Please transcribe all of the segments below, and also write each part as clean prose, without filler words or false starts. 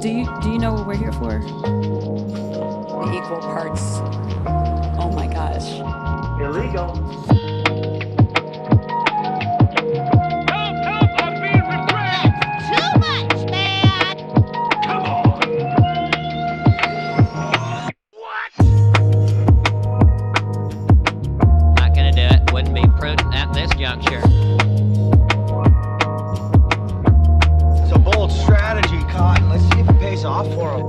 Do you know what we're here for? Equal parts. Oh my gosh. Illegal. Help! I'm being repressed! Too much, man! Come on! What? Not gonna do it. Wouldn't be prudent at this juncture. It's a bold strategy, Cotton. Let's see if it pays off for them.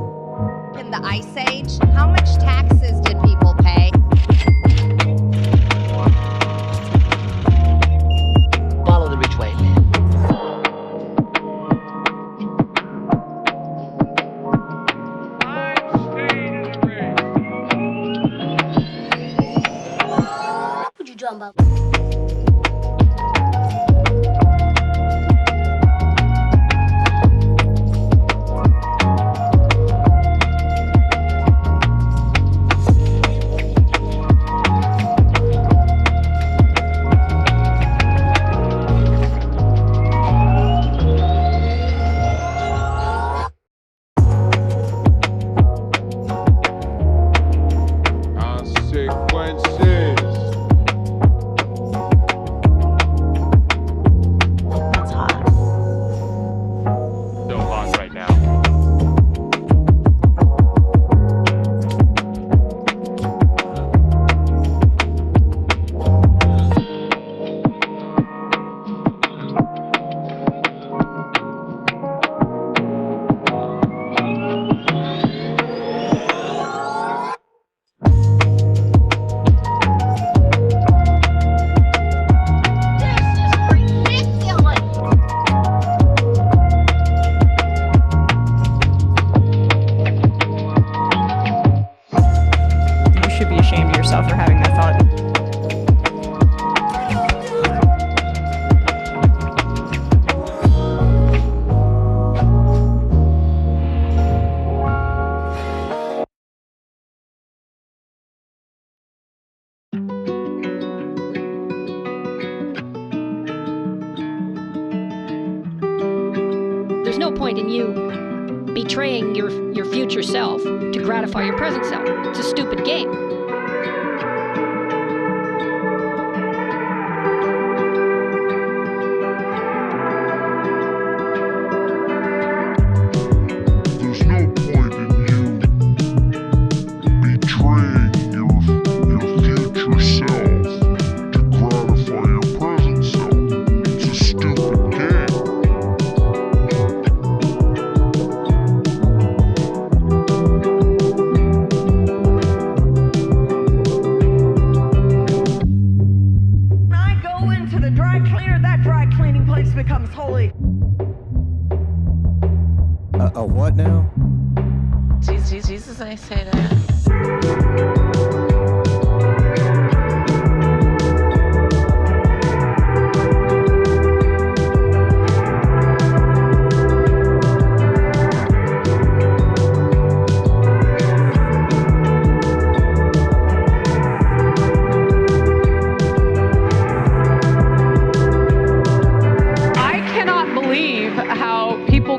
In the Ice Age, how much taxes did people pay? Follow the rich way, man. I'm staying in the race. What you talking about? There's no point in you betraying your future self to gratify your present self. It's a stupid game. There's no point in you betraying your future self to gratify your present self. It's a stupid game. Becomes holy. A what now? Jesus, I say that.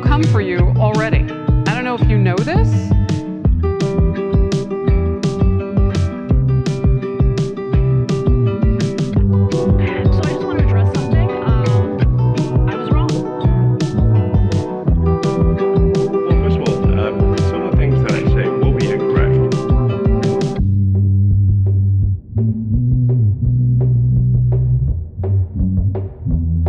Come for you already. I don't know if you know this. So I just want to address something. I was wrong. Well, first of all, some of the things that I say will be incorrect.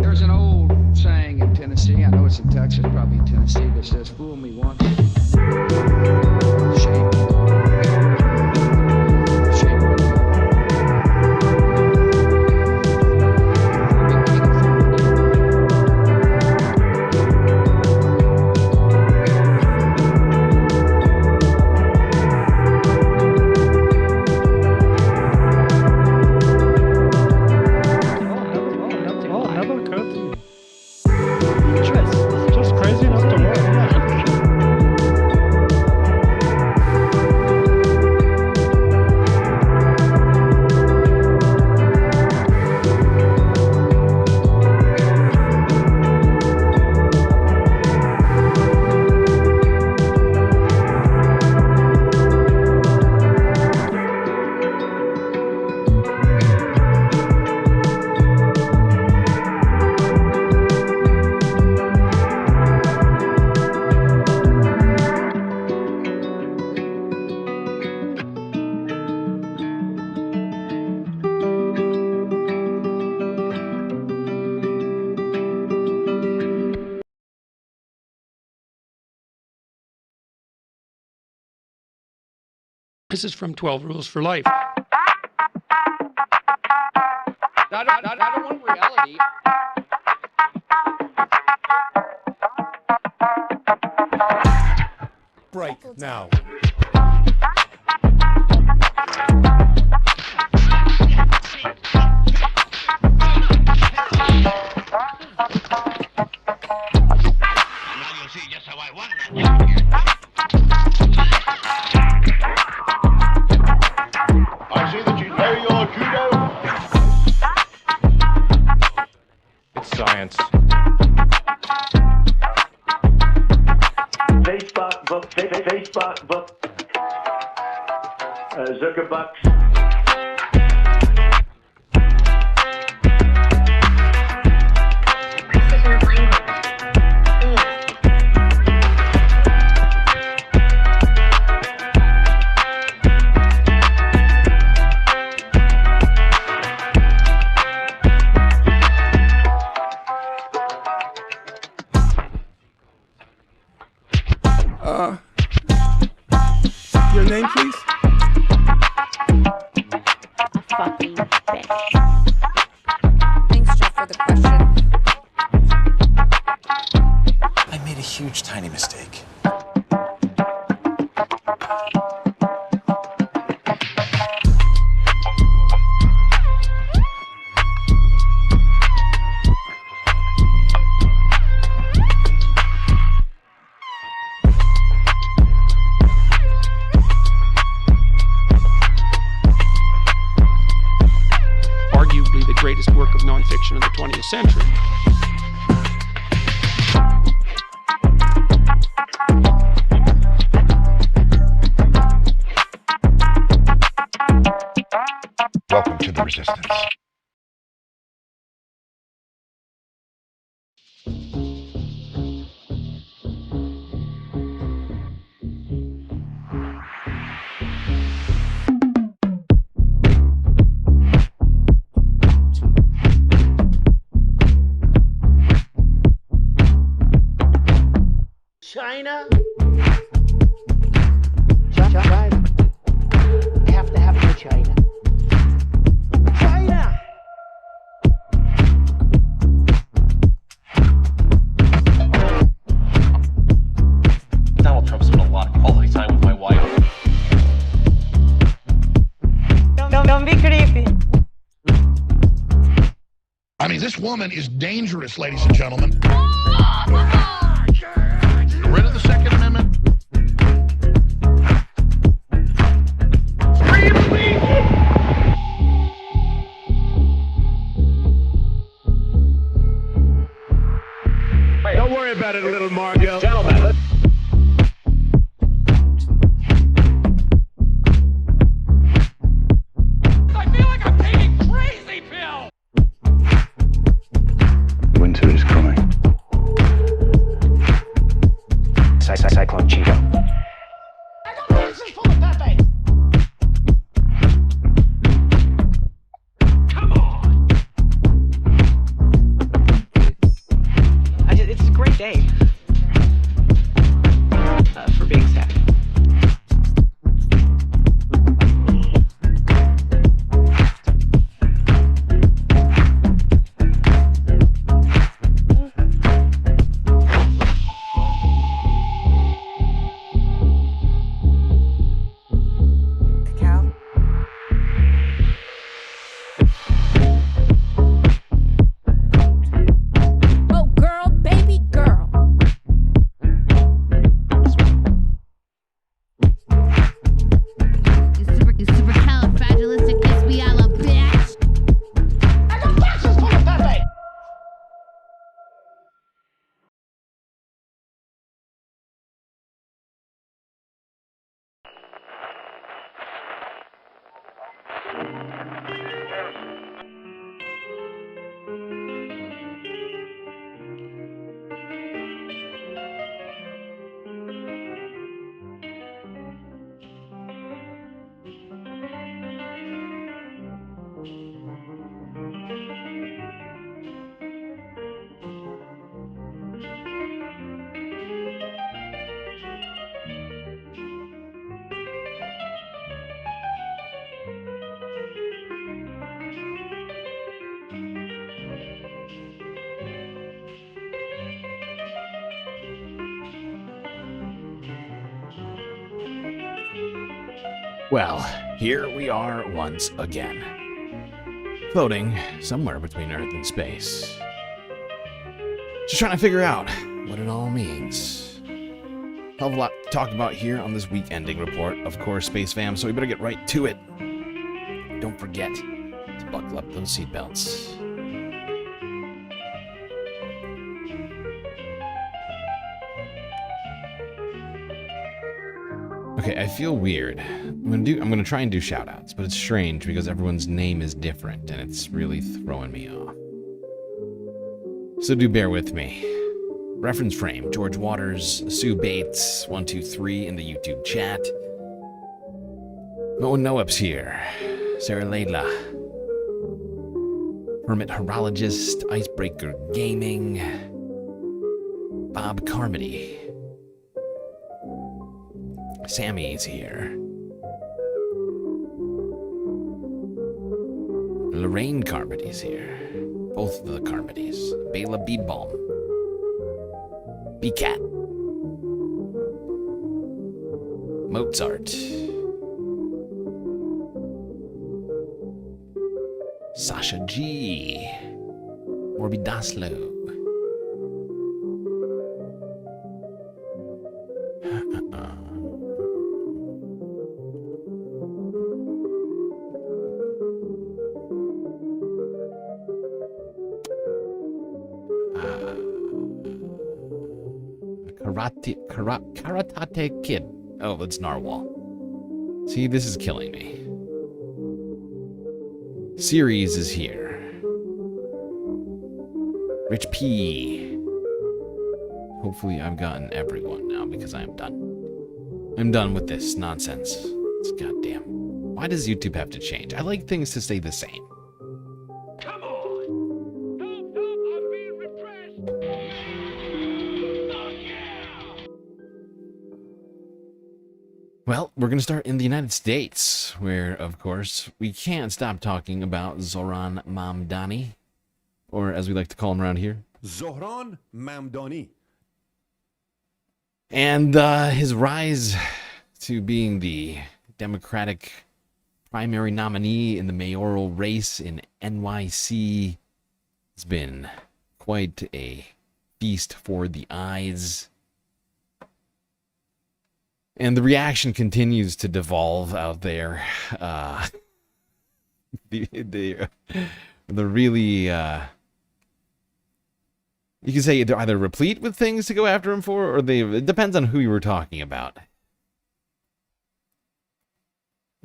There's an old saying in Tennessee, I know it's in Texas, probably in Tennessee, that says, fool me once, shame. Shame on you. Never occurred to me. Just crazy enough to work. This is from 12 Rules for Life. I don't want reality. Break now. I see that you know your judo. It's science. Facebook, Zuckerbucks. Your name, please? Fucking bitch. Thanks, Jeff, for the question. I made a huge, tiny mistake. Arguably the greatest work of nonfiction of the 20th century. Welcome to the resistance. China? China. Have to have it China. China! Donald Trump spent a lot of quality time with my wife. Don't be creepy. I mean, this woman is dangerous, ladies and gentlemen. Get rid of the Second Amendment. Don't worry about it, little Margot. Gentlemen. I feel like I'm taking crazy pills. Winter is coming. Cyclone Cheeto. I got boxes full of Pepe! Come on. It's a great day for being sad. Well, here we are once again, floating somewhere between Earth and space. Just trying to figure out what it all means. Hell of a lot to talk about here on this week ending report, of course, Space Fam, so we better get right to it. Don't forget to buckle up those seatbelts. Okay, I feel weird. I'm gonna try and do shoutouts, but it's strange because everyone's name is different and it's really throwing me off. So do bear with me. Reference frame: George Waters, Sue Bates, 123 in the YouTube chat. Mo Noap's here. Sarah Layla. Hermit Horologist, Icebreaker Gaming. Bob Carmody. Sammy's here. Lorraine Carmody's here. Both of the Carmodys. Bela Beadbalm. B-Cat. Mozart. Sasha G. Morbidaslo. Karatate Kid. Oh, that's Narwhal. See, this is killing me. Series is here. Rich P. Hopefully I've gotten everyone now because I'm done. I'm done with this nonsense. It's goddamn. Why does YouTube have to change? I like things to stay the same. Come on! Help, I'm being repressed! Oh, yeah! Well, we're going to start in the United States, where, of course, we can't stop talking about Zohran Mamdani, or as we like to call him around here, Zohran Mamdani. And his rise to being the Democratic primary nominee in the mayoral race in NYC has been quite a feast for the eyes. And the reaction continues to devolve out there. The really, you can say they're either replete with things to go after him for, or it depends on who you were talking about.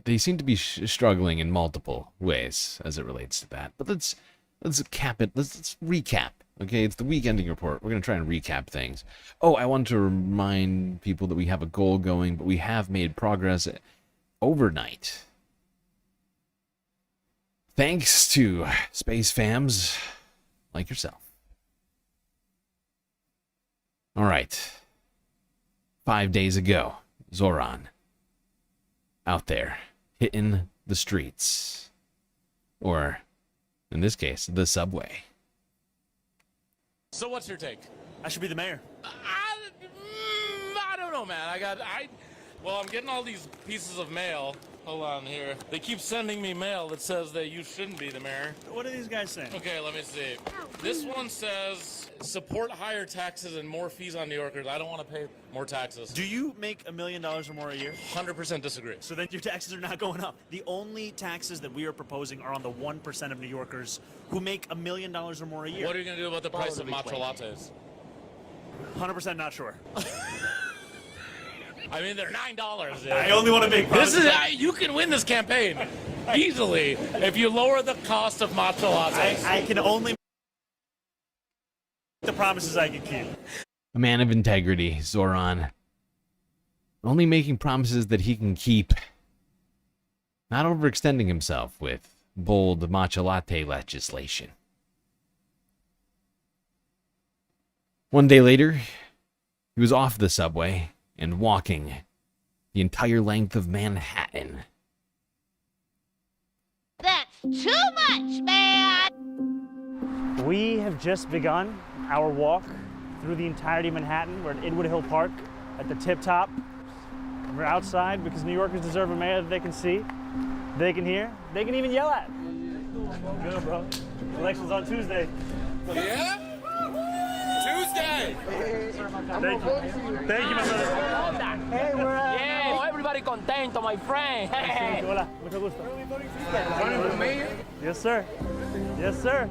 They seem to be struggling in multiple ways as it relates to that. But let's cap it. Let's recap. Okay, it's the week ending report. We're going to try and recap things. Oh, I want to remind people that we have a goal going, but we have made progress overnight. Thanks to space fams like yourself. All right. 5 days ago, Zohran out there hitting the streets. Or, in this case, the subway. So what's your take? I should be the mayor. I don't know, man. Well, I'm getting all these pieces of mail. Hold on here. They keep sending me mail that says that you shouldn't be the mayor. What are these guys saying? Okay, let me see. This one says, support higher taxes and more fees on New Yorkers. I don't want to pay more taxes. Do you make $1 million or more a year? 100% disagree. So then your taxes are not going up. The only taxes that we are proposing are on the 1% of New Yorkers who make $1 million or more a year. What are you going to do about the price of matcha lattes? 100% not sure. I mean, they're $9. Dude. I only want to make promises. You can win this campaign easily if you lower the cost of matcha lattes. I can only make the promises I can keep. A man of integrity, Zohran. Only making promises that he can keep. Not overextending himself with bold matcha latte legislation. One day later, he was off the subway and walking the entire length of Manhattan. That's too much, man! We have just begun our walk through the entirety of Manhattan. We're at Inwood Hill Park at the tip top. We're outside because New Yorkers deserve a mayor that they can see, they can hear, they can even yell at. Good, bro. Election's on Tuesday. Yeah? Tuesday! Thank you. Thank you, my brother. Hey, we're Yeah, everybody contento, my friend. Hey. Hola, mucho gusto. Yes, sir. Yes, sir.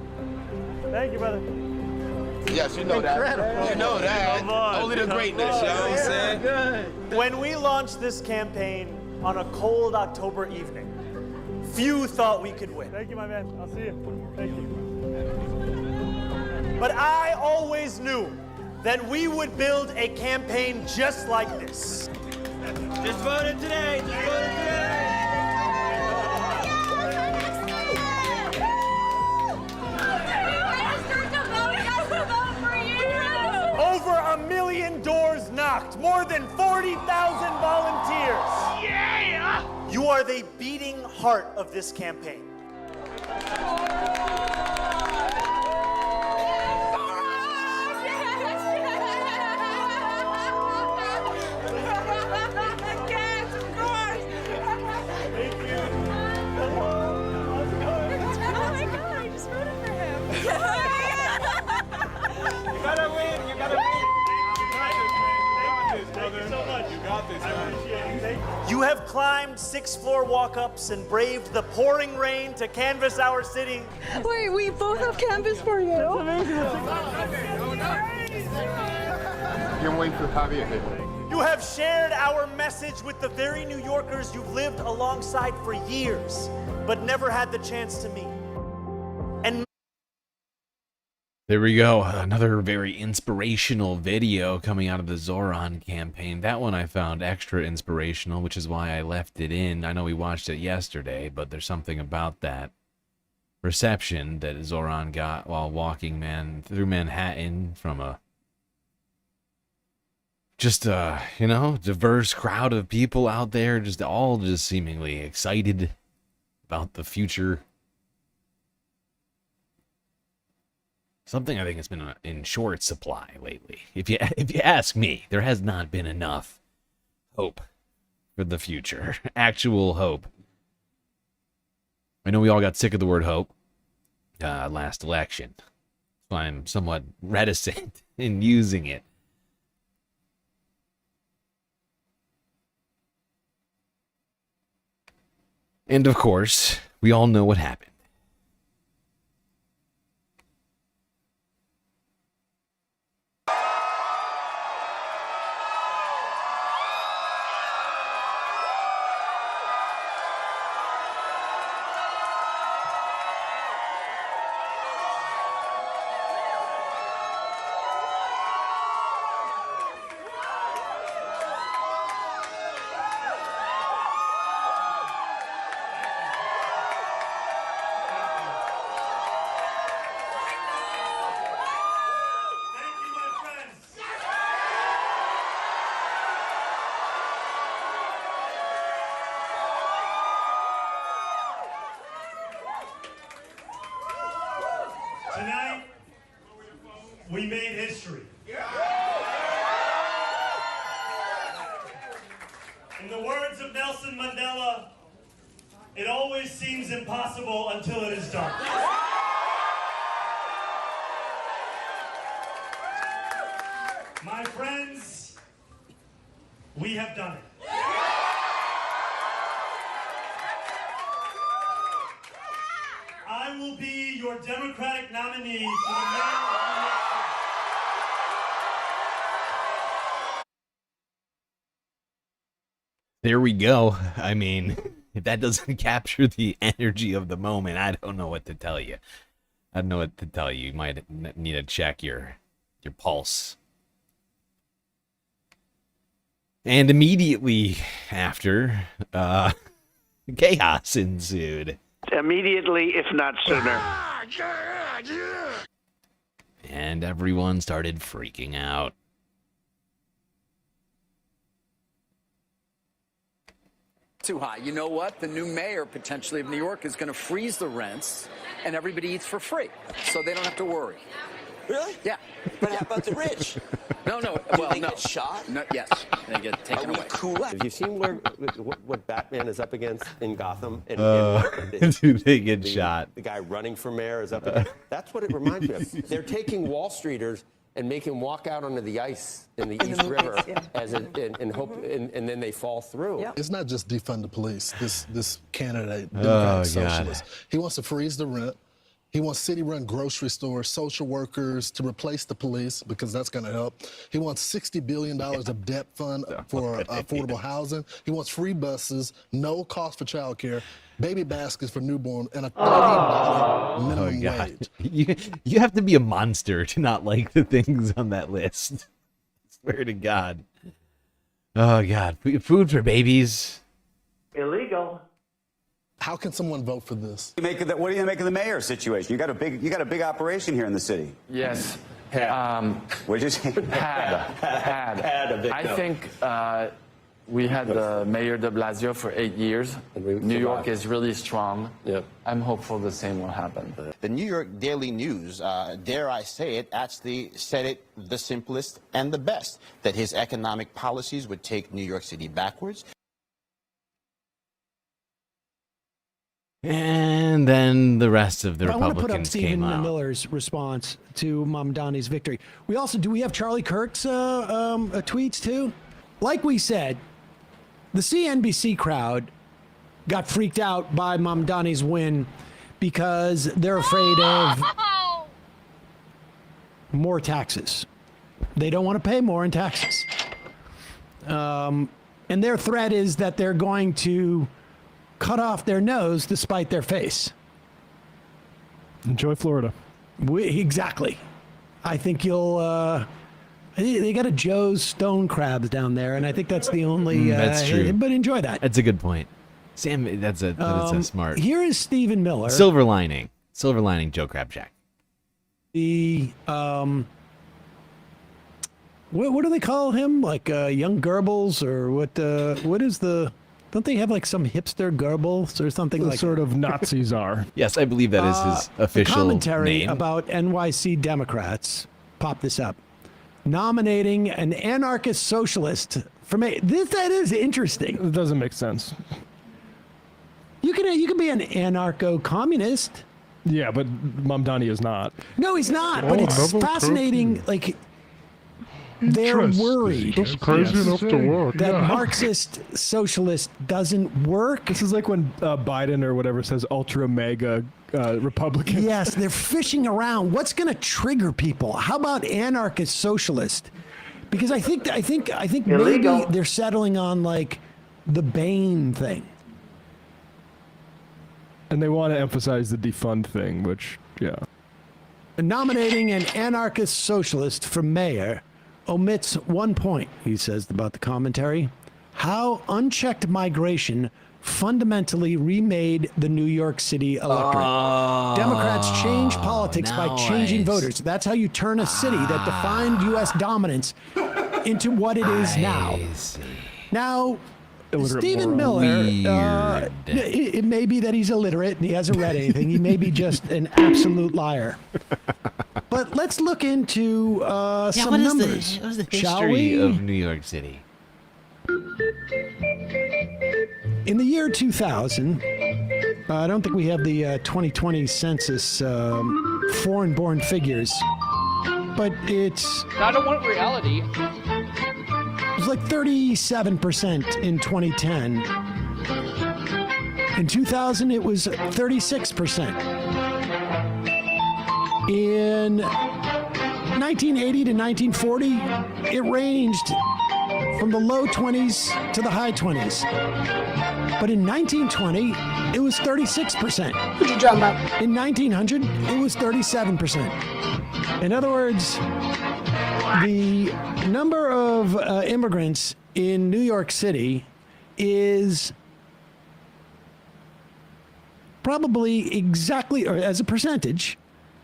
Thank you, brother. Yes, you know that. You know that. Only the greatness, you know what I'm saying? When we launched this campaign on a cold October evening, few thought we could win. Thank you, my man. I'll see you. Thank you. But I always knew that we would build a campaign just like this. Just voted today. Just voted today. Over 1 million doors knocked, more than 40,000 volunteers. Yeah! You are the beating heart of this campaign. You have climbed 6th-floor walk-ups and braved the pouring rain to canvass our city. Wait, we both have canvas for you. That's amazing. Can't wait for Javier. You have shared our message with the very New Yorkers you've lived alongside for years, but never had the chance to meet. And there we go. Another very inspirational video coming out of the Zohran campaign. That one I found extra inspirational, which is why I left it in. I know we watched it yesterday, but there's something about that reception that Zohran got while walking through Manhattan from a diverse crowd of people out there, all seemingly excited about the future. Something I think has been in short supply lately. If you ask me, there has not been enough hope for the future. Actual hope. I know we all got sick of the word hope last election. So I'm somewhat reticent in using it. And of course, we all know what happened. Tonight, we made history. In the words of Nelson Mandela, it always seems impossible until it is done. My friends, we have done it. I will be your Democratic nominee for the mayor of New York City. There we go. I mean, if that doesn't capture the energy of the moment, I don't know what to tell you. I don't know what to tell you. You might need to check your pulse. And immediately after, chaos ensued. Immediately, if not sooner. And everyone started freaking out. Too high. You know what? The new mayor, potentially, of New York is going to freeze the rents, and everybody eats for free, so they don't have to worry. Really? Yeah. But how about the rich? No. Well, they get shot? No, yes. They get taken away. Cool. Have you seen what Batman is up against in Gotham? Do they get shot? The guy running for mayor is up against. That's what it reminds me of. They're taking Wall Streeters and make him walk out onto the ice in the East River and then they fall through. Yep. It's not just defund the police. This candidate, Democratic Socialist, he wants to freeze the rent. He wants city-run grocery stores, social workers to replace the police because that's going to help. He wants $60 billion of debt fund for affordable housing. He wants free buses, no cost for childcare, baby baskets for newborn, and a $30 minimum wage. You have to be a monster to not like the things on that list. Swear to God. Oh, God. Food for babies. Illegal. How can someone vote for this? What do you make of the mayor situation? You got a big operation here in the city. Yes. What'd you say? Had. I think we had the Mayor de Blasio for 8 years. New York is really strong. Yep. I'm hopeful the same will happen. The New York Daily News, dare I say it, actually said it the simplest and the best, that his economic policies would take New York City backwards. And then the rest of the Republicans I want to put up Stephen came out. Miller's response to Mamdani's victory. Do we have Charlie Kirk's tweets too? Like we said, the CNBC crowd got freaked out by Mamdani's win because they're afraid of more taxes. They don't want to pay more in taxes. And their threat is that they're going to cut off their nose to spite their face. Enjoy Florida. Exactly. I think you'll... they got a Joe's Stone Crabs down there, and I think that's the only... that's true. But enjoy that. That's a good point. Sam, that's a smart... Here is Stephen Miller. Silver lining. Silver lining, Joe Crabshack. The... What do they call him? Like young Goebbels, or what is the... Don't they have like some hipster Goebbels or something like sort of Nazi czar? Yes, I believe that is his official commentary name. About NYC Democrats. Pop this up. Nominating an anarchist socialist for me. That is interesting. It doesn't make sense. You can be an anarcho-communist. Yeah, but Mamdani is not. No, he's not. But it's fascinating. Like, they're worried That's crazy enough to work. that Marxist socialist doesn't work. This is like when Biden or whatever says ultra mega Republican. Yes, they're fishing around. What's going to trigger people? How about anarchist socialist? Because I think maybe they're settling on like the Bain thing. And they want to emphasize the defund thing, which, yeah. Nominating an anarchist socialist for mayor omits one point, he says about the commentary: how unchecked migration fundamentally remade the New York City electorate. Democrats change politics by changing voters. That's how you turn a city that defined U.S. dominance into what it is now. Now, Stephen Miller, it may be that he's illiterate and he hasn't read anything. He may be just an absolute liar. But let's look into some numbers. What is the shall history we? of New York City? In the year 2000, I don't think we have the 2020 census foreign-born figures, but it's... I don't want reality. It was like 37% in 2010. In 2000, it was 36%. In 1980 to 1940, it ranged from the low 20s to the high 20s. But in 1920, it was 36%. What you talking about? In 1900, it was 37%. In other words, the number of immigrants in New York City is probably exactly, or as a percentage,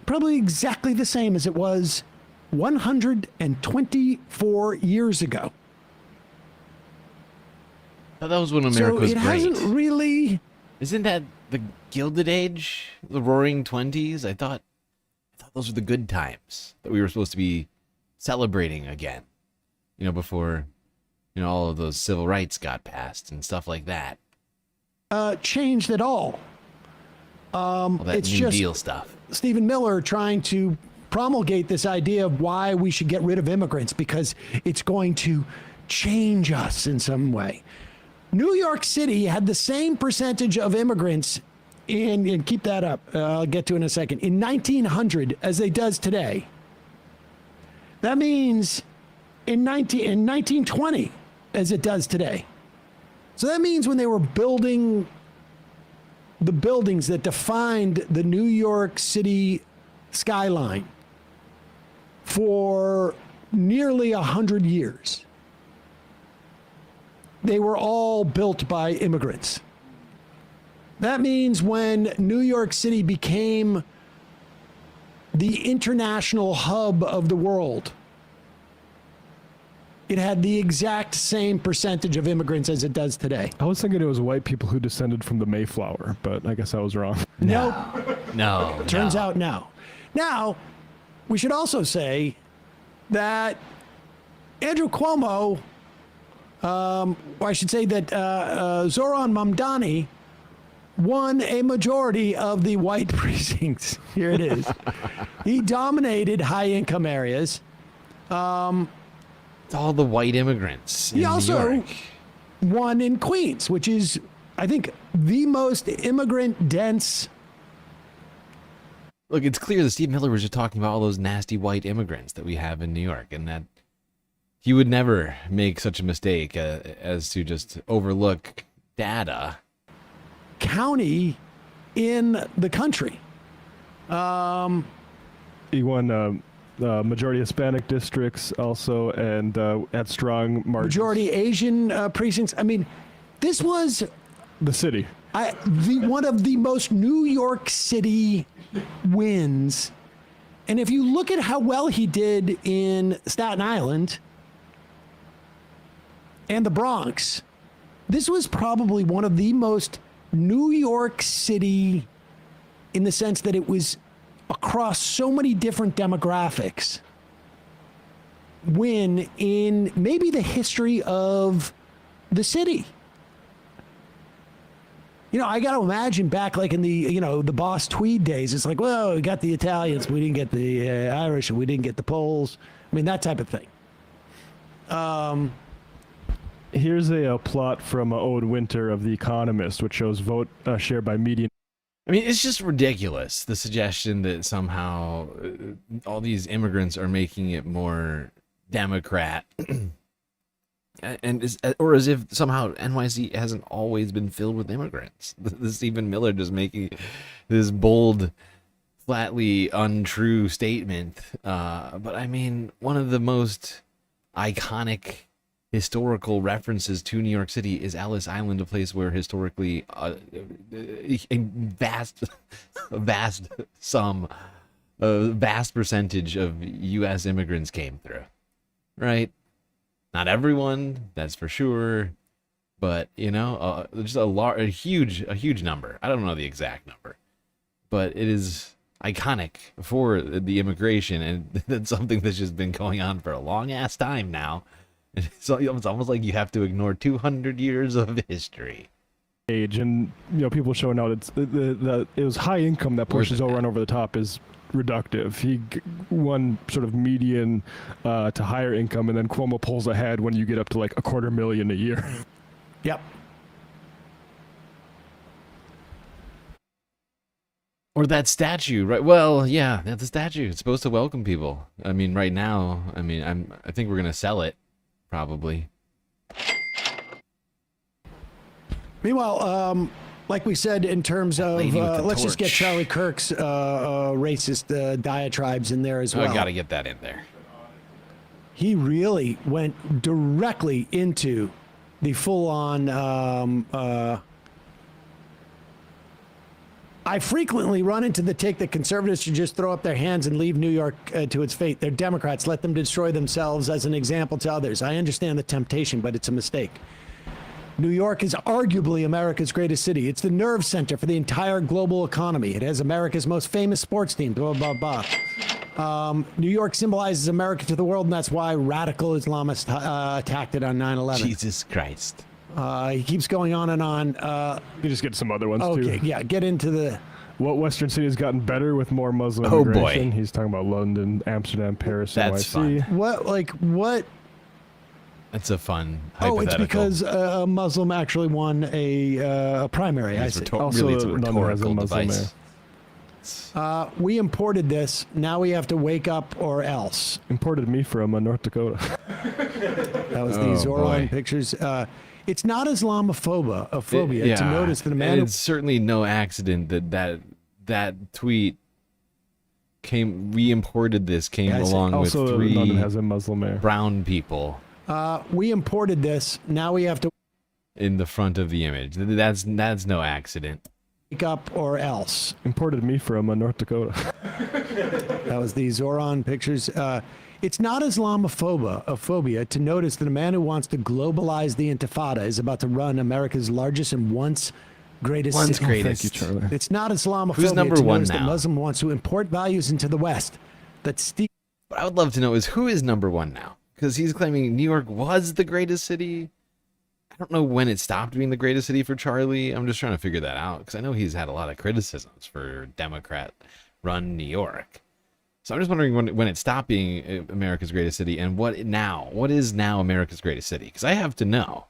probably exactly the same as it was 124 years ago. That was when America was great. great. Hasn't really... Isn't that the Gilded Age, the Roaring 20s? I thought thought those were the good times that we were supposed to be celebrating again. You know, before, you know, all of those civil rights got passed and stuff like that. Changed at all. All that It's New just Deal stuff. Stephen Miller trying to promulgate this idea of why we should get rid of immigrants because it's going to change us in some way. New York City had the same percentage of immigrants and keep that up. I'll get to it in a second. In 1900 as it does today. That means in 1920 as it does today. So that means when they were building the buildings that defined the New York City skyline for nearly 100 years, they were all built by immigrants. That means when New York City became the international hub of the world, it had the exact same percentage of immigrants as it does today. I was thinking it was white people who descended from the Mayflower, but I guess I was wrong. No. Turns out no. Now, we should also say that Andrew Cuomo, or I should say that Zohran Mamdani won a majority of the white precincts. Here it is. He dominated high-income areas. It's all the white immigrants in He also New York. won in Queens, which is, I think, the most immigrant-dense. Look, it's clear that Steve Miller was just talking about all those nasty white immigrants that we have in New York, and that he would never make such a mistake as to just overlook data. County in the country. He won majority Hispanic districts also, and had strong margins. Majority Asian precincts. I mean, this was the city. One of the most New York City wins. And if you look at how well he did in Staten Island and the Bronx, this was probably one of the most New York City, in the sense that it was across so many different demographics, win in maybe the history of the city. You know, I got to imagine back like in the, the Boss Tweed days, it's like, well, we got the Italians, we didn't get the Irish, and we didn't get the Poles. I mean, that type of thing. Here's a plot from Owen Winter of The Economist, which shows vote share by median. I mean, it's just ridiculous, the suggestion that somehow all these immigrants are making it more Democrat. Or as if somehow NYC hasn't always been filled with immigrants. This Stephen Miller just making this bold, flatly untrue statement. But I mean, one of the most iconic historical references to New York City is Ellis Island, a place where historically a vast percentage of U.S. immigrants came through, right? Not everyone, that's for sure, but just a huge number. I don't know the exact number, but it is iconic for the immigration, and that's something that's just been going on for a long ass time now. So it's almost like you have to ignore 200 years of history. Age, and people showing out it was high income that pushes Zohran over the top is reductive. He won sort of median to higher income, and then Cuomo pulls ahead when you get up to like $250,000 a year. Yep. Or that statue, right? Well, yeah, that's the statue. It's supposed to welcome people. I mean, right now, I think we're gonna sell it, probably. Meanwhile, like we said, in terms of, let's just get Charlie Kirk's racist diatribes in there as well. I gotta get that in there. He really went directly into the full-on, I frequently run into the take that conservatives should just throw up their hands and leave New York to its fate. They're Democrats. Let them destroy themselves as an example to others. I understand the temptation, but it's a mistake. New York is arguably America's greatest city. It's the nerve center for the entire global economy. It has America's most famous sports team, blah, blah, blah. New York symbolizes America to the world, and that's why radical Islamists attacked it on 9/11. Jesus Christ. He keeps going on and on. You just get some other ones, too. Okay, yeah, get into the... What Western city has gotten better with more Muslim Oh, immigration? boy. He's talking about London, Amsterdam, Paris, That's NYC. fun. What? That's a fun Oh, hypothetical. it's because a Muslim actually won a primary. I It's see. really, it's a London has a rhetorical Muslim device. We imported this. Now we have to wake up or else. Imported me from North Dakota. That was the Oh, Zohran boy. pictures. It's not Islamophobia to notice that a man... It's certainly no accident that tweet came. We imported this came Yeah, I see. along with Also, three London has a Muslim mayor. brown people we imported this. Now we have to in the front of the image. That's no accident. wake up or else. Imported me from North Dakota. That was the Zohran pictures. It's not Islamophobia to notice that a man who wants to globalize the Intifada is about to run America's largest and once greatest Once city. greatest. Thank you, Charlie. It's not Islamophobia Who's number to one notice that now? Muslim wants to import values into the West. What I would love to know is who is number one now, because he's claiming New York was the greatest city. I don't know when it stopped being the greatest city for Charlie. I'm just trying to figure that out because I know he's had a lot of criticisms for Democrat-run New York. So I'm just wondering when it stopped being America's greatest city and what is now America's greatest city? Because I have to know.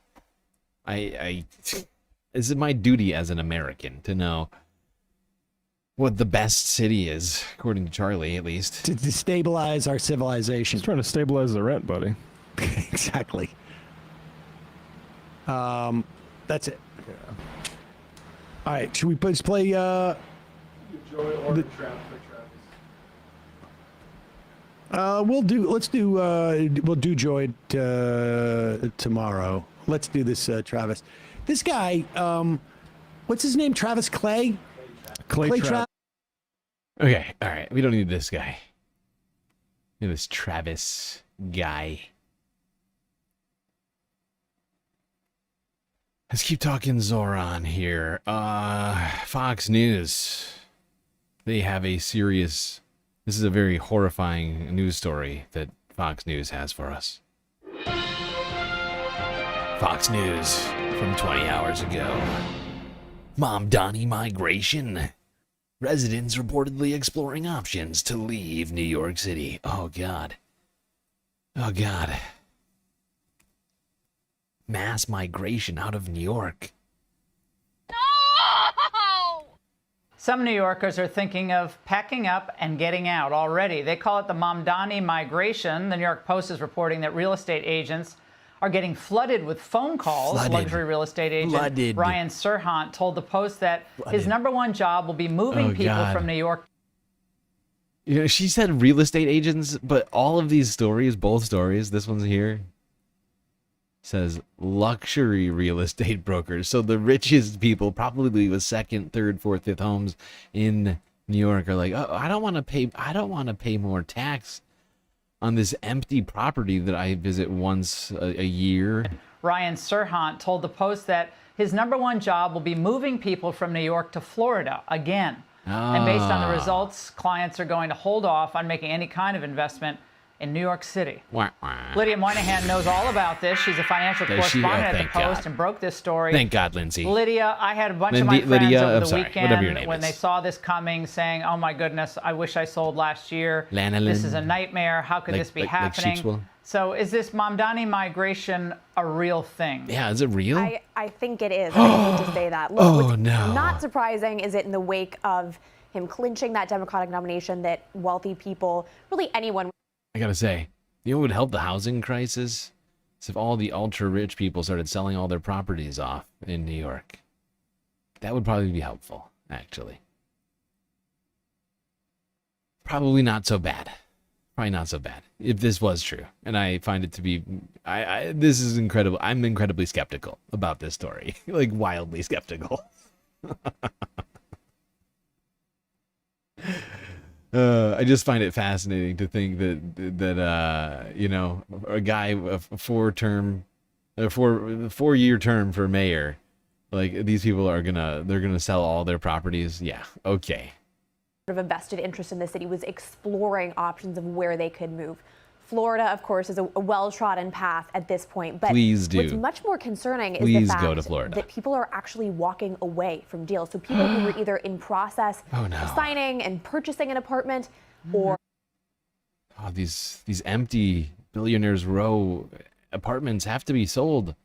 This is my duty as an American to know what the best city is, according to Charlie, at least. To destabilize our civilization. He's trying to stabilize the rent, buddy. Exactly. That's it. All right, should we just play... we'll do Joy tomorrow. Let's do this, Travis. This guy, what's his name? Travis Clay? Clay Travis. Okay, all right. We don't need this guy. We need this Travis guy. Let's keep talking Zohran here. Fox News. They have a serious... This is a very horrifying news story that Fox News has for us. Fox News from 20 hours ago. Mamdani migration. Residents reportedly exploring options to leave New York City. Oh, God. Oh, God. Mass migration out of New York. Some New Yorkers are thinking of packing up and getting out already. They call it the Mamdani migration. The New York Post is reporting that real estate agents are getting flooded with phone calls. Luxury real estate agent Ryan Serhant told the Post that his number one job will be moving people from New York. You know, she said real estate agents, but all of these stories, both stories, this one's here, says luxury real estate brokers. So the richest people, probably with second, third, fourth, fifth homes in New York, are like, oh, I don't want to pay more tax on this empty property that I visit once a year. Ryan Serhant told the Post that his number one job will be moving people from New York to Florida again. And based on the results, clients are going to hold off on making any kind of investment in New York City. Lydia Moynihan knows all about this. She's a financial correspondent at the Post and broke this story. Thank God, Lindsay. Lydia, I had a bunch of my friends over the weekend when is. they saw this coming saying, oh my goodness, I wish I sold last year. Lanolin. This is a nightmare. How could this be happening? So is this Mamdani migration a real thing? Yeah, is it real? I think it is. I hate to say that. Look, what's no. not surprising is it in the wake of him clinching that Democratic nomination that wealthy people, really anyone... I gotta say, you know what would help the housing crisis? Is if all the ultra-rich people started selling all their properties off in New York. That would probably be helpful, actually. Probably not so bad. Probably not so bad, if this was true. And I find it to be... this is incredible. I'm incredibly skeptical about this story. Like, wildly skeptical. I just find it fascinating to think that you know, a guy, a four-term For the 4-year term for mayor, like these people are they're gonna sell all their properties. Yeah, okay. Sort of a vested interest in the city was exploring options of where they could move. Florida, of course, is a well-trodden path at this point, but Please do. What's much more concerning is Please the go to fact Florida. that people are actually walking away from deals. So people who were either in process Oh, no. of signing and purchasing an apartment, or Oh, these empty billionaires row apartments have to be sold.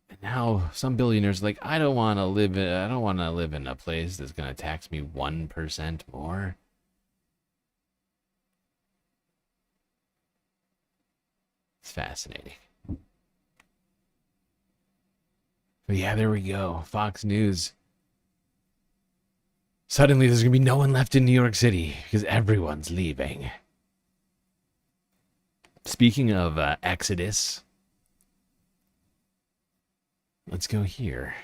And now some billionaires are like, I don't want to live in a place that's going to tax me 1% more. It's fascinating. But yeah, there we go. Fox News. Suddenly there's going to be no one left in New York City because everyone's leaving. Speaking of Exodus, let's go here.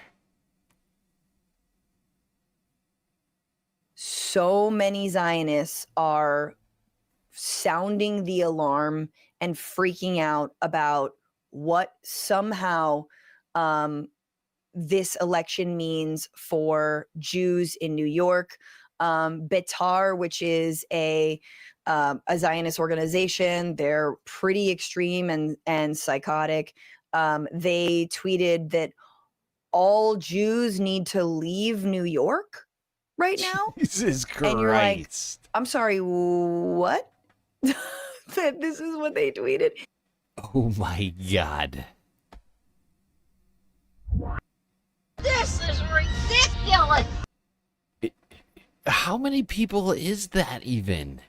So many Zionists are sounding the alarm and freaking out about what somehow this election means for Jews in New York. Betar, which is a Zionist organization, they're pretty extreme and psychotic. They tweeted that all Jews need to leave New York right now. Jesus Christ. And you're like, I'm sorry, what? This is what they tweeted. Oh my God. This is ridiculous. How many people is that even?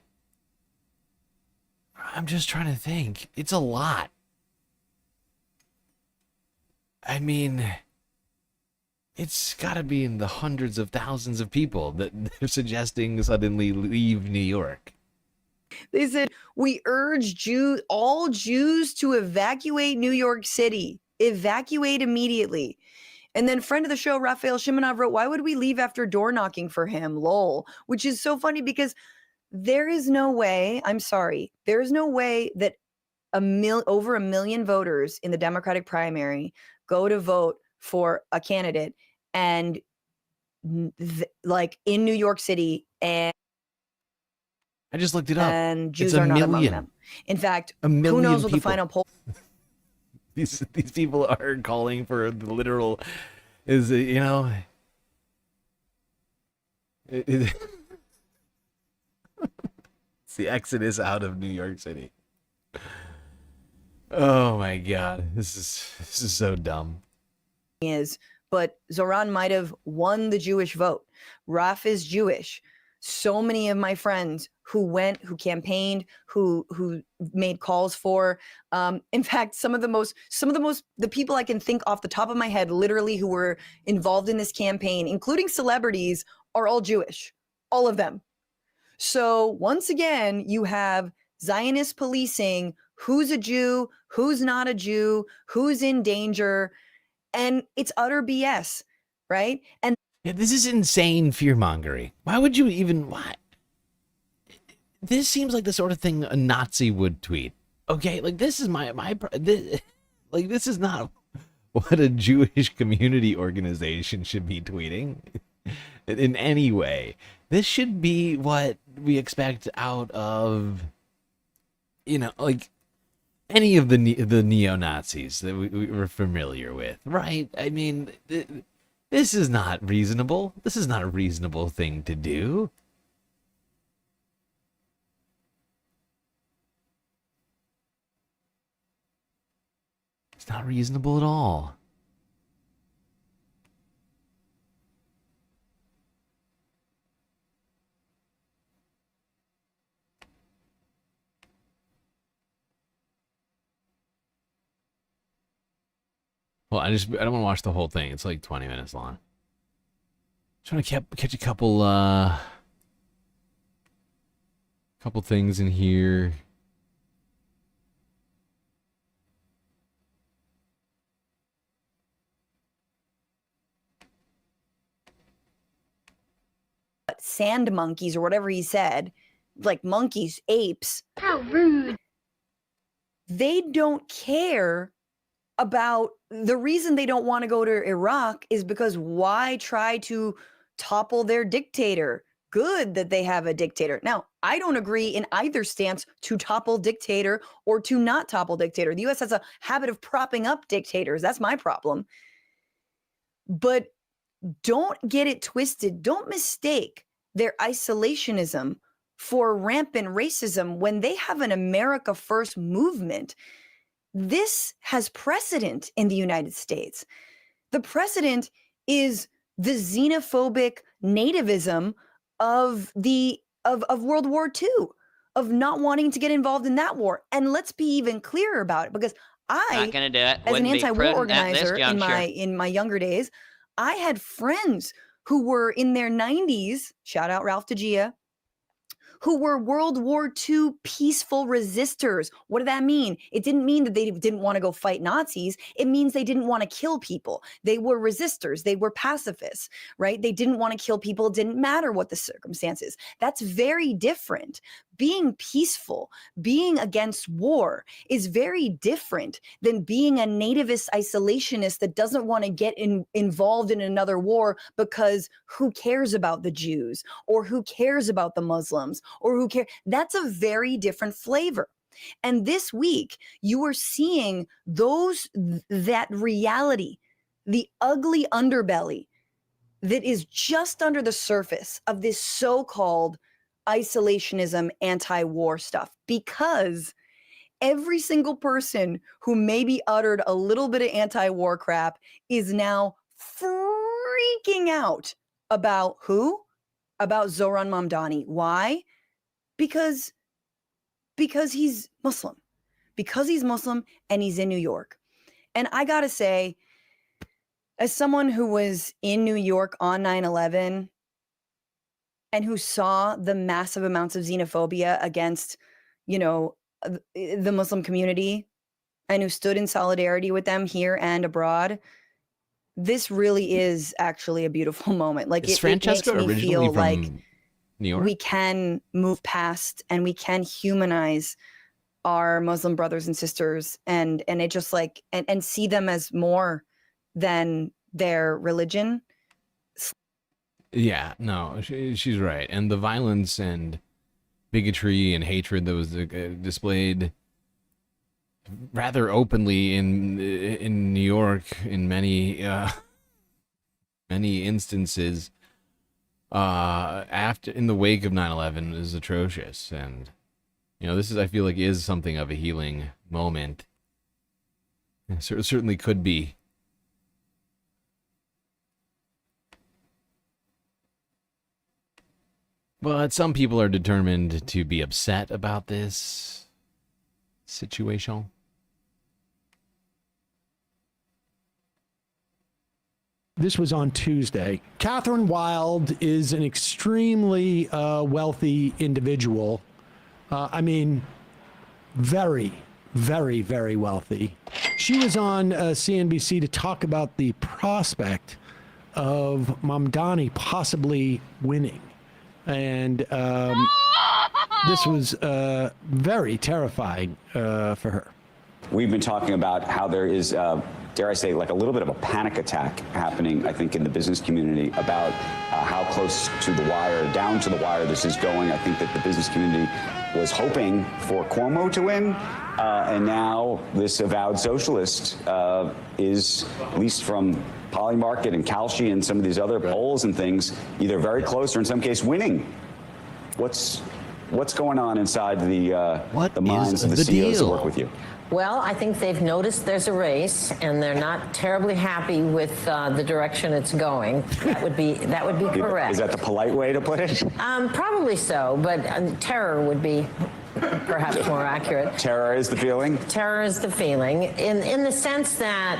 I'm just trying to think. It's a lot. I mean, it's got to be in the hundreds of thousands of people that they're suggesting suddenly leave New York. They said, we urge all Jews to evacuate New York City. Evacuate immediately. And then friend of the show, Raphael Shimonov, wrote, why would we leave after door knocking for him? Lol. Which is so funny because there is no way, I'm sorry, there is no way that over 1 million voters in the Democratic primary go to vote for a candidate and like in New York City, and I just looked it up. And Jews it's are not million. among them. In fact, A million who knows what people. the final poll. These people are calling for the literal, it's the exodus out of New York City. Oh my God, this is so dumb. But Zohran might have won the Jewish vote. Raf is Jewish. So many of my friends who campaigned, who made calls for, in fact, the people I can think off the top of my head, literally, who were involved in this campaign, including celebrities, are all Jewish, all of them. So once again, you have Zionist policing who's a Jew, who's not a Jew, who's in danger, and it's utter BS, right? And yeah, this is insane fearmongering. Why would you even? Why? This seems like the sort of thing a Nazi would tweet. Okay, like this is this is not what a Jewish community organization should be tweeting in any way. This should be what we expect out of, like any of the neo-Nazis that we're familiar with, right? I mean, this is not reasonable. This is not a reasonable thing to do. It's not reasonable at all. Well, I don't want to watch the whole thing. It's like 20 minutes long. Trying to catch a couple things in here. sand monkeys or whatever he said, like monkeys, apes. How rude. They don't care about the reason they don't want to go to Iraq is because why try to topple their dictator? Good that they have a dictator. Now, I don't agree in either stance to topple dictator or to not topple dictator. The US has a habit of propping up dictators. That's my problem. But don't get it twisted. Don't mistake their isolationism for rampant racism when they have an America First movement. This has precedent in the United States. The precedent is the xenophobic nativism of World War II, of not wanting to get involved in that war. And let's be even clearer about it, because Not gonna do it. as an Wouldn't be anti-war prudent at this organizer juncture. in my younger days, I had friends who were in their 90s, shout out Ralph DeGia, who were World War II peaceful resistors. What did that mean? It didn't mean that they didn't want to go fight Nazis. It means they didn't want to kill people. They were resistors. They were pacifists, right? They didn't want to kill people. It didn't matter what the circumstances. That's very different. Being peaceful, being against war is very different than being a nativist isolationist that doesn't want to get involved in another war because who cares about the Jews, or who cares about the Muslims, or who cares? That's a very different flavor. And this week, you are seeing that reality, the ugly underbelly that is just under the surface of this so-called isolationism, anti-war stuff, because every single person who maybe uttered a little bit of anti-war crap is now freaking out about who? About Zohran Mamdani. Why? Because he's Muslim. Because he's Muslim and he's in New York. And I gotta say, as someone who was in New York on 9/11 and who saw the massive amounts of xenophobia against, the Muslim community, and who stood in solidarity with them here and abroad, this really is actually a beautiful moment. Like, Is it makes Francesca me originally feel from like New York? we can move past and we can humanize our Muslim brothers and sisters and it just like and see them as more than their religion. Yeah, no, she's right. And the violence and bigotry and hatred that was displayed rather openly in New York in many instances in the wake of 9/11 is atrocious. And this I feel like is something of a healing moment. It certainly could be. But some people are determined to be upset about this situation. This was on Tuesday. Catherine Wild is an extremely wealthy individual. Very, very, very wealthy. She was on CNBC to talk about the prospect of Mamdani possibly winning. And this was very terrifying for her. We've been talking about how there is, dare I say, like a little bit of a panic attack happening, I think, in the business community about how close to the wire, down to the wire this is going. I think that the business community was hoping for Cuomo to win, and now this avowed socialist is, at least from Polymarket and Kalshi and some of these other polls and things, either very close or in some case winning. What's going on inside the minds of the CEOs that work with you? Well, I think they've noticed there's a race, and they're not terribly happy with the direction it's going. That would be correct. Is that the polite way to put it? Probably so, but terror would be perhaps more accurate. Terror is the feeling? Terror is the feeling, in the sense that,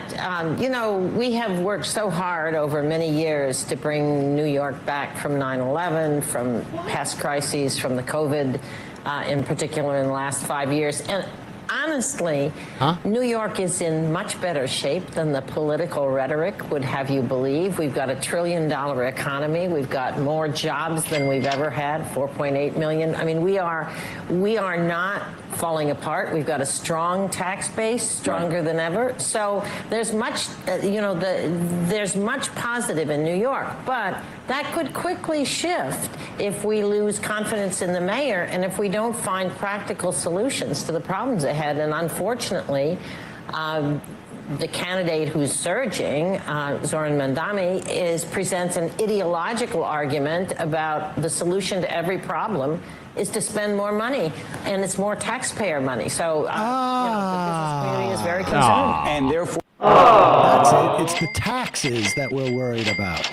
we have worked so hard over many years to bring New York back from 9/11, from past crises, from the COVID in particular in the last 5 years. And honestly, New York is in much better shape than the political rhetoric would have you believe. We've got $1 trillion economy. We've got more jobs than we've ever had, 4.8 million. I mean, we are not falling apart. We've got a strong tax base, stronger than ever. So there's much, there's much positive in New York, but that could quickly shift if we lose confidence in the mayor and if we don't find practical solutions to the problems ahead. And unfortunately, the candidate who's surging, Zohran Mamdani, presents an ideological argument about the solution to every problem is to spend more money, and it's more taxpayer money. So the business community is very concerned. And therefore... That's it. It's the taxes that we're worried about.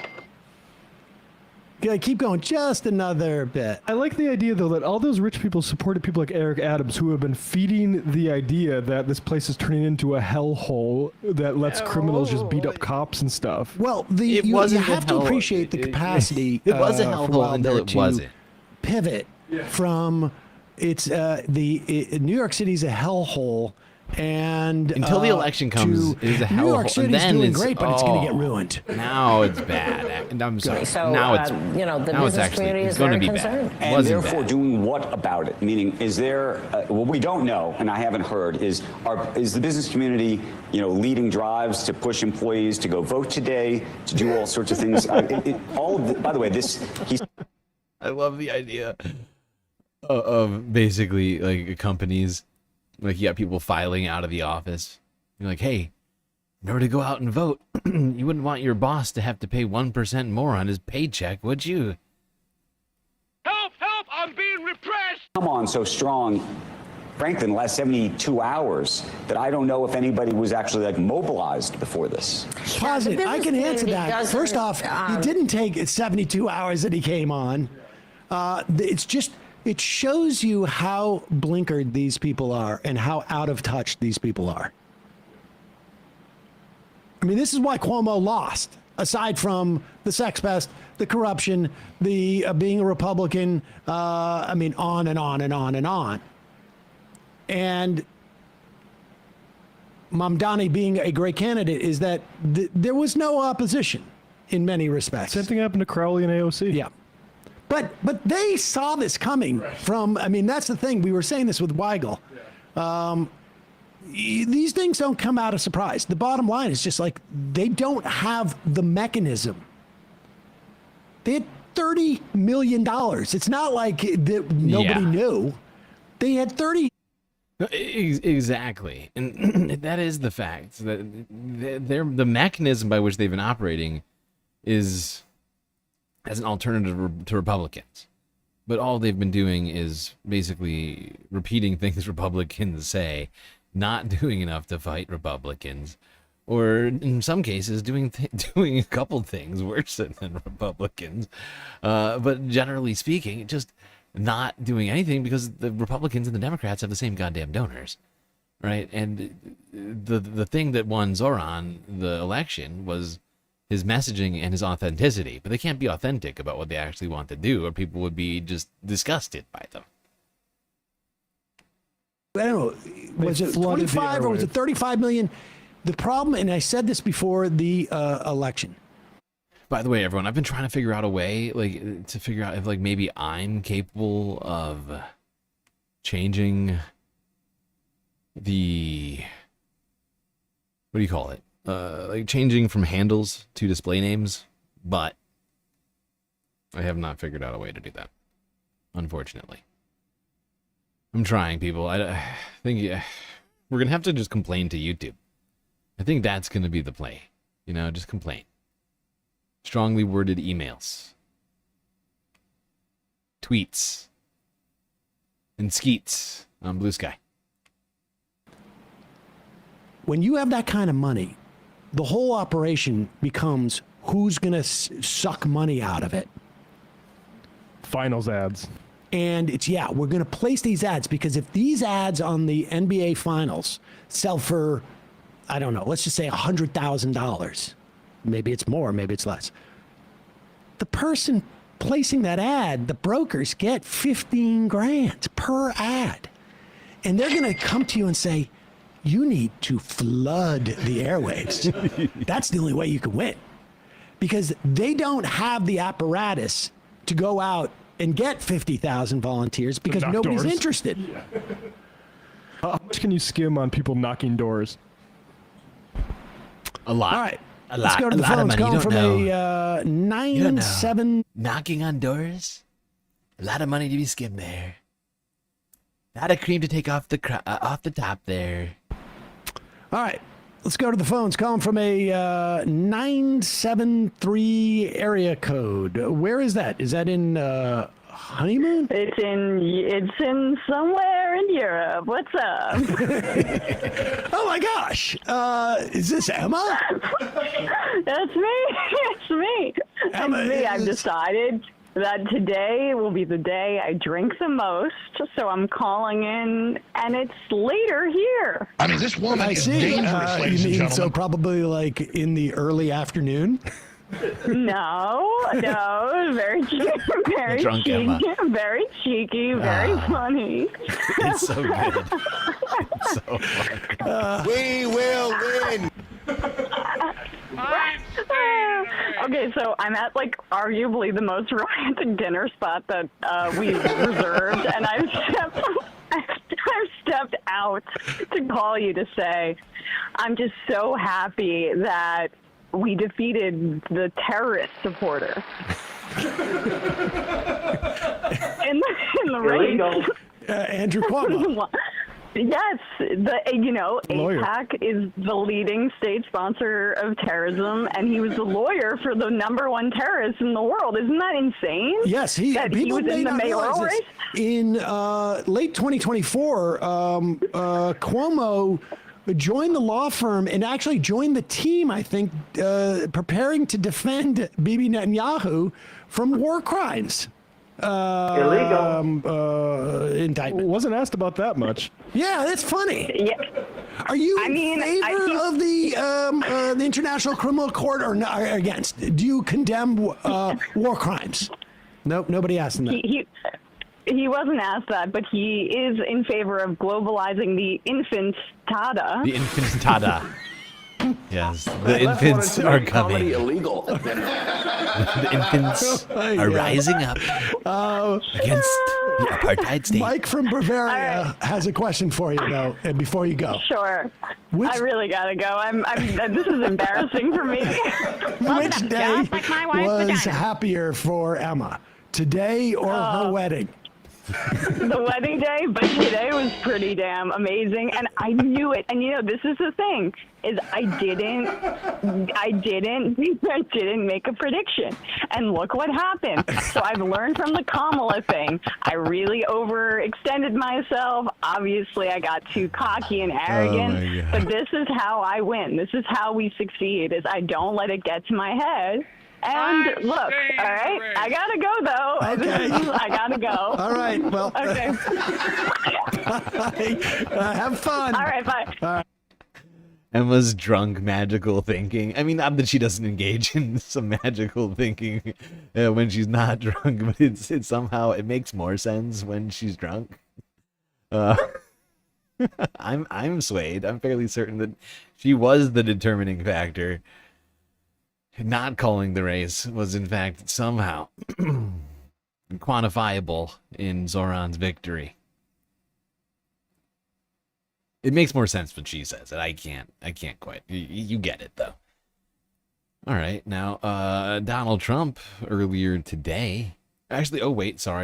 Keep going just another bit. I like the idea, though, that all those rich people supported people like Eric Adams, who have been feeding the idea that this place is turning into a hellhole that lets criminals just beat up cops and stuff. Well, you have to appreciate the capacity. It was a hellhole until it wasn't. Pivot from New York City's a hellhole. And until the election comes, it is a hellhole. New York City's doing great, but it's going to get ruined. Now it's bad. And I'm sorry. So, now it's the business community is going to very be concerned. bad. And therefore, doing what about it? Meaning, is there? What we don't know, and I haven't heard, is the business community, leading drives to push employees to go vote today, to do all sorts of things. By the way, I love the idea of basically like companies. Like, you got people filing out of the office. You're like, hey, in order to go out and vote, you wouldn't want your boss to have to pay 1% more on his paycheck, would you? Help! Help! I'm being repressed! come on so strong, frankly, in the last 72 hours, that I don't know if anybody was actually mobilized before this. Posit, I can answer that. First off, he didn't take 72 hours that he came on. It's just... It shows you how blinkered these people are and how out of touch these people are. I mean, this is why Cuomo lost, aside from the sex pest, the corruption, the being a Republican, on and on and on and on. And Mamdani being a great candidate is that there was no opposition in many respects. Same thing happened to Crowley and AOC. Yeah. But they saw this coming from, that's the thing. We were saying this with Weigel. These things don't come out of surprise. The bottom line is just they don't have the mechanism. They had $30 million. It's not like nobody knew. They had 30. Exactly. And that is the fact. That the mechanism by which they've been operating is as an alternative to Republicans. But all they've been doing is basically repeating things Republicans say, not doing enough to fight Republicans, or in some cases doing a couple things worse than Republicans. But generally speaking, just not doing anything because the Republicans and the Democrats have the same goddamn donors, right? And the thing that won Zohran the election was his messaging and his authenticity, but they can't be authentic about what they actually want to do, or people would be just disgusted by them. I don't know, was it 25 or was it 35 million? The problem, and I said this before the election. By the way, everyone, I've been trying to figure out a way, to figure out if, maybe I'm capable of changing the, what do you call it? Changing from handles to display names, but I have not figured out a way to do that, unfortunately. I'm trying, people. I think we're going to have to just complain to YouTube. I think that's going to be the play. Just complain. Strongly worded emails. Tweets. And skeets on Blue Sky. When you have that kind of money, the whole operation becomes who's going to suck money out of it. Finals ads. And it's, we're going to place these ads because if these ads on the NBA Finals sell for, I don't know, let's just say $100,000. Maybe it's more, maybe it's less. The person placing that ad, the brokers get 15 grand per ad. and they're going to come to you and say, you need to flood the airwaves. That's the only way you can win. Because they don't have the apparatus to go out and get 50,000 volunteers because nobody's interested. How much can you skim on people knocking doors? A lot. All right. A Let's lot. go to A the lot of phones. money. You Calling don't from know. a You don't know. 9-7. Knocking on doors. A lot of money to be skimmed there. A lot of cream to take off the top there. All right. Let's go to the phones. Calling from a 973 area code. Where is that? Is that in Honeymoon? It's in somewhere in Europe. What's up? Oh my gosh. Is this Emma? That's me. It's me. Emma, It's me. I've decided that today will be the day I drink the most, so I'm calling in, and it's later here. I mean, this woman is dangerous, ladies and gentlemen. So probably like in the early afternoon? No, very very Drunk cheeky, Emma. very cheeky, very funny. It's so good. It's so fun. We will win. Okay, so I'm at like arguably the most romantic dinner spot that we've reserved, and I've stepped out to call you to say I'm just so happy that we defeated the terrorist supporter in the race. Andrew Cuomo. Yes, AIPAC is the leading state sponsor of terrorism, and he was the lawyer for the #1 terrorist in the world. Isn't that insane? Yes, he was in the mayoral race. In late 2024, Cuomo joined the law firm and actually joined the team, I think, preparing to defend Bibi Netanyahu from war crimes. Indictment. Wasn't asked about that much. Yeah, that's funny. Yeah. Are you in favor of the International Criminal Court or against? Do you condemn war crimes? Nope, nobody asked him that. He wasn't asked that, but he is in favor of globalizing the infantada. The infantada. Yes, the infants are coming. Illegal. The infants are rising up against the apartheid state. Mike from Bavaria has a question for you, though, and before you go. Sure. I really gotta go. This is embarrassing for me. Which day was happier for Emma? Today or her wedding? The wedding day, but today was pretty damn amazing, and I knew it. And this is the thing: is I didn't make a prediction, and look what happened. So I've learned from the Kamala thing. I really overextended myself. Obviously, I got too cocky and arrogant. But this is how I win. This is how we succeed: is I don't let it get to my head. And look, all right, I gotta go though. Okay. I gotta go. All right, well. Okay. Have fun. All right, bye. All right. Emma's drunk magical thinking. I mean, not that she doesn't engage in some magical thinking when she's not drunk, but it's somehow it makes more sense when she's drunk. I'm swayed. I'm fairly certain that she was the determining factor. Not calling the race was in fact somehow quantifiable in Zohran's victory. It makes more sense when she says it. I can't quite. You get it though. All right, now Donald Trump earlier today. Actually,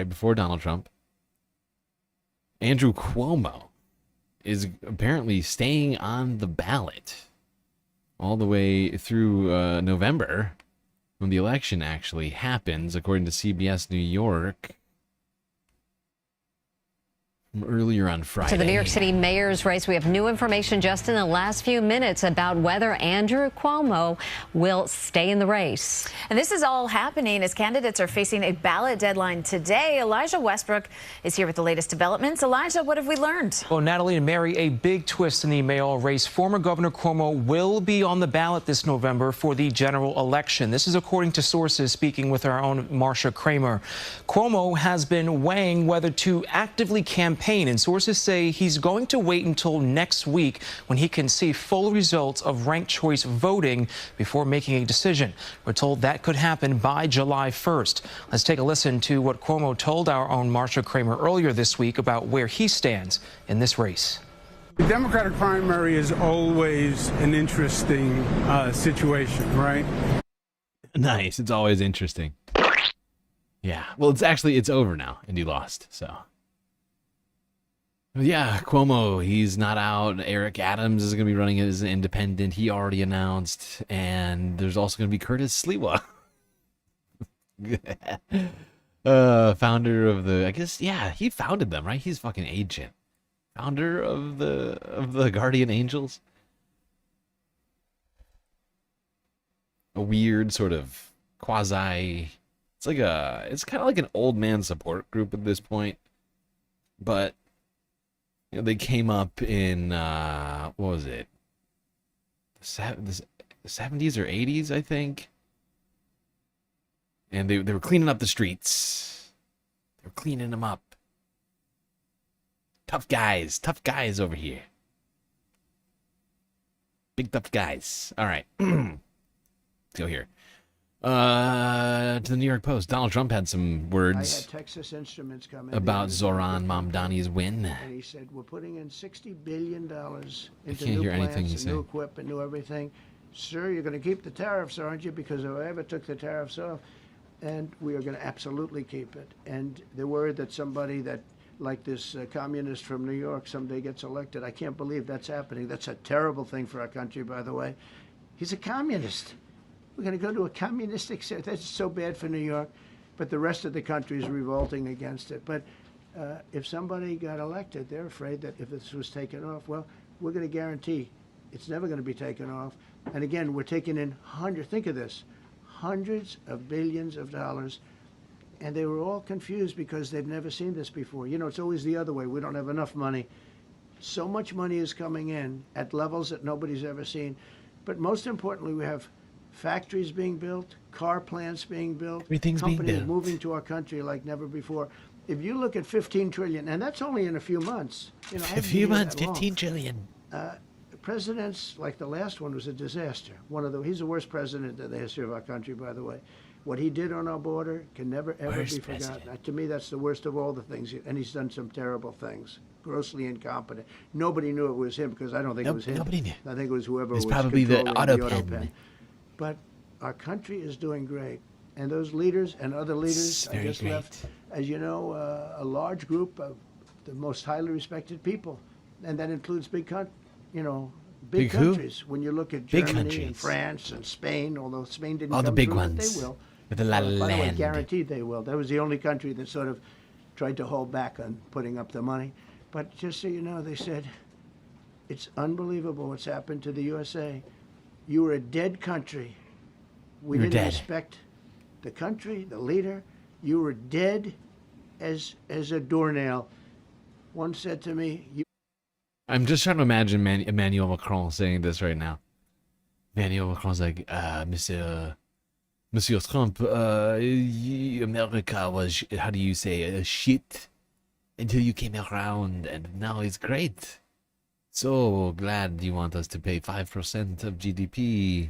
before Donald Trump, Andrew Cuomo is apparently staying on the ballot all the way through November, when the election actually happens, according to CBS New York. Earlier on Friday. To the New York City mayor's race, we have new information just in the last few minutes about whether Andrew Cuomo will stay in the race. And this is all happening as candidates are facing a ballot deadline today. Elijah Westbrook is here with the latest developments. Elijah, what have we learned? Well, Natalie and Mary, a big twist in the mayoral race. Former Governor Cuomo will be on the ballot this November for the general election. This is according to sources speaking with our own Marsha Kramer. Cuomo has been weighing whether to actively campaign campaign, and sources say he's going to wait until next week when he can see full results of ranked choice voting before making a decision. We're told that could happen by July 1st. Let's take a listen to what Cuomo told our own Marsha Kramer earlier this week about where he stands in this race. The Democratic primary is always an interesting situation, right? Nice. It's always interesting. Yeah. Well, it's over now, and he lost. So, yeah, Cuomo, he's not out. Eric Adams is going to be running as an independent. He already announced, and there's also going to be Curtis Sliwa, founder of the. I guess he founded them, right? He's fucking agent. Founder of the Guardian Angels. A weird sort of quasi. It's kind of like an old man support group at this point, but they came up in what was it? The 70s or 80s, I think. And they were cleaning up the streets. They were cleaning them up. Tough guys over here. Big tough guys. All right. Let's go here. To the New York Post. Donald Trump had some words I had Texas Instruments come in about Zohran Mamdani's win. And he said, we're putting in $60 billion into can't new hear anything plants you and new say. equipment, new everything. Sir, you're going to keep the tariffs, aren't you? Because if I ever took the tariffs off, and we are going to absolutely keep it. And they're worried that somebody that like this communist from New York someday gets elected. I can't believe that's happening. That's a terrible thing for our country, by the way. He's a communist. We're going to go to a communistic state. That's so bad for New York, but the rest of the country is revolting against it. But if somebody got elected, they're afraid that if this was taken off, well, we're going to guarantee it's never going to be taken off. And again, we're taking in think of this, hundreds of billions of dollars. And they were all confused because they've never seen this before. You know, it's always the other way. We don't have enough money. So much money is coming in at levels that nobody's ever seen. But most importantly, we have factories being built, car plants being built, Everything's being companies built. moving to our country like never before. If you look at $15 trillion, and that's only in a few months. You know, A few months, 15 trillion. Presidents like the last one was a disaster. He's the worst president in the history of our country, by the way. What he did on our border can never, ever be forgotten. To me, that's the worst of all the things. And he's done some terrible things, grossly incompetent. Nobody knew it was him because I don't think it was him. Nobody knew. I think it was whoever It's was probably the controlling auto pen. But our country is doing great. And those leaders and other leaders, I just left, as you know, a large group of the most highly respected people. And that includes big Big who? countries. When you look at Big Germany countries. and France and Spain, although Spain didn't All the come big through, but ones. they will. With a lot of By the way, land. guaranteed they will. That was the only country that sort of tried to hold back on putting up the money. But just so you know, they said, it's unbelievable what's happened to the USA. You were a dead country. We You're didn't dead. respect the country, the leader. You were dead as a doornail. One said to me, I'm just trying to imagine Emmanuel Macron saying this right now. Emmanuel Macron's like, Monsieur Trump, America was, how do you say, shit until you came around, and now it's great. So glad you want us to pay 5% of GDP.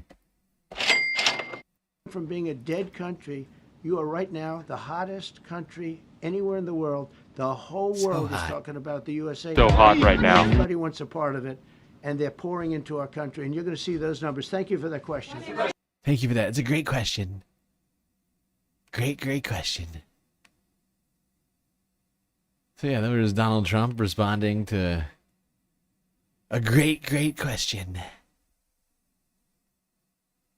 from being a dead country, you are right now the hottest country anywhere in the world. The whole world is talking about the USA. So hot right now. Everybody wants a part of it, and they're pouring into our country, and you're going to see those numbers. Thank you for that question. Thank you for that. It's a great question. Great question. So yeah, that was Donald Trump responding to a great question.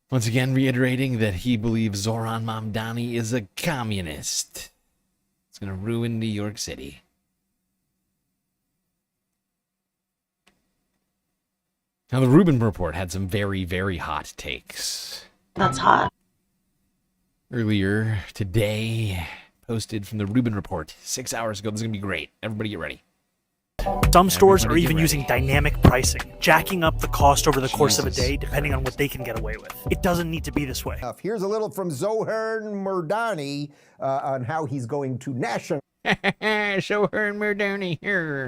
Once again, reiterating that he believes Zohran Mamdani is a communist. It's going to ruin New York City. Now, the Rubin report had some very hot takes. That's hot. Earlier today, posted from the Rubin report 6 hours ago. This is going to be great. Everybody get ready. Some stores are even using dynamic pricing, jacking up the cost over the course of a day depending on what they can get away with. It doesn't need to be this way. Here's a little from Zohran Mamdani on how he's going to national. Zohran Mamdani here.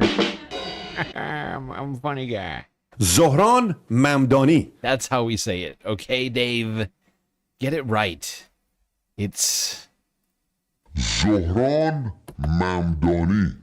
I'm a funny guy. Zohran Mamdani. That's how we say it. Okay, Dave. Get it right. It's Zohran Mamdani.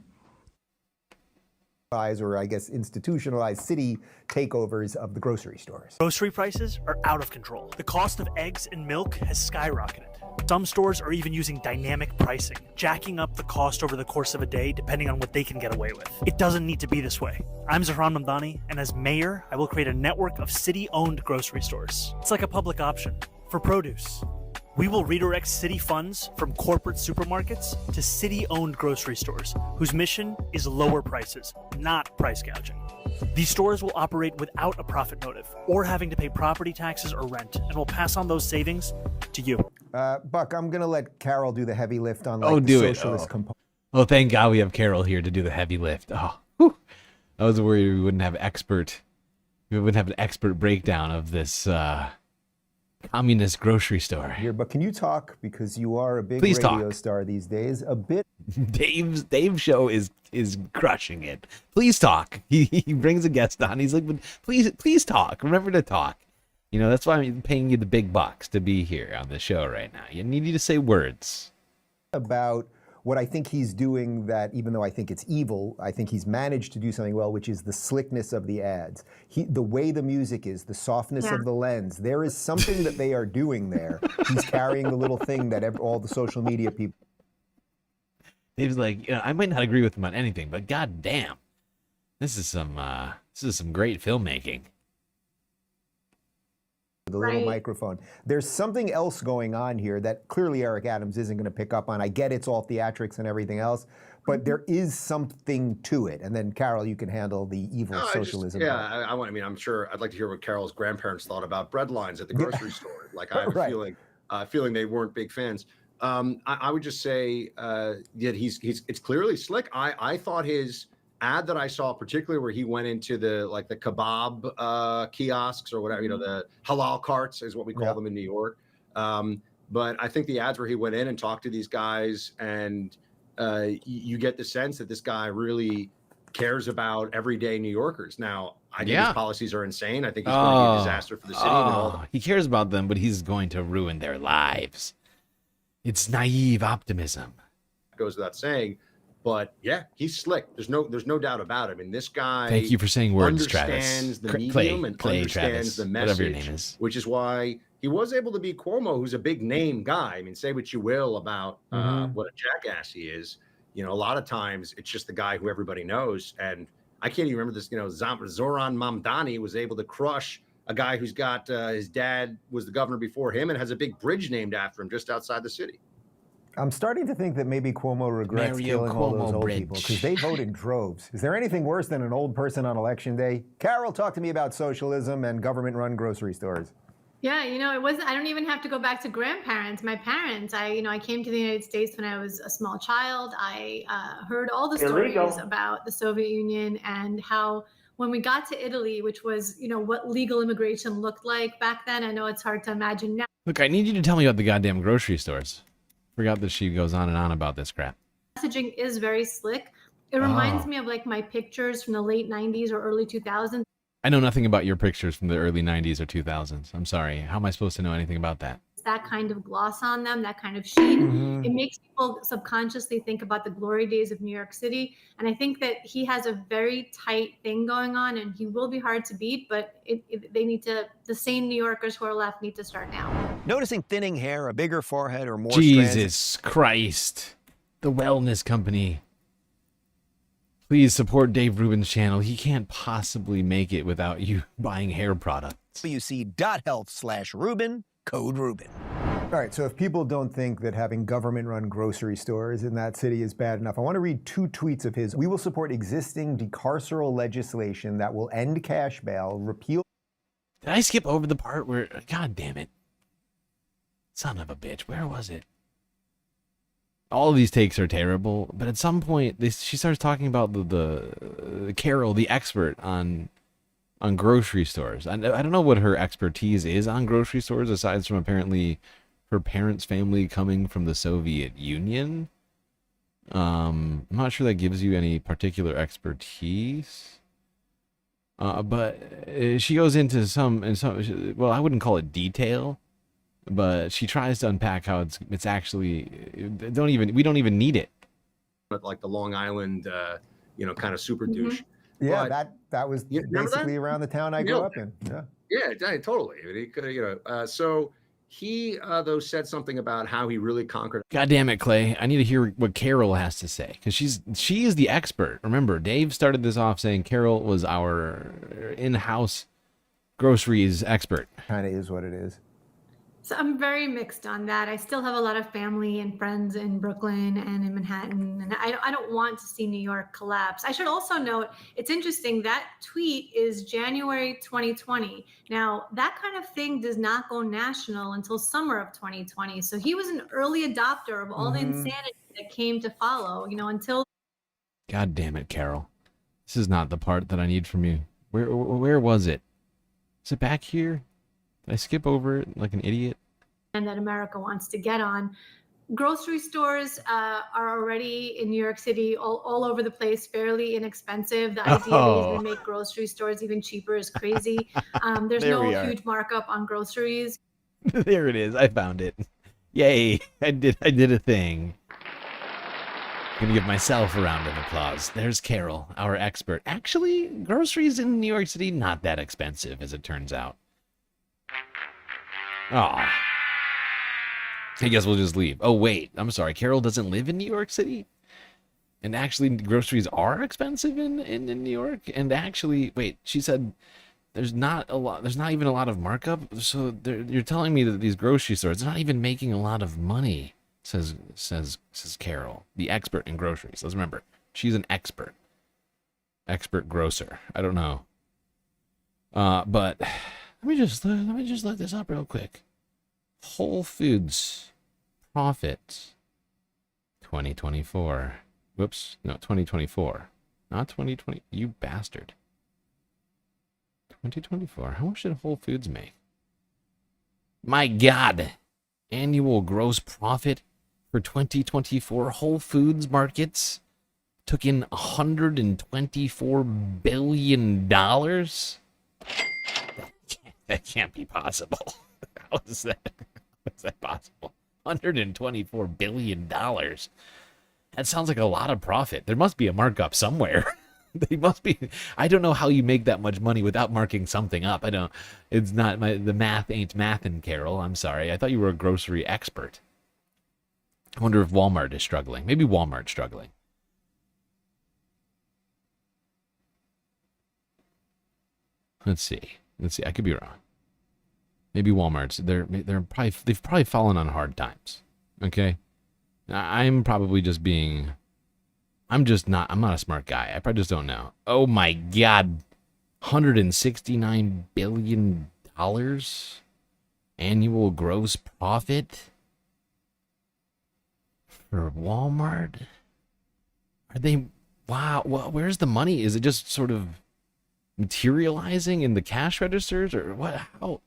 Or I guess institutionalized city takeovers of the grocery stores. Grocery prices are out of control. The cost of eggs and milk has skyrocketed. Some stores are even using dynamic pricing, jacking up the cost over the course of a day depending on what they can get away with. It doesn't need to be this way. I'm Zohran Mamdani, and as mayor, I will create a network of city-owned grocery stores. It's like a public option for produce. We will redirect city funds from corporate supermarkets to city-owned grocery stores, whose mission is lower prices, not price gouging. These stores will operate without a profit motive or having to pay property taxes or rent, and will pass on those savings to you. Buck, I'm going to let Carol do the heavy lift on oh, the do socialist it. component. Oh, thank God we have Carol here to do the heavy lift. Oh, whew. I was worried we wouldn't have an expert breakdown of this communist grocery store. Here, but can you talk, because you are a big Please radio talk. star these days, a bit. Dave's show is crushing it. Please talk. He brings a guest on. He's like, please talk. Remember to talk. You know, that's why I'm paying you the big bucks to be here on the show right now. You need you to say words about what I think he's doing, that even though I think it's evil, I think he's managed to do something well, which is the slickness of the ads. The way the music is, the softness of the lens. There is something that they are doing there. He's carrying the little thing that all the social media people. Dave's like, I might not agree with him on anything, but god damn, this is some great filmmaking. The little microphone. There's something else going on here that clearly Eric Adams isn't going to pick up on. I get it's all theatrics and everything else, but there is something to it. And then Carol, you can handle the evil socialism. I'm sure I'd like to hear what Carol's grandparents thought about bread lines at the grocery store. Like I have a feeling they weren't big fans. I would just say that it's clearly slick. I thought his ad that I saw, particularly where he went into the kebab kiosks or whatever, the halal carts is what we call them in New York. But I think the ads where he went in and talked to these guys, and you get the sense that this guy really cares about everyday New Yorkers. Now, I think his policies are insane. I think he's going to be a disaster for the city. He cares about them, but he's going to ruin their lives. It's naive optimism. Goes without saying. But yeah, he's slick. There's no doubt about it. I mean, this guy. Thank you for saying words, understands Travis. the medium and Clay, understands Travis, the message, whatever your name is. Which is why he was able to beat Cuomo, who's a big name guy. I mean, say what you will about what a jackass he is. A lot of times it's just the guy who everybody knows. And I can't even remember this. Zohran Mamdani was able to crush a guy who's got his dad was the governor before him and has a big bridge named after him just outside the city. I'm starting to think that maybe Cuomo regrets killing all those old people, because they vote in droves. Is there anything worse than an old person on election day? Carol, talk to me about socialism and government-run grocery stores. Yeah, it wasn't. I don't even have to go back to grandparents. My parents. I came to the United States when I was a small child. I heard all the stories about the Soviet Union and how when we got to Italy, which was what legal immigration looked like back then. I know it's hard to imagine now. Look, I need you to tell me about the goddamn grocery stores. Forgot that she goes on and on about this crap. Messaging is very slick. It reminds me of my pictures from the late 90s or early 2000s. I know nothing about your pictures from the early 90s or 2000s. I'm sorry. How am I supposed to know anything about that? That kind of gloss on them, that kind of sheen. It makes people subconsciously think about the glory days of New York City. And I think that he has a very tight thing going on, and he will be hard to beat, but the sane New Yorkers who are left need to start now. Noticing thinning hair, a bigger forehead, or more Jesus Christ. The Wellness Company. Please support Dave Rubin's channel. He can't possibly make it without you buying hair products. WC.health/Rubin. Code Rubin. All right, so if people don't think that having government-run grocery stores in that city is bad enough, I want to read 2 tweets of his. We will support existing decarceral legislation that will end cash bail, repeal... Did I skip over the part where... God damn it. Son of a bitch. Where was it? All of these takes are terrible, but at some point, she starts talking about the Carol, the expert on grocery stores. I don't know what her expertise is on grocery stores, aside from apparently her parents' family coming from the Soviet Union. I'm not sure that gives you any particular expertise. But she goes into well, I wouldn't call it detail, but she tries to unpack how it's actually we don't even need it. But like the Long Island, kind of super douche. Yeah, But that was basically around the town I grew up in. Yeah. Yeah, totally. So he though said something about how he really conquered. God damn it, Clay! I need to hear what Carol has to say, because she is the expert. Remember, Dave started this off saying Carol was our in-house groceries expert. Kind of is what it is. So I'm very mixed on that. I still have a lot of family and friends in Brooklyn and in Manhattan, and I don't want to see New York collapse. I should also note, it's interesting, that tweet is January 2020. Now, that kind of thing does not go national until summer of 2020. So he was an early adopter of all the insanity that came to follow, until... God damn it, Carol. This is not the part that I need from you. Where was it? Is it back here? Did I skip over it like an idiot? And that America wants to get on. Grocery stores are already in New York City all over the place, fairly inexpensive. The idea that he's going to make grocery stores even cheaper is crazy. There's no huge markup on groceries. There it is. I found it. Yay. I did a thing. I'm going to give myself a round of applause. There's Carol, our expert. Actually, groceries in New York City, not that expensive, as it turns out. Oh, I guess we'll just leave. Oh, wait. I'm sorry. Carol doesn't live in New York City? And actually, groceries are expensive in New York? And actually, wait, she said there's not even a lot of markup? So you're telling me that these grocery stores are not even making a lot of money, says Carol, the expert in groceries. Let's remember, she's an expert. Expert grocer. I don't know. But... Let me just look this up real quick. Whole Foods profit 2024. Whoops, no, 2024. Not 2020. You bastard. 2024. How much did Whole Foods make? My God. Annual gross profit for 2024 Whole Foods markets took in $124 billion. That can't be possible. How is that? How is that possible? $124 billion. That sounds like a lot of profit. There must be a markup somewhere. They must be. I don't know how you make that much money without marking something up. I don't. It's not the math ain't mathin', Carol. I'm sorry. I thought you were a grocery expert. I wonder if Walmart is struggling. Maybe Walmart's struggling. Let's see. I could be wrong. Maybe Walmart's. They've probably fallen on hard times. Okay, I'm probably just being. I'm not a smart guy. I probably just don't know. Oh my God, $169 billion annual gross profit for Walmart. Are they? Wow. Well, where's the money? Is it just sort of materializing in the cash registers, or what? How?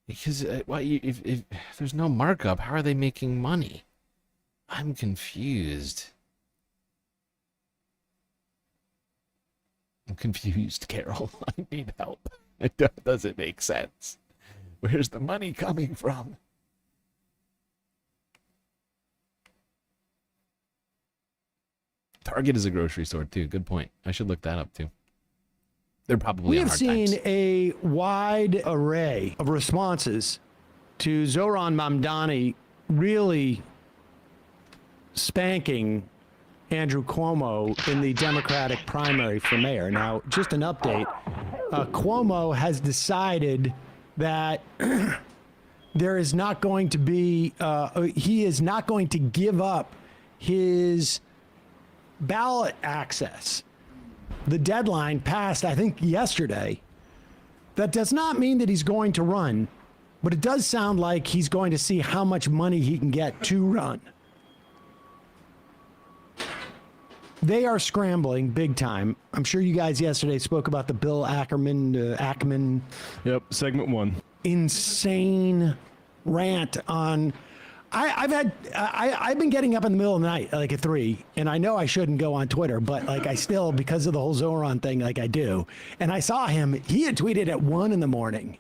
Because if there's no markup, how are they making money? I'm confused. I'm confused, Carol. I need help. It doesn't make sense. Where's the money coming from? Target is a grocery store too. Good point. I should look that up too. They're probably We have seen a wide array of responses to Zohran Mamdani really spanking Andrew Cuomo in the Democratic primary for mayor. Now, just an update. Cuomo has decided that there is not going to be, he is not going to give up his ballot access. The deadline passed, I think, yesterday. That does not mean that he's going to run, but it does sound like he's going to see how much money he can get to run. They are scrambling big time. I'm sure you guys yesterday spoke about the Bill Ackman. Yep, segment 1. Insane rant on I've been getting up in the middle of the night, like at 3, and I know I shouldn't go on Twitter, but like I still, because of the whole Zohran thing, like I do. And I saw him, he had tweeted at 1 in the morning.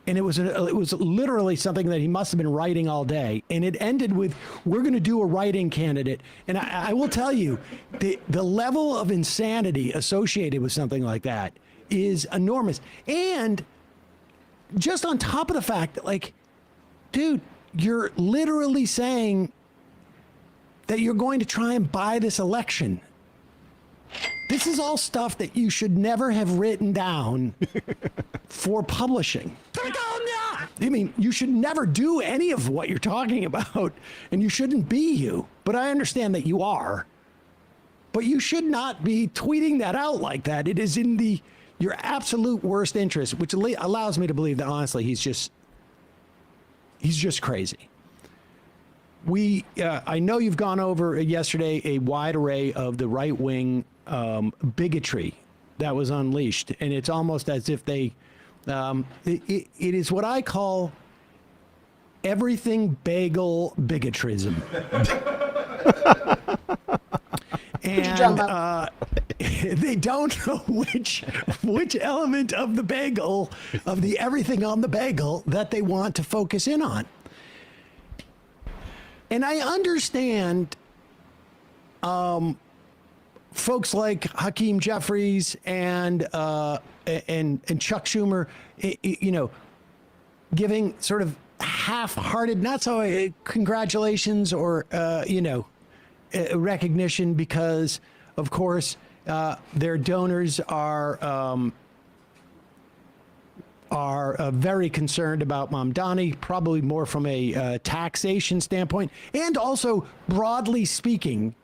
And it was literally something that he must have been writing all day. And it ended with, we're going to do a writing candidate. And I will tell you, the level of insanity associated with something like that is enormous. And just on top of the fact that, like, dude, you're literally saying that you're going to try and buy this election. This is all stuff that you should never have written down for publishing. I mean, you should never do any of what you're talking about, and you shouldn't be you. But I understand that you are. But you should not be tweeting that out like that. It is in your absolute worst interest, which allows me to believe that, honestly, he's just crazy. I know you've gone over yesterday a wide array of the right-wing bigotry that was unleashed, and it's almost as if they, it is what I call everything bagel bigotrism. And they don't know which element of the bagel, of the everything on the bagel, that they want to focus in on. And I understand folks like Hakeem Jeffries and Chuck Schumer, giving sort of half-hearted, not so congratulations or recognition, because, of course, their donors are very concerned about Mamdani, probably more from a taxation standpoint. And also, broadly speaking,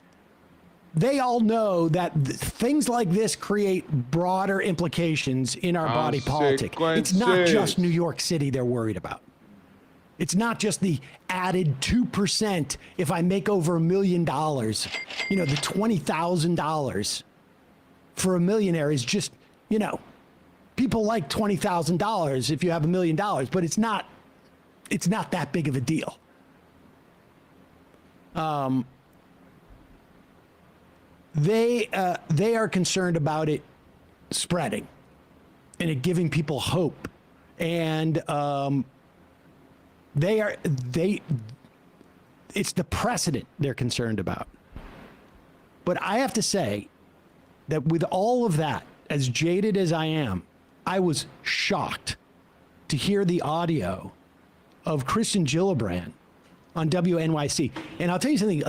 they all know that things like this create broader implications in our body politic. It's not just New York City they're worried about. It's not just the added 2% if I make over $1 million. The $20,000 for a millionaire is just, people like $20,000 if you have $1 million, but it's not that big of a deal. They are concerned about it spreading and it giving people hope, and it's the precedent they're concerned about. But I have to say that with all of that, as jaded as I am, I was shocked to hear the audio of Kristen Gillibrand on WNYC. And I'll tell you something,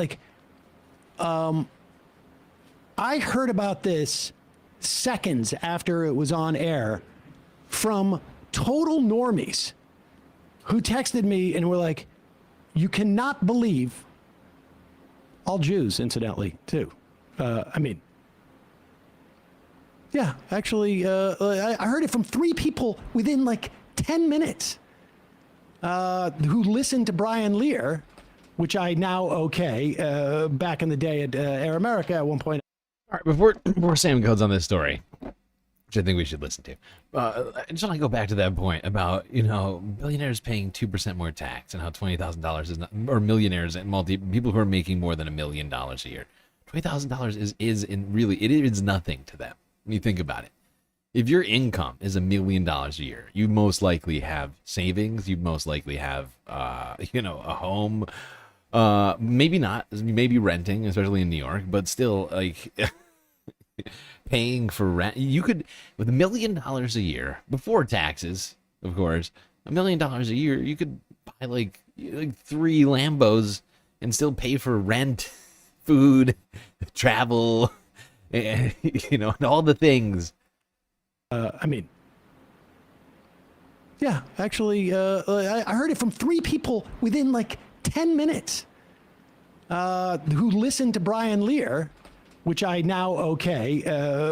I heard about this seconds after it was on air from total normies who texted me and were like, you cannot believe, all Jews, incidentally, too. Yeah, actually, I heard it from 3 people within 10 minutes who listened to Brian Lear, which I now back in the day at Air America at one point. All right, before Sam goes on this story, which I think we should listen to, I just want to go back to that point about, billionaires paying 2% more tax and how $20,000 is not, or millionaires and people who are making more than $1 million a year. $20,000 is nothing to them. When you think about it, if your income is $1 million a year, you most likely have savings. You most likely have, a home. Maybe not. Maybe renting, especially in New York, but still, paying for rent. You could, with $1 million a year before taxes, of course, $1 million a year, you could buy like 3 Lambos and still pay for rent, food, travel, and and all the things. Yeah, actually, I heard it from 3 people within 10 minutes who listened to Brian Lear, which I now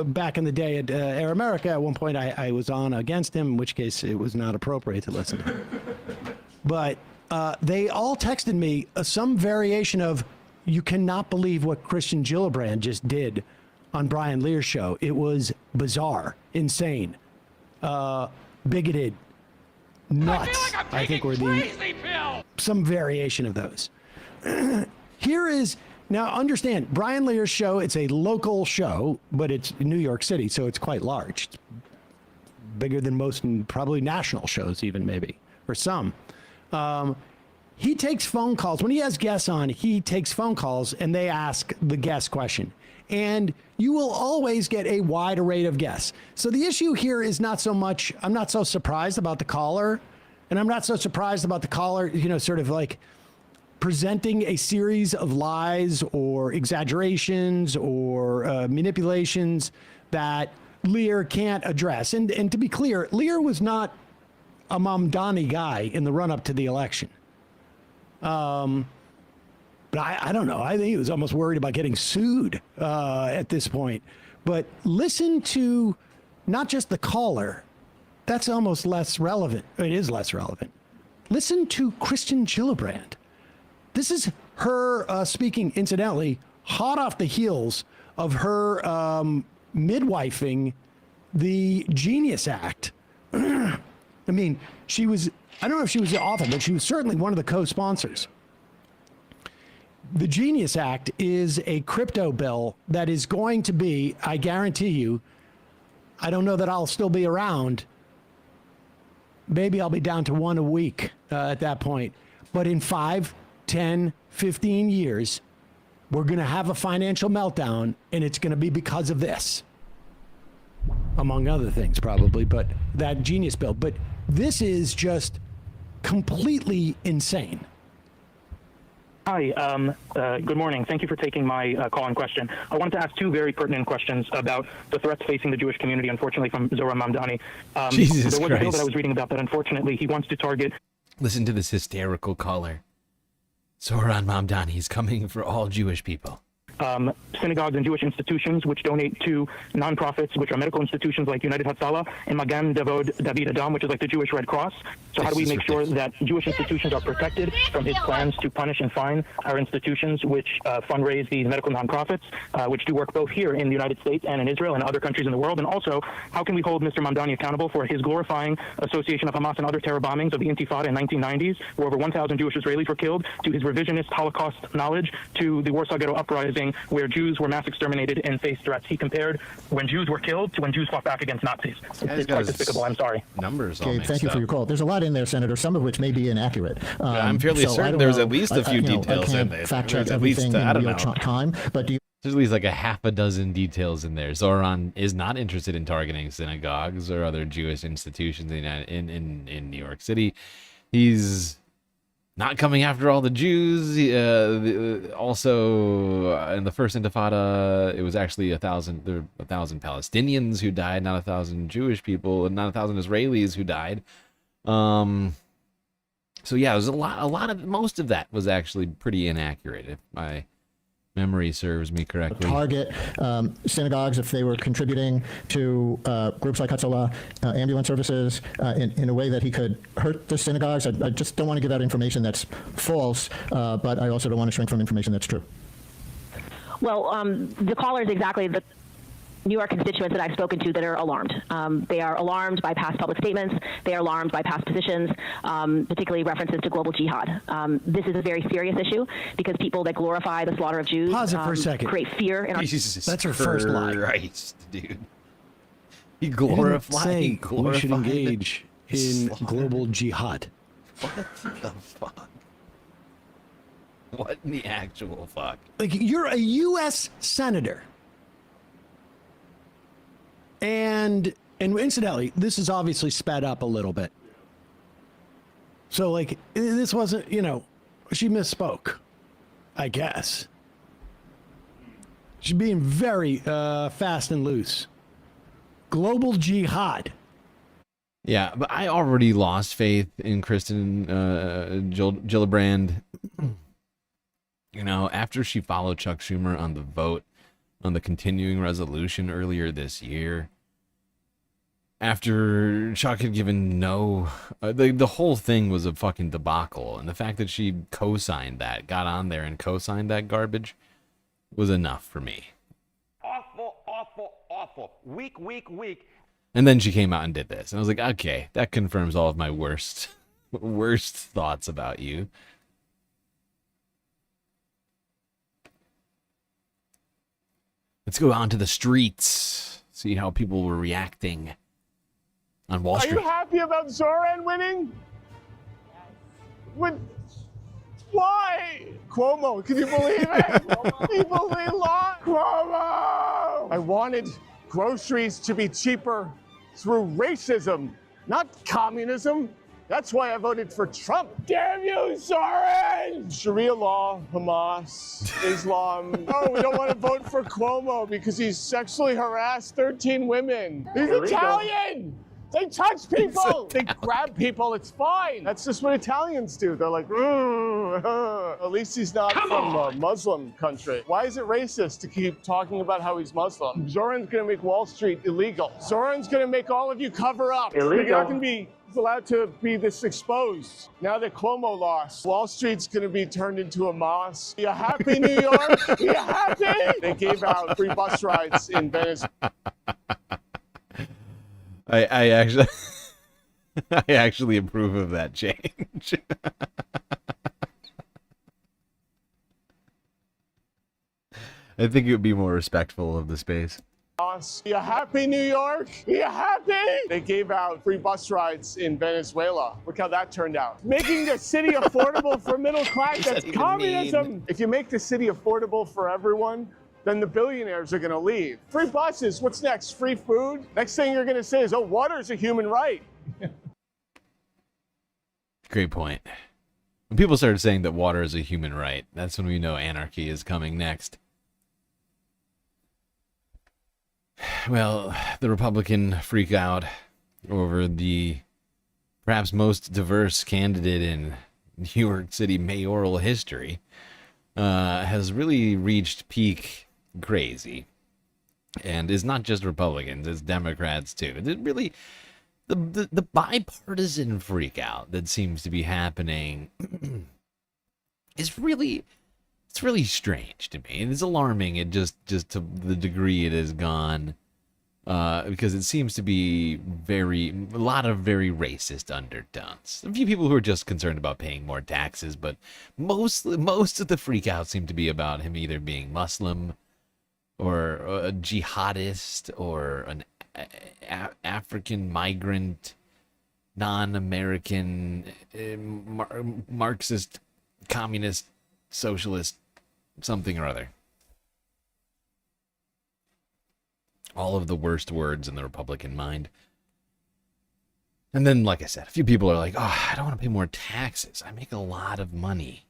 back in the day at Air America. At one point I was on against him, in which case it was not appropriate to listen to him. But they all texted me some variation of, you cannot believe what Kristen Gillibrand just did on Brian Lear's show. It was bizarre, insane, bigoted, nuts. I think were the some variation of those. Here is, now understand, Brian Lear's show, it's a local show, but it's New York City, so it's quite large. It's bigger than most, probably national shows even, maybe, or some. He takes phone calls. When he has guests on, he takes phone calls and they ask the guest question. And you will always get a wide array of guests. So the issue here is not so much, I'm not so surprised about the caller. And I'm not so surprised about the caller, you know, sort of like presenting a series of lies or exaggerations or manipulations that Lear can't address. And to be clear, Lear was not a Mamdani guy in the run-up to the election. But I don't know. I think he was almost worried about getting sued at this point. But listen to not just the caller. That's almost less relevant. It is less relevant. Listen to Kristen Gillibrand. This is her speaking, incidentally, hot off the heels of her midwifing the Genius Act. I mean, she was, I don't know if she was the author, but she was certainly one of the co-sponsors. The Genius Act is a crypto bill that is going to be, I guarantee you, I don't know that I'll still be around. Maybe I'll be down to one a week at that point. But in 5, 10, 15 years, we're going to have a financial meltdown, and it's going to be because of this. Among other things, probably, but that Genius bill. But this is just completely insane. Hi, good morning. Thank you for taking my call and question. I wanted to ask two very pertinent questions about the threats facing the Jewish community, unfortunately, from Zohran Mamdani. Jesus there was Christ. a bill that I was reading about that, unfortunately, he wants to target... Listen to this hysterical caller. Zohran Mamdani is coming for all Jewish people. Synagogues and Jewish institutions which donate to nonprofits, which are medical institutions like United Hatzalah and Magan David Adam, which is like the Jewish Red Cross. So how do we make sure that Jewish institutions are protected from his plans to punish and fine our institutions which fundraise these medical nonprofits, which do work both here in the United States and in Israel and other countries in the world? And also, how can we hold Mr. Mamdani accountable for his glorifying association of Hamas and other terror bombings of the Intifada in 1990s, where over 1,000 Jewish Israelis were killed, to his revisionist Holocaust knowledge, to the Warsaw Ghetto Uprising, where Jews were mass exterminated and faced threats? He compared when Jews were killed to when Jews fought back against Nazis. It's quite despicable. I'm sorry. Numbers all Okay, mixed thank you for up. your call. There's a lot in there, Senator, some of which may be inaccurate. I'm fairly so I certain don't there's know. at least a few details I in can't there. fact check There's at least, everything I don't in real know. time, but do you... There's at least like a half a dozen details in there. Zohran is not interested in targeting synagogues or other Jewish institutions in New York City. He's not coming after all the Jews. Also, in the first Intifada, it was actually 1,000 Palestinians who died, not 1,000 Jewish people, and not 1,000 Israelis who died. So yeah, it was a lot of, most of that was actually pretty inaccurate, if my memory serves me correctly. Target synagogues if they were contributing to groups like Hatzalah, ambulance services, in a way that he could hurt the synagogues. I just don't want to give out information that's false, but I also don't want to shrink from information that's true. Well, the caller is exactly the New York constituents that I've spoken to that are alarmed. They are alarmed by past public statements. They are alarmed by past positions, particularly references to global jihad. This is a very serious issue because people that glorify the slaughter of Jews Pause it for a second. create fear in our... That's her first lie. Christ, dude. He He glorified. didn't say we should engage in global jihad. What the fuck? What in the actual fuck? Like, you're a U.S. senator. And incidentally, this is obviously sped up a little bit. So, like, this wasn't, she misspoke, I guess. She's being very fast and loose. Global jihad. Yeah, but I already lost faith in Kristen Gillibrand. After she followed Chuck Schumer on the vote on the continuing resolution earlier this year, after Chuck had given the whole thing was a fucking debacle, and the fact that she co-signed that, got on there and co-signed that garbage, was enough for me. Awful, awful, awful. Weak. And then she came out and did this, and I was like, okay, that confirms all of my worst worst thoughts about you. Let's go on to the streets. See how people were reacting on Wall Street. Are you happy about Zohran winning? Why? Cuomo, can you believe it? People, they lost. Cuomo! I wanted groceries to be cheaper through racism, not communism. That's why I voted for Trump. Damn you, Zohran! Sharia law, Hamas, Islam. Oh, we don't want to vote for Cuomo because he's sexually harassed 13 women. He's Italian! They touch people! They grab people, it's fine. That's just what Italians do. They're like, at least he's not from a Muslim country. Why is it racist to keep talking about how he's Muslim? Zohran's gonna make Wall Street illegal. Zohran's gonna make all of you cover up. Illegal. You're not gonna be allowed to be this exposed. Now that Cuomo lost, Wall Street's gonna be turned into a mosque. You happy, New York? You happy? They gave out free bus rides in Venice. I actually I actually approve of that change. I think it would be more respectful of the space. You happy, New York? You happy? They gave out free bus rides in Venezuela. Look how that turned out. Making the city affordable for middle class, that's communism. If you make the city affordable for everyone, then the billionaires are going to leave. Free buses, what's next? Free food? Next thing you're going to say is, oh, water is a human right. Great point. When people started saying that water is a human right, that's when we know anarchy is coming next. Well, the Republican freak out over the perhaps most diverse candidate in New York City mayoral history has really reached peak crazy, and is not just Republicans, it's Democrats too. It really, the bipartisan freak out that seems to be happening is really, it's really strange to me. It's alarming. It just to the degree it has gone, because it seems to be a lot of very racist undertones. A few people who are just concerned about paying more taxes, but most of the freak out seem to be about him either being Muslim, or a jihadist, or an African migrant, non-American, Marxist, communist, socialist, something or other. All of the worst words in the Republican mind. And then, like I said, a few people are like, oh, I don't want to pay more taxes. I make a lot of money.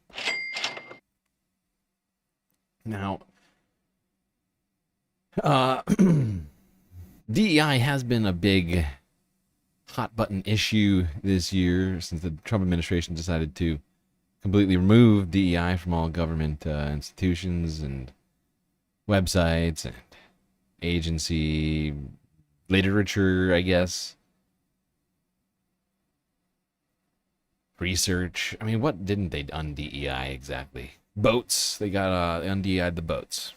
Now, DEI has been a big hot button issue this year since the Trump administration decided to completely remove DEI from all government institutions and websites and agency literature, I guess. Research. I mean, what didn't they un-DEI exactly? Boats. They got un-DEI'd the boats.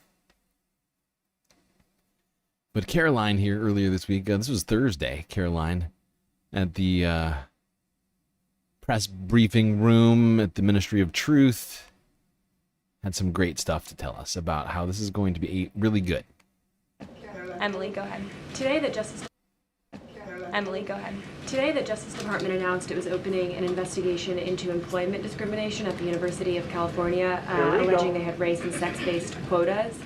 But Caroline here earlier this week, this was Thursday, Caroline, at the press briefing room at the Ministry of Truth, had some great stuff to tell us about how this is going to be really good. Emily, go ahead. Today, the Justice Department announced it was opening an investigation into employment discrimination at the University of California, alleging they had race and sex-based quotas.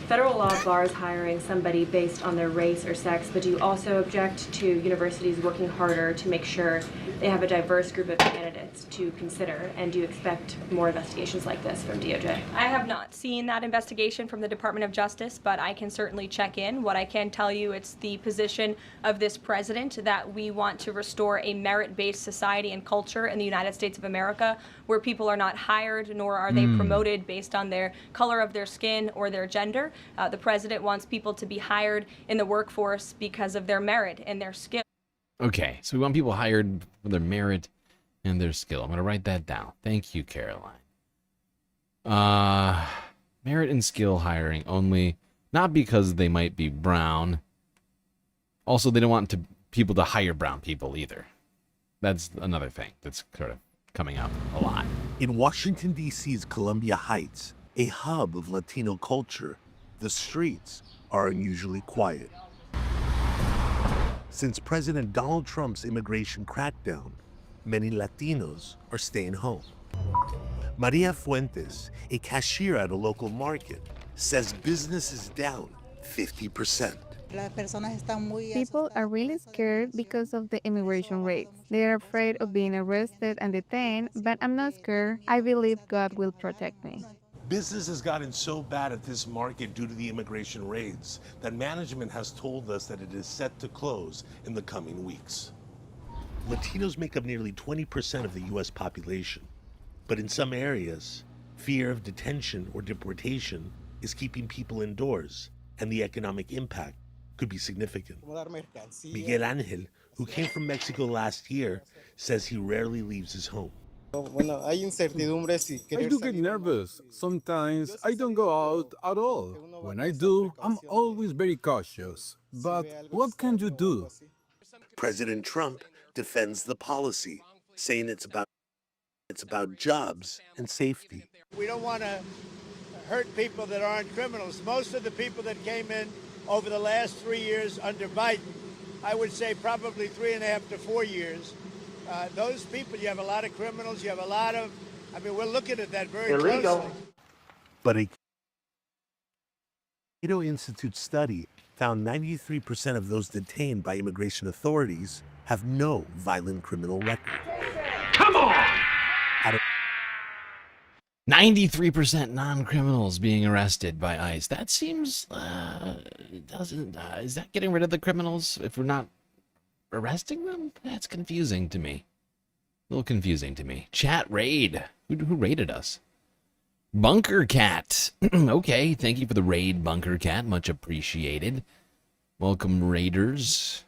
Federal law bars hiring somebody based on their race or sex, but do you also object to universities working harder to make sure they have a diverse group of candidates to consider? And do you expect more investigations like this from DOJ? I have not seen that investigation from the Department of Justice, but I can certainly check in. What I can tell you, it's the position of this president that we want to restore a merit-based society and culture in the United States of America, where people are not hired nor are they promoted based on their color of their skin or their gender. The president wants people to be hired in the workforce because of their merit and their skill. Okay, so we want people hired for their merit and their skill. I'm going to write that down. Thank you, Caroline. Merit and skill hiring only, not because they might be brown. Also, they don't want people to hire brown people either. That's another thing that's sort of coming up a lot. In Washington, D.C.'s Columbia Heights, a hub of Latino culture, the streets are unusually quiet. Since President Donald Trump's immigration crackdown, many Latinos are staying home. Maria Fuentes, a cashier at a local market, says business is down 50%. People are really scared because of the immigration rates. They are afraid of being arrested and detained, but I'm not scared. I believe God will protect me. Business has gotten so bad at this market due to the immigration raids that management has told us that it is set to close in the coming weeks. Latinos make up nearly 20% of the U.S. population, but in some areas, fear of detention or deportation is keeping people indoors, and the economic impact could be significant. Miguel Angel, who came from Mexico last year, says he rarely leaves his home. I do get nervous. Sometimes I don't go out at all. When I do, I'm always very cautious. But what can you do? President Trump defends the policy, saying it's about jobs and safety. We don't want to hurt people that aren't criminals. Most of the people that came in over the last 3 years under Biden, I would say probably 3.5 to 4 years, those people, you have a lot of criminals, you have a lot of, we're looking at that very closely. But a Cato Institute study found 93% of those detained by immigration authorities have no violent criminal record. Come on! 93% non-criminals being arrested by ICE. That seems, is that getting rid of the criminals if we're not arresting them? That's confusing to me. A little confusing to me. Chat raid. Who raided us? Bunker Cat. Okay, thank you for the raid, Bunker Cat. Much appreciated. Welcome, raiders.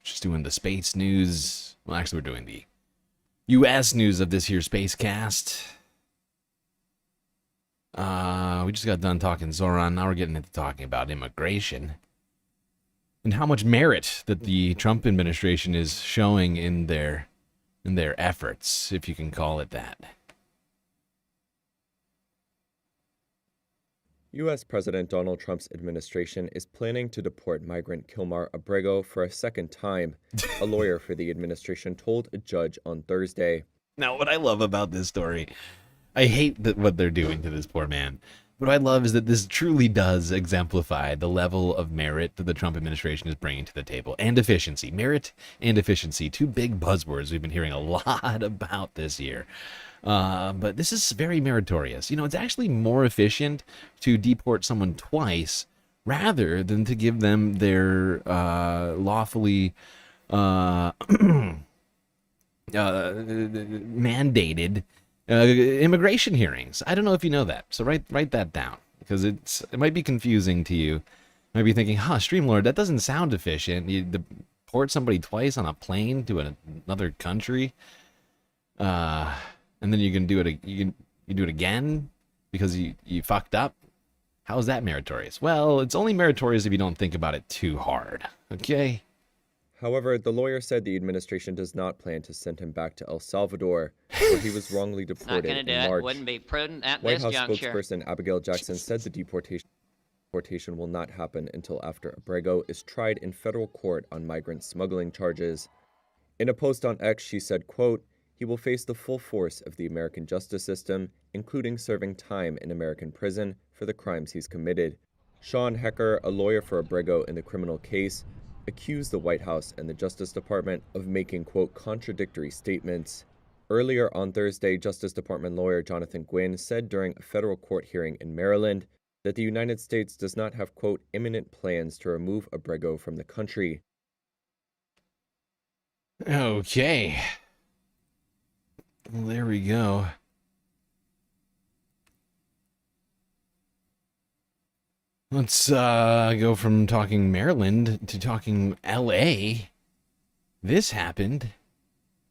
Just doing the space news. Well, actually, we're doing the U.S. news of this here spacecast. We just got done talking Zohran. Now we're getting into talking about immigration and how much merit that the Trump administration is showing in their efforts, if you can call it that. U.S. President Donald Trump's administration is planning to deport migrant Kilmar Abrego for a second time, a lawyer for the administration told a judge on Thursday. Now, what I love about this story, I hate what they're doing to this poor man. What I love is that this truly does exemplify the level of merit that the Trump administration is bringing to the table, and efficiency. Merit and efficiency, two big buzzwords we've been hearing a lot about this year. But this is very meritorious. You know, it's actually more efficient to deport someone twice rather than to give them their lawfully mandated immigration hearings. I don't know if you know that, so write that down, because it might be confusing to you. You might be thinking, StreamLord, that doesn't sound efficient. You deport somebody twice on a plane to another country, and then you can do it. You do it again because you fucked up. How is that meritorious? Well, it's only meritorious if you don't think about it too hard. Okay. However, the lawyer said the administration does not plan to send him back to El Salvador, where he was wrongly deported in March. Wouldn't be prudent at White this House juncture. spokesperson Abigail Jackson said the deportation will not happen until after Abrego is tried in federal court on migrant smuggling charges. In a post on X, she said, quote, "He will face the full force of the American justice system, including serving time in American prison for the crimes he's committed." Sean Hecker, a lawyer for Abrego in the criminal case, accused the White House and the Justice Department of making, quote, contradictory statements. Earlier on Thursday, Justice Department lawyer Jonathan Gwynn said during a federal court hearing in Maryland that the United States does not have, quote, imminent plans to remove Abrego from the country. Okay. Well, there we go. Let's go from talking Maryland to talking L.A. This happened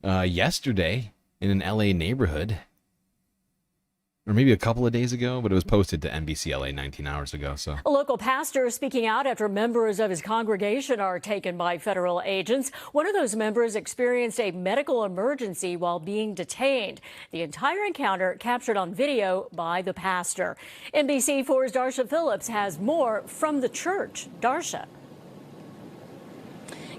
yesterday in an L.A. neighborhood. or maybe a couple of days ago, but it was posted to NBCLA 19 hours ago. So A local pastor speaking out after members of his congregation are taken by federal agents. One of those members experienced a medical emergency while being detained. The entire encounter captured on video by the pastor. NBC4's Darsha Phillips has more from the church. Darsha.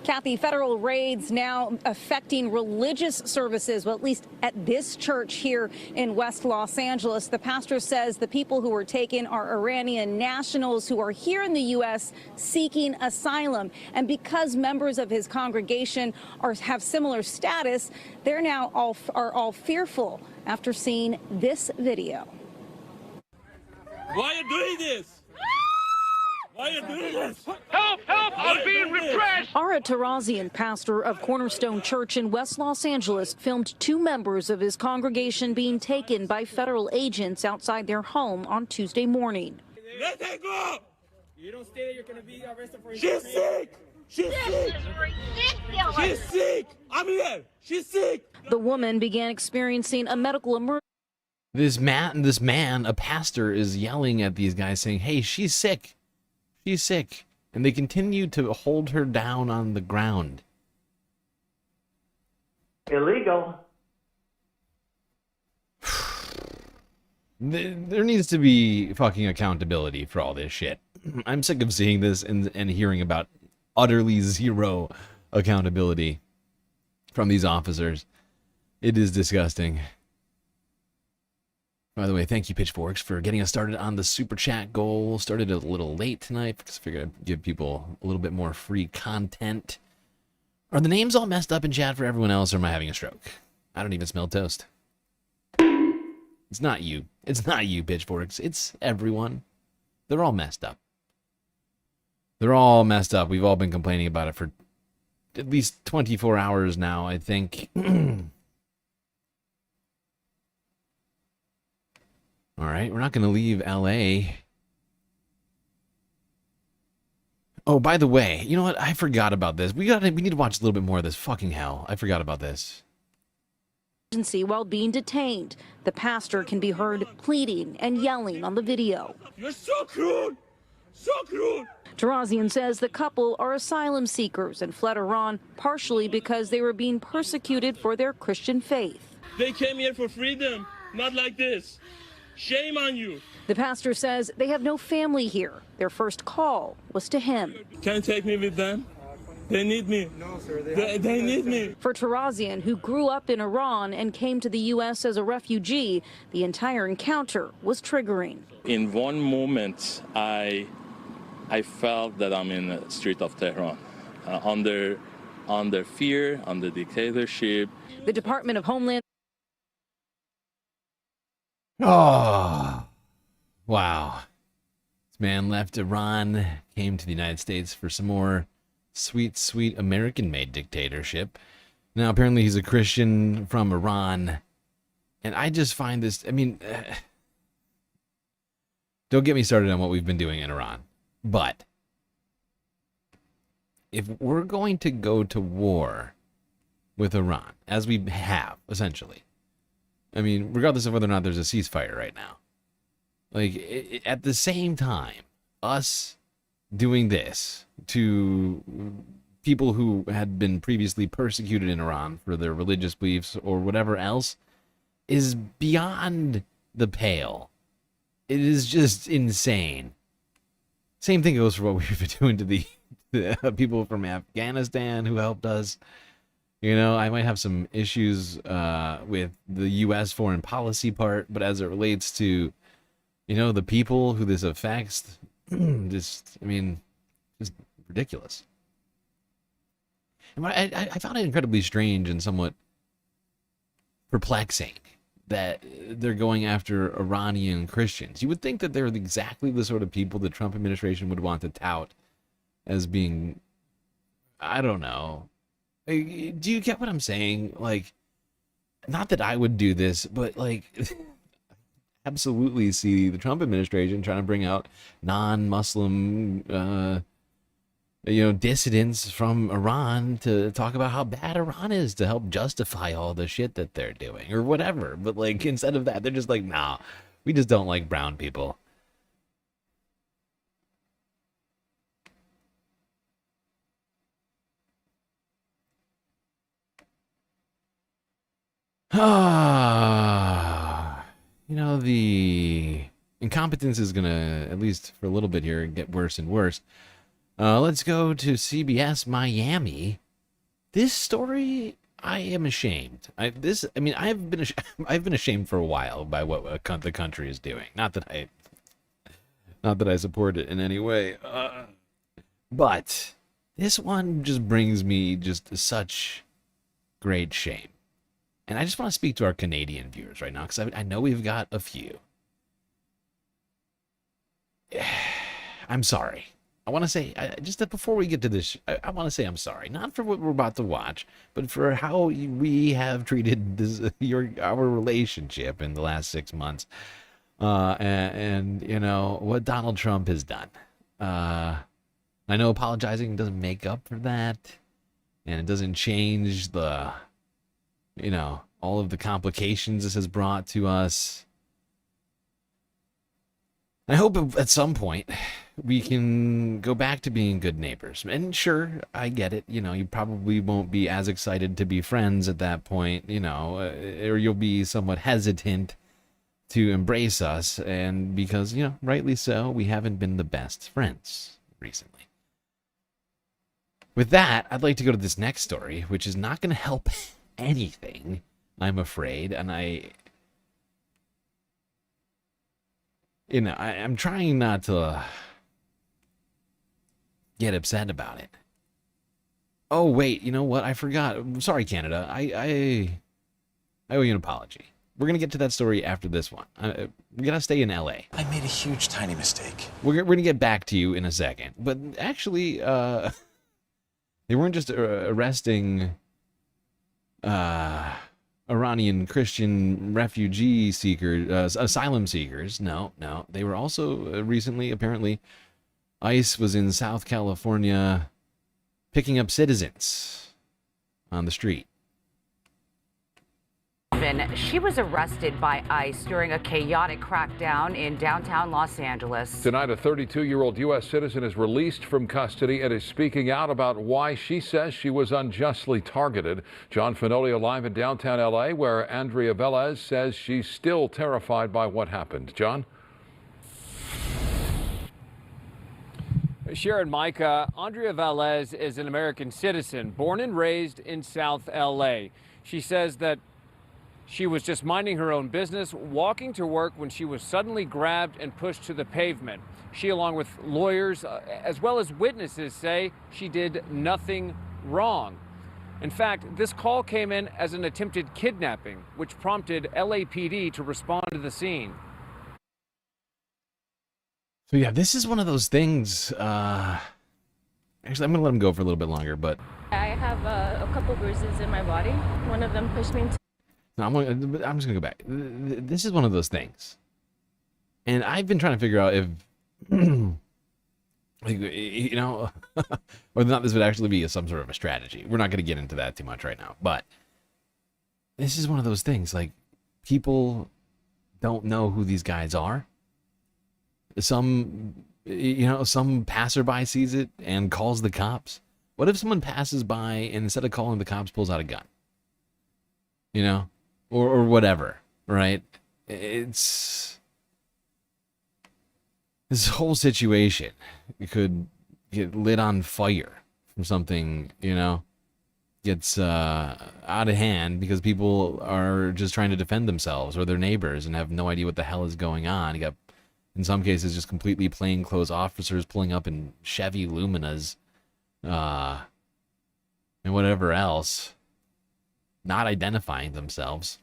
Kathy, federal raids now affecting religious services, well, at least at this church here in West Los Angeles. The pastor says the people who were taken are Iranian nationals who are here in the U.S. seeking asylum. And because members of his congregation have similar status, they're now all fearful after seeing this video. Why are you doing this? Why are you doing this? Help! Help! I'm being repressed! Ara Tarazian, pastor of Cornerstone Church in West Los Angeles, filmed two members of his congregation being taken by federal agents outside their home on Tuesday morning. Let her go! You don't stay there, you're going to be arrested for... She's sick! She's sick! She's sick! I'm here! She's sick! The woman began experiencing a medical emergency. this man, a pastor, is yelling at these guys saying, "Hey, she's sick. She's sick." And they continue to hold her down on the ground. Illegal. There needs to be fucking accountability for all this shit. I'm sick of seeing this and hearing about utterly zero accountability from these officers. It is disgusting. By the way, thank you, Pitchforks, for getting us started on the Super Chat goal. Started a little late tonight because I figured I'd give people a little bit more free content. Are the names all messed up in chat for everyone else, or am I having a stroke? I don't even smell toast. It's not you. It's not you, Pitchforks. It's everyone. They're all messed up. They're all messed up. We've all been complaining about it for at least 24 hours now, I think. All right, we're not going to leave LA. Oh, by the way, you know what? I forgot about this. We need to watch a little bit more of this. Fucking hell. I forgot about this. While being detained, the pastor can be heard pleading and yelling on the video. You're so cruel! So cruel! Tarazian says the couple are asylum seekers and fled Iran partially because they were being persecuted for their Christian faith. They came here for freedom, not like this. Shame on you. The pastor says they have no family here. Their first call was to him. Can you take me with them? They need me. No, sir. They need me. For Tarazian, who grew up in Iran and came to the U.S. as a refugee, the entire encounter was triggering. In one moment, I felt that I'm in the street of Tehran, under fear, under dictatorship. The Department of Homeland. Oh, wow. This man left Iran, came to the United States for some more sweet, sweet American-made dictatorship. Now, apparently he's a Christian from Iran. And I just find this, I mean, don't get me started on what we've been doing in Iran. But if we're going to go to war with Iran, as we have, essentially, I mean, regardless of whether or not there's a ceasefire right now, like, at the same time, us doing this to people who had been previously persecuted in Iran for their religious beliefs or whatever else is beyond the pale. It is just insane. Same thing goes for what we've been doing to the people from Afghanistan who helped us. You know, I might have some issues with the U.S. foreign policy part, but as it relates to, you know, the people who this affects, just ridiculous. And I found it incredibly strange and somewhat perplexing that they're going after Iranian Christians. You would think that they're exactly the sort of people the Trump administration would want to tout as being, I don't know. Do you get what I'm saying? Like, not that I would do this, but like, absolutely see the Trump administration trying to bring out non-Muslim, dissidents from Iran to talk about how bad Iran is to help justify all the shit that they're doing or whatever. But like, instead of that, they're just like, nah, We just don't like brown people. You know, the incompetence is gonna, at least for a little bit here, get worse and worse. Let's go to CBS Miami. This story, I am ashamed. I've been ashamed for a while by what the country is doing. Not that I support it in any way, but this one just brings me just such great shame. And I just want to speak to our Canadian viewers right now, because I know we've got a few. I'm sorry. I want to say, just that before we get to this, I want to say I'm sorry. Not for what we're about to watch, but for how we have treated our relationship in the last 6 months. And you know, what Donald Trump has done. I know apologizing doesn't make up for that. And it doesn't change the... you know, all of the complications this has brought to us. I hope at some point we can go back to being good neighbors. And sure, I get it. You know, you probably won't be as excited to be friends at that point, you know, or you'll be somewhat hesitant to embrace us. And because, you know, rightly so, we haven't been the best friends recently. With that, I'd like to go to this next story, which is not going to help anything, I'm afraid, and I'm trying not to get upset about it. Oh wait, you know what? I forgot. I'm sorry, Canada. I owe you an apology. We're gonna get to that story after this one. We gotta stay in LA. I made a huge, tiny mistake. We're gonna get back to you in a second, but actually, they weren't just arresting Iranian Christian refugee seekers, asylum seekers. No, they were also recently, apparently, ICE was in South California picking up citizens on the street. She was arrested by ICE during a chaotic crackdown in downtown Los Angeles. Tonight, a 32-year-old U.S. citizen is released from custody and is speaking out about why she says she was unjustly targeted. John Fenolia live in downtown L.A., where Andrea Velez says she's still terrified by what happened. John? Sharon, Micah, Andrea Velez is an American citizen born and raised in South L.A. She says that she was just minding her own business, walking to work when she was suddenly grabbed and pushed to the pavement. She, along with lawyers, as well as witnesses, say she did nothing wrong. In fact, this call came in as an attempted kidnapping, which prompted LAPD to respond to the scene. So yeah, this is one of those things, actually, I'm gonna let him go for a little bit longer, but... I have a couple bruises in my body. One of them pushed me into... No, I'm just gonna go back. This is one of those things, and I've been trying to figure out if, you know, whether or not this would actually be some sort of a strategy. We're not gonna get into that too much right now, but this is one of those things. Like, people don't know who these guys are. Some passerby sees it and calls the cops. What if someone passes by and instead of calling the cops, pulls out a gun? You know? Or whatever, right? It's... this whole situation could get lit on fire from something, you know, gets out of hand because people are just trying to defend themselves or their neighbors and have no idea what the hell is going on. You got, in some cases, just completely plainclothes officers pulling up in Chevy Luminas and whatever else, not identifying themselves.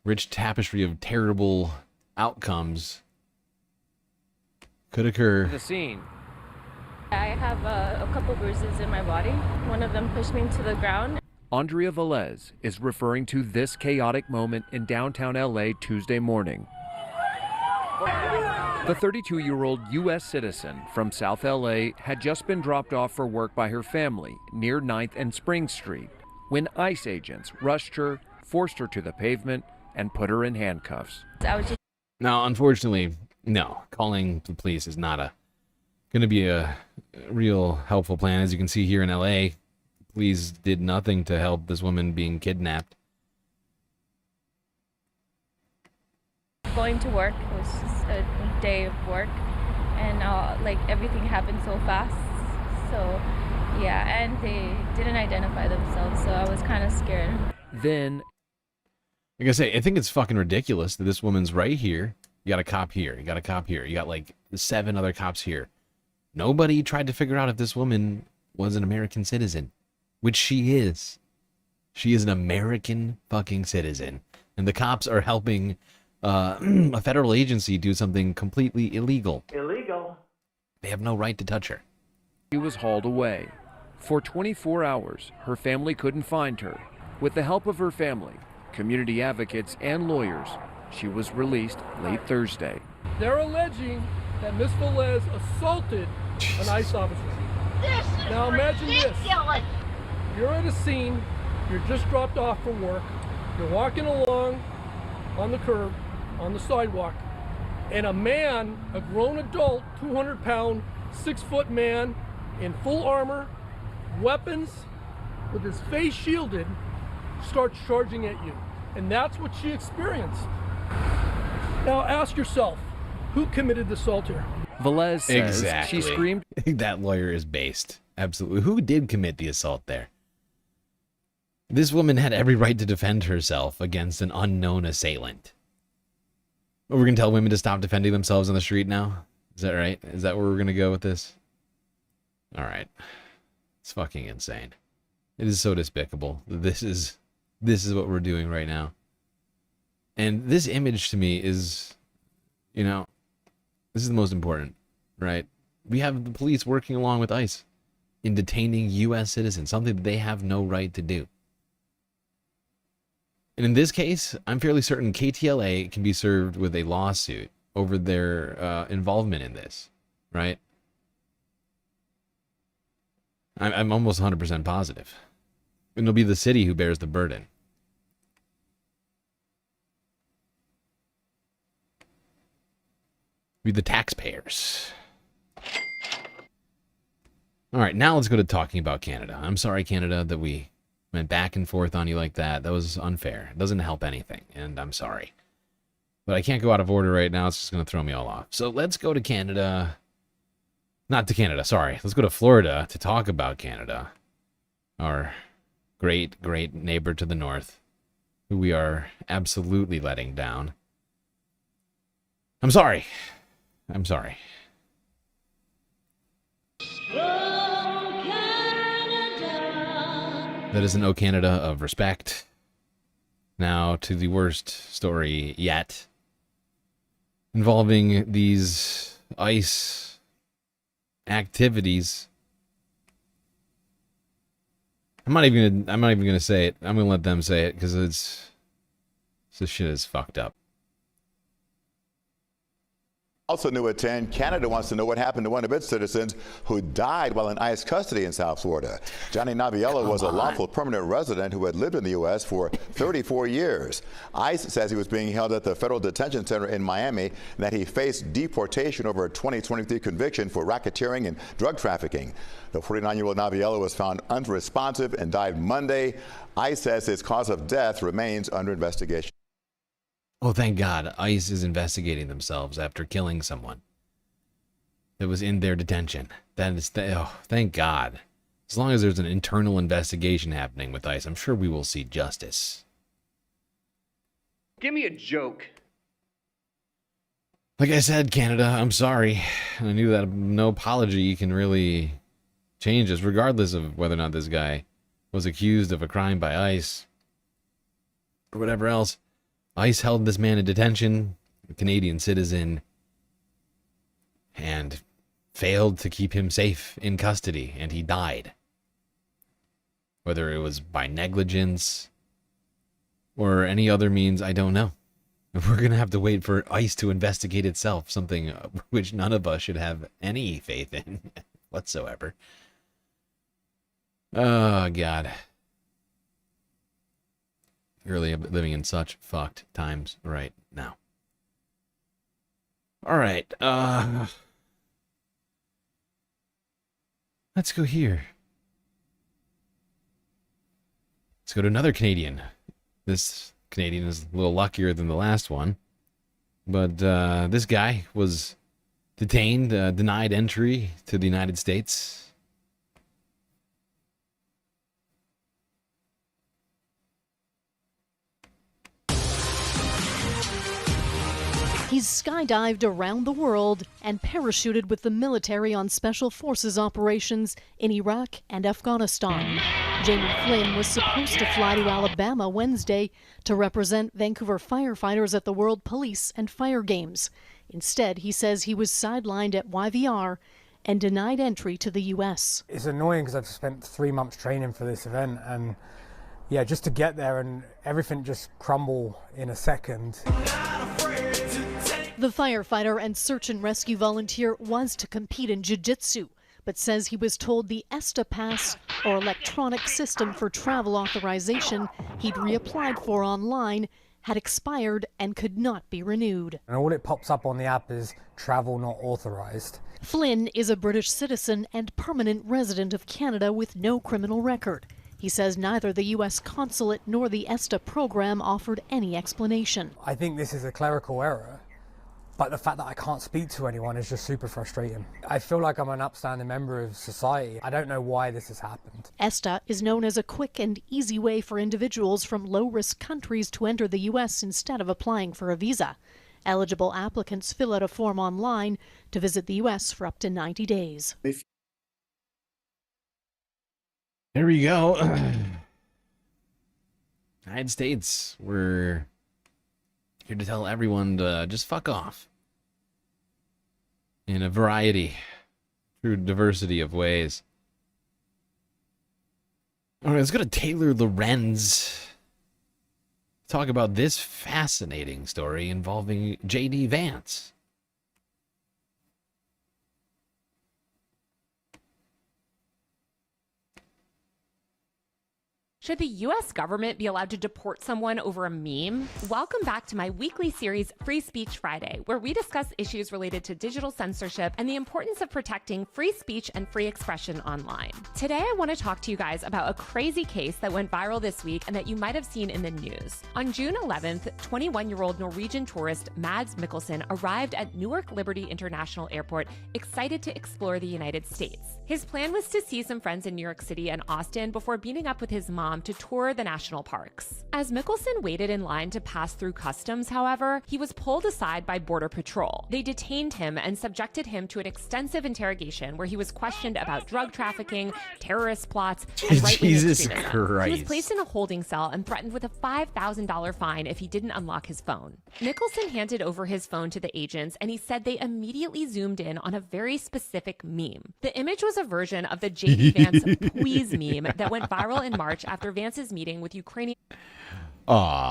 Rich tapestry of terrible outcomes could occur. The scene. I have a couple bruises in my body. One of them pushed me into the ground. Andrea Velez is referring to this chaotic moment in downtown LA Tuesday morning. The 32-year-old U.S. citizen from South LA had just been dropped off for work by her family near 9th and Spring Street when ICE agents rushed her, forced her to the pavement, and put her in handcuffs. Now, unfortunately, no. Calling the police is not going to be a real helpful plan. As you can see here in LA, police did nothing to help this woman being kidnapped. Going to work, it was just a day of work, and like everything happened so fast. So yeah, and they didn't identify themselves, so I was kind of scared. Then, like I say, I think it's fucking ridiculous that this woman's right here. You got a cop here. You got a cop here. You got like 7 other cops here. Nobody tried to figure out if this woman was an American citizen, which she is. She is an American fucking citizen, and the cops are helping a federal agency do something completely illegal. They have no right to touch her. She was hauled away. For 24 hours, her family couldn't find her. With the help of her family, community advocates, and lawyers, she was released late Thursday. They're alleging that Miss Velez assaulted an ICE officer. Now imagine this. You're at a scene, you're just dropped off from work, you're walking along on the curb, on the sidewalk, and a man, a grown adult, 200-pound, 6-foot man in full armor, weapons, with his face shielded, starts charging at you. And that's what she experienced. Now ask yourself, who committed the assault here? Velez says Exactly. she screamed. That lawyer is based. Absolutely. Who did commit the assault there? This woman had every right to defend herself against an unknown assailant. We're going to tell women to stop defending themselves on the street now? Is that right? Is that where we're going to go with this? All right. It's fucking insane. It is so despicable. This is what we're doing right now. And this image to me is, you know, this is the most important, right? We have the police working along with ICE in detaining U.S. citizens, something that they have no right to do. And in this case, I'm fairly certain KTLA can be served with a lawsuit over their involvement in this, right? I'm almost 100% positive. And it'll be the city who bears the burden. Be the taxpayers. All right, now let's go to talking about Canada. I'm sorry, Canada, that we went back and forth on you like that. That was unfair. It doesn't help anything, and I'm sorry. But I can't go out of order right now. It's just going to throw me all off. So let's go to Canada. Not to Canada, sorry. Let's go to Florida to talk about Canada. Our great, great neighbor to the north, who we are absolutely letting down. I'm sorry. I'm sorry. That is an O Canada of respect. Now to the worst story yet, involving these ICE activities. I'm not even gonna say it. I'm gonna let them say it because this shit is fucked up. Also new at 10, Canada wants to know what happened to one of its citizens who died while in ICE custody in South Florida. Johnny Naviello was a lawful permanent resident who had lived in the U.S. for 34 years. ICE says he was being held at the Federal Detention Center in Miami and that he faced deportation over a 2023 conviction for racketeering and drug trafficking. The 49-year-old Naviello was found unresponsive and died Monday. ICE says his cause of death remains under investigation. Oh, thank God. ICE is investigating themselves after killing someone that was in their detention. That is, thank God. As long as there's an internal investigation happening with ICE, I'm sure we will see justice. Give me a joke. Like I said, Canada, I'm sorry. I knew that no apology can really change this, regardless of whether or not this guy was accused of a crime by ICE or whatever else. ICE held this man in detention, a Canadian citizen, and failed to keep him safe in custody, and he died. Whether it was by negligence or any other means, I don't know. We're going to have to wait for ICE to investigate itself, something which none of us should have any faith in whatsoever. Oh, God. really living in such fucked times right now. All right. Let's go here. Let's go to another Canadian. This Canadian is a little luckier than the last one. But this guy was detained, denied entry to the United States. He's skydived around the world and parachuted with the military on special forces operations in Iraq and Afghanistan. Jamie Flynn was supposed to fly to Alabama Wednesday to represent Vancouver firefighters at the World Police and Fire Games. Instead, he says he was sidelined at YVR and denied entry to the U.S. It's annoying because I've spent 3 months training for this event, and yeah, just to get there and everything just crumble in a second. The firefighter and search and rescue volunteer was to compete in jiu-jitsu, but says he was told the ESTA pass, or electronic system for travel authorization he'd reapplied for online, had expired and could not be renewed. And all it pops up on the app is travel not authorized. Flynn is a British citizen and permanent resident of Canada with no criminal record. He says neither the U.S. consulate nor the ESTA program offered any explanation. I think this is a clerical error, but the fact that I can't speak to anyone is just super frustrating. I feel like I'm an upstanding member of society. I don't know why this has happened. ESTA is known as a quick and easy way for individuals from low-risk countries to enter the U.S. instead of applying for a visa. Eligible applicants fill out a form online to visit the U.S. for up to 90 days. There we go. United States, we're here to tell everyone to just fuck off. In a variety, true diversity of ways. All right, let's go to Taylor Lorenz. Talk about this fascinating story involving J.D. Vance. Should the U.S. government be allowed to deport someone over a meme? Welcome back to my weekly series, Free Speech Friday, where we discuss issues related to digital censorship and the importance of protecting free speech and free expression online. Today, I want to talk to you guys about a crazy case that went viral this week and that you might have seen in the news. On June 11th, 21-year-old Norwegian tourist Mads Mikkelsen arrived at Newark Liberty International Airport, excited to explore the United States. His plan was to see some friends in New York City and Austin before meeting up with his mom to tour the national parks. As Mikkelsen waited in line to pass through customs, however, he was pulled aside by Border Patrol. They detained him and subjected him to an extensive interrogation where he was questioned about drug trafficking, terrorist plots, and right-wing Jesus extremism. Christ. He was placed in a holding cell and threatened with a $5,000 fine if he didn't unlock his phone. Mikkelsen handed over his phone to the agents, and he said they immediately zoomed in on a very specific meme. The image was a version of the J.D. Vance Please meme that went viral in March after Vance's meeting with Ukrainian... The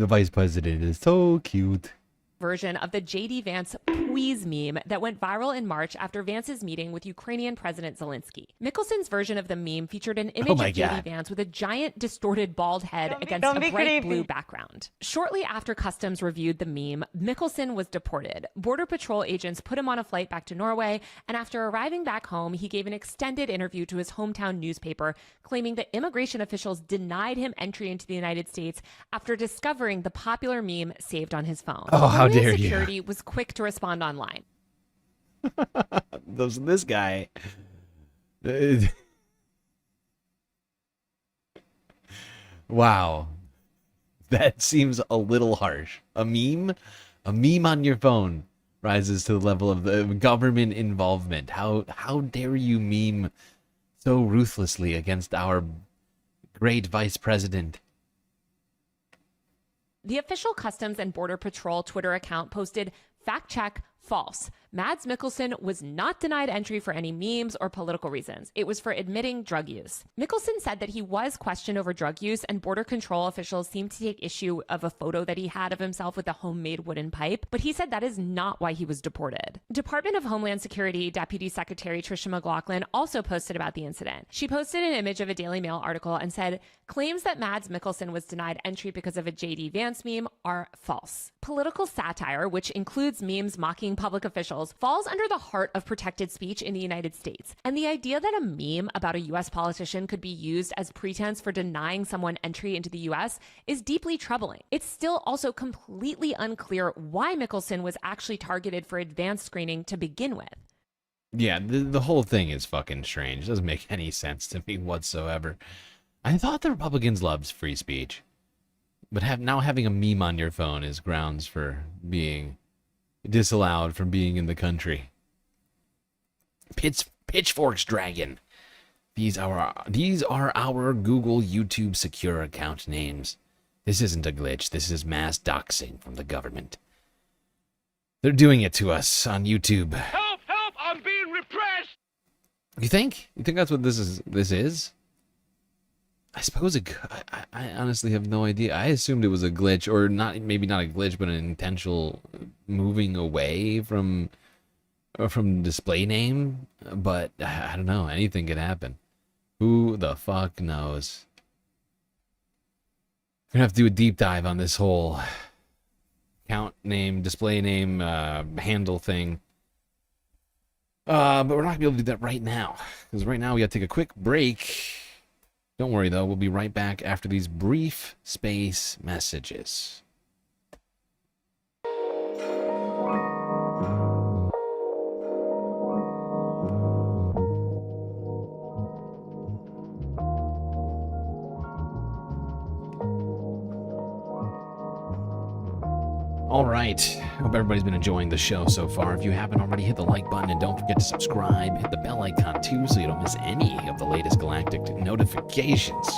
vice president is so cute. Version of the J.D. Vance Please meme that went viral in March after Vance's meeting with Ukrainian President Zelensky. Mikkelsen's version of the meme featured an image of J.D. Vance with a giant distorted bald head against a bright blue background. Shortly after customs reviewed the meme, Mikkelsen was deported. Border Patrol agents put him on a flight back to Norway, and after arriving back home, he gave an extended interview to his hometown newspaper, claiming that immigration officials denied him entry into the United States after discovering the popular meme saved on his phone. Oh, how dare you. Security was quick to respond online. This guy. Wow. That seems a little harsh. A meme on your phone rises to the level of the government involvement. How dare you meme so ruthlessly against our great vice president? The official Customs and Border Patrol Twitter account posted, "Fact check, False. Mads Mikkelsen was not denied entry for any memes or political reasons. It was for admitting drug use. Mikkelsen said that he was questioned over drug use, and border control officials seemed to take issue of a photo that he had of himself with a homemade wooden pipe, but he said that is not why he was deported. Department of Homeland Security Deputy Secretary Tricia McLaughlin also posted about the incident. She posted an image of a Daily Mail article and said, claims that Mads Mikkelsen was denied entry because of a J.D. Vance meme are false. Political satire, which includes memes mocking public officials, falls under the heart of protected speech in the United States. And the idea that a meme about a U.S. politician could be used as pretense for denying someone entry into the U.S. is deeply troubling. It's still also completely unclear why Mikkelsen was actually targeted for advanced screening to begin with. Yeah, the whole thing is fucking strange. It doesn't make any sense to me whatsoever. I thought the Republicans loved free speech. But now having a meme on your phone is grounds for being disallowed from being in the country. Pitchforks Dragon. These are our Google YouTube secure account names. This isn't a glitch. This is mass doxing from the government. They're doing it to us on YouTube. Help! Help! I'm being repressed! You think? You think that's what this is? I suppose I honestly have no idea. I assumed it was a glitch, or maybe not a glitch, but an intentional moving away from display name. But I don't know. Anything could happen. Who the fuck knows? We're gonna have to do a deep dive on this whole account name, display name, handle thing. But we're not gonna be able to do that right now, because right now we gotta take a quick break. Don't worry, though. We'll be right back after these brief space messages. All right. Hope everybody's been enjoying the show so far. If you haven't already, hit the like button and don't forget to subscribe. Hit the bell icon too so you don't miss any of the latest Galactic notifications.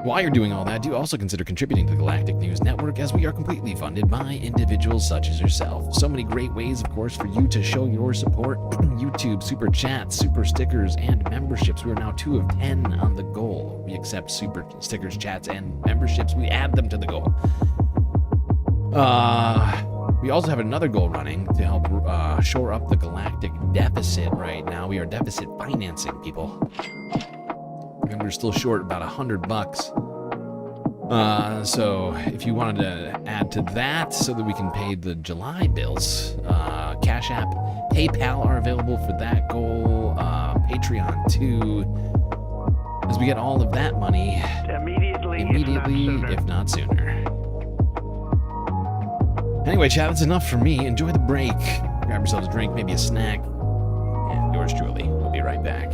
While you're doing all that, do also consider contributing to the Galactic News Network, as we are completely funded by individuals such as yourself. So many great ways, of course, for you to show your support. YouTube, super chats, super stickers, and memberships. We are now 2 of 10 on the goal. We accept super stickers, chats, and memberships. We add them to the goal. We also have another goal running to help shore up the galactic deficit right now. We are deficit financing, people. And we're still short about $100. So if you wanted to add to that so that we can pay the July bills, Cash App, PayPal are available for that goal, Patreon too, as we get all of that money immediately, if not sooner. Anyway, chat, that's enough for me. Enjoy the break. Grab yourselves a drink, maybe a snack. And yours truly. We'll be right back.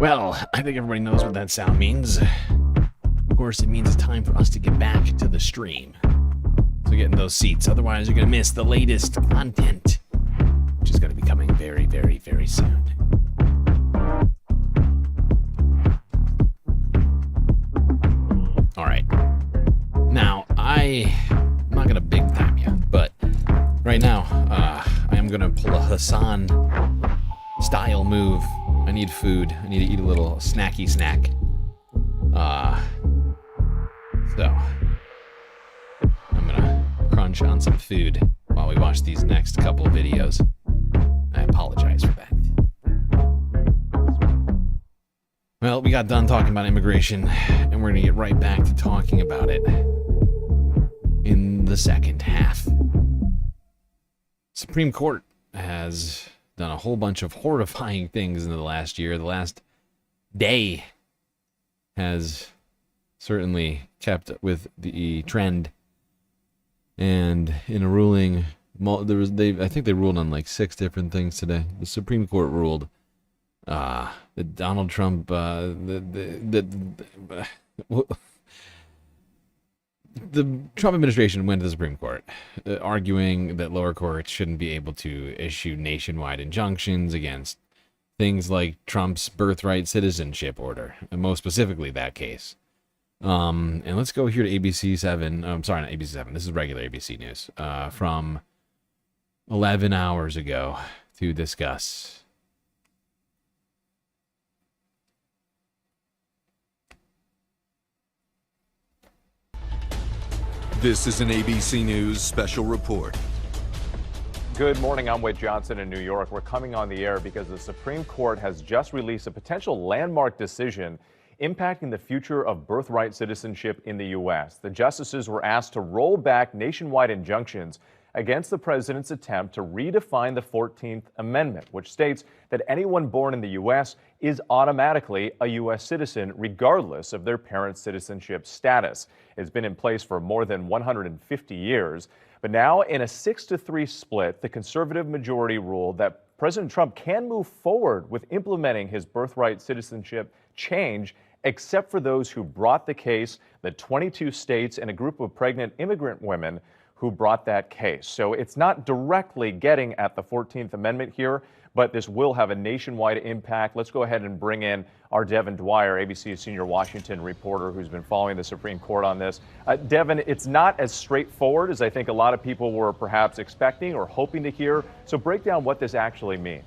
Well, I think everybody knows what that sound means. Of course, it means it's time for us to get back to the stream. So get in those seats, otherwise you're going to miss the latest content, which is going to be coming very, very, very soon. All right. Now, I'm not going to big time you, but right now, I am going to pull a Hassan style move. I need food. I need to eat a little snacky snack. So I'm gonna crunch on some food while we watch these next couple videos. I apologize for that. Well, we got done talking about immigration, and we're gonna get right back to talking about it in the second half. Supreme Court has done a whole bunch of horrifying things in the last year. The last day has certainly kept with the trend. And in a ruling, I think they ruled on like 6 different things today. The Supreme Court ruled that Donald Trump, the Trump administration went to the Supreme Court, arguing that lower courts shouldn't be able to issue nationwide injunctions against things like Trump's birthright citizenship order, and most specifically that case. And let's go here to ABC 7. I'm sorry, not ABC 7. This is regular ABC News from 11 hours ago to discuss. This is an ABC News special report. Good morning, I'm Wade Johnson in New York. We're coming on the air because the Supreme Court has just released a potential landmark decision impacting the future of birthright citizenship in the U.S. The justices were asked to roll back nationwide injunctions against the president's attempt to redefine the 14th Amendment, which states that anyone born in the U.S. is automatically a U.S. citizen, regardless of their parents' citizenship status. It's been in place for more than 150 years. But now, in a 6-3 split, the conservative majority ruled that President Trump can move forward with implementing his birthright citizenship change, except for those who brought the case, the 22 states and a group of pregnant immigrant women who brought that case. So it's not directly getting at the 14th Amendment here, but this will have a nationwide impact. Let's go ahead and bring in our Devin Dwyer, ABC's senior Washington reporter, who's been following the Supreme Court on this. Devin, it's not as straightforward as I think a lot of people were perhaps expecting or hoping to hear. So break down what this actually means.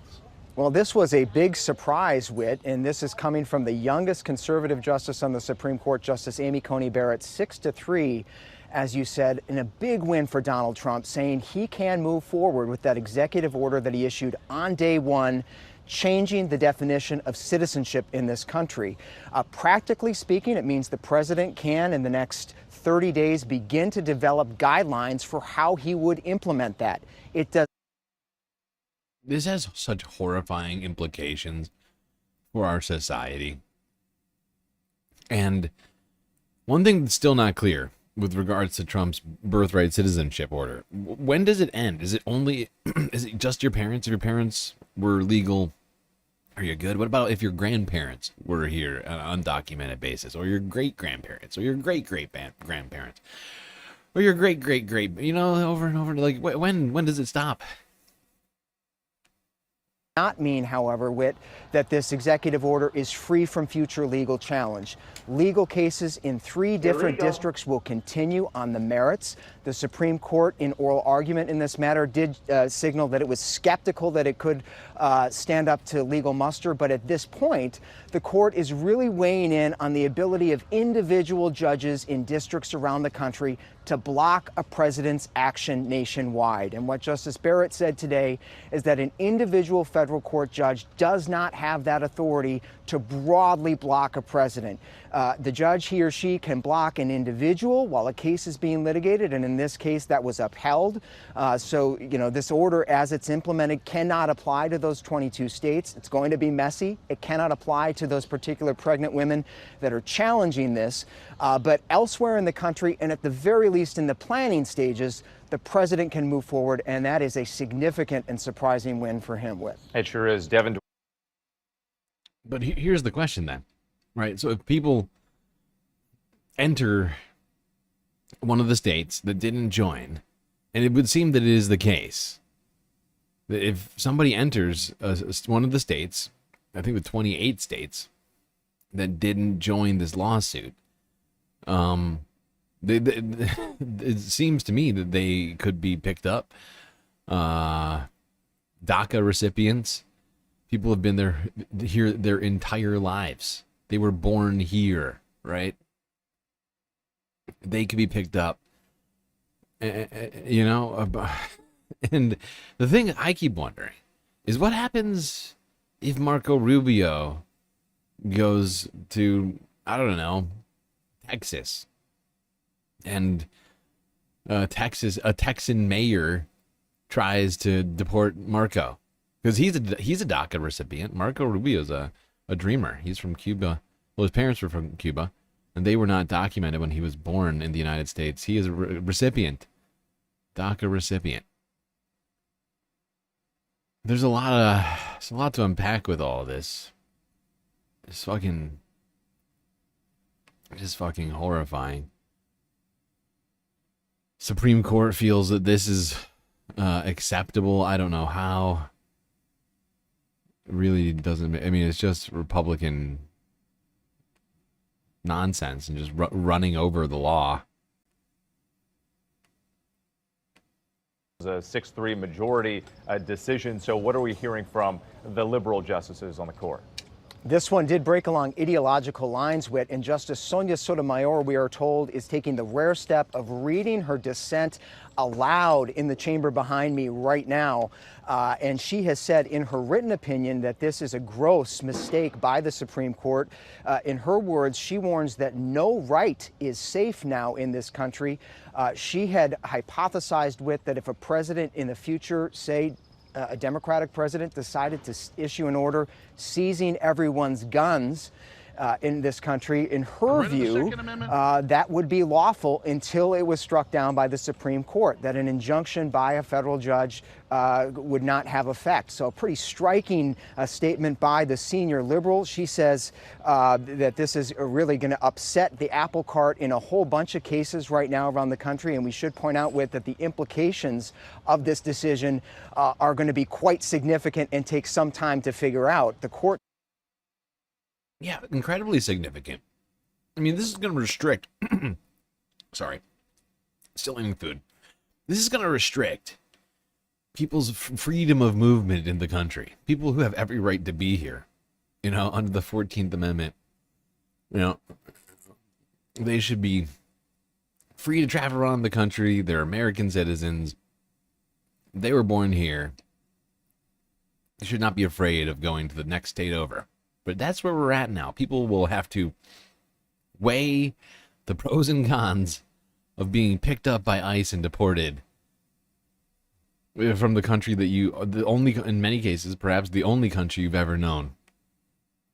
Well, this was a big surprise, Whit, and this is coming from the youngest conservative justice on the Supreme Court, Justice Amy Coney Barrett, 6-3. As you said, in a big win for Donald Trump, saying he can move forward with that executive order that he issued on day one, changing the definition of citizenship in this country. Practically speaking, it means the president can, in the next 30 days, begin to develop guidelines for how he would implement that. It does. This has such horrifying implications for our society. And one thing that's still not clear with regards to Trump's birthright citizenship order, when does it end? Is it only, is it just your parents? If your parents were legal, are you good? What about if your grandparents were here on an undocumented basis, or your great-grandparents, or your great-great-grandparents, or your great-great-great, you know, over and over, like, when does it stop? Not mean, however, Whit, that this executive order is free from future legal challenge. Legal cases in 3 different districts will continue on the merits. The Supreme Court, in oral argument in this matter, did signal that it was skeptical that it could stand up to legal muster. But at this point, the court is really weighing in on the ability of individual judges in districts around the country to block a president's action nationwide. And what Justice Barrett said today is that an individual federal court judge does not have that authority to broadly block a president. The judge, he or she, can block an individual while a case is being litigated, and in this case that was upheld. So, you know, this order, as it's implemented, cannot apply to those 22 states. It's going to be messy. It cannot apply to those particular pregnant women that are challenging this. But elsewhere in the country, and at the very least in the planning stages, the president can move forward, and that is a significant and surprising win for him. With it sure is. Devin But here's the question then, right? So if people enter one of the states that didn't join, and it would seem that it is the case, that if somebody enters one of the states, I think the 28 states, that didn't join this lawsuit, it seems to me that they could be picked up. DACA recipients, people have been here their entire lives. They were born here, right? They could be picked up, you know. And the thing I keep wondering is what happens if Marco Rubio goes to, I don't know, Texas, and a Texan mayor tries to deport Marco because he's a DACA recipient. Marco Rubio's a dreamer. He's from Cuba. Well, his parents were from Cuba, and they were not documented when he was born in the United States. He is a recipient, DACA recipient. There's a lot to unpack with all of this. It's just fucking horrifying. Supreme Court feels that this is acceptable. I don't know how. It really doesn't. I mean, it's just Republican nonsense and just running over the law. A 6-3 majority decision. So what are we hearing from the liberal justices on the court? This one did break along ideological lines, Whit, and Justice Sonia Sotomayor, we are told, is taking the rare step of reading her dissent aloud in the chamber behind me right now. And she has said in her written opinion that this is a gross mistake by the Supreme Court. In her words, she warns that no right is safe now in this country. She had hypothesized with that if a president in the future, say, a Democratic president, decided to issue an order seizing everyone's guns in this country, in her view, that would be lawful until it was struck down by the Supreme Court, that an injunction by a federal judge would not have effect. So a pretty striking statement by the senior liberal. She says that this is really going to upset the apple cart in a whole bunch of cases right now around the country. And we should point out, Whit, that the implications of this decision are going to be quite significant and take some time to figure out. The court. Yeah, incredibly significant. I mean, this is going to restrict. Sorry. Still eating food. This is going to restrict people's freedom of movement in the country. People who have every right to be here, you know, under the 14th Amendment. You know, they should be free to travel around the country. They're American citizens. They were born here. They should not be afraid of going to the next state over. But that's where we're at now. People will have to weigh the pros and cons of being picked up by ICE and deported from the country that in many cases, perhaps the only country you've ever known.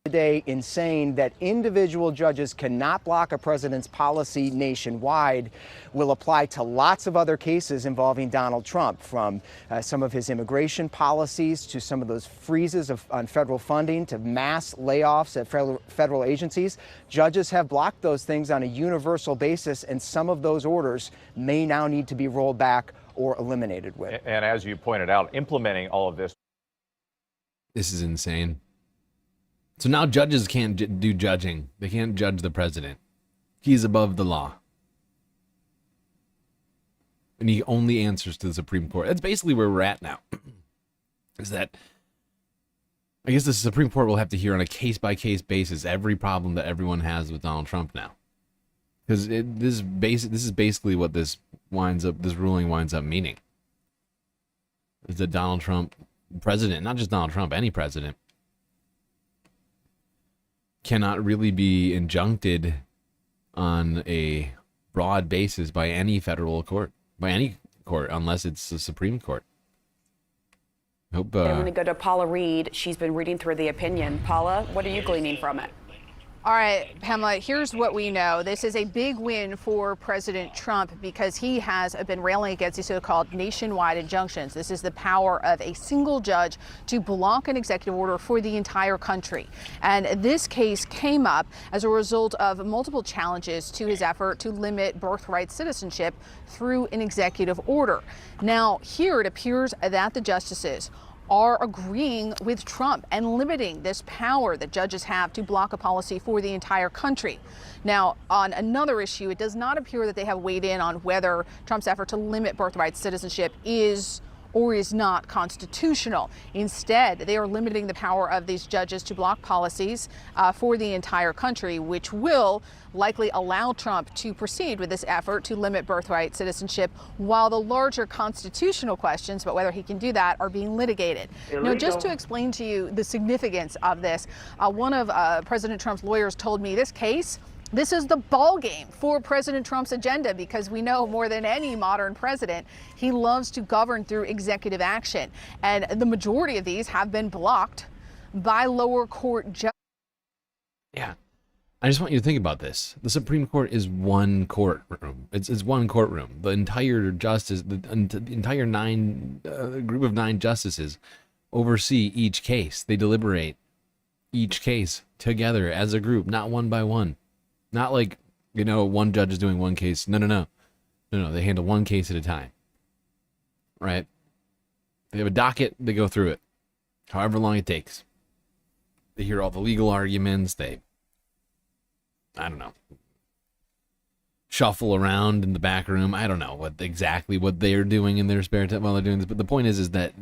Today in saying that individual judges cannot block a president's policy nationwide will apply to lots of other cases involving Donald Trump, from some of his immigration policies to some of those freezes on federal funding to mass layoffs at federal agencies. Judges have blocked those things on a universal basis, and some of those orders may now need to be rolled back or eliminated with. And as you pointed out, implementing all of this. This is insane. So now judges can't do judging. They can't judge the president. He's above the law. And he only answers to the Supreme Court. That's basically where we're at now. Is that, I guess the Supreme Court will have to hear on a case-by-case basis every problem that everyone has with Donald Trump now. Because this is basically what this ruling winds up meaning. Is that Donald Trump, president, not just Donald Trump, any president, cannot really be injuncted on a broad basis by any federal court, unless it's the Supreme Court. I'm going to go to Paula Reed. She's been reading through the opinion. Paula, what are you gleaning from it? All right, Pamela, here's what we know. This is a big win for President Trump because he has been railing against these so-called nationwide injunctions. This is the power of a single judge to block an executive order for the entire country. And this case came up as a result of multiple challenges to his effort to limit birthright citizenship through an executive order. Now, here it appears that the justices are agreeing with Trump and limiting this power that judges have to block a policy for the entire country. Now, on another issue, it does not appear that they have weighed in on whether Trump's effort to limit birthright citizenship is or is not constitutional. Instead, they are limiting the power of these judges to block policies for the entire country, which will likely allow Trump to proceed with this effort to limit birthright citizenship while the larger constitutional questions about whether he can do that are being litigated. Illegal. Now, just to explain to you the significance of this, one of President Trump's lawyers told me this is the ball game for President Trump's agenda because we know more than any modern president, he loves to govern through executive action. And the majority of these have been blocked by lower court judges. Yeah. I just want you to think about this. The Supreme Court is one courtroom. It's one courtroom. The entire the entire group of 9 justices oversee each case. They deliberate each case together as a group, not one by one. Not like, one judge is doing one case. No. They handle one case at a time. Right? They have a docket. They go through it. However long it takes. They hear all the legal arguments. They shuffle around in the back room. I don't know exactly what they're doing in their spare time while they're doing this. But the point is that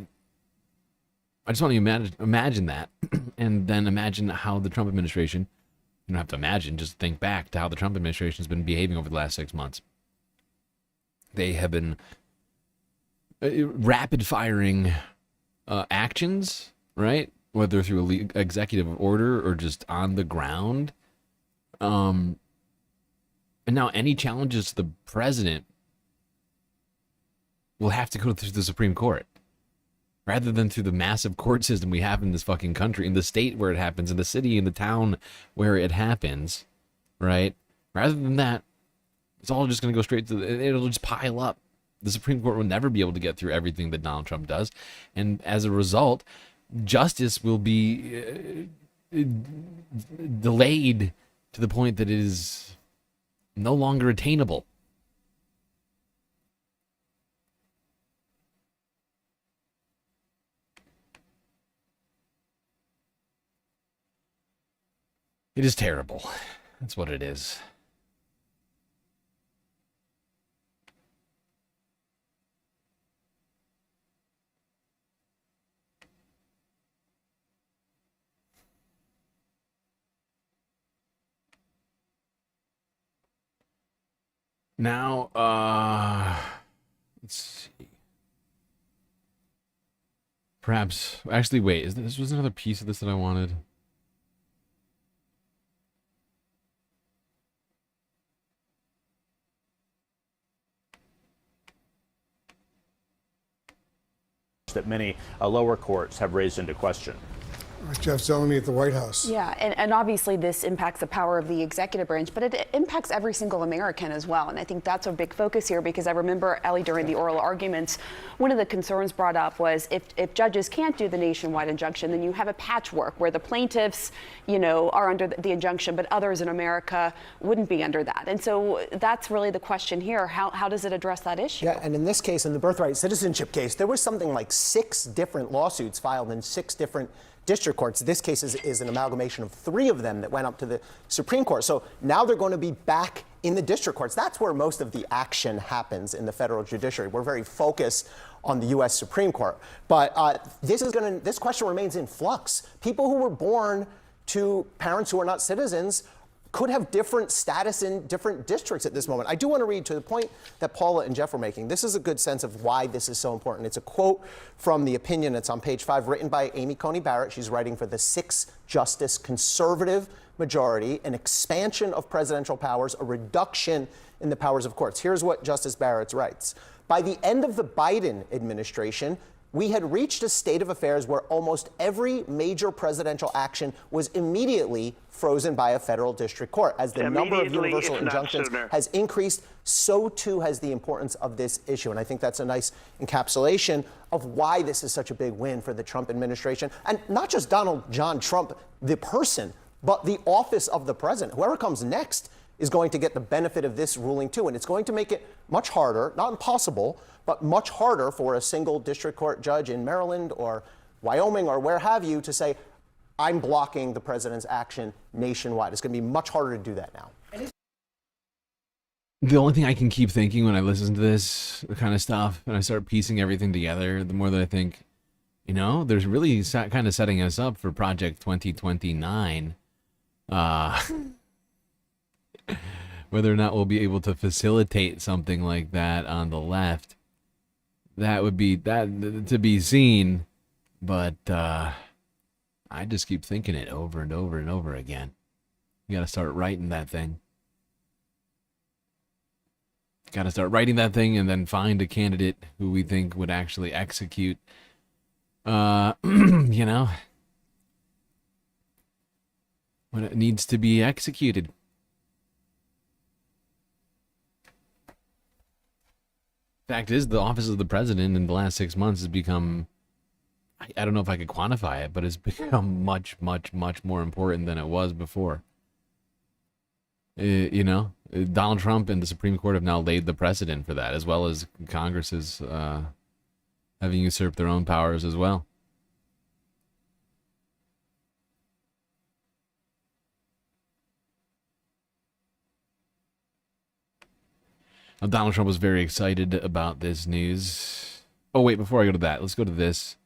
I just want you to imagine that and then imagine how the Trump administration, you don't have to imagine, just think back to how the Trump administration has been behaving over the last 6 months. They have been rapid firing actions, right? Whether through an executive order or just on the ground. And now any challenges to the president will have to go through the Supreme Court rather than through the massive court system we have in this fucking country, in the state where it happens, in the city, in the town where it happens, right? Rather than that, it's all just going to go straight to it'll just pile up. The Supreme Court will never be able to get through everything that Donald Trump does. And as a result, justice will be delayed to the point that it is no longer attainable. It is terrible. That's what it is. Now, let's see. Perhaps, actually, wait, this was another piece of this that I wanted. That many lower courts have raised into question. Jeff's telling me at the White House. Yeah, and obviously this impacts the power of the executive branch, but it impacts every single American as well. And I think that's a big focus here, because I remember, Ellie, during the oral arguments, one of the concerns brought up was if judges can't do the nationwide injunction, then you have a patchwork where the plaintiffs, are under the injunction, but others in America wouldn't be under that. And so that's really the question here. How does it address that issue? Yeah, and in this case, in the birthright citizenship case, there was something like 6 different lawsuits filed in 6 different district courts. This case is an amalgamation of 3 of them that went up to the Supreme Court. So now they're going to be back in the district courts. That's where most of the action happens in the federal judiciary. We're very focused on the U.S. Supreme Court. But this question remains in flux. People who were born to parents who are not citizens could have different status in different districts at this moment. I do want to read to the point that Paula and Jeff were making. This is a good sense of why this is so important. It's a quote from the opinion. It's on page 5, written by Amy Coney Barrett. She's writing for the 6-justice conservative majority, an expansion of presidential powers, a reduction in the powers of courts. Here's what Justice Barrett writes. By the end of the Biden administration, we had reached a state of affairs where almost every major presidential action was immediately frozen by a federal district court. As the number of universal injunctions has increased, so too has the importance of this issue. And I think that's a nice encapsulation of why this is such a big win for the Trump administration. And not just Donald John Trump, the person, but the office of the president. Whoever comes next is going to get the benefit of this ruling too. And it's going to make it much harder, not impossible, but much harder for a single district court judge in Maryland or Wyoming or where have you to say, I'm blocking the president's action nationwide. It's going to be much harder to do that now. The only thing I can keep thinking when I listen to this kind of stuff and I start piecing everything together, the more that I think, you know, there's really kind of setting us up for Project 2029. Whether or not we'll be able to facilitate something like that on the left, that would be that to be seen. But I just keep thinking it over and over and over again. You got to start writing that thing. Got to start writing that thing and then find a candidate who we think would actually execute, you know, when it needs to be executed. Fact is, the office of the president in the last 6 months has become, I don't know if I could quantify it, but it's become much, much, much more important than it was before. You know, Donald Trump and the Supreme Court have now laid the precedent for that, as well as Congresses having usurped their own powers as well. Now, Donald Trump was very excited about this news. Oh, wait, before I go to that, let's go to this.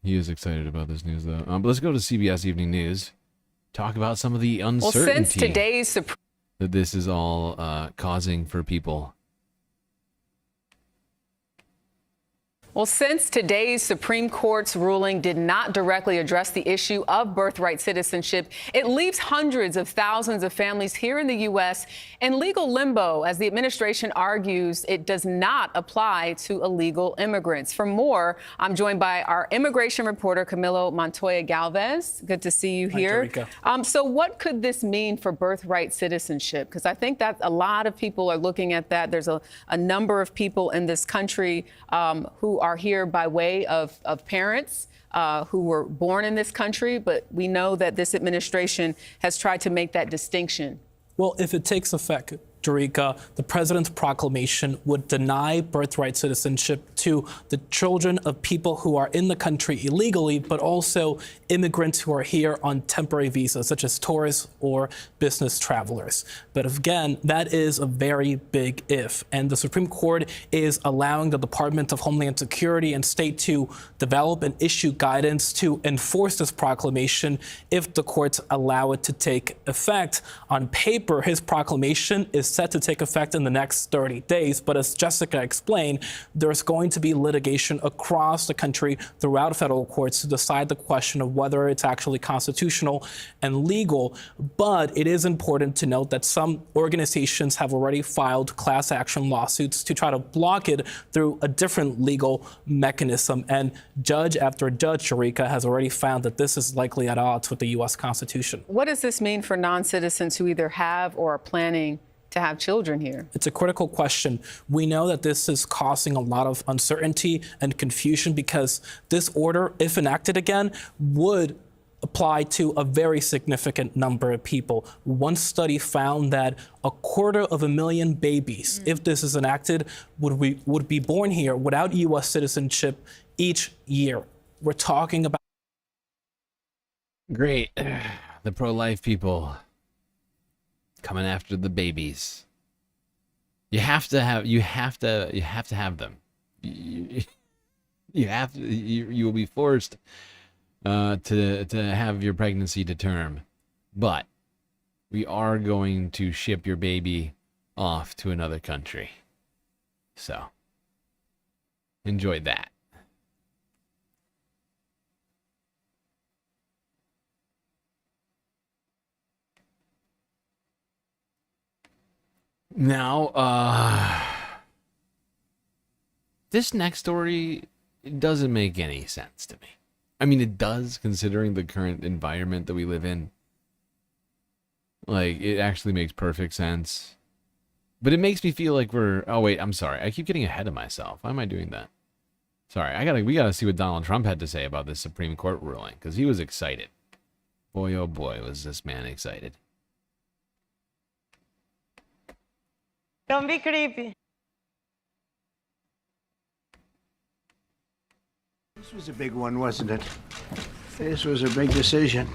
He is excited about this news, though. But let's go to CBS Evening News. Talk about some of the uncertainty that this is all causing for people. Well, since today's Supreme Court's ruling did not directly address the issue of birthright citizenship, it leaves hundreds of thousands of families here in the U.S. in legal limbo as the administration argues it does not apply to illegal immigrants. For more, I'm joined by our immigration reporter, Camilo Montoya Galvez. Good to see you here. So what could this mean for birthright citizenship? Because I think that a lot of people are looking at that. There's a number of people in this country who are here by way of parents who were born in this country, but we know that this administration has tried to make that distinction. Well, if it takes effect, Jerika, the president's proclamation would deny birthright citizenship to the children of people who are in the country illegally, but also immigrants who are here on temporary visas, such as tourists or business travelers. But again, that is a very big if. And the Supreme Court is allowing the Department of Homeland Security and state to develop and issue guidance to enforce this proclamation if the courts allow it to take effect. On paper, his proclamation is set to take effect in the next 30 days. But as Jessica explained, there's going to be litigation across the country throughout federal courts to decide the question of whether it's actually constitutional and legal. But it is important to note that some organizations have already filed class action lawsuits to try to block it through a different legal mechanism. And judge after judge, Sharika, has already found that this is likely at odds with the U.S. Constitution. What does this mean for non-citizens who either have or are planning to have children here? It's a critical question. We know that this is causing a lot of uncertainty and confusion because this order, if enacted again, would apply to a very significant number of people. One study found that 250,000 babies, if this is enacted, would be born here without U.S. citizenship each year. We're talking about... Great. The pro-life people coming after the babies. You have to have them. You will be forced to have your pregnancy to term, but we are going to ship your baby off to another country. So enjoy that. Now, this next story it doesn't make any sense to me. I mean, it does, considering the current environment that we live in. Like, it actually makes perfect sense. But it makes me feel like we're... Oh, wait, I'm sorry. I keep getting ahead of myself. Why am I doing that? Sorry, we gotta see what Donald Trump had to say about this Supreme Court ruling, because he was excited. Boy, oh boy, was this man excited. Don't be creepy. This was a big one, wasn't it? This was a big decision.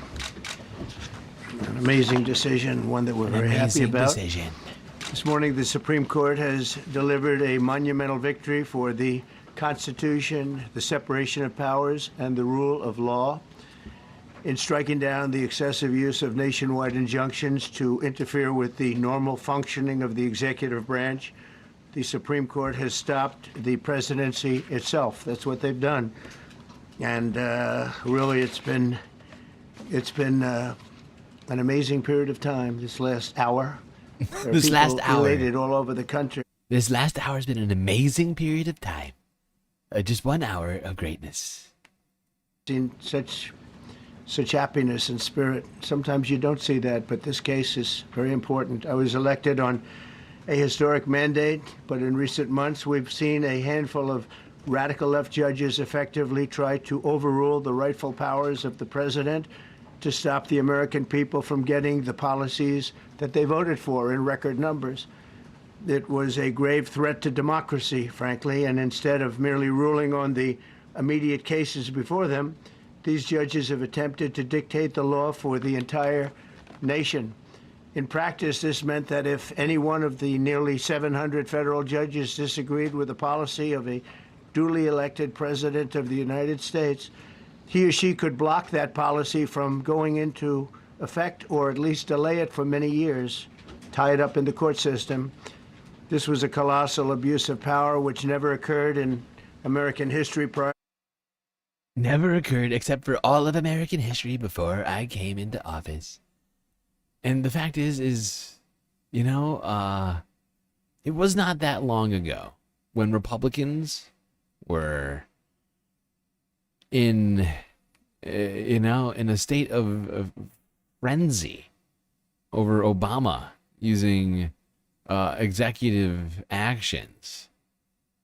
An amazing decision, one that we're very happy about. Decision. This morning, the Supreme Court has delivered a monumental victory for the Constitution, the separation of powers, and the rule of law in striking down the excessive use of nationwide injunctions to interfere with the normal functioning of the executive branch. The Supreme Court has stopped the presidency itself. That's what they've done. And really, it's been an amazing period of time, this last hour. This last hour. Elated all over the country. This last hour has been an amazing period of time. Just 1 hour of greatness. Seen such happiness and spirit. Sometimes you don't see that, but this case is very important. I was elected on a historic mandate, but in recent months we've seen a handful of radical left judges effectively try to overrule the rightful powers of the president to stop the American people from getting the policies that they voted for in record numbers. It was a grave threat to democracy, frankly, and instead of merely ruling on the immediate cases before them, these judges have attempted to dictate the law for the entire nation. In practice, this meant that if any one of the nearly 700 federal judges disagreed with the policy of a duly elected president of the United States, he or she could block that policy from going into effect or at least delay it for many years, tie it up in the court system. This was a colossal abuse of power which never occurred in American history prior. Never occurred except for all of American history before I came into office. And the fact is, you know, it was not that long ago when Republicans were in a state of frenzy over Obama using executive actions.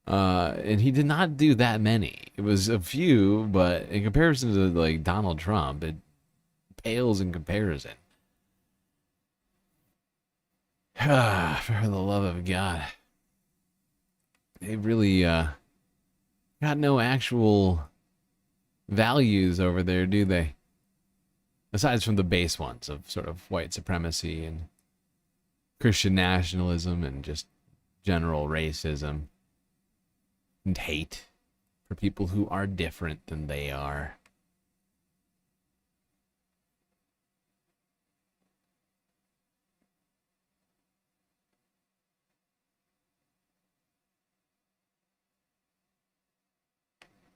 And he did not do that many. It was a few, but in comparison to like Donald Trump, it pales in comparison. For the love of God. They really got no actual values over there, do they? Aside from the base ones of sort of white supremacy and Christian nationalism and just general racism and hate for people who are different than they are.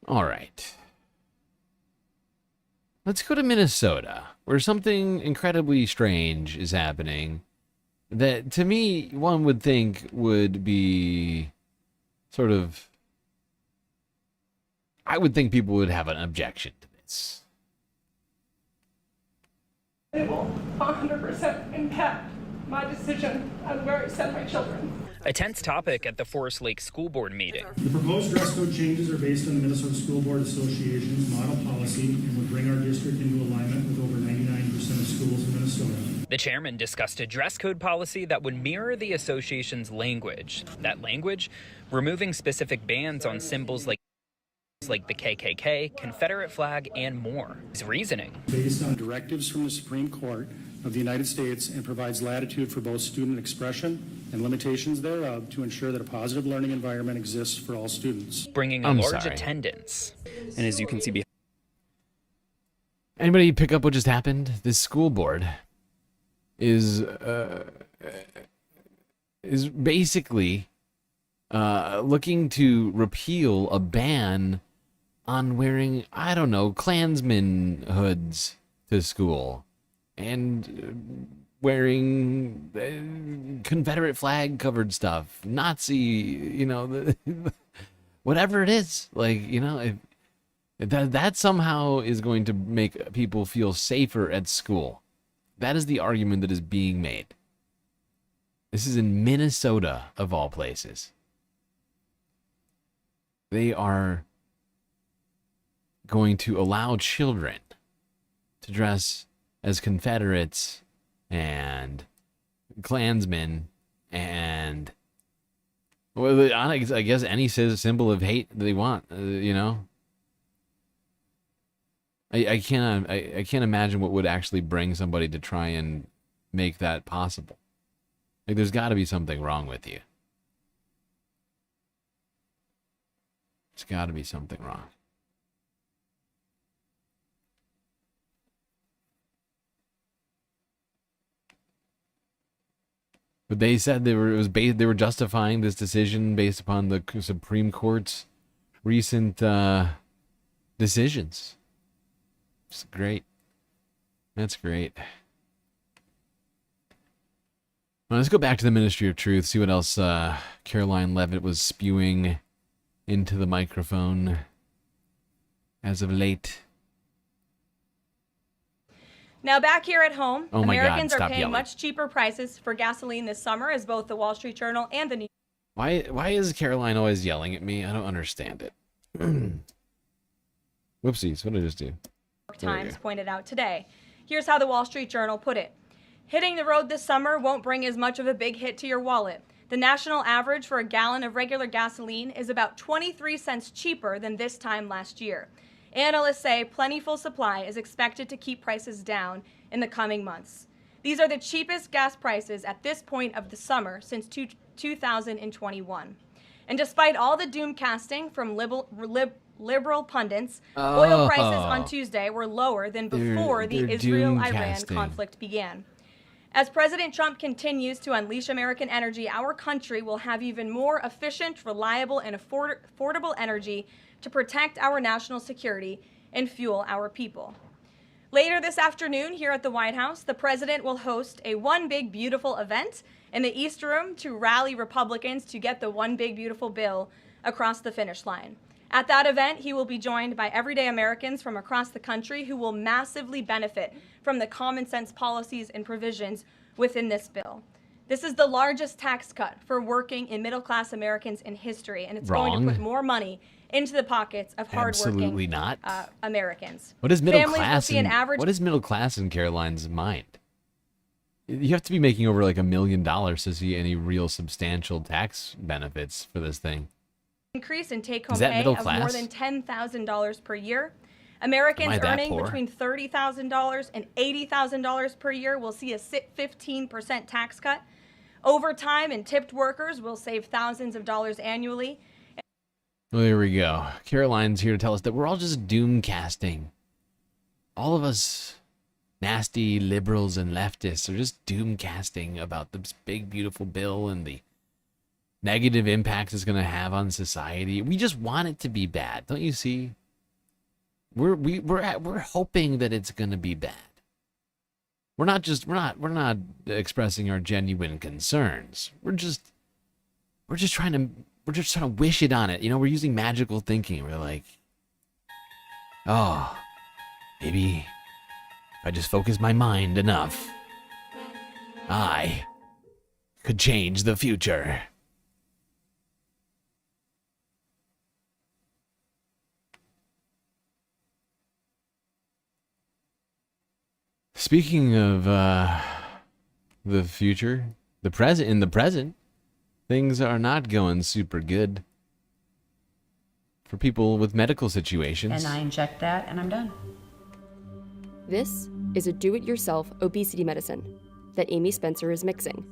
All right. Let's go to Minnesota, where something incredibly strange is happening that, to me, one would think would be sort of... I would think people would have an objection to this. It will 100% impact my decision on where I send my children. A tense topic at the Forest Lake School Board meeting. The proposed dress code changes are based on the Minnesota School Board Association's model policy and would bring our district into alignment with over 99% of schools in Minnesota. The chairman discussed a dress code policy that would mirror the association's language. That language, removing specific bans on symbols like the KKK, Confederate flag, and more. His reasoning. Based on directives from the Supreme Court of the United States and provides latitude for both student expression and limitations thereof to ensure that a positive learning environment exists for all students. Bringing a large attendance. And as you can see Anybody pick up what just happened? This school board is basically looking to repeal a ban on wearing, I don't know, Klansman hoods to school and wearing Confederate flag covered stuff, Nazi, Whatever it is, like, you know, if that somehow is going to make people feel safer at school. That is the argument that is being made. This is in Minnesota, of all places. They are going to allow children to dress as Confederates and Klansmen and, well, I guess any symbol of hate they want, you know. I can't imagine what would actually bring somebody to try and make that possible. Like, there's got to be something wrong with you. There's got to be something wrong. But they said they were justifying this decision based upon the Supreme Court's recent decisions. It's great. That's great. Well, let's go back to the Ministry of Truth, see what else Caroline Leavitt was spewing into the microphone as of late. Now back here at home, Oh my God, Americans are stop paying yelling. much cheaper prices for gasoline this summer, as both the Wall Street Journal and the New Why is Caroline always yelling at me? I don't understand it. Whoopsies, what did I just do? York Times pointed out today. Here's how the Wall Street Journal put it. Hitting the road this summer won't bring as much of a big hit to your wallet. The national average for a gallon of regular gasoline is about 23 cents cheaper than this time last year. Analysts say plentiful supply is expected to keep prices down in the coming months. These are the cheapest gas prices at this point of the summer since 2021. And despite all the doom casting from liberal pundits, oil prices on Tuesday were lower than before the Israel-Iran conflict began. As President Trump continues to unleash American energy, our country will have even more efficient, reliable, and affordable energy to protect our national security and fuel our people. Later this afternoon here at the White House, the president will host a One Big Beautiful event in the East Room to rally Republicans to get the One Big Beautiful bill across the finish line. At that event, he will be joined by everyday Americans from across the country who will massively benefit from the common sense policies and provisions within this bill. This is the largest tax cut for working and middle-class Americans in history, and it's going to put more money into the pockets of hardworking Americans. What is middle Families will class? see an average What is middle class in Caroline's mind? You have to be making over like $1 million to see any real substantial tax benefits for this thing. increase in take-home Is that pay middle of more class? than $10,000 per year. Americans Am I that earning poor? between $30,000 and $80,000 per year will see a 15% tax cut. Overtime and tipped workers will save thousands of dollars annually. Well, there we go. Caroline's here to tell us that we're all just doom casting. All of us nasty liberals and leftists are just doom casting about this big, beautiful bill and the negative impacts it's going to have on society. We just want it to be bad. Don't you see? We're hoping that it's going to be bad. We're not expressing our genuine concerns. We're just trying to wish it on it. You know, we're using magical thinking. We're like, oh, maybe if I just focus my mind enough, I could change the future. Speaking of the future, in the present, things are not going super good for people with medical situations. And I inject that and I'm done. This is a do-it-yourself obesity medicine that Amy Spencer is mixing.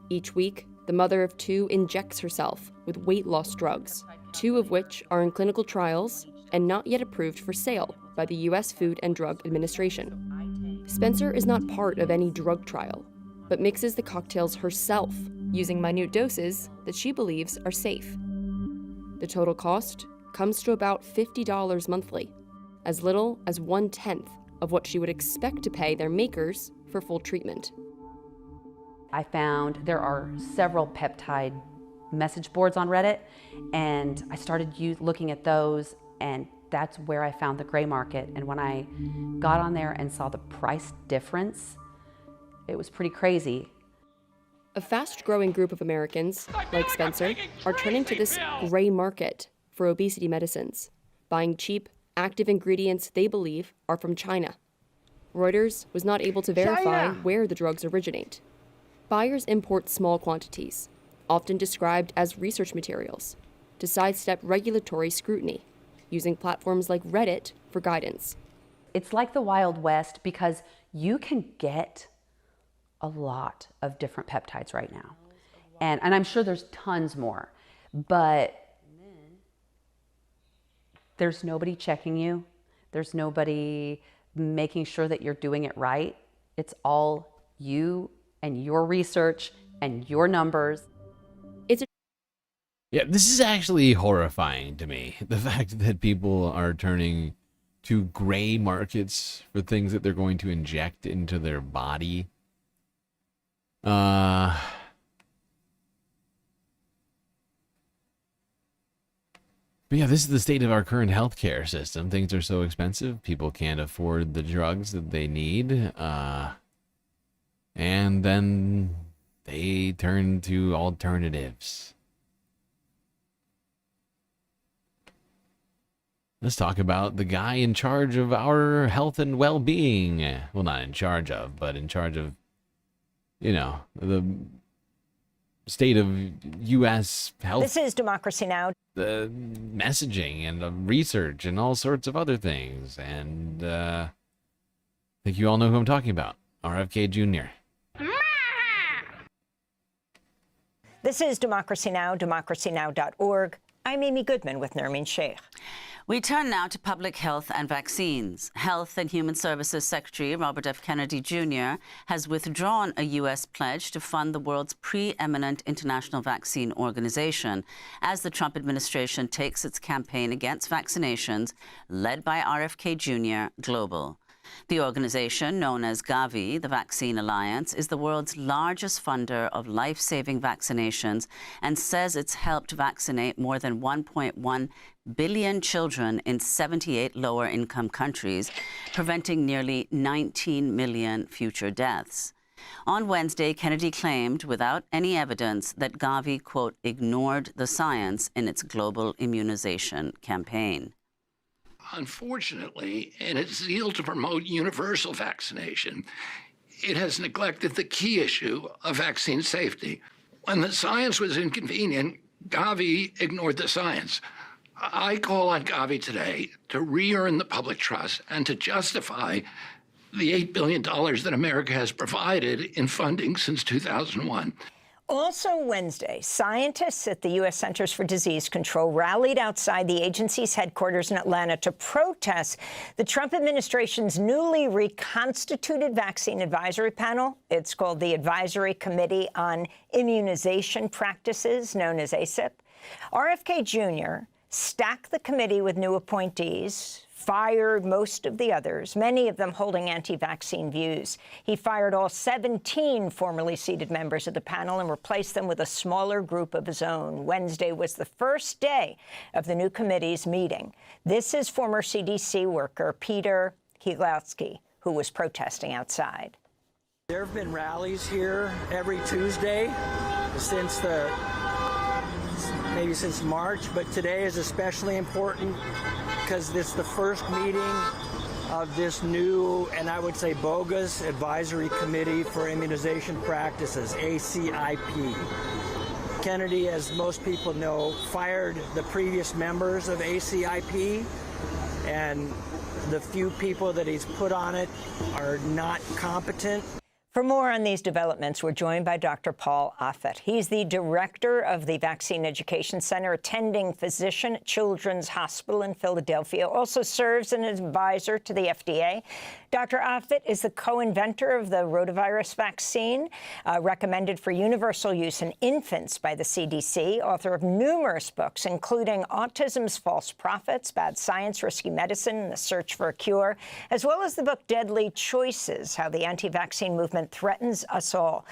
Each week, the mother of two injects herself with weight loss drugs, 2 of which are in clinical trials and not yet approved for sale by the U.S. Food and Drug Administration. Spencer is not part of any drug trial, but mixes the cocktails herself using minute doses that she believes are safe. The total cost comes to about $50 monthly, as little as 1/10 of what she would expect to pay their makers for full treatment. I found there are several peptide message boards on Reddit, and I started looking at those, and that's where I found the gray market. And when I got on there and saw the price difference, it was pretty crazy. A fast-growing group of Americans, like Spencer, are turning to this gray market for obesity medicines, buying cheap, active ingredients they believe are from China. Reuters was not able to verify where the drugs originate. Buyers import small quantities, often described as research materials, to sidestep regulatory scrutiny, using platforms like Reddit for guidance. It's like the Wild West because you can get a lot of different peptides right now. And I'm sure there's tons more, but there's nobody checking you. There's nobody making sure that you're doing it right. It's all you and your research and your numbers. Yeah, this is actually horrifying to me. The fact that people are turning to gray markets for things that they're going to inject into their body. But yeah, this is the state of our current healthcare system. Things are so expensive, people can't afford the drugs that they need. And then they turn to alternatives. Let's talk about the guy in charge of our health and well-being. Well, not in charge of, but in charge of, you know, the state of U.S. health. This is Democracy Now! The messaging and the research and all sorts of other things. And I think you all know who I'm talking about. RFK Jr. This is Democracy Now!, democracynow.org. I'm Amy Goodman with Nermeen Sheikh. We turn now to public health and vaccines. Health and Human Services Secretary Robert F. Kennedy Jr. has withdrawn a U.S. pledge to fund the world's preeminent international vaccine organization as the Trump administration takes its campaign against vaccinations, led by RFK Jr. Global. The organization, known as Gavi, the Vaccine Alliance, is the world's largest funder of life-saving vaccinations and says it's helped vaccinate more than 1.1 billion children in 78 lower-income countries, preventing nearly 19 million future deaths. On Wednesday, Kennedy claimed, without any evidence, that Gavi, quote, ignored the science in its global immunization campaign. Unfortunately, in its zeal to promote universal vaccination, it has neglected the key issue of vaccine safety. When the science was inconvenient, Gavi ignored the science. I call on Gavi today to re-earn the public trust and to justify the $8 billion that America has provided in funding since 2001. Also Wednesday, scientists at the U.S. Centers for Disease Control rallied outside the agency's headquarters in Atlanta to protest the Trump administration's newly reconstituted vaccine advisory panel. It's called the Advisory Committee on Immunization Practices, known as ACIP. RFK Jr. stacked the committee with new appointees, fired most of the others, many of them holding anti-vaccine views. He fired all 17 formerly seated members of the panel and replaced them with a smaller group of his own. Wednesday was the first day of the new committee's meeting. This is former CDC worker Peter Kielowski, who was protesting outside. There have been rallies here every Tuesday maybe since March, but today is especially important because it's the first meeting of this new, and I would say bogus, Advisory Committee for Immunization Practices, ACIP. Kennedy, as most people know, fired the previous members of ACIP, and the few people that he's put on it are not competent. For more on these developments, we're joined by Dr. Paul Offit. He's the director of the Vaccine Education Center, attending physician at Children's Hospital in Philadelphia, also serves as an advisor to the FDA. Dr. Offit is the co-inventor of the rotavirus vaccine, recommended for universal use in infants by the CDC, author of numerous books, including Autism's False Prophets, Bad Science, Risky Medicine, and the Search for a Cure, as well as the book Deadly Choices, How the Anti-Vaccine Movement Threatens Us All.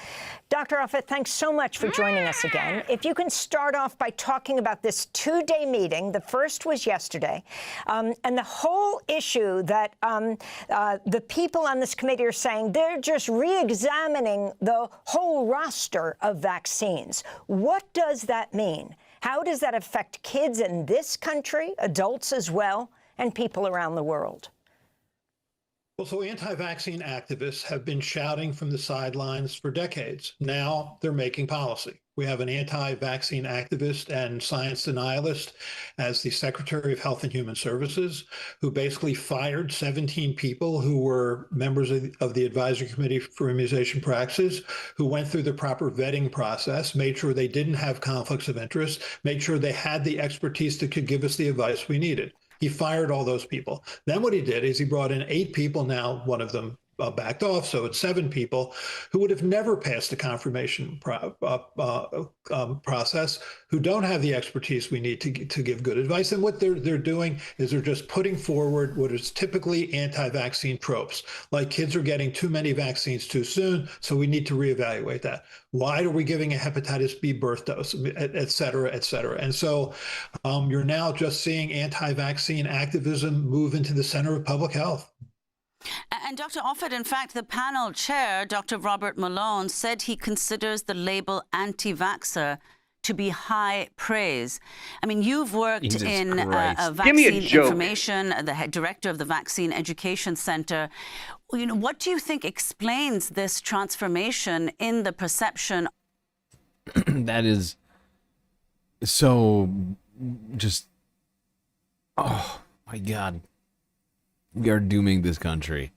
Dr. Offit, thanks so much for joining us again. If you can start off by talking about this two-day meeting. The first was yesterday, and the whole issue that the people on this committee are saying they're just re-examining the whole roster of vaccines. What does that mean? How does that affect kids in this country, adults as well, and people around the world? Well, so anti-vaccine activists have been shouting from the sidelines for decades. Now they're making policy. We have an anti-vaccine activist and science denialist as the Secretary of Health and Human Services, who basically fired 17 people who were members of the Advisory Committee for Immunization Practices, who went through the proper vetting process, made sure they didn't have conflicts of interest, made sure they had the expertise that could give us the advice we needed. He fired all those people. Then what he did is he brought in 8 people. Now one of them backed off, so it's 7 people who would have never passed the confirmation process, who don't have the expertise we need to give good advice. And what they're doing is they're just putting forward what is typically anti-vaccine tropes, like kids are getting too many vaccines too soon, so we need to reevaluate that. Why are we giving a hepatitis B birth dose, et cetera, et cetera? And so you're now just seeing anti-vaccine activism move into the center of public health. And Dr. Offit, in fact, the panel chair, Dr. Robert Malone, said he considers the label anti-vaxxer to be high praise. I mean, you've worked in vaccine information, the director of the Vaccine Education Center. You know, what do you think explains this transformation in the perception? That is so just, oh my God. We are dooming this country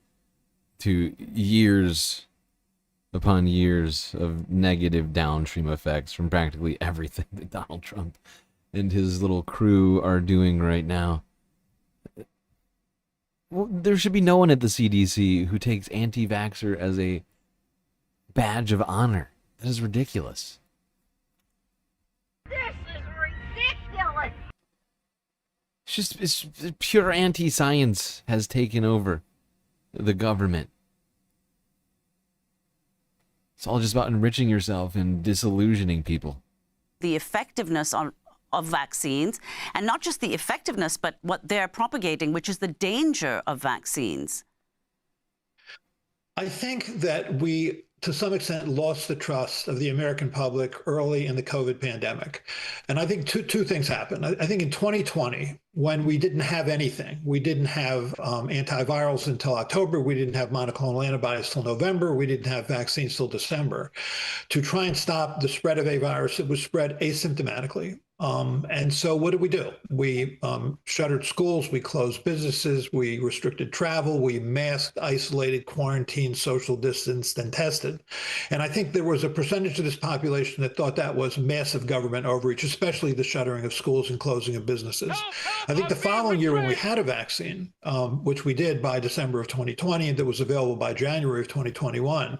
to years upon years of negative downstream effects from practically everything that Donald Trump and his little crew are doing right now. Well, there should be no one at the CDC who takes anti-vaxxer as a badge of honor. That is ridiculous. This is ridiculous. It's pure anti-science has taken over the government. It's all just about enriching yourself and disillusioning people. The effectiveness of vaccines, and not just the effectiveness, but what they're propagating, which is the danger of vaccines. I think that we, to some extent, lost the trust of the American public early in the COVID pandemic. And I think two things happened. I think in 2020, when we didn't have anything, we didn't have antivirals until October, we didn't have monoclonal antibodies till November, we didn't have vaccines till December. To try and stop the spread of a virus, it was spread asymptomatically. And so what did we do? We shuttered schools, we closed businesses, we restricted travel, we masked, isolated, quarantined, social distanced, and tested. And I think there was a percentage of this population that thought that was massive government overreach, especially the shuttering of schools and closing of businesses. I think the following year when we had a vaccine, which we did by December of 2020, and that was available by January of 2021,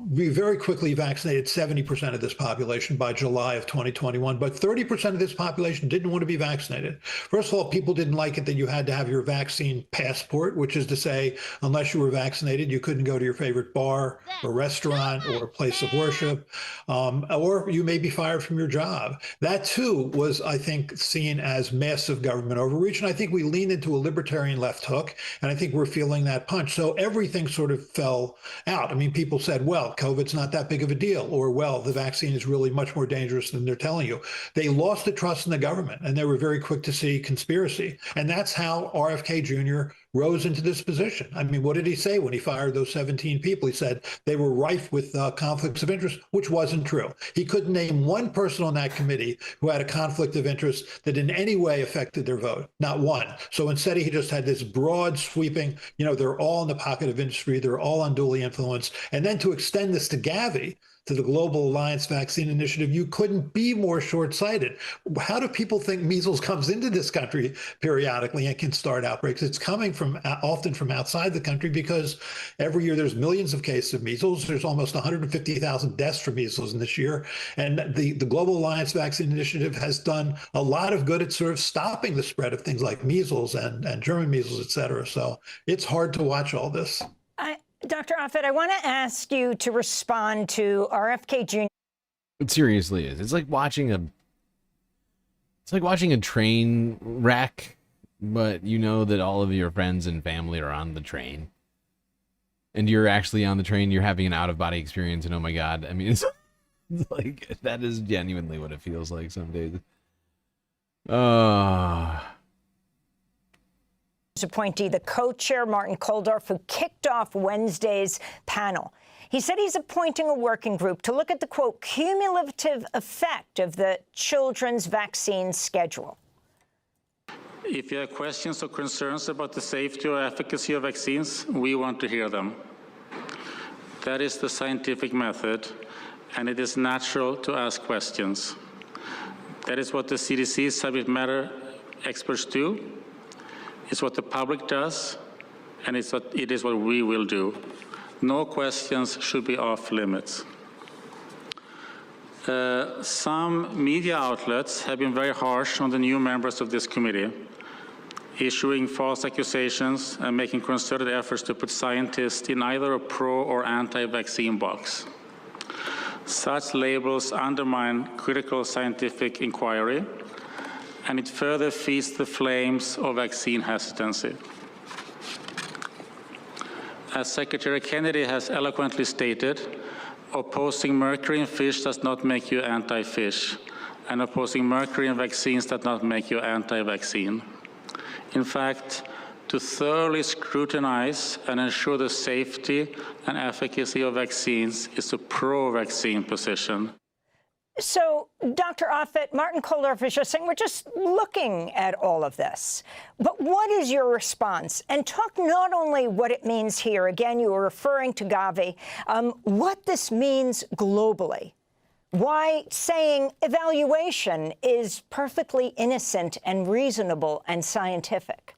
we very quickly vaccinated 70% of this population by July of 2021, but 30% of this population didn't want to be vaccinated. First of all, people didn't like it that you had to have your vaccine passport, which is to say, unless you were vaccinated, you couldn't go to your favorite bar or restaurant or place of worship, or you may be fired from your job. That too was, I think, seen as massive government overreach. And I think we leaned into a libertarian left hook, and I think we're feeling that punch. So everything sort of fell out. I mean, people said, well, COVID's not that big of a deal, or, well, the vaccine is really much more dangerous than they're telling you. They lost the trust in the government, and they were very quick to see conspiracy. And that's how RFK Jr. rose into this position. I mean, what did he say when he fired those 17 people? He said they were rife with conflicts of interest, which wasn't true. He couldn't name one person on that committee who had a conflict of interest that in any way affected their vote, not one. So instead, he just had this broad sweeping, you know, they're all in the pocket of industry, they're all unduly influenced. And then to extend this to Gavi, to the Global Alliance Vaccine Initiative, you couldn't be more short-sighted. How do people think measles comes into this country periodically and can start outbreaks? It's coming often from outside the country, because every year there's millions of cases of measles. There's almost 150,000 deaths from measles in this year. And the Global Alliance Vaccine Initiative has done a lot of good at sort of stopping the spread of things like measles and German measles, et cetera. So it's hard to watch all this. Dr. Offit, I want to ask you to respond to RFK Jr. It seriously is. It's like watching a train wreck, but you know that all of your friends and family are on the train. And you're actually on the train, you're having an out-of-body experience, and oh my God, I mean, it's like, that is genuinely what it feels like some days. Appointee, the co-chair, Martin Kulldorff, who kicked off Wednesday's panel. He said he's appointing a working group to look at the, quote, cumulative effect of the children's vaccine schedule. If you have questions or concerns about the safety or efficacy of vaccines, we want to hear them. That is the scientific method, and it is natural to ask questions. That is what the CDC subject matter experts do. It's what the public does, and it is what we will do. No questions should be off limits. Some media outlets have been very harsh on the new members of this committee, issuing false accusations and making concerted efforts to put scientists in either a pro or anti-vaccine box. Such labels undermine critical scientific inquiry, and it further feeds the flames of vaccine hesitancy. As Secretary Kennedy has eloquently stated, opposing mercury in fish does not make you anti-fish, and opposing mercury in vaccines does not make you anti-vaccine. In fact, to thoroughly scrutinize and ensure the safety and efficacy of vaccines is a pro-vaccine position. So, Dr. Offit, Martin Kulldorff is just saying we're just looking at all of this. But what is your response? And talk not only what it means here, again, you were referring to Gavi, what this means globally. Why saying evaluation is perfectly innocent and reasonable and scientific.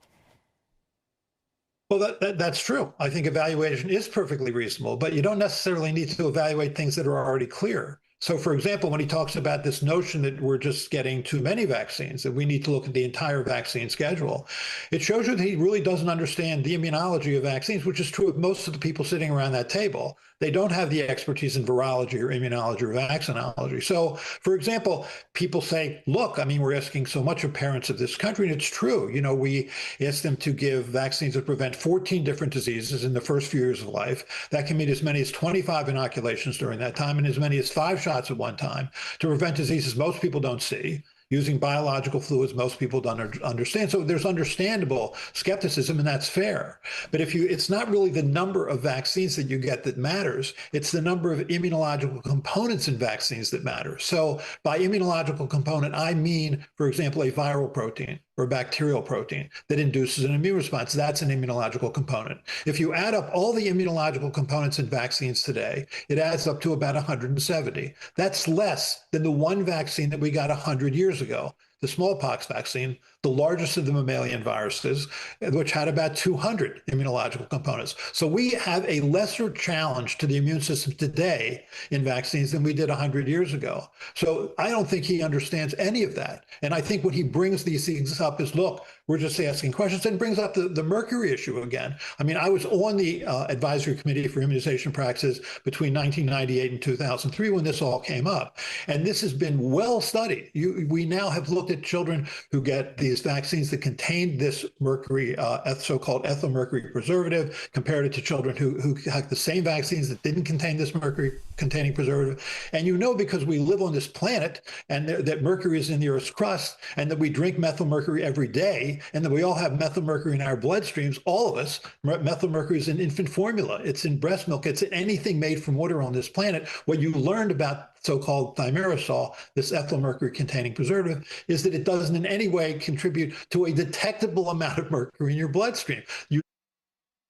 Well, that's true. I think evaluation is perfectly reasonable, but you don't necessarily need to evaluate things that are already clear. So, for example, when he talks about this notion that we're just getting too many vaccines, that we need to look at the entire vaccine schedule, it shows you that he really doesn't understand the immunology of vaccines, which is true of most of the people sitting around that table. They don't have the expertise in virology or immunology or vaccinology. So, for example, people say, look, I mean, we're asking so much of parents of this country, and it's true. You know, we ask them to give vaccines that prevent 14 different diseases in the first few years of life. That can mean as many as 25 inoculations during that time and as many as 5 shots at one time to prevent diseases most people don't see, using biological fluids most people don't understand. So there's understandable skepticism, and that's fair. But it's not really the number of vaccines that you get that matters. It's the number of immunological components in vaccines that matter. So by immunological component, I mean, for example, a viral protein or bacterial protein that induces an immune response. That's an immunological component. If you add up all the immunological components in vaccines today, it adds up to about 170. That's less than the one vaccine that we got 100 years ago, the smallpox vaccine, the largest of the mammalian viruses, which had about 200 immunological components. So we have a lesser challenge to the immune system today in vaccines than we did 100 years ago. So I don't think he understands any of that. And I think when he brings these things up is, look, we're just asking questions, and brings up the mercury issue again. I mean, I was on the advisory committee for immunization practices between 1998 and 2003 when this all came up. And this has been well studied. We now have looked at children who get these vaccines that contain this mercury, so-called ethyl mercury preservative, compared it to children who had the same vaccines that didn't contain this mercury containing preservative. And you know, because we live on this planet and that mercury is in the Earth's crust, and that we drink methyl mercury every day, and that we all have methyl mercury in our bloodstreams, all of us, methyl mercury is in infant formula, it's in breast milk, it's in anything made from water on this planet. What you learned about so-called thimerosal, this ethyl mercury containing preservative, is that it doesn't in any way contribute to a detectable amount of mercury in your bloodstream.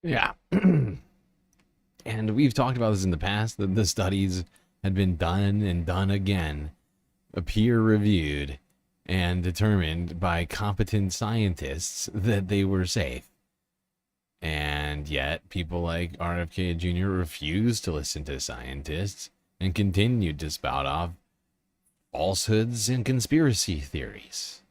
Yeah. And we've talked about this in the past, that the studies had been done and done again, peer-reviewed, and determined by competent scientists that they were safe. And yet people like RFK Jr. refuse to listen to scientists and continue to spout off falsehoods and conspiracy theories.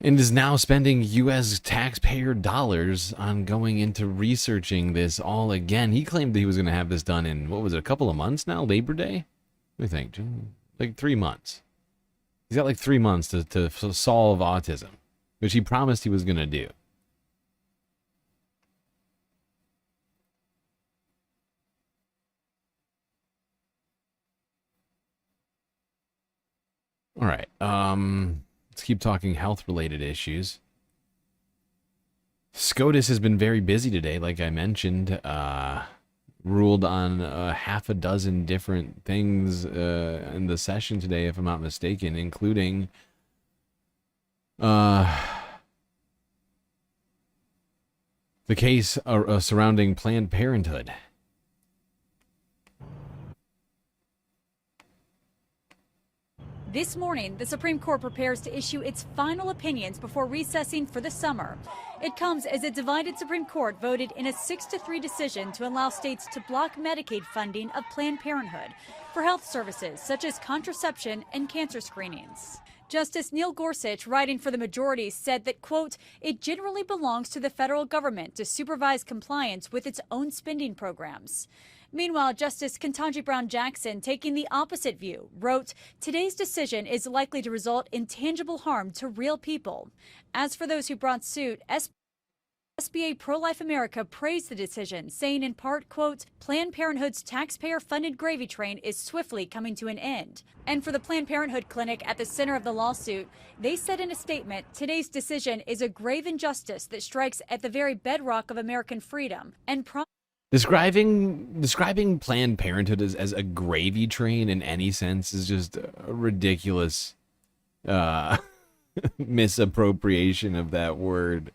And is now spending U.S. taxpayer dollars on going into researching this all again. He claimed that he was going to have this done in, what was it, a couple of months now? Labor Day? What do you think? Like 3 months. He's got like 3 months to solve autism, which he promised he was going to do. All right. Let's keep talking health-related issues. SCOTUS has been very busy today, like I mentioned. Ruled on half a dozen different things in the session today, if I'm not mistaken, including the case surrounding Planned Parenthood. This morning, the Supreme Court prepares to issue its final opinions before recessing for the summer. It comes as a divided Supreme Court voted in a 6-3 decision to allow states to block Medicaid funding of Planned Parenthood for health services such as contraception and cancer screenings. Justice Neil Gorsuch, writing for the majority, said that, quote, it generally belongs to the federal government to supervise compliance with its own spending programs. Meanwhile, Justice Ketanji Brown Jackson, taking the opposite view, wrote, today's decision is likely to result in tangible harm to real people. As for those who brought suit, SBA Pro-Life America praised the decision, saying in part, quote, Planned Parenthood's taxpayer-funded gravy train is swiftly coming to an end. And for the Planned Parenthood clinic at the center of the lawsuit, they said in a statement, today's decision is a grave injustice that strikes at the very bedrock of American freedom and Describing Planned Parenthood as a gravy train in any sense is just a ridiculous misappropriation of that word.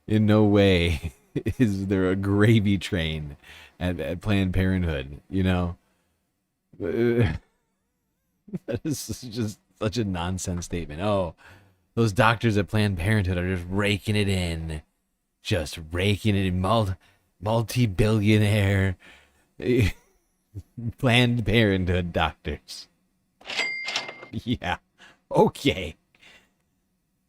In no way is there a gravy train at Planned Parenthood, you know? That is just such a nonsense statement. Oh, those doctors at Planned Parenthood are just raking it in. Just raking it in. Multi-billionaire Planned Parenthood doctors. Yeah, okay.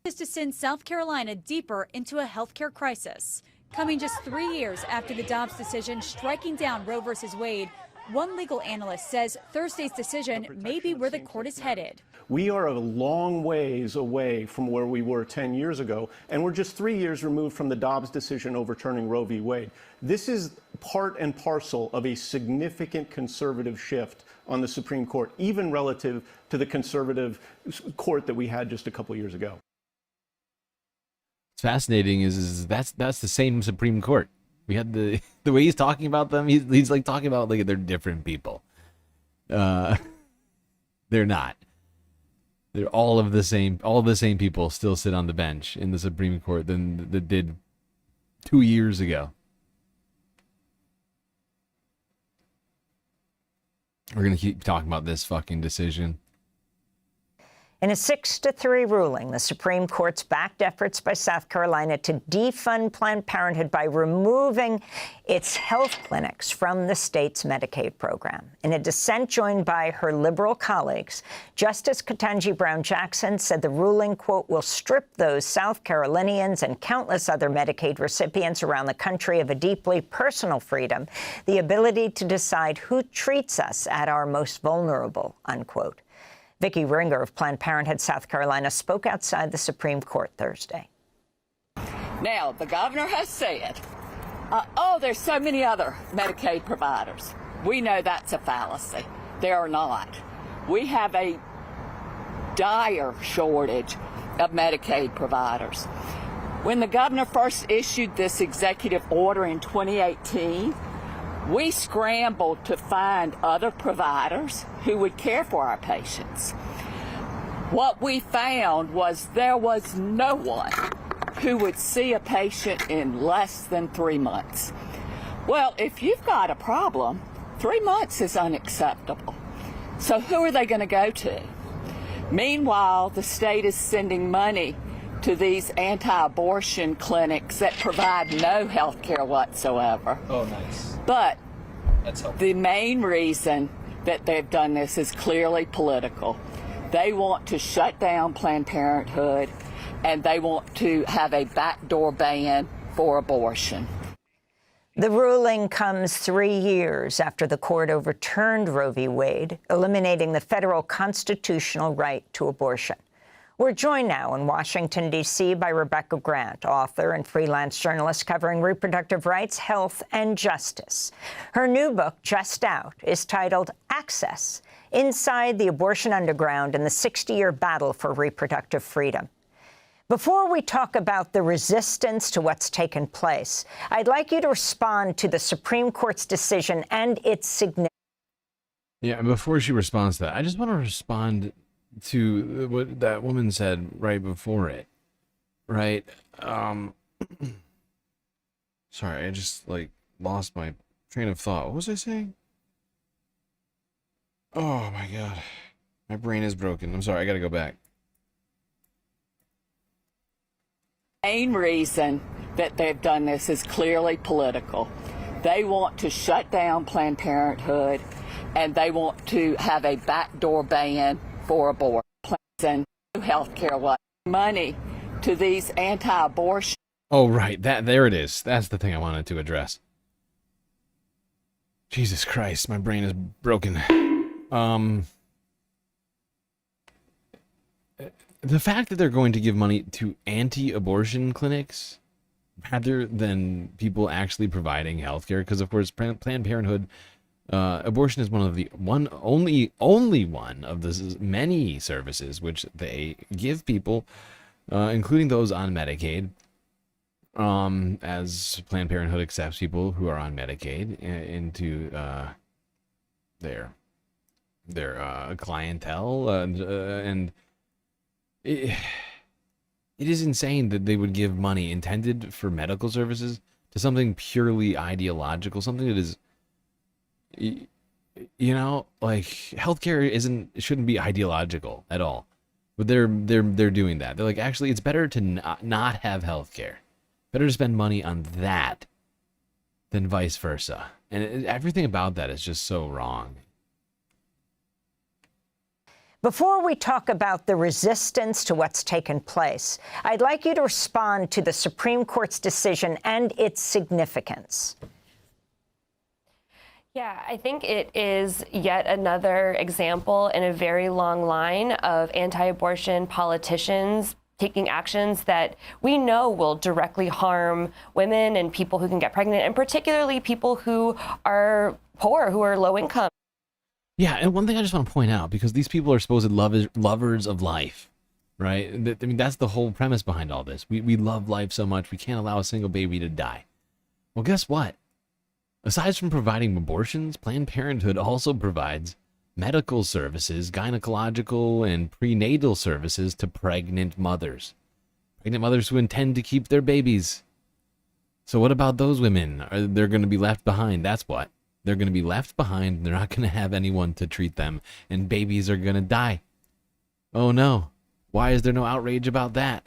Is to send South Carolina deeper into a healthcare crisis. Coming just 3 years after the Dobbs decision striking down Roe v. Wade, one legal analyst says Thursday's decision may be where the court is headed. We are a long ways away from where we were 10 years ago, and we're just 3 years removed from the Dobbs decision overturning Roe v. Wade. This is part and parcel of a significant conservative shift on the Supreme Court, even relative to the conservative court that we had just a couple years ago. What's fascinating is that's the same Supreme Court. We had the way he's talking about them. He's like talking about like they're different people. They're not. They're all the same people still sit on the bench in the Supreme Court that did 2 years ago. We're going to keep talking about this fucking decision. In a 6-3 ruling, the Supreme Court's backed efforts by South Carolina to defund Planned Parenthood by removing its health clinics from the state's Medicaid program. In a dissent joined by her liberal colleagues, Justice Ketanji Brown Jackson said the ruling, quote, will strip those South Carolinians and countless other Medicaid recipients around the country of a deeply personal freedom, the ability to decide who treats us at our most vulnerable, unquote. Vicki Ringer of Planned Parenthood South Carolina spoke outside the Supreme Court Thursday. Now, the governor has said, there's so many other Medicaid providers. We know that's a fallacy. There are not. We have a dire shortage of Medicaid providers. When the governor first issued this executive order in 2018, we scrambled to find other providers who would care for our patients. What we found was there was no one who would see a patient in less than 3 months. Well, if you've got a problem, 3 months is unacceptable. So who are they going to go to? Meanwhile, the state is sending money to these anti-abortion clinics that provide no health care whatsoever. Oh, nice. But That's helpful. the main reason that they've done this is clearly political. They want to shut down Planned Parenthood, and they want to have a backdoor ban for abortion. The ruling comes 3 years after the court overturned Roe v. Wade, eliminating the federal constitutional right to abortion. We're joined now in Washington, D.C. by Rebecca Grant, author and freelance journalist covering reproductive rights, health, and justice. Her new book, just out, is titled Access: Inside the Abortion Underground and the 60-Year Battle for Reproductive Freedom. Before we talk about the resistance to what's taken place, I'd like you to respond to the Supreme Court's decision and its significance. Yeah, before she responds to that, I just want to respond to what that woman said right before it. Right? Sorry, I just, lost my train of thought. What was I saying? Oh, my God. My brain is broken. I'm sorry, I gotta go back. Main reason that they've done this is clearly political. They want to shut down Planned Parenthood, and they want to have a backdoor ban for abortion and health care. What money to these anti-abortion? Oh, right. There it is. That's the thing I wanted to address. Jesus Christ, my brain is broken. The fact that they're going to give money to anti-abortion clinics rather than people actually providing healthcare, because of course Planned Parenthood, abortion is one of the only one of the many services which they give people, including those on Medicaid. As Planned Parenthood accepts people who are on Medicaid into their clientele, and it is insane that they would give money intended for medical services to something purely ideological, something that is, healthcare shouldn't be ideological at all. But they're doing that. They're like, actually, it's better to not have healthcare. Better to spend money on that than vice versa. And everything about that is just so wrong. Before we talk about the resistance to what's taken place, I'd like you to respond to the Supreme Court's decision and its significance. Yeah, I think it is yet another example in a very long line of anti-abortion politicians taking actions that we know will directly harm women and people who can get pregnant, and particularly people who are poor, who are low income. Yeah, and one thing I just want to point out, because these people are supposed lovers of life, right? I mean, that's the whole premise behind all this. We love life so much, we can't allow a single baby to die. Well, guess what? Aside from providing abortions, Planned Parenthood also provides medical services, gynecological and prenatal services to pregnant mothers who intend to keep their babies. So what about those women? They're going to be left behind. That's what. They're going to be left behind. They're not going to have anyone to treat them, and babies are going to die. Oh no. Why is there no outrage about that?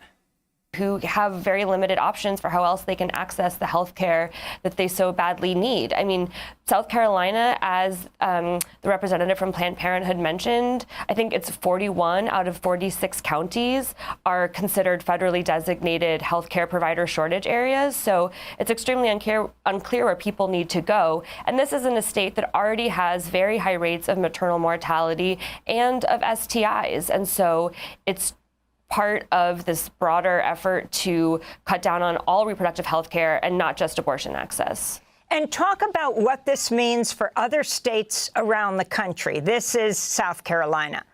Who have very limited options for how else they can access the health care that they so badly need. I mean, South Carolina, as the representative from Planned Parenthood mentioned, I think it's 41 out of 46 counties are considered federally designated health care provider shortage areas. So it's extremely unclear where people need to go. And this is in a state that already has very high rates of maternal mortality and of STIs. And so it's part of this broader effort to cut down on all reproductive health care and not just abortion access. And talk about what this means for other states around the country. This is South Carolina.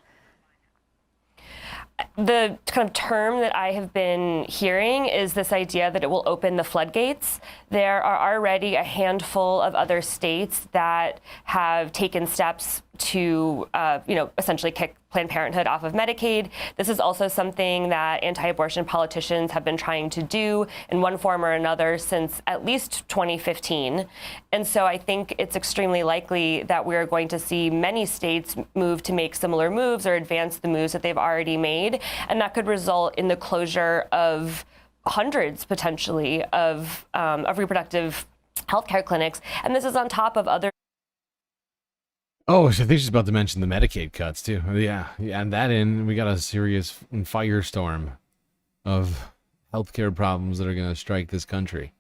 The kind of term that I have been hearing is this idea that it will open the floodgates. There are already a handful of other states that have taken steps to, essentially kick Planned Parenthood off of Medicaid. This is also something that anti-abortion politicians have been trying to do in one form or another since at least 2015. And so I think it's extremely likely that we're going to see many states move to make similar moves or advance the moves that they've already made. And that could result in the closure of hundreds, potentially, of reproductive healthcare clinics. And this is on top of other. Oh, I think she's about to mention the Medicaid cuts, too. Yeah, and that we got a serious firestorm of healthcare problems that are going to strike this country.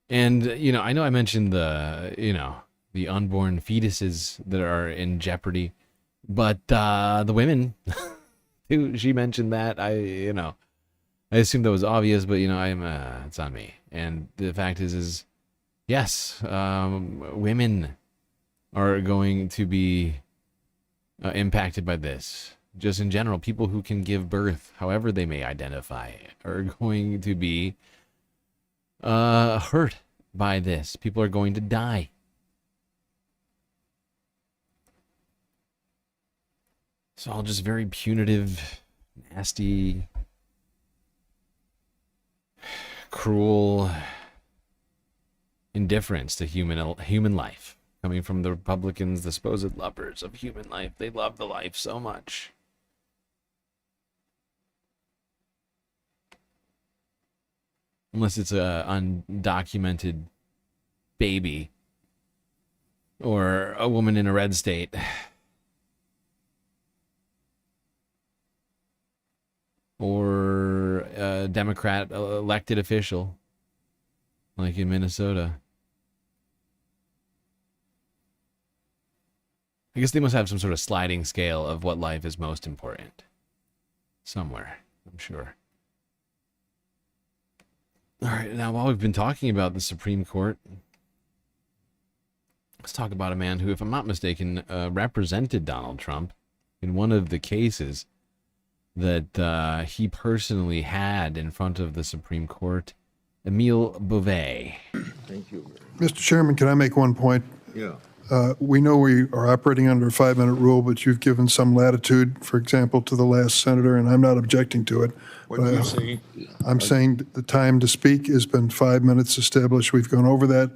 And, I know I mentioned the unborn fetuses that are in jeopardy, but the women, she mentioned that. I assumed that was obvious, but, it's on me. And the fact is yes, women are going to be impacted by this. Just in general, people who can give birth, however they may identify, are going to be hurt by this. People are going to die. It's all just very punitive, nasty, cruel indifference to human life. Coming from the Republicans, the supposed lovers of human life. They love the life so much. Unless it's a undocumented baby. Or a woman in a red state. Or a Democrat elected official. Like in Minnesota. I guess they must have some sort of sliding scale of what life is most important. Somewhere, I'm sure. All right, now while we've been talking about the Supreme Court, let's talk about a man who, if I'm not mistaken, represented Donald Trump in one of the cases that he personally had in front of the Supreme Court, Emile Beauvais. Thank you. Mr. Chairman, can I make one point? Yeah. We know we are operating under a 5-minute rule, but you've given some latitude, for example, to the last senator, and I'm not objecting to it. What are you saying? I'm saying that the time to speak has been 5 minutes established. We've gone over that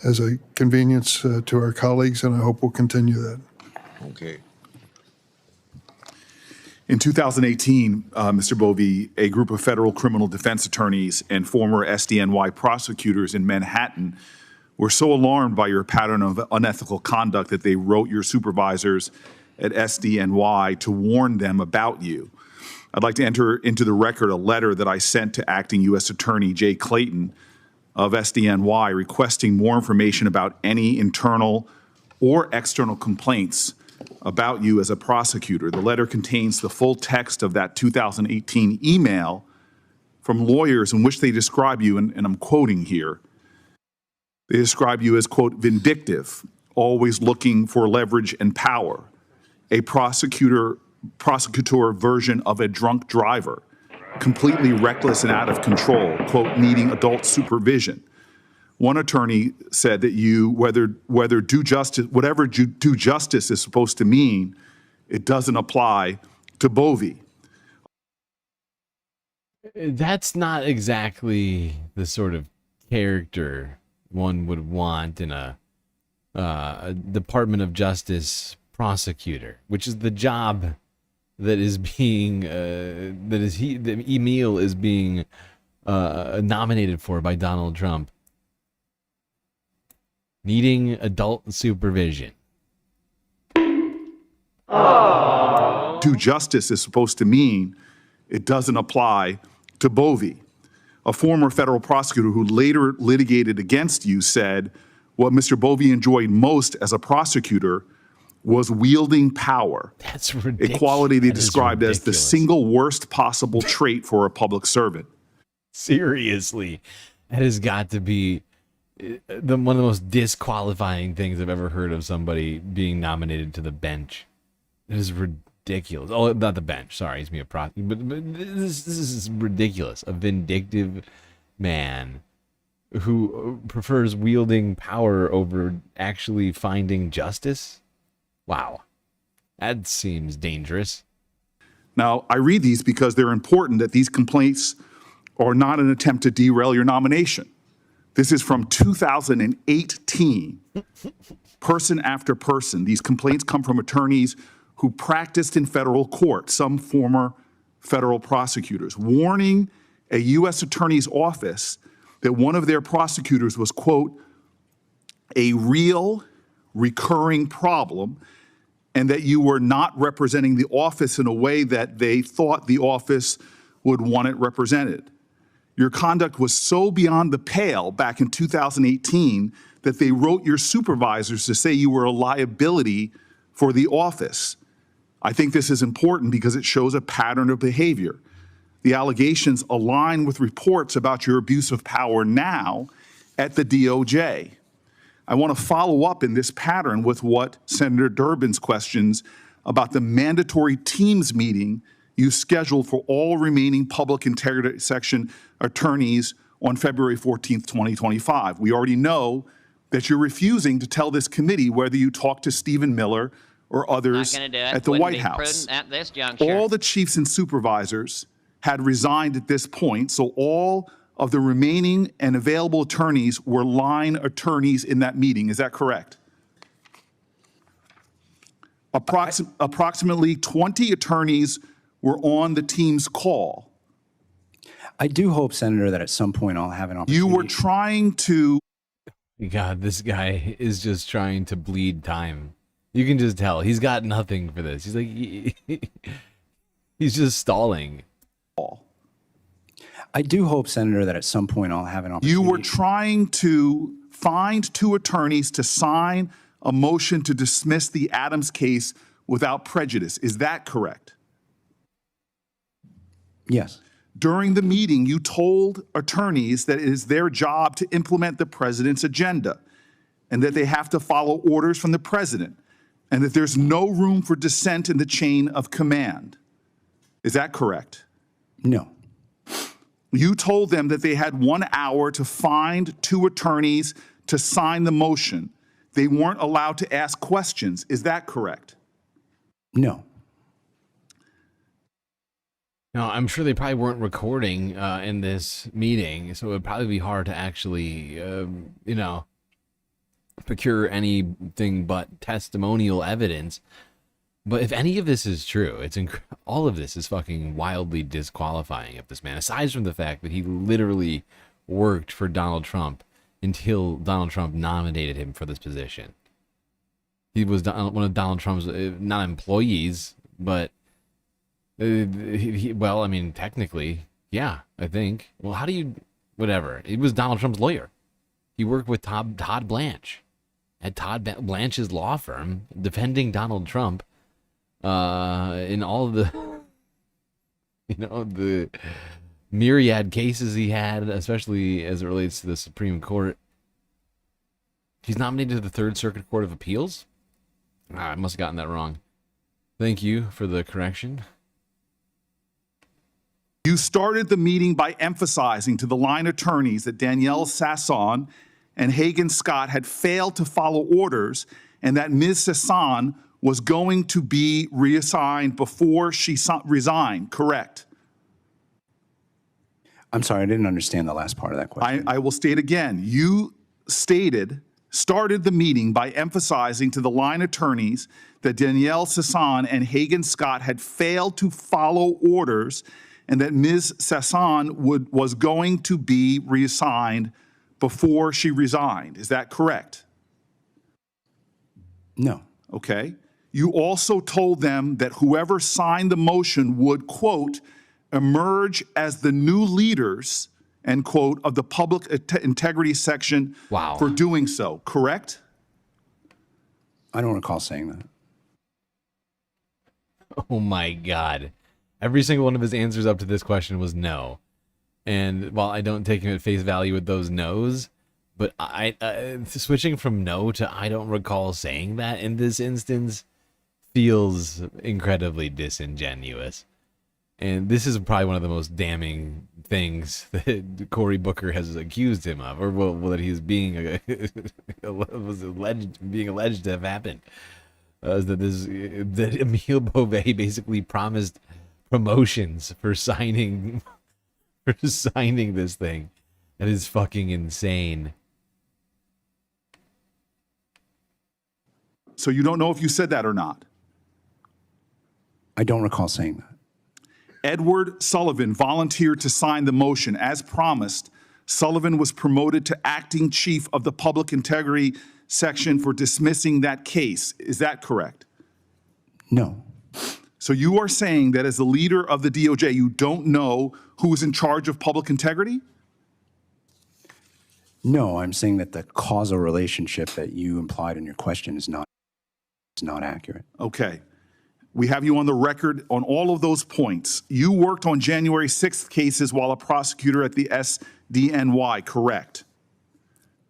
as a convenience to our colleagues, and I hope we'll continue that. Okay. In 2018, Mr. Beauvais, a group of federal criminal defense attorneys and former SDNY prosecutors in Manhattan were so alarmed by your pattern of unethical conduct that they wrote your supervisors at SDNY to warn them about you. I'd like to enter into the record a letter that I sent to Acting U.S. Attorney Jay Clayton of SDNY requesting more information about any internal or external complaints about you as a prosecutor. The letter contains the full text of that 2018 email from lawyers in which they describe you, and I'm quoting here, they describe you as, quote, vindictive, always looking for leverage and power, a prosecutor version of a drunk driver, completely reckless and out of control, quote, needing adult supervision. One attorney said that you, whatever due justice is supposed to mean, it doesn't apply to Beauvais. That's not exactly the sort of character one would want in a Department of Justice prosecutor, which is the job that is being that Emile is being nominated for by Donald Trump. Needing adult supervision. Due justice is supposed to mean it doesn't apply to Beauvais. A former federal prosecutor who later litigated against you said what Mr. Beauvais enjoyed most as a prosecutor was wielding power. That's ridiculous. A quality they described as the single worst possible trait for a public servant. Seriously, that has got to be one of the most disqualifying things I've ever heard of somebody being nominated to the bench. It is ridiculous. Oh, not the bench. Sorry, he's me a prosecutor. But this is ridiculous. A vindictive man who prefers wielding power over actually finding justice. Wow. That seems dangerous. Now, I read these because they're important, that these complaints are not an attempt to derail your nomination. This is from 2018. Person after person. These complaints come from attorneys who practiced in federal court, some former federal prosecutors, warning a U.S. attorney's office that one of their prosecutors was, quote, a real recurring problem, and that you were not representing the office in a way that they thought the office would want it represented. Your conduct was so beyond the pale back in 2018 that they wrote your supervisors to say you were a liability for the office. I think this is important because it shows a pattern of behavior. The allegations align with reports about your abuse of power now at the DOJ. I want to follow up in this pattern with what Senator Durbin's questions about the mandatory Teams meeting you scheduled for all remaining public integrity section attorneys on February 14th, 2025. We already know that you're refusing to tell this committee whether you talked to Stephen Miller or others at the White House. At this juncture. All the chiefs and supervisors had resigned at this point, so all of the remaining and available attorneys were line attorneys in that meeting. Is that correct? Approximately 20 attorneys were on the team's call. I do hope, Senator, that at some point I'll have an opportunity. You were trying to... God, this guy is just trying to bleed time. You can just tell. He's got nothing for this. He's like... he's just stalling. I do hope, Senator, that at some point I'll have an opportunity. You were trying to find two attorneys to sign a motion to dismiss the Adams case without prejudice. Is that correct? Yes. During the meeting, you told attorneys that it is their job to implement the president's agenda and that they have to follow orders from the president and that there's no room for dissent in the chain of command. Is that correct? No. You told them that they had 1 hour to find two attorneys to sign the motion. They weren't allowed to ask questions. Is that correct? No. No, I'm sure they probably weren't recording in this meeting, so it would probably be hard to actually, you know, procure anything but testimonial evidence. But if any of this is true, all of this is fucking wildly disqualifying of this man, aside from the fact that he literally worked for Donald Trump until Donald Trump nominated him for this position. He was one of Donald Trump's, not employees, but, well, I mean, technically, yeah, I think. Well, how do you, whatever. He was Donald Trump's lawyer. He worked with Todd Blanche at Todd Blanche's law firm, defending Donald Trump in all of the, you know, the myriad cases he had, especially as it relates to the Supreme Court. He's nominated to the Third Circuit Court of Appeals? I must have gotten that wrong. Thank you for the correction. You started the meeting by emphasizing to the line attorneys that Danielle Sasson and Hagan Scott had failed to follow orders and that Ms. Sasson was going to be reassigned before she resigned, correct? I'm sorry, I didn't understand the last part of that question. I will state again. You started the meeting by emphasizing to the line attorneys that Danielle Sasson and Hagan Scott had failed to follow orders and that Ms. Sasson was going to be reassigned before she resigned. Is that correct? No. Okay. You also told them that whoever signed the motion would, quote, emerge as the new leaders, end quote, of the public integrity section for doing so, correct? I don't recall saying that. Oh my God. Every single one of his answers up to this question was no. And while I don't take him at face value with those no's, but switching from no to I don't recall saying that in this instance feels incredibly disingenuous. And this is probably one of the most damning things that Cory Booker has accused him of, or well that he's being was alleged to have happened. that Emile Beauvais basically promised promotions for signing this thing. That is fucking insane. So you don't know if you said that or not? I don't recall saying that. Edward Sullivan volunteered to sign the motion. As promised, Sullivan was promoted to acting chief of the Public Integrity Section for dismissing that case. Is that correct? No. So you are saying that as the leader of the DOJ, you don't know who is in charge of public integrity? No, I'm saying that the causal relationship that you implied in your question is not accurate. Okay. We have you on the record on all of those points. You worked on January 6th cases while a prosecutor at the SDNY, correct?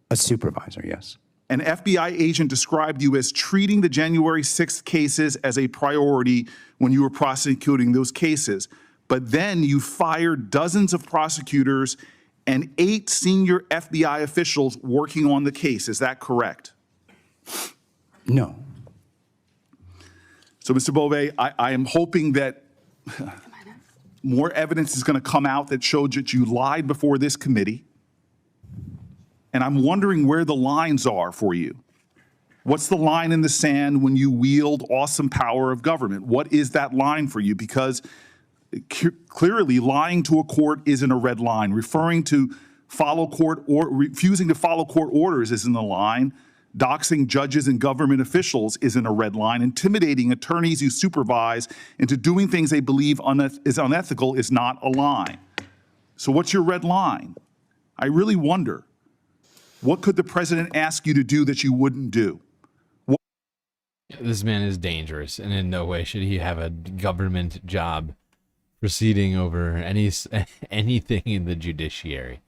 A supervisor, yes. An FBI agent described you as treating the January 6th cases as a priority when you were prosecuting those cases. But then you fired dozens of prosecutors and 8 senior FBI officials working on the case. Is that correct? No. So, Mr. Beauvais, I am hoping that more evidence is going to come out that showed that you lied before this committee. And I'm wondering where the lines are for you. What's the line in the sand when you wield awesome power of government? What is that line for you? Because clearly lying to a court isn't a red line. Referring to follow court or refusing to follow court orders isn't a line. Doxing judges and government officials isn't a red line. Intimidating attorneys you supervise into doing things they believe is unethical is not a line. So what's your red line? I really wonder, what could the president ask you to do that you wouldn't do? This man is dangerous, and in no way should he have a government job proceeding over anything in the judiciary.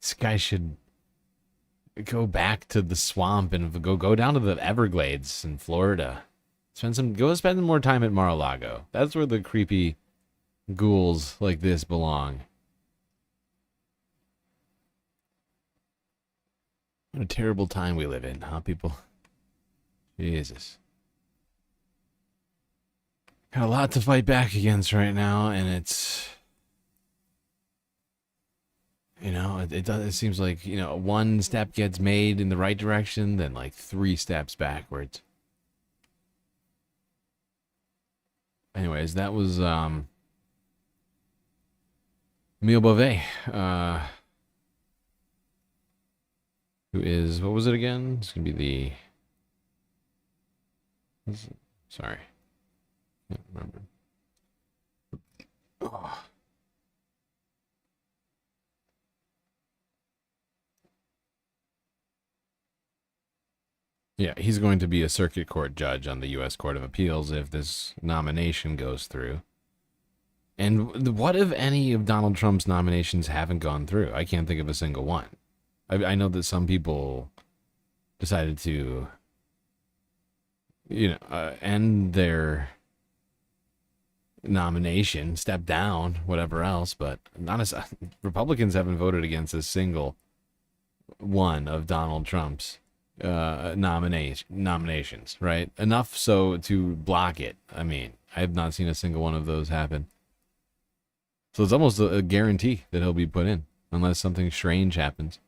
This guy should go back to the swamp and go down to the Everglades in Florida. Go spend more time at Mar-a-Lago. That's where the creepy ghouls like this belong. What a terrible time we live in, huh, people? Jesus. Got a lot to fight back against right now, and it's... You know, it seems like, you know, one step gets made in the right direction, then like 3 steps backwards. Anyways, that was Emile Beauvais, who is, what was it again? It's going to be sorry. Can't remember. Oh. Yeah, he's going to be a circuit court judge on the U.S. Court of Appeals if this nomination goes through. And what if any of Donald Trump's nominations haven't gone through? I can't think of a single one. I know that some people decided to, you know, end their nomination, step down, whatever else, but Republicans haven't voted against a single one of Donald Trump's nominations, right? Enough so to block it. I mean, I have not seen a single one of those happen. So it's almost a guarantee that he'll be put in, unless something strange happens.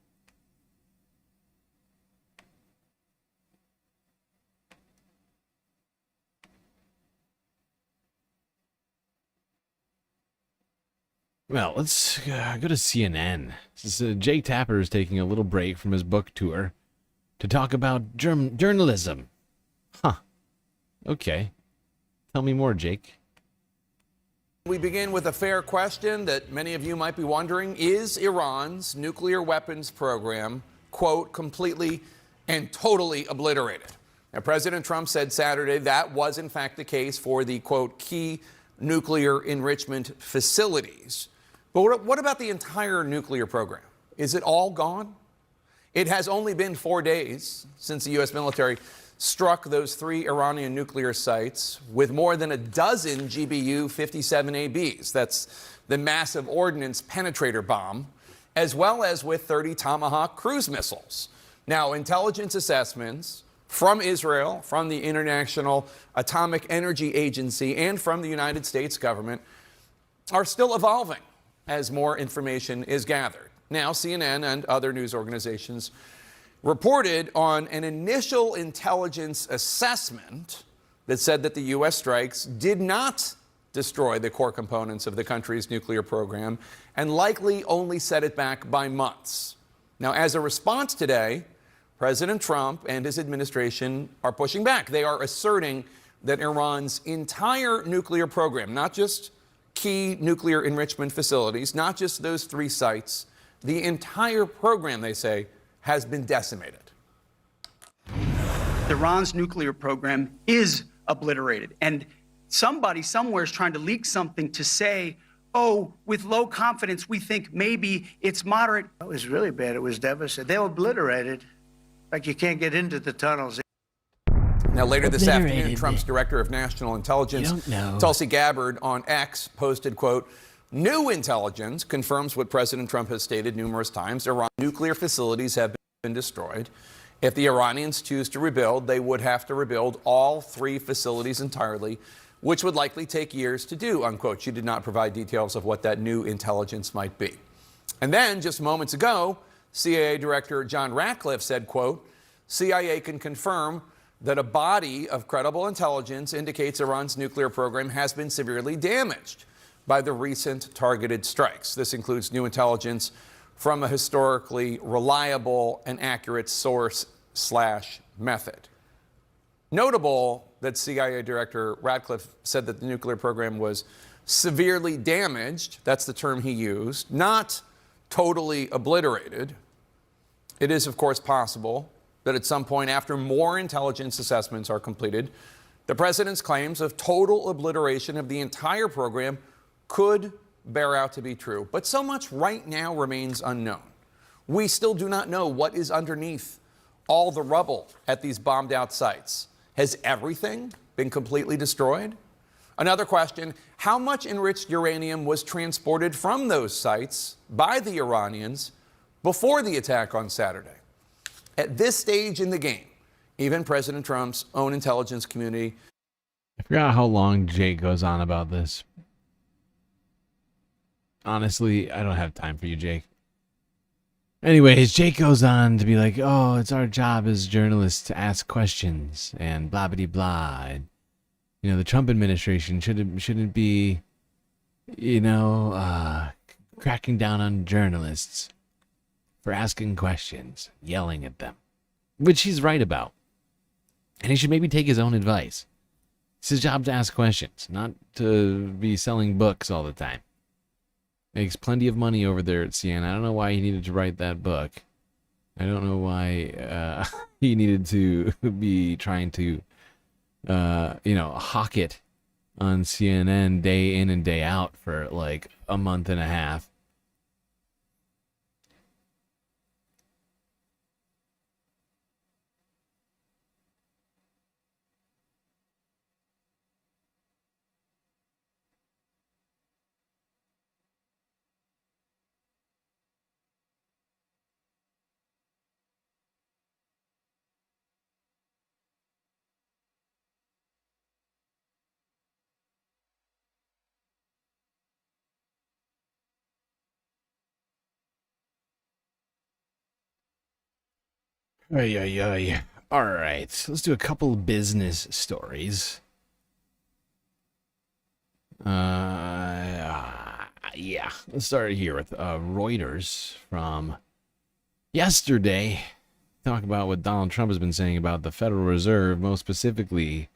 Well, let's go to CNN. Jake Tapper is taking a little break from his book tour to talk about journalism. Huh. Okay. Tell me more, Jake. We begin with a fair question that many of you might be wondering. Is Iran's nuclear weapons program, quote, completely and totally obliterated? Now, President Trump said Saturday that was, in fact, the case for the, quote, key nuclear enrichment facilities. But what about the entire nuclear program? Is it all gone? It has only been 4 days since the U.S. military struck those 3 Iranian nuclear sites with more than a dozen GBU-57ABs. That's the massive ordnance penetrator bomb, as well as with 30 Tomahawk cruise missiles. Now, intelligence assessments from Israel, from the International Atomic Energy Agency, and from the United States government are still evolving as more information is gathered. Now, CNN and other news organizations reported on an initial intelligence assessment that said that the U.S. strikes did not destroy the core components of the country's nuclear program and likely only set it back by months. Now, as a response today, President Trump and his administration are pushing back. They are asserting that Iran's entire nuclear program, not just key nuclear enrichment facilities, not just those 3 sites, the entire program, they say, has been decimated. Iran's nuclear program is obliterated. And somebody somewhere is trying to leak something to say, oh, with low confidence, we think maybe it's moderate. It was really bad. It was devastating. They were obliterated. Like you can't get into the tunnels. Now, later this afternoon, Trump's director of national intelligence, Tulsi Gabbard, on X posted, quote, "New intelligence confirms what President Trump has stated numerous times. Iran's nuclear facilities have been destroyed. If the Iranians choose to rebuild, they would have to rebuild all 3 facilities entirely, which would likely take years to do," unquote. She did not provide details of what that new intelligence might be. And then, just moments ago, CIA Director John Ratcliffe said, quote, "CIA can confirm that a body of credible intelligence indicates Iran's nuclear program has been severely damaged by the recent targeted strikes. This includes new intelligence from a historically reliable and accurate source/method." Notable that CIA Director Ratcliffe said that the nuclear program was severely damaged. That's the term he used, not totally obliterated. It is, of course, possible that at some point after more intelligence assessments are completed, the president's claims of total obliteration of the entire program could bear out to be true. But so much right now remains unknown. We still do not know what is underneath all the rubble at these bombed out sites. Has everything been completely destroyed? Another question, how much enriched uranium was transported from those sites by the Iranians before the attack on Saturday? At this stage in the game, even President Trump's own intelligence community. I forgot how long Jake goes on about this. Honestly, I don't have time for you, Jake. Anyways, Jake goes on to be like, oh, it's our job as journalists to ask questions and blah, blah, blah. And, you know, the Trump administration shouldn't be, you know, cracking down on journalists for asking questions, yelling at them, which he's right about. And he should maybe take his own advice. It's his job to ask questions, not to be selling books all the time. Makes plenty of money over there at CNN. I don't know why he needed to write that book. I don't know why he needed to be trying to, you know, hawk it on CNN day in and day out for like a month and a half. All right, let's do a couple business stories. Yeah, let's start here with Reuters from yesterday. Talk about what Donald Trump has been saying about the Federal Reserve, most specifically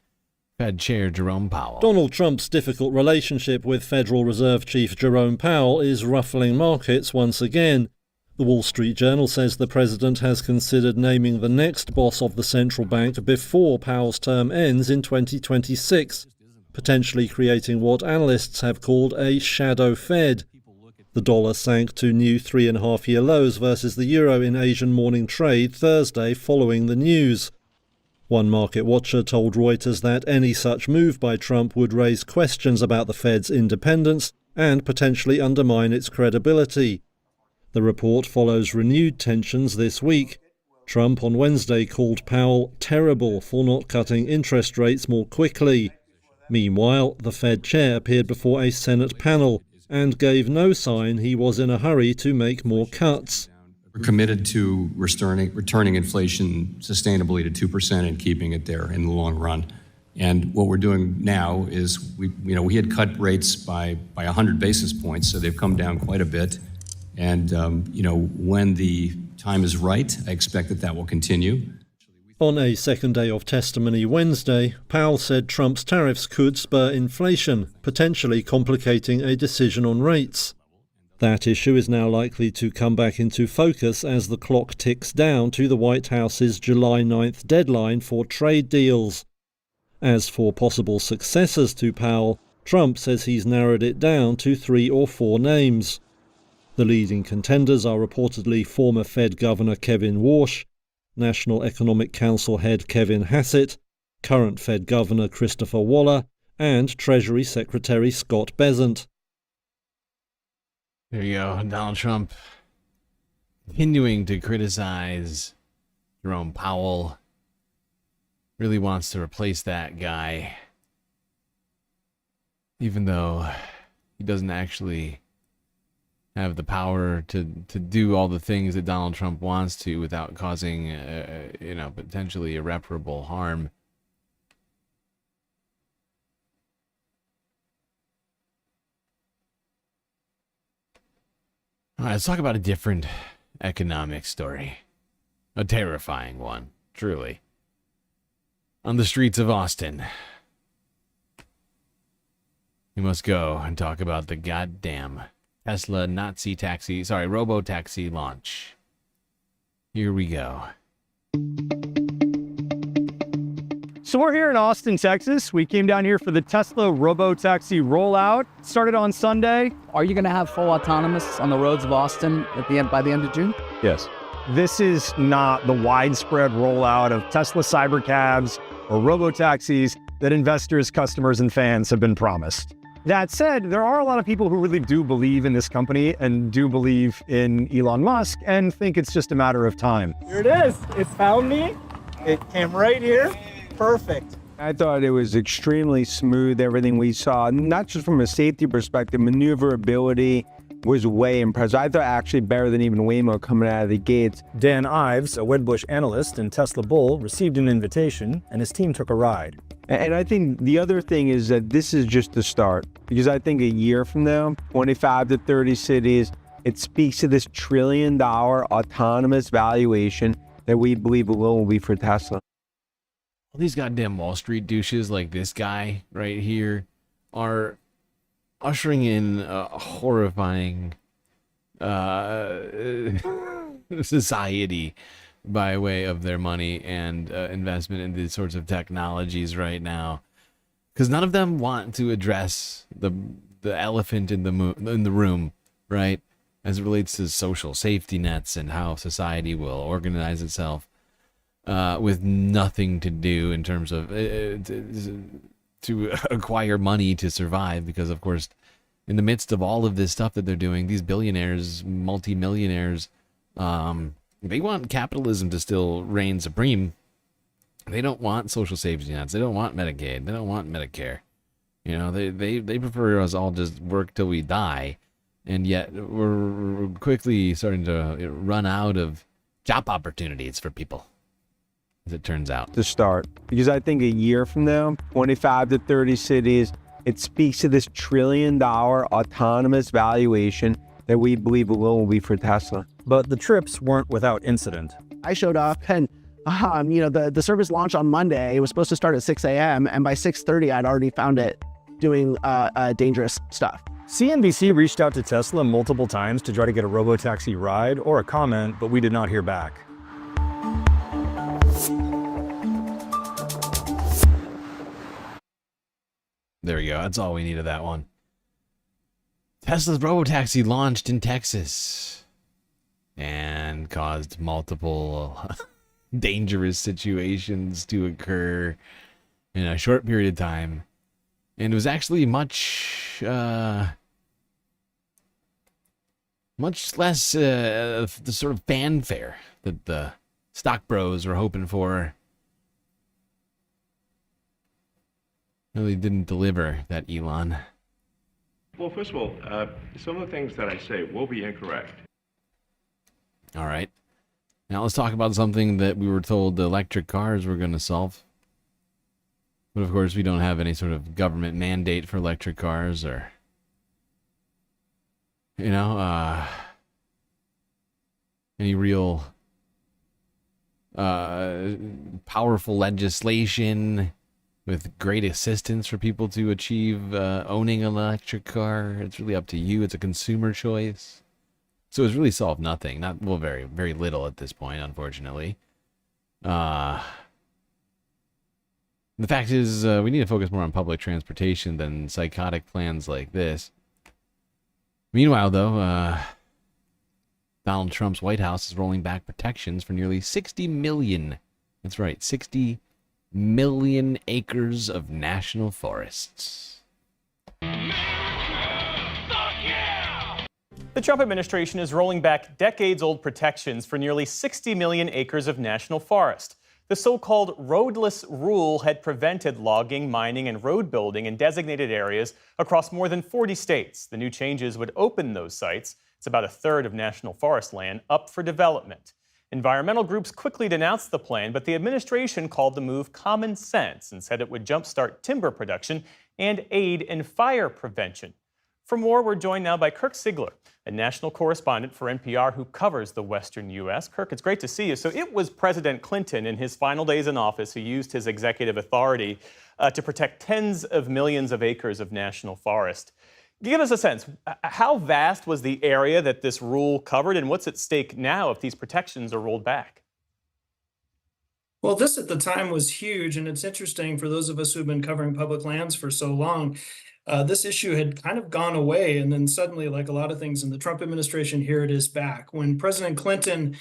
Fed Chair Jerome Powell. Donald Trump's difficult relationship with Federal Reserve Chief Jerome Powell is ruffling markets once again. The Wall Street Journal says the president has considered naming the next boss of the central bank before Powell's term ends in 2026, potentially creating what analysts have called a shadow Fed. The dollar sank to new 3.5-year lows versus the euro in Asian morning trade Thursday following the news. One market watcher told Reuters that any such move by Trump would raise questions about the Fed's independence and potentially undermine its credibility. The report follows renewed tensions this week. Trump on Wednesday called Powell terrible for not cutting interest rates more quickly. Meanwhile, the Fed chair appeared before a Senate panel and gave no sign he was in a hurry to make more cuts. We're committed to returning inflation sustainably to 2% and keeping it there in the long run. And what we're doing now is we had cut rates by 100 basis points, so they've come down quite a bit. And when the time is right, I expect that will continue. On a second day of testimony Wednesday, Powell said Trump's tariffs could spur inflation, potentially complicating a decision on rates. That issue is now likely to come back into focus as the clock ticks down to the White House's July 9th deadline for trade deals. As for possible successors to Powell, Trump says he's narrowed it down to 3 or 4 names. The leading contenders are reportedly former Fed Governor Kevin Warsh, National Economic Council head Kevin Hassett, current Fed Governor Christopher Waller, and Treasury Secretary Scott Bessent. There you go. Donald Trump continuing to criticize Jerome Powell. Really wants to replace that guy, even though he doesn't actually have the power to do all the things that Donald Trump wants to without causing, potentially irreparable harm. All right, let's talk about a different economic story. A terrifying one, truly. On the streets of Austin, we must go and talk about the goddamn Tesla robo-taxi launch. Here we go. So we're here in Austin, Texas. We came down here for the Tesla robo-taxi rollout. Started on Sunday. Are you going to have full autonomous on the roads of Austin by the end of June? Yes. This is not the widespread rollout of Tesla cybercabs or robo-taxis that investors, customers, and fans have been promised. That said, there are a lot of people who really do believe in this company and do believe in Elon Musk and think it's just a matter of time. Here it is. It found me. It came right here. Perfect. I thought it was extremely smooth, everything we saw, not just from a safety perspective, maneuverability was way impressive. I thought actually better than even Waymo coming out of the gates. Dan Ives, a Wedbush analyst and Tesla bull, received an invitation and his team took a ride. And I think the other thing is that this is just the start, because I think a year from now, 25 to 30 cities, it speaks to this $1 trillion autonomous valuation that we believe alone will be for Tesla. All these goddamn Wall Street douches like this guy right here are ushering in a horrifying society by way of their money and investment in these sorts of technologies right now, because none of them want to address the elephant in the room, right, as it relates to social safety nets and how society will organize itself, with nothing to do in terms of to acquire money to survive, because of course in the midst of all of this stuff that they're doing, these billionaires, multimillionaires, they want capitalism to still reign supreme. They don't want social safety nets. They don't want Medicaid. They don't want Medicare. You know, they prefer us all just work till we die. And yet we're quickly starting to run out of job opportunities for people, as it turns out. To start, because I think a year from now, 25 to 30 cities, it speaks to this $1 trillion autonomous valuation that we believe alone will be for Tesla. But the trips weren't without incident. I showed up and, the service launched on Monday. It was supposed to start at 6 a.m. And by 6:30, I'd already found it doing dangerous stuff. CNBC reached out to Tesla multiple times to try to get a robo-taxi ride or a comment, but we did not hear back. There we go. That's all we need of that one. Tesla's robo-taxi launched in Texas and caused multiple dangerous situations to occur in a short period of time. And it was actually much less the sort of fanfare that the stock bros were hoping for. Really didn't deliver, that Elon. Well, first of all, some of the things that I say will be incorrect. All right. Now let's talk about something that we were told the electric cars were going to solve. But of course, we don't have any sort of government mandate for electric cars or, you know, any real powerful legislation with great assistance for people to achieve owning an electric car. It's really up to you. It's a consumer choice. So it's really solved nothing. Not, well, very, very little at this point, unfortunately. The fact is, we need to focus more on public transportation than psychotic plans like this. Meanwhile, though, Donald Trump's White House is rolling back protections for nearly 60 million. That's right, 60 million acres of national forests. The Trump administration is rolling back decades-old protections for nearly 60 million acres of national forest. The so-called roadless rule had prevented logging, mining, and road building in designated areas across more than 40 states. The new changes would open those sites, it's about a third of national forest land, up for development. Environmental groups quickly denounced the plan, but the administration called the move common sense and said it would jumpstart timber production and aid in fire prevention. For more, we're joined now by Kirk Sigler, a national correspondent for NPR who covers the western U.S. Kirk, it's great to see you. So it was President Clinton in his final days in office who used his executive authority to protect tens of millions of acres of national forest. Give us a sense, how vast was the area that this rule covered, and what's at stake now if these protections are rolled back? Well, this at the time was huge, and it's interesting for those of us who've been covering public lands for so long. This issue had kind of gone away, and then suddenly, like a lot of things in the Trump administration, here it is back. When President Clinton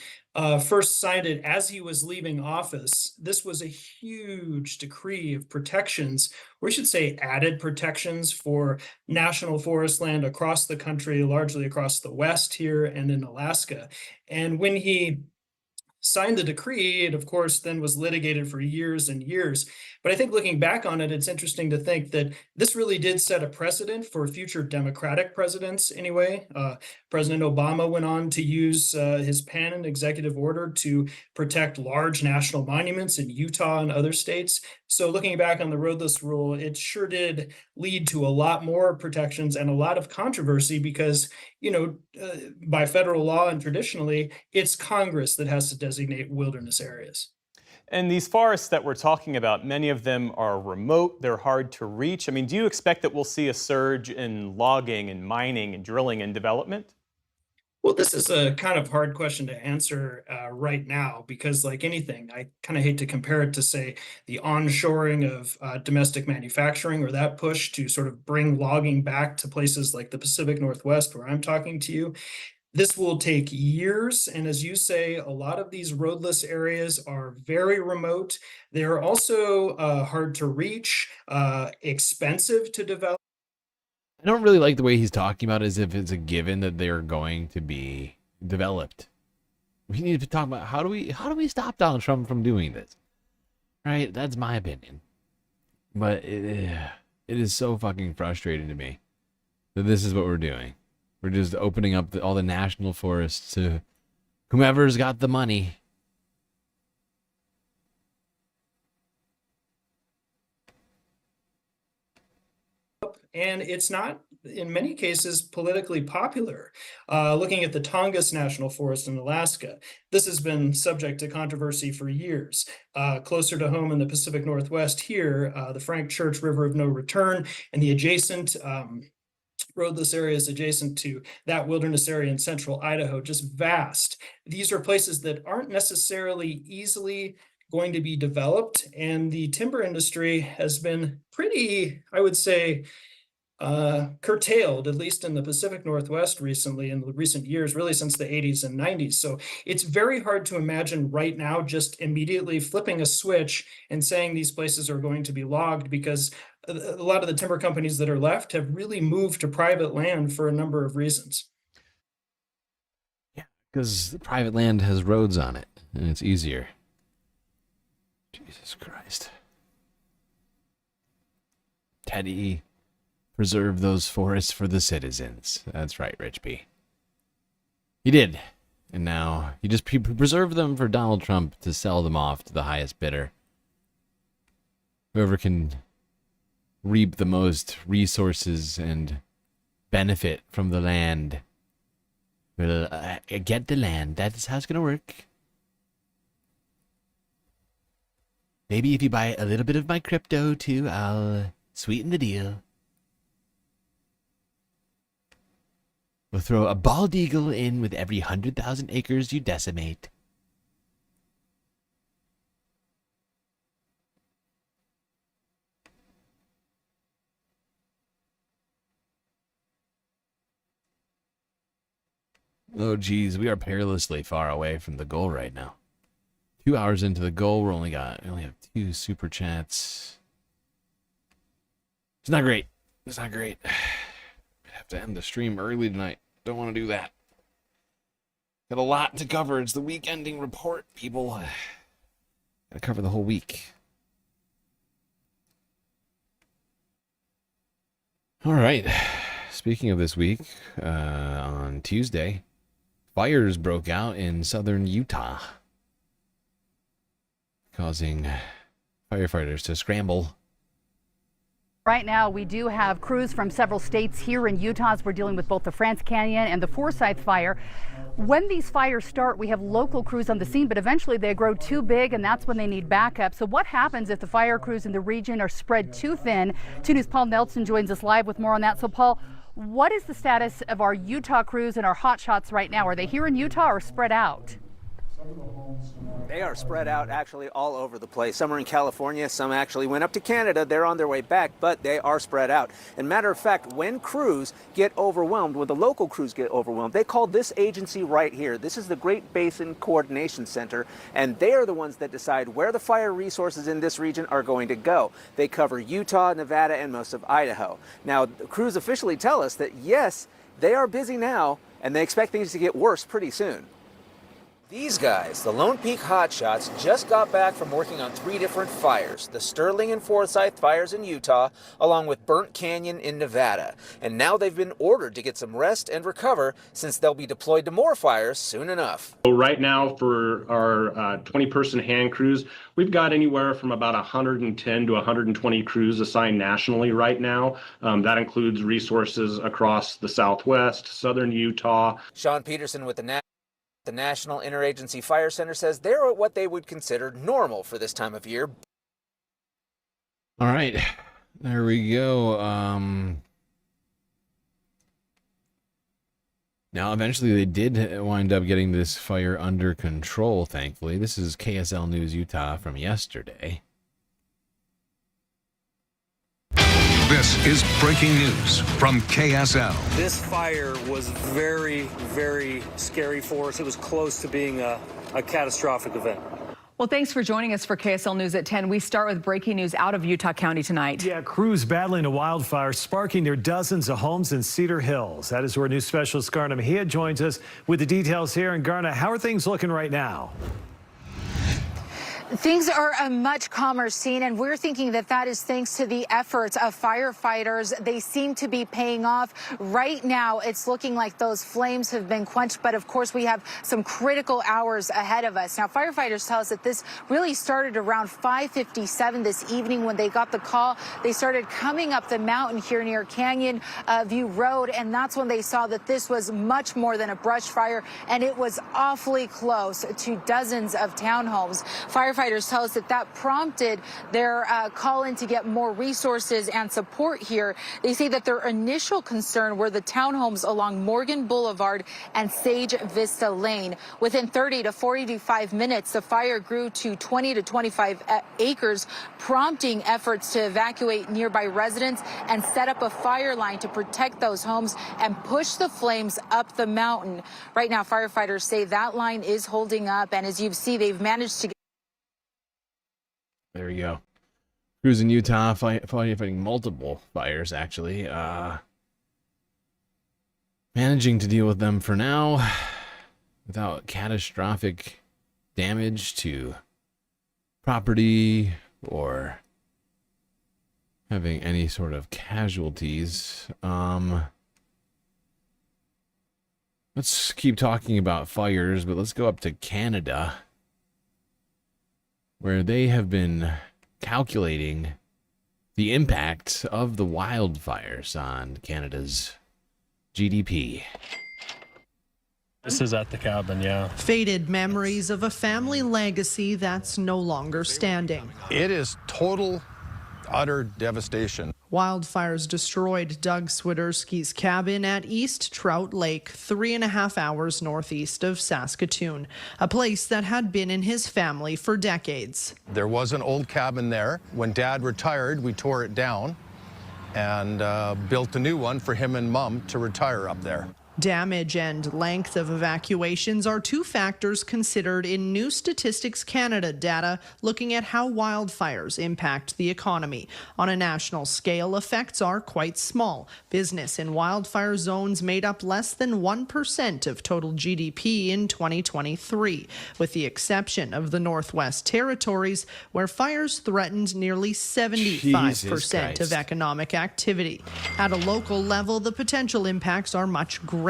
first signed it as he was leaving office, this was a huge decree of protections, or we should say added protections for national forest land across the country, largely across the West here and in Alaska. And when he signed the decree, it of course then was litigated for years and years. But I think looking back on it, it's interesting to think that this really did set a precedent for future Democratic presidents anyway. President Obama went on to use his pen and executive order to protect large national monuments in Utah and other states. So looking back on the roadless rule, it sure did lead to a lot more protections and a lot of controversy because, you know, by federal law and traditionally, it's Congress that has to designate wilderness areas. And these forests that we're talking about, many of them are remote, they're hard to reach. I mean, do you expect that we'll see a surge in logging and mining and drilling and development? Well, this is a kind of hard question to answer right now because, like anything, I kind of hate to compare it to, say, the onshoring of domestic manufacturing or that push to sort of bring logging back to places like the Pacific Northwest where I'm talking to you. This will take years, and as you say, a lot of these roadless areas are very remote. They're also hard to reach, expensive to develop. I don't really like the way he's talking about it as if it's a given that they're going to be developed. We need to talk about how do we stop Donald Trump from doing this? Right? That's my opinion. But it is so fucking frustrating to me that this is what we're doing. We're just opening up all the national forests to whomever's got the money. And it's not, in many cases, politically popular. Looking at the Tongass National Forest in Alaska, this has been subject to controversy for years. Closer to home in the Pacific Northwest here, the Frank Church River of No Return and the adjacent roadless areas adjacent to that wilderness area in central Idaho, just vast. These are places that aren't necessarily easily going to be developed, and the timber industry has been pretty, I would say, curtailed, at least in the Pacific Northwest recently, in recent years, really since the 80s and 90s. So it's very hard to imagine right now just immediately flipping a switch and saying these places are going to be logged, because a lot of the timber companies that are left have really moved to private land for a number of reasons. Yeah, because private land has roads on it. and it's easier. Jesus Christ. Teddy, preserve those forests for the citizens. That's right, Rich B. He did. And now he just preserved them for Donald Trump to sell them off to the highest bidder. Whoever can reap the most resources and benefit from the land will get the land. That's how it's going to work. Maybe if you buy a little bit of my crypto too, I'll sweeten the deal. We'll throw a bald eagle in with every 100,000 acres you decimate. Oh, geez, we are perilously far away from the goal right now. 2 hours into the goal, we only have 2 super chats. It's not great. It's not great. I have to end the stream early tonight. Don't want to do that. Got a lot to cover. It's the week-ending report, people. Gotta cover the whole week. All right. Speaking of this week, on Tuesday, fires broke out in southern Utah, causing firefighters to scramble. Right now, we do have crews from several states here in Utah as we're dealing with both the France Canyon and the Forsyth fire. When these fires start, we have local crews on the scene, but eventually they grow too big, and that's when they need backup. So what happens if the fire crews in the region are spread too thin? 2 News' Paul Nelson joins us live with more on that. So, Paul, what is the status of our Utah crews and our hotshots right now? Are they here in Utah or spread out? They are spread out actually all over the place. Some are in California, some actually went up to Canada. They're on their way back, but they are spread out. And matter of fact, when crews get overwhelmed, when the local crews get overwhelmed, they call this agency right here. This is the Great Basin Coordination Center, and they are the ones that decide where the fire resources in this region are going to go. They cover Utah, Nevada, and most of Idaho. Now, the crews officially tell us that yes, they are busy now, and they expect things to get worse pretty soon. These guys, the Lone Peak Hotshots, just got back from working on 3 different fires, the Sterling and Forsyth fires in Utah, along with Burnt Canyon in Nevada. And now they've been ordered to get some rest and recover, since they'll be deployed to more fires soon enough. So right now for our 20-person hand crews, we've got anywhere from about 110 to 120 crews assigned nationally right now. That includes resources across the Southwest, southern Utah. Sean Peterson with the National Interagency Fire Center says they're at what they would consider normal for this time of year. All right, there we go. Now, eventually they did wind up getting this fire under control, thankfully. This is KSL News Utah from yesterday. This is breaking news from KSL. This fire was very, very scary for us. It was close to being a catastrophic event. Well, thanks for joining us for KSL News at 10. We start with breaking news out of Utah County tonight. Yeah, crews battling a wildfire sparking near dozens of homes in Cedar Hills. That is where news specialist Garna Mejia joins us with the details here. And Garna, how are things looking right now? Things are a much calmer scene, and we're thinking that that is thanks to the efforts of firefighters. They seem to be paying off. Right now, it's looking like those flames have been quenched, but of course, we have some critical hours ahead of us. Now, firefighters tell us that this really started around 5:57 this evening when they got the call. They started coming up the mountain here near Canyon View Road, and that's when they saw that this was much more than a brush fire, and it was awfully close to dozens of townhomes. Firefighters tell us that that prompted their call in to get more resources and support here. They say that their initial concern were the townhomes along Morgan Boulevard and Sage Vista Lane. Within 30 to 45 minutes, the fire grew to 20 to 25 acres, prompting efforts to evacuate nearby residents and set up a fire line to protect those homes and push the flames up the mountain. Right now, firefighters say that line is holding up, and as you see, they've managed to get. There you go. Crews in Utah fighting multiple fires, actually. Managing to deal with them for now without catastrophic damage to property or having any sort of casualties. Let's keep talking about fires, but let's go up to Canada, where they have been calculating the impact of the wildfires on Canada's GDP. This is at the cabin, yeah. Faded memories of a family legacy that's no longer standing. It is total, utter devastation. Wildfires destroyed Doug Swiderski's cabin at East Trout Lake, 3.5 hours northeast of Saskatoon, a place that had been in his family for decades. There was an old cabin there. When Dad retired, we tore it down and built a new one for him and Mom to retire up there. Damage and length of evacuations are two factors considered in new Statistics Canada data looking at how wildfires impact the economy. On a national scale, effects are quite small. Business in wildfire zones made up less than 1% of total GDP in 2023, with the exception of the Northwest Territories, where fires threatened nearly 75% of economic activity. At a local level, the potential impacts are much greater.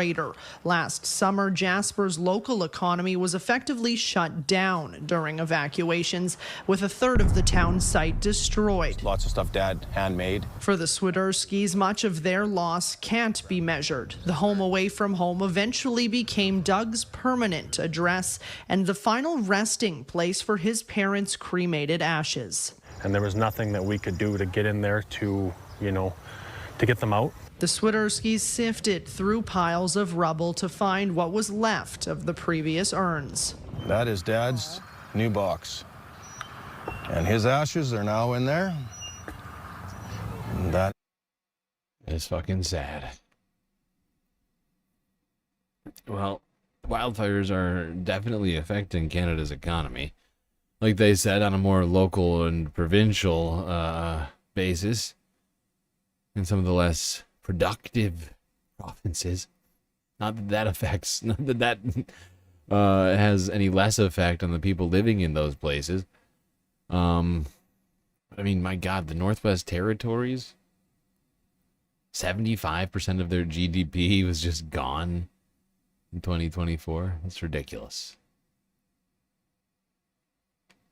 Last summer, Jasper's local economy was effectively shut down during evacuations, with a third of the town site destroyed. Lots of stuff Dad handmade. For the Swiderskis, much of their loss can't be measured. The home away from home eventually became Doug's permanent address and the final resting place for his parents' cremated ashes. And there was nothing that we could do to get in there to, to get them out. The Swiderskis sifted through piles of rubble to find what was left of the previous urns. That is Dad's new box. And his ashes are now in there. And that is fucking sad. Well, wildfires are definitely affecting Canada's economy. Like they said, on a more local and provincial basis. In some of the less productive provinces. Not that has any less effect on the people living in those places. I mean, my God, the Northwest Territories, 75% of their GDP was just gone in 2024. That's ridiculous.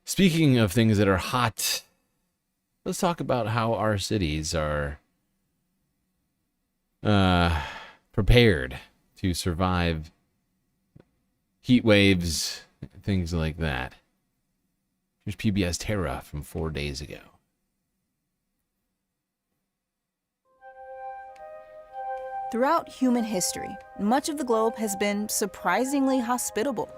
Speaking of things that are hot, let's talk about how our cities are prepared to survive heat waves, things like that. Here's PBS Terra from 4 days ago. Throughout human history, much of the globe has been surprisingly hospitable.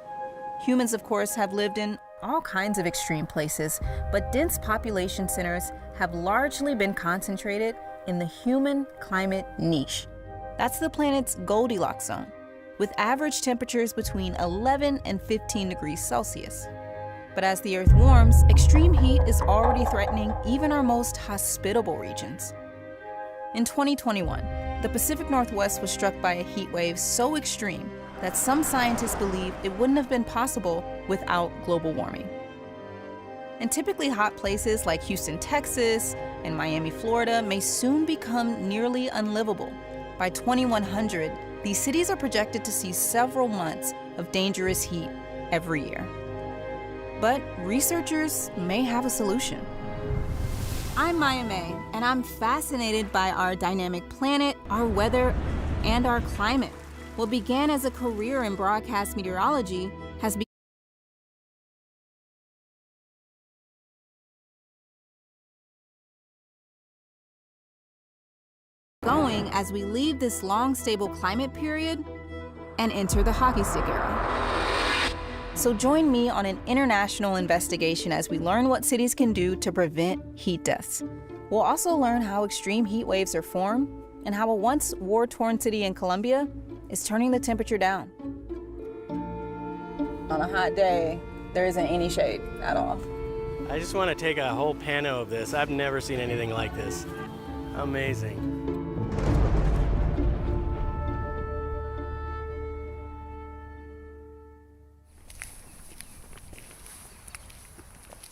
Humans, of course, have lived in all kinds of extreme places, but dense population centers have largely been concentrated in the human climate niche. That's the planet's Goldilocks zone, with average temperatures between 11 and 15 degrees Celsius. But as the Earth warms, extreme heat is already threatening even our most hospitable regions. In 2021, the Pacific Northwest was struck by a heat wave so extreme that some scientists believe it wouldn't have been possible without global warming. And typically hot places like Houston, Texas, and Miami, Florida may soon become nearly unlivable. By 2100, these cities are projected to see several months of dangerous heat every year. But researchers may have a solution. I'm Maya May, and I'm fascinated by our dynamic planet, our weather, and our climate. What began as a career in broadcast meteorology has become going as we leave this long, stable climate period and enter the hockey stick era. So join me on an international investigation as we learn what cities can do to prevent heat deaths. We'll also learn how extreme heat waves are formed and how a once war-torn city in Colombia is turning the temperature down. On a hot day, there isn't any shade at all. I just want to take a whole pano of this. I've never seen anything like this. Amazing.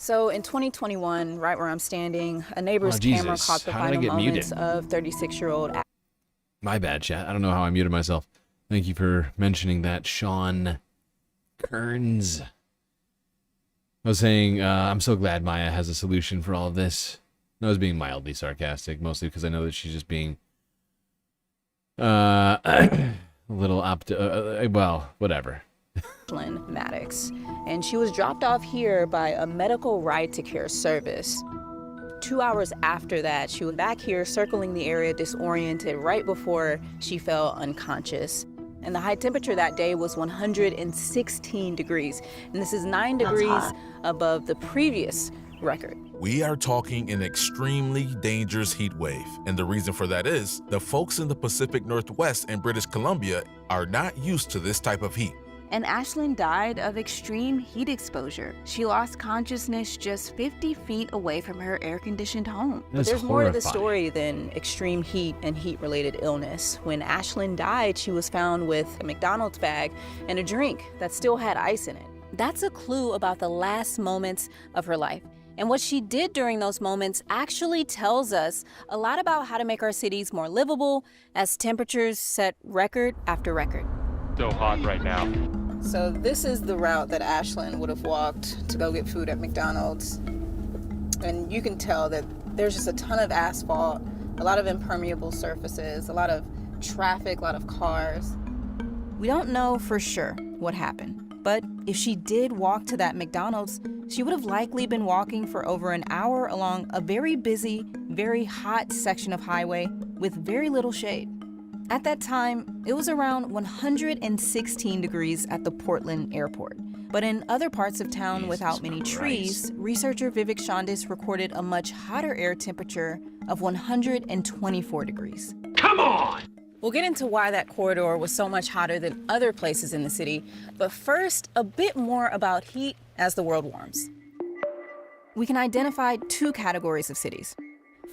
So in 2021, right where I'm standing, a neighbor's camera caught the final moments of 36-year-old. My bad, chat. I don't know how I muted myself. Thank you for mentioning that, Sean Kearns. I was saying, I'm so glad Maya has a solution for all of this. I was being mildly sarcastic, mostly because I know that she's just being a little well, whatever. Maddox, and she was dropped off here by a medical ride-to-care service. 2 hours after that, she was back here circling the area disoriented right before she fell unconscious. And the high temperature that day was 116 degrees, and this is 9 degrees above the previous record. We are talking an extremely dangerous heat wave, and the reason for that is the folks in the Pacific Northwest and British Columbia are not used to this type of heat. And Ashlyn died of extreme heat exposure. She lost consciousness just 50 feet away from her air-conditioned home. But there's more to the story than extreme heat and heat-related illness. When Ashlyn died, she was found with a McDonald's bag and a drink that still had ice in it. That's a clue about the last moments of her life. And what she did during those moments actually tells us a lot about how to make our cities more livable as temperatures set record after record. So hot right now. So this is the route that Ashlyn would have walked to go get food at McDonald's. And you can tell that there's just a ton of asphalt, a lot of impermeable surfaces, a lot of traffic, a lot of cars. We don't know for sure what happened, but if she did walk to that McDonald's, she would have likely been walking for over an hour along a very busy, very hot section of highway with very little shade. At that time, it was around 116 degrees at the Portland airport. But in other parts of town without many trees, researcher Vivek Shondis recorded a much hotter air temperature of 124 degrees. Come on! We'll get into why that corridor was so much hotter than other places in the city, but first, a bit more about heat as the world warms. We can identify two categories of cities.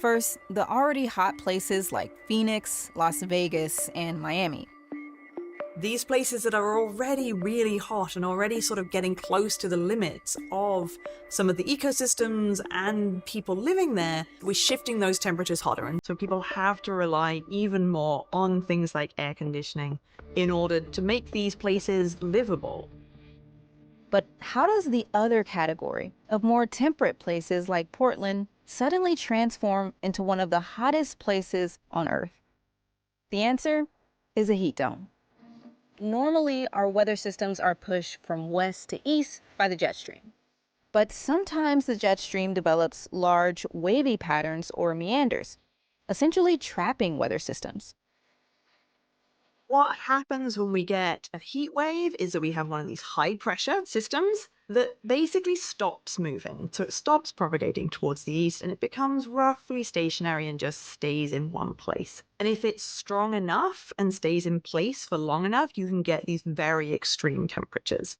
First, the already hot places like Phoenix, Las Vegas, and Miami. These places that are already really hot and already sort of getting close to the limits of some of the ecosystems and people living there, we're shifting those temperatures hotter. And so people have to rely even more on things like air conditioning in order to make these places livable. But how does the other category of more temperate places like Portland suddenly transform into one of the hottest places on Earth? The answer is a heat dome. Normally, our weather systems are pushed from west to east by the jet stream. But sometimes the jet stream develops large wavy patterns or meanders, essentially trapping weather systems. What happens when we get a heat wave is that we have one of these high pressure systems that basically stops moving. So it stops propagating towards the east and it becomes roughly stationary and just stays in one place. And if it's strong enough and stays in place for long enough, you can get these very extreme temperatures.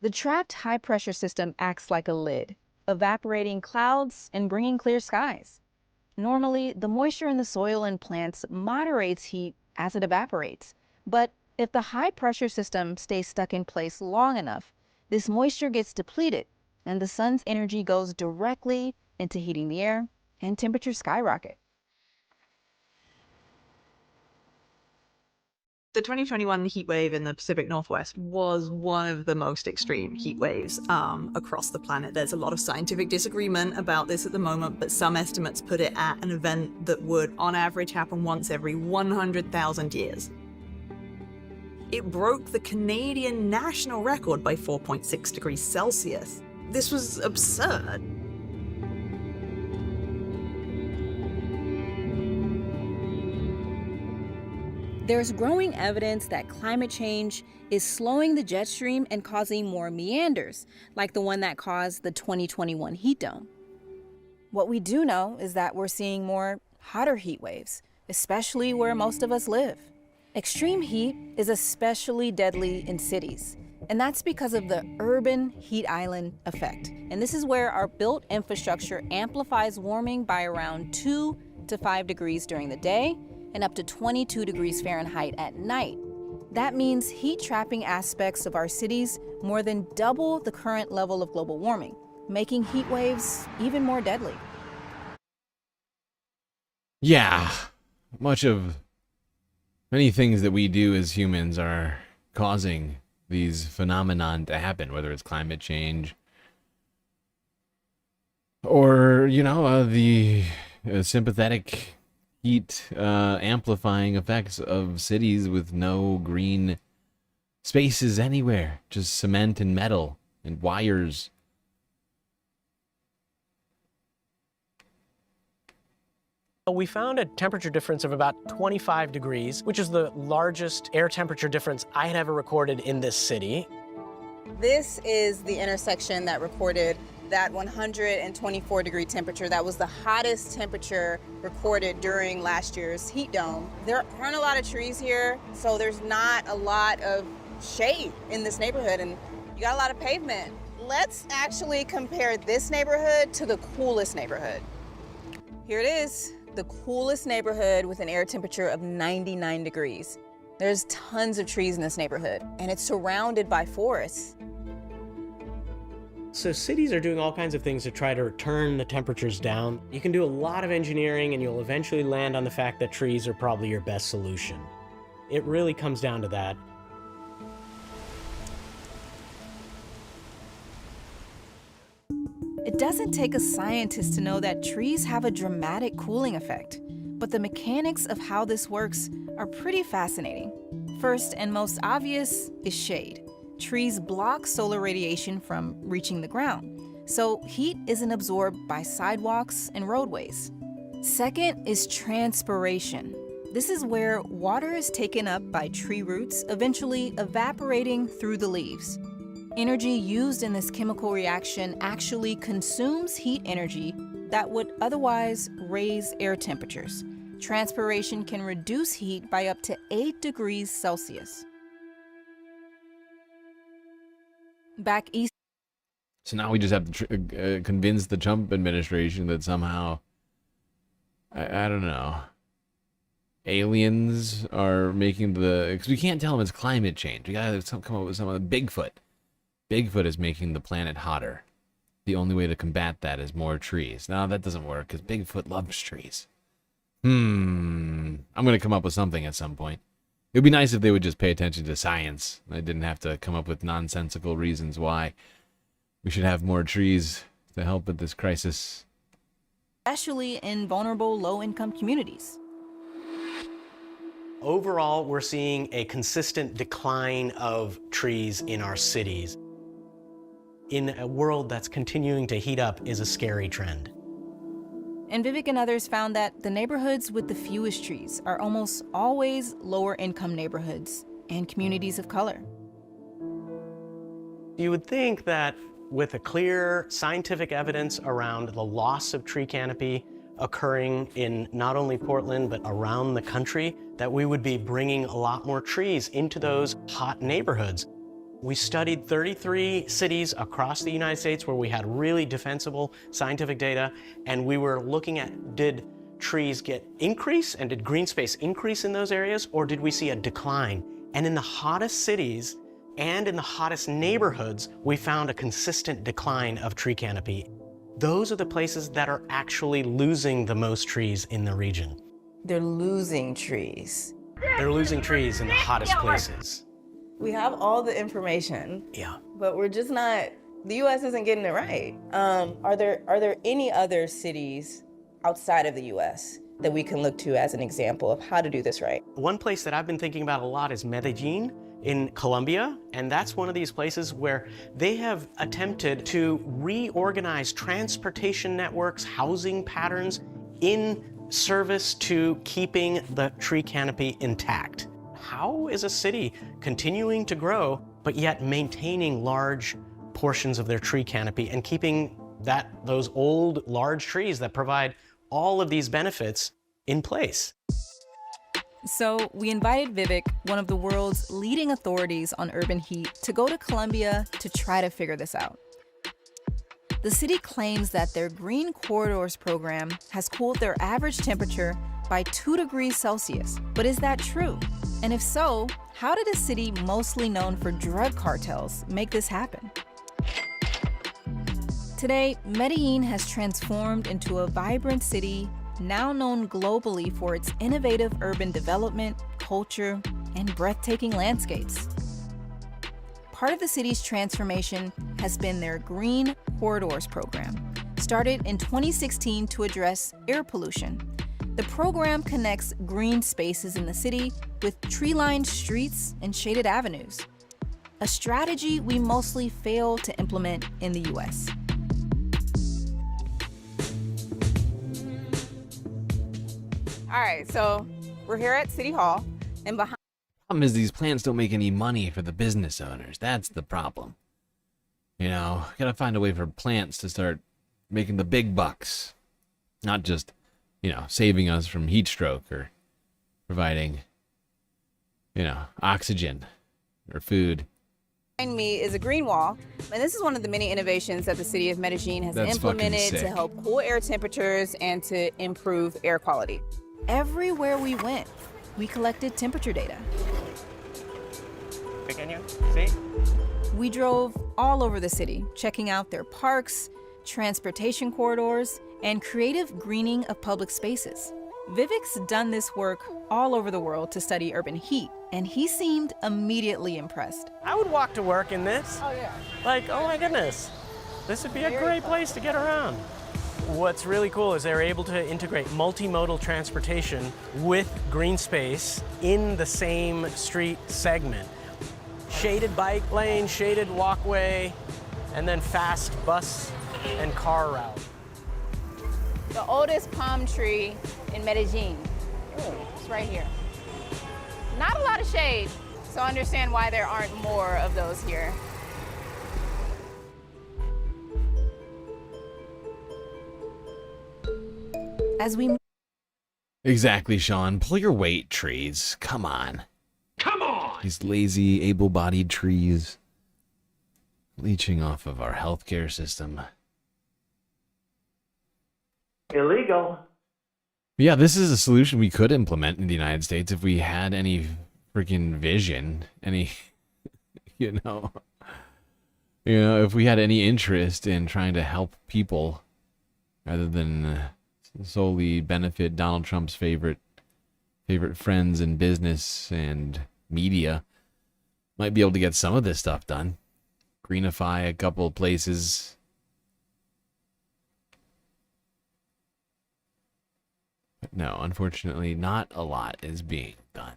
The trapped high pressure system acts like a lid, evaporating clouds and bringing clear skies. Normally, the moisture in the soil and plants moderates heat as it evaporates. But if the high pressure system stays stuck in place long enough, this moisture gets depleted and the sun's energy goes directly into heating the air and temperatures skyrocket. The 2021 heat wave in the Pacific Northwest was one of the most extreme heat waves across the planet. There's a lot of scientific disagreement about this at the moment, but some estimates put it at an event that would, on average, happen once every 100,000 years. It broke the Canadian national record by 4.6 degrees Celsius. This was absurd. There's growing evidence that climate change is slowing the jet stream and causing more meanders, like the one that caused the 2021 heat dome. What we do know is that we're seeing more hotter heat waves, especially where most of us live. Extreme heat is especially deadly in cities, and that's because of the urban heat island effect. And this is where our built infrastructure amplifies warming by around 2 to 5 degrees during the day and up to 22 degrees Fahrenheit at night. That means heat trapping aspects of our cities more than double the current level of global warming. making heat waves even more deadly. Yeah, many things that we do as humans are causing these phenomenon to happen, whether it's climate change or, the sympathetic heat amplifying effects of cities with no green spaces anywhere, just cement and metal and wires. We found a temperature difference of about 25 degrees, which is the largest air temperature difference I had ever recorded in this city. This is the intersection that recorded that 124-degree temperature. That was the hottest temperature recorded during last year's heat dome. There aren't a lot of trees here, so there's not a lot of shade in this neighborhood, and you got a lot of pavement. Let's actually compare this neighborhood to the coolest neighborhood. Here it is, the coolest neighborhood with an air temperature of 99 degrees. There's tons of trees in this neighborhood, and it's surrounded by forests. So cities are doing all kinds of things to try to turn the temperatures down. You can do a lot of engineering, and you'll eventually land on the fact that trees are probably your best solution. It really comes down to that. It doesn't take a scientist to know that trees have a dramatic cooling effect, but the mechanics of how this works are pretty fascinating. First and most obvious is shade. Trees block solar radiation from reaching the ground, so heat isn't absorbed by sidewalks and roadways. Second is transpiration. This is where water is taken up by tree roots, eventually evaporating through the leaves. Energy used in this chemical reaction actually consumes heat energy that would otherwise raise air temperatures. Transpiration can reduce heat by up to 8 degrees Celsius. Back east. So now we just have to convince the Trump administration that somehow, I don't know, aliens are making because we can't tell them it's climate change. We gotta come up with some of the Bigfoot. Bigfoot is making the planet hotter. The only way to combat that is more trees. No, that doesn't work because Bigfoot loves trees. I'm going to come up with something at some point. It would be nice if they would just pay attention to science. They didn't have to come up with nonsensical reasons why we should have more trees to help with this crisis. Especially in vulnerable low-income communities. Overall, we're seeing a consistent decline of trees in our cities. In a world that's continuing to heat up is a scary trend. And Vivek and others found that the neighborhoods with the fewest trees are almost always lower income neighborhoods and communities of color. You would think that with a clear scientific evidence around the loss of tree canopy occurring in not only Portland, but around the country, that we would be bringing a lot more trees into those hot neighborhoods. We studied 33 cities across the United States where we had really defensible scientific data, and we were looking at, did trees increase and did green space increase in those areas, or did we see a decline? And in the hottest cities and in the hottest neighborhoods, we found a consistent decline of tree canopy. Those are the places that are actually losing the most trees in the region. They're losing trees. They're losing trees in the hottest places. We have all the information. Yeah. But we're just not, the US isn't getting it right. Are there any other cities outside of the US that we can look to as an example of how to do this right? One place that I've been thinking about a lot is Medellin in Colombia, and that's one of these places where they have attempted to reorganize transportation networks, housing patterns in service to keeping the tree canopy intact. How is a city continuing to grow, but yet maintaining large portions of their tree canopy and keeping those old large trees that provide all of these benefits in place? So we invited Vivek, one of the world's leading authorities on urban heat, to go to Colombia to try to figure this out. The city claims that their Green Corridors program has cooled their average temperature by 2 degrees Celsius. But is that true? And if so, how did a city mostly known for drug cartels make this happen? Today, Medellin has transformed into a vibrant city now known globally for its innovative urban development, culture, and breathtaking landscapes. Part of the city's transformation has been their Green Corridors program, started in 2016 to address air pollution. The program connects green spaces in the city with tree-lined streets and shaded avenues, a strategy we mostly fail to implement in the US. All right, so we're here at City Hall, and behind. The problem is these plants don't make any money for the business owners. That's the problem. You know, gotta find a way for plants to start making the big bucks, not just, you know, saving us from heat stroke or providing, you know, oxygen or food. Behind me is a green wall, and this is one of the many innovations that the city of Medellin has implemented to help cool air temperatures and to improve air quality. Everywhere we went, we collected temperature data. Can you see? We drove all over the city, checking out their parks, transportation corridors, and creative greening of public spaces. Vivek's done this work all over the world to study urban heat, and he seemed immediately impressed. I would walk to work in this. Oh, yeah. Like, oh my goodness, this would be a great place to get around. What's really cool is they're able to integrate multimodal transportation with green space in the same street segment. Shaded bike lane, shaded walkway, and then fast bus and car route. The oldest palm tree in Medellin. It's right here. Not a lot of shade, so I understand why there aren't more of those here. As we Exactly, Sean. Pull your weight, trees. Come on. Come on! These lazy, able-bodied trees leeching off of our healthcare system. Illegal. Yeah, this is a solution we could implement in the United States if we had any freaking vision, any, you know, if we had any interest in trying to help people rather than solely benefit Donald Trump's favorite friends in business and media. Might be able to get some of this stuff done. Greenify a couple of places. But no, unfortunately, not a lot is being done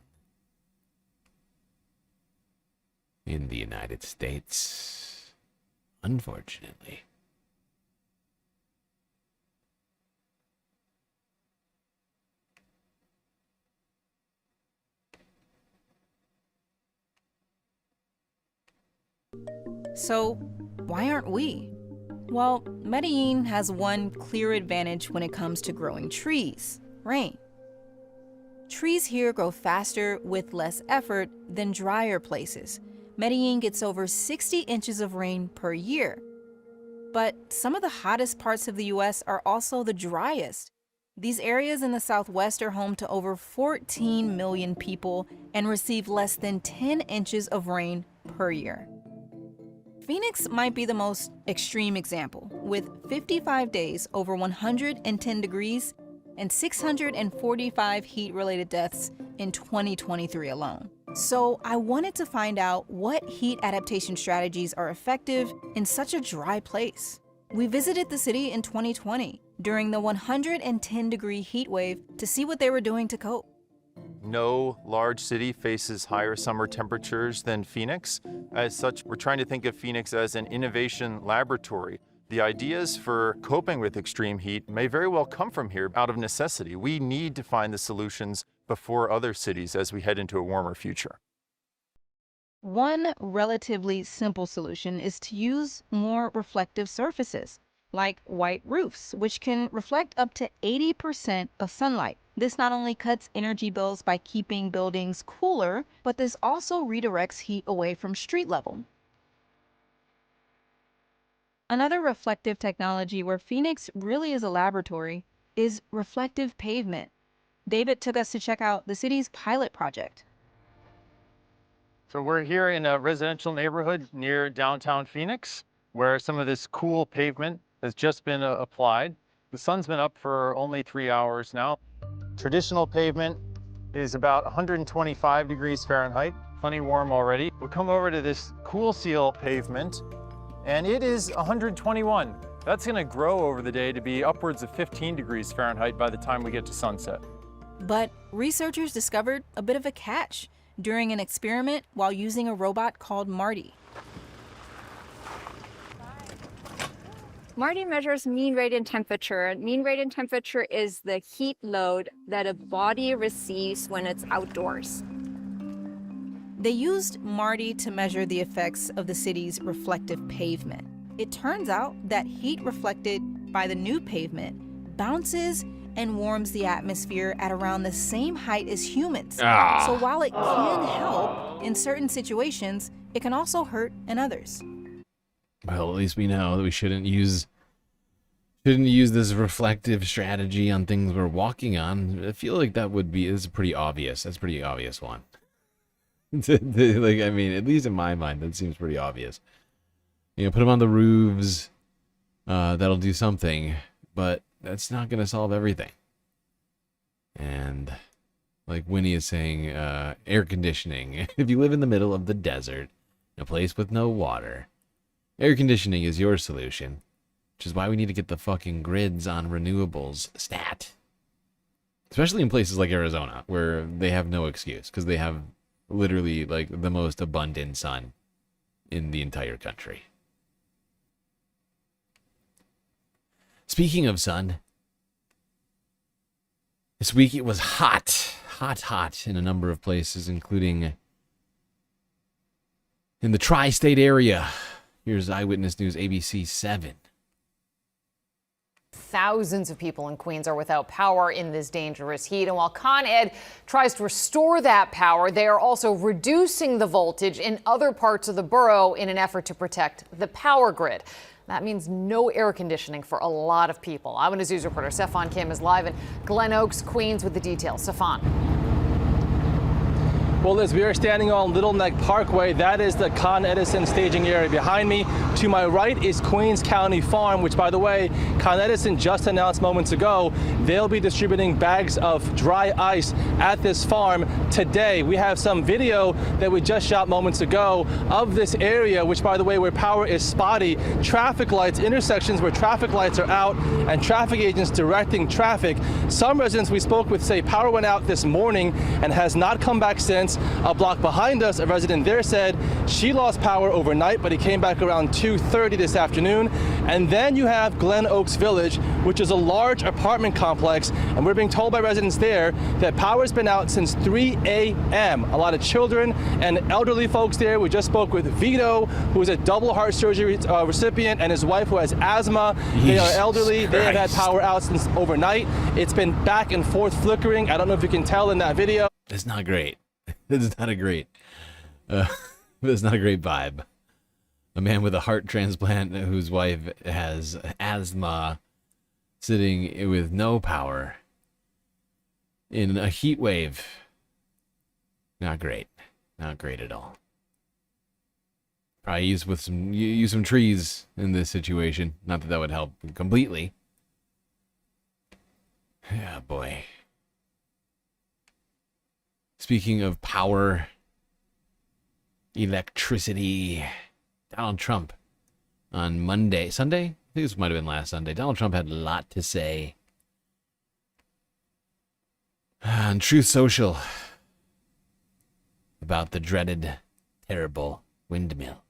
in the United States. Unfortunately. So, why aren't we? Well, Medellin has one clear advantage when it comes to growing trees: rain. Trees here grow faster with less effort than drier places. Medellin gets over 60 inches of rain per year. But some of the hottest parts of the US are also the driest. These areas in the Southwest are home to over 14 million people and receive less than 10 inches of rain per year. Phoenix might be the most extreme example, with 55 days over 110 degrees and 645 heat-related deaths in 2023 alone. So I wanted to find out what heat adaptation strategies are effective in such a dry place. We visited the city in 2020 during the 110-degree heat wave to see what they were doing to cope. No large city faces higher summer temperatures than Phoenix. As such, we're trying to think of Phoenix as an innovation laboratory. The ideas for coping with extreme heat may very well come from here out of necessity. We need to find the solutions before other cities as we head into a warmer future. One relatively simple solution is to use more reflective surfaces, like white roofs, which can reflect up to 80% of sunlight. This not only cuts energy bills by keeping buildings cooler, but this also redirects heat away from street level. Another reflective technology where Phoenix really is a laboratory is reflective pavement. David took us to check out the city's pilot project. So we're here in a residential neighborhood near downtown Phoenix, where some of this cool pavement has just been applied. The sun's been up for only 3 hours now. Traditional pavement is about 125 degrees Fahrenheit, plenty warm already. We'll come over to this cool seal pavement, and it is 121. That's gonna grow over the day to be upwards of 15 degrees Fahrenheit by the time we get to sunset. But researchers discovered a bit of a catch during an experiment while using a robot called Marty. Marty measures mean radiant temperature. Mean radiant temperature is the heat load that a body receives when it's outdoors. They used Marty to measure the effects of the city's reflective pavement. It turns out that heat reflected by the new pavement bounces and warms the atmosphere at around the same height as humans. So while it can help in certain situations, it can also hurt in others. Well, at least we know that we shouldn't use this reflective strategy on things we're walking on. I feel like that would be is pretty obvious. That's a pretty obvious one. Like, I mean, at least in my mind, that seems pretty obvious. You know, put them on the roofs. That'll do something, but that's not going to solve everything. And like Winnie is saying, air conditioning. If you live in the middle of the desert, in a place with no water, air conditioning is your solution, which is why we need to get the fucking grids on renewables stat. Especially in places like Arizona, where they have no excuse, because they have literally like the most abundant sun in the entire country. Speaking of sun, this week it was hot in a number of places, including in the tri-state area. Here's Eyewitness News ABC 7. Thousands of people in Queens are without power in this dangerous heat. And while Con Ed tries to restore that power, they are also reducing the voltage in other parts of the borough in an effort to protect the power grid. That means no air conditioning for a lot of people. Eyewitness News reporter Stefan Kim is live in Glen Oaks, Queens with the details. Stefan. Well, Liz, we are standing on Little Neck Parkway. That is the Con Edison staging area behind me. To my right is Queens County Farm, which, by the way, Con Edison just announced moments ago they'll be distributing bags of dry ice at this farm today. We have some video that we just shot moments ago of this area, which, by the way, where power is spotty, traffic lights, intersections where traffic lights are out, and traffic agents directing traffic. Some residents we spoke with say power went out this morning and has not come back since. A block behind us, a resident there said she lost power overnight, but he came back around 2:30 this afternoon. And then you have Glen Oaks Village, which is a large apartment complex, and we're being told by residents there that power's been out since 3 a.m. A lot of children and elderly folks there. We just spoke with Vito, who is a double heart surgery recipient, and his wife, who has asthma. They are elderly. They have had power out since overnight. It's been back and forth flickering. I don't know if you can tell in that video. It's not great. It's not a great, it's not a great vibe. A man with a heart transplant whose wife has asthma, sitting with no power in a heat wave. Not great. Not great at all. Probably use some trees in this situation. Not that that would help completely. Yeah, boy. Speaking of power, electricity, Donald Trump on Sunday? I think this might have been last Sunday. Donald Trump had a lot to say on Truth Social about the dreaded, terrible windmill.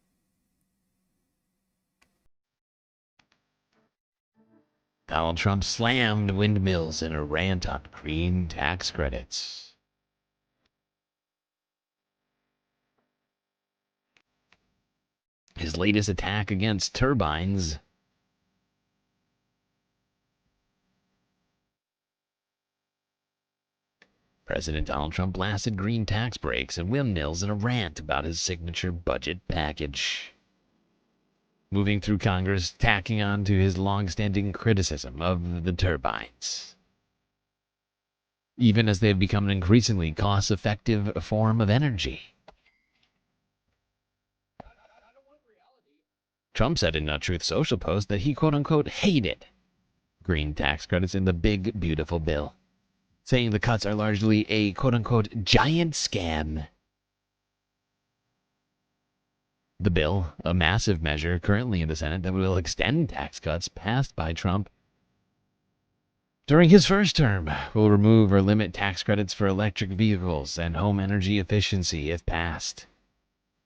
Donald Trump slammed windmills in a rant on green tax credits. His latest attack against turbines. President Donald Trump blasted green tax breaks and windmills in a rant about his signature budget package. Moving through Congress, tacking on to his long-standing criticism of the turbines. Even as they have become an increasingly cost-effective form of energy. Trump said in a Truth Social post that he quote-unquote hated green tax credits in the big, beautiful bill, saying the cuts are largely a quote-unquote giant scam. The bill, a massive measure currently in the Senate that will extend tax cuts passed by Trump during his first term, will remove or limit tax credits for electric vehicles and home energy efficiency if passed,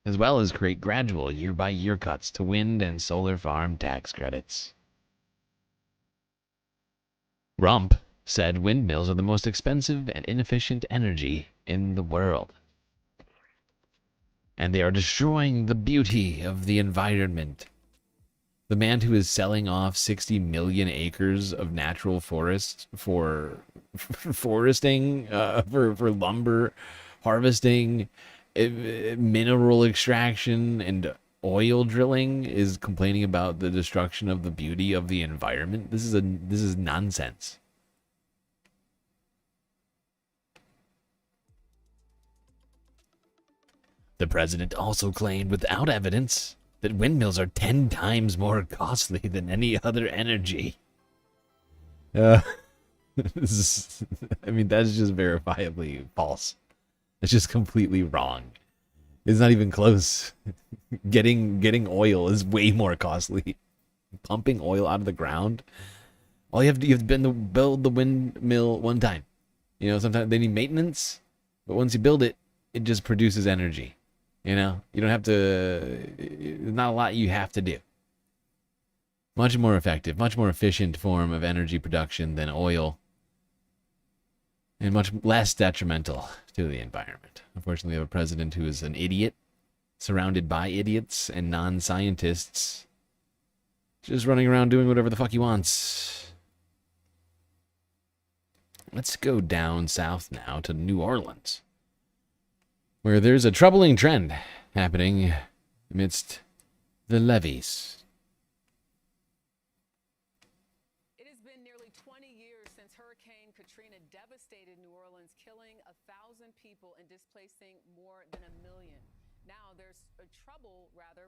as well as create gradual year-by-year cuts to wind and solar farm tax credits. Rump said windmills are the most expensive and inefficient energy in the world, and they are destroying the beauty of the environment. The man who is selling off 60 million acres of natural forest for foresting, for lumber harvesting, mineral extraction, and oil drilling is complaining about the destruction of the beauty of the environment. This is nonsense. The president also claimed without evidence that windmills are 10 times more costly than any other energy. That's just verifiably false. It's just completely wrong. It's not even close. Getting oil is way more costly. Pumping oil out of the ground. All you have to build the windmill one time. Sometimes they need maintenance, but once you build it, it just produces energy. You don't have to. There's not a lot you have to do. Much more effective, much more efficient form of energy production than oil, and much less detrimental to the environment. Unfortunately, we have a president who is an idiot, surrounded by idiots and non-scientists, just running around doing whatever the fuck he wants. Let's go down south now to New Orleans, where there's a troubling trend happening amidst the levees. It has been nearly 20 years since Hurricane Katrina devastated New Orleans, killing 1,000 people and displacing more than 1 million. Now there's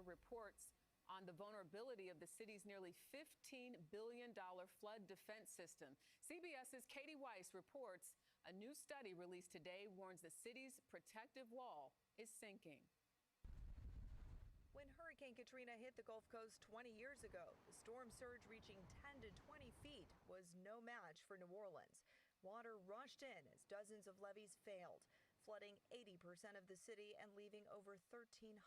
reports on the vulnerability of the city's nearly $15 billion flood defense system. CBS's Katie Weiss reports a new study released today warns the city's protective wall is sinking. When Hurricane Katrina hit the Gulf Coast 20 years ago, the storm surge reaching 10 to 20 feet was no match for New Orleans. Water rushed in as dozens of levees failed, flooding 80% of the city and leaving over 1,300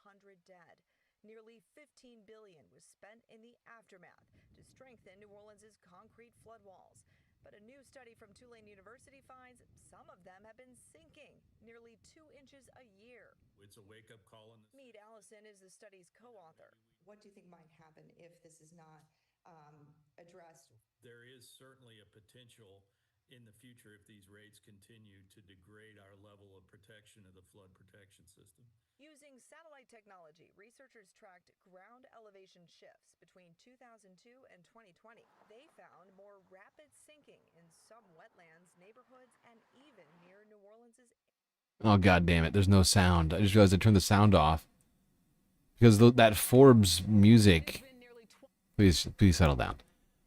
dead. Nearly $15 billion was spent in the aftermath to strengthen New Orleans' concrete flood walls. But a new study from Tulane University finds some of them have been sinking nearly 2 inches a year. It's a wake-up call. Meade Allison is the study's co-author. What do you think might happen if this is not addressed? There is certainly a potential in the future if these rates continue to degrade our level of protection of the flood protection system. Using satellite technology, researchers tracked ground elevation shifts between 2002 and 2020. They found more rapid sinking in some wetlands, neighborhoods, and even near New Orleans'. Oh, God damn it. There's no sound. I just realized I turned the sound off. Because that Forbes music. Please settle down.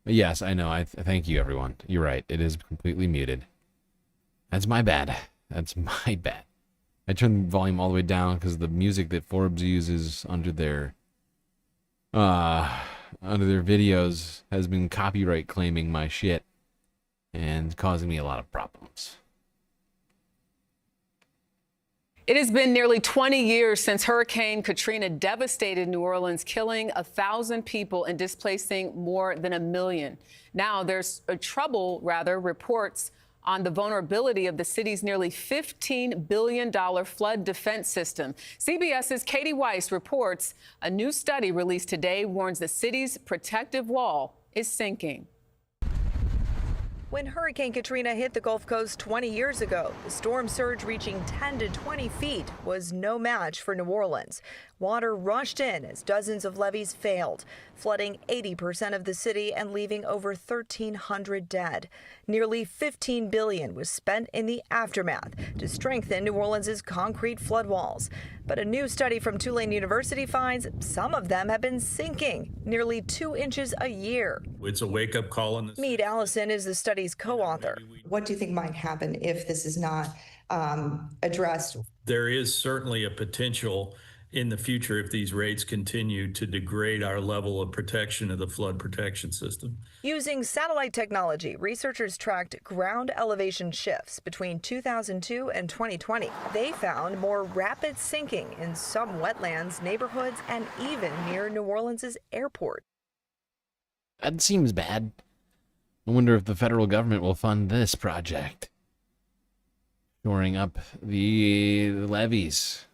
But yes, I know. I thank you, everyone. You're right. It is completely muted. That's my bad. That's my bad. I turned the volume all the way down because the music that Forbes uses under their videos has been copyright claiming my shit and causing me a lot of problems. It has been nearly 20 years since Hurricane Katrina devastated New Orleans, killing 1,000 people and displacing more than 1 million. Now there's reports on the vulnerability of the city's nearly $15 billion flood defense system. CBS's Katie Weiss reports a new study released today warns the city's protective wall is sinking. When Hurricane Katrina hit the Gulf Coast 20 years ago, the storm surge reaching 10 to 20 feet was no match for New Orleans. Water rushed in as dozens of levees failed, flooding 80% of the city and leaving over 1,300 dead. Nearly $15 billion was spent in the aftermath to strengthen New Orleans' concrete flood walls. But a new study from Tulane University finds some of them have been sinking nearly 2 inches a year. It's a wake-up call on this. Meade Allison is the study's co-author. What do you think might happen if this is not addressed? There is certainly a potential in the future if these rates continue to degrade our level of protection of the flood protection system. Using satellite technology, researchers tracked ground elevation shifts between 2002 and 2020. They found more rapid sinking in some wetlands, neighborhoods, and even near New Orleans' airport. That seems bad. I wonder if the federal government will fund this project. Shoring up the levees.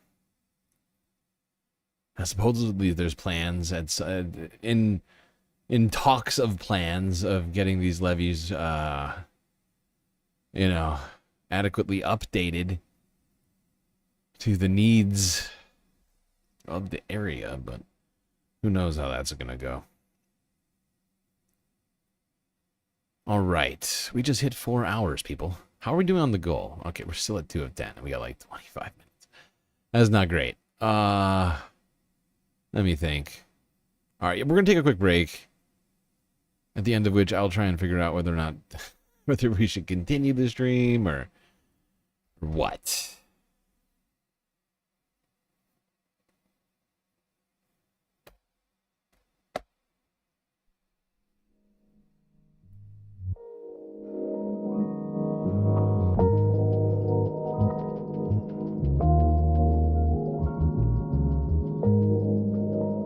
Supposedly there's plans in talks of plans of getting these levees adequately updated to the needs of the area, but who knows how that's going to go. All right, we just hit 4 hours, people. How are we doing on the goal? Okay, we're still at 2 of 10. We got like 25 minutes. That's not great. Let me think. All right, we're going to take a quick break, at the end of which I'll try and figure out whether or not whether we should continue the stream or what.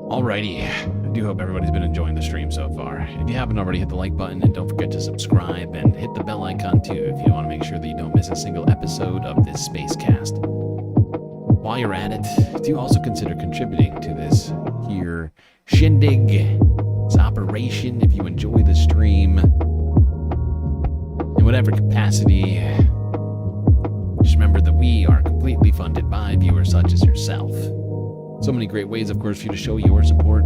Alrighty, I do hope everybody's been enjoying the stream so far. If you haven't already, hit the like button and don't forget to subscribe and hit the bell icon too if you want to make sure that you don't miss a single episode of this Spacecast. While you're at it, do also consider contributing to this here shindig, this operation, if you enjoy the stream in whatever capacity. Just remember that we are completely funded by viewers such as yourself. So many great ways, of course, for you to show your support.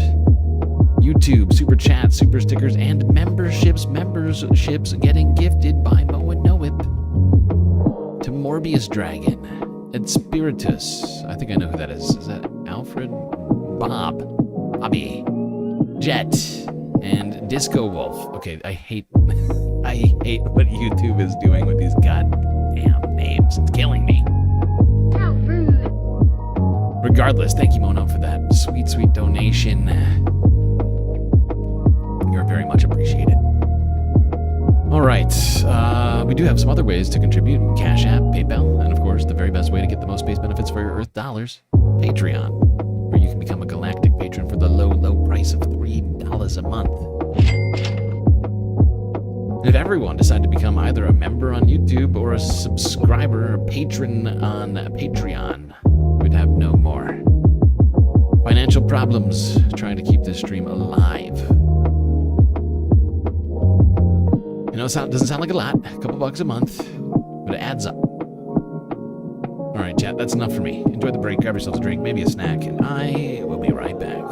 YouTube, super chats, super stickers, and memberships getting gifted by Mo and Noip to Morbius Dragon and Spiritus. I think I know who that is. Is that Alfred? Bobby, Jet, and Disco Wolf. Okay, I hate what YouTube is doing with these goddamn names. It's killing me. Regardless, thank you, Mono, for that sweet, sweet donation. You're very much appreciated. All right, we do have some other ways to contribute. Cash App, PayPal, and of course, the very best way to get the most space benefits for your Earth dollars, Patreon, where you can become a galactic patron for the low, low price of $3 a month. If everyone decided to become either a member on YouTube or a subscriber or a patron on Patreon, we'd have no more financial problems trying to keep this stream alive. You know, it doesn't sound like a lot, a couple bucks a month, but it adds up. All right, chat, that's enough for me. Enjoy the break, grab yourselves a drink, maybe a snack, and I will be right back.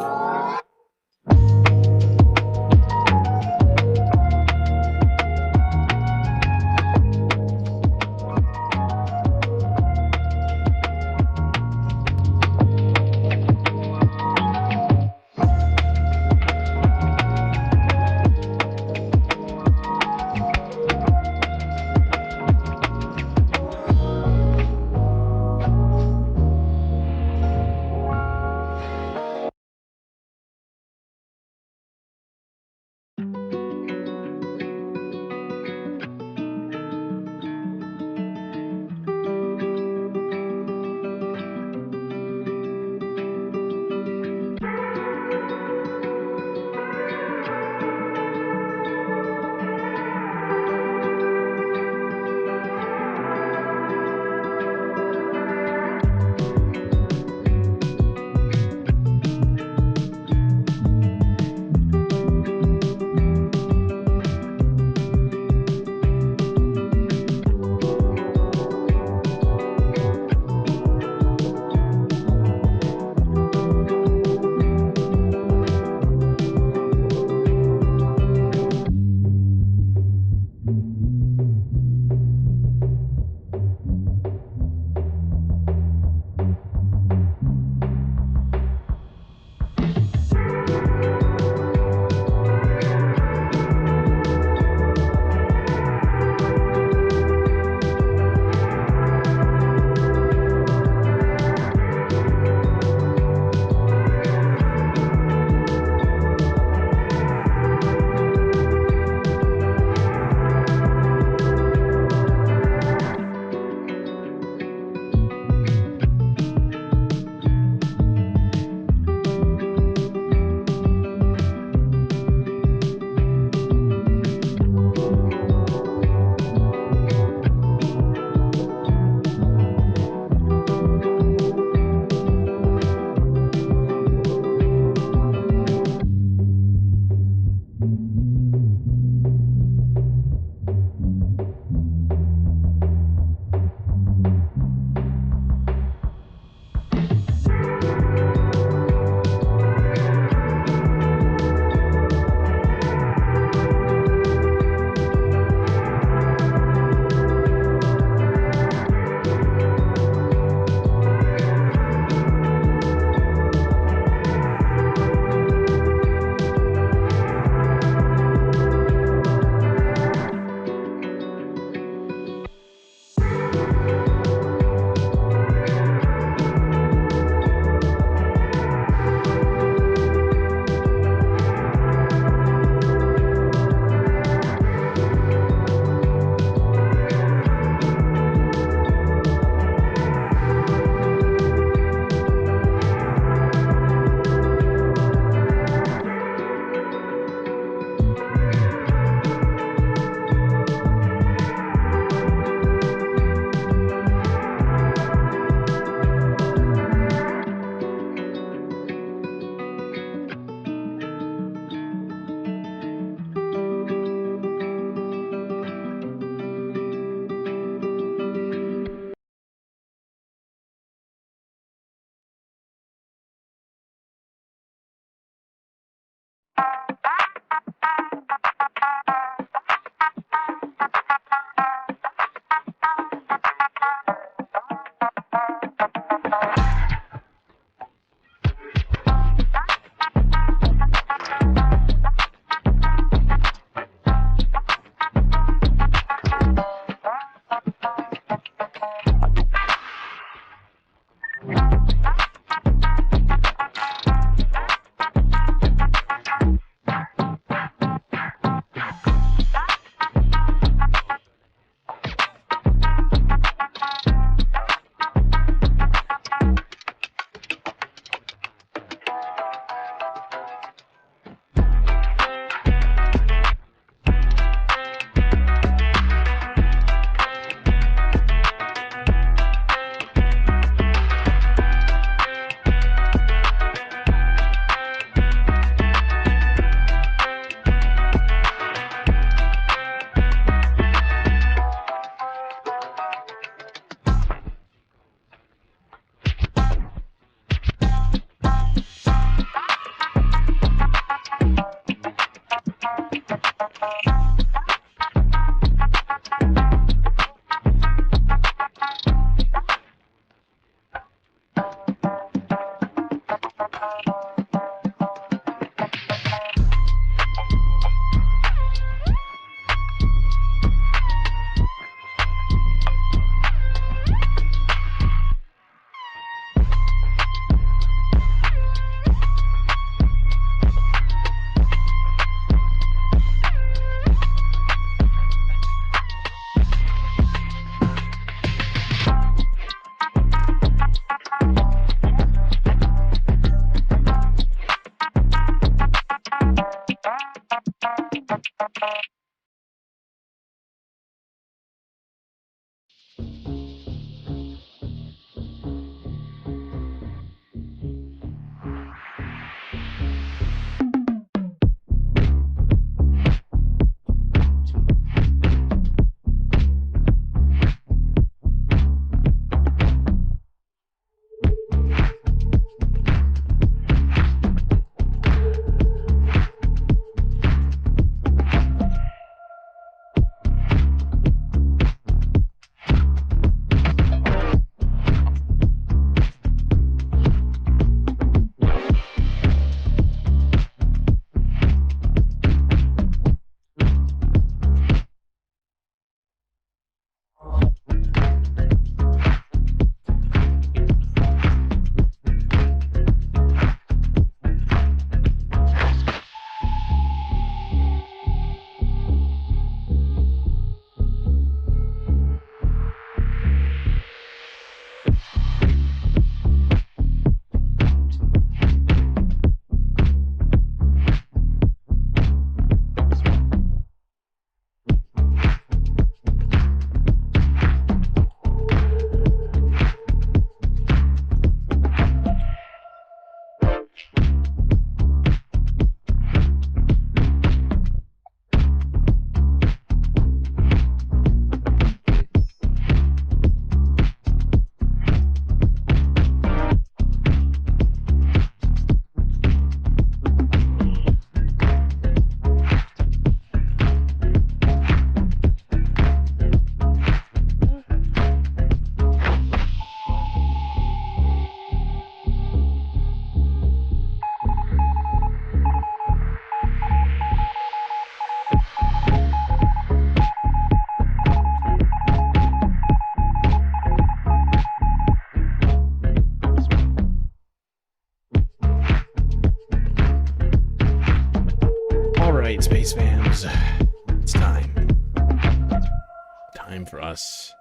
time for us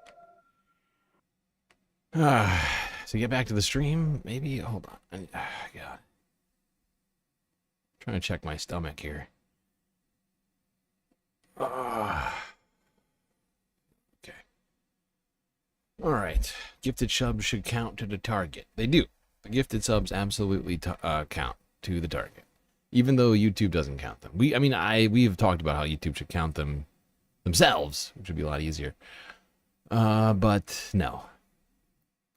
to get back to the stream. Maybe, hold on. God. Trying to check my stomach here. Okay. All right. Gifted subs should count to the target. They do. The gifted subs absolutely count to the target, even though YouTube doesn't count them. We have talked about how YouTube should count them themselves, which would be a lot easier. But no,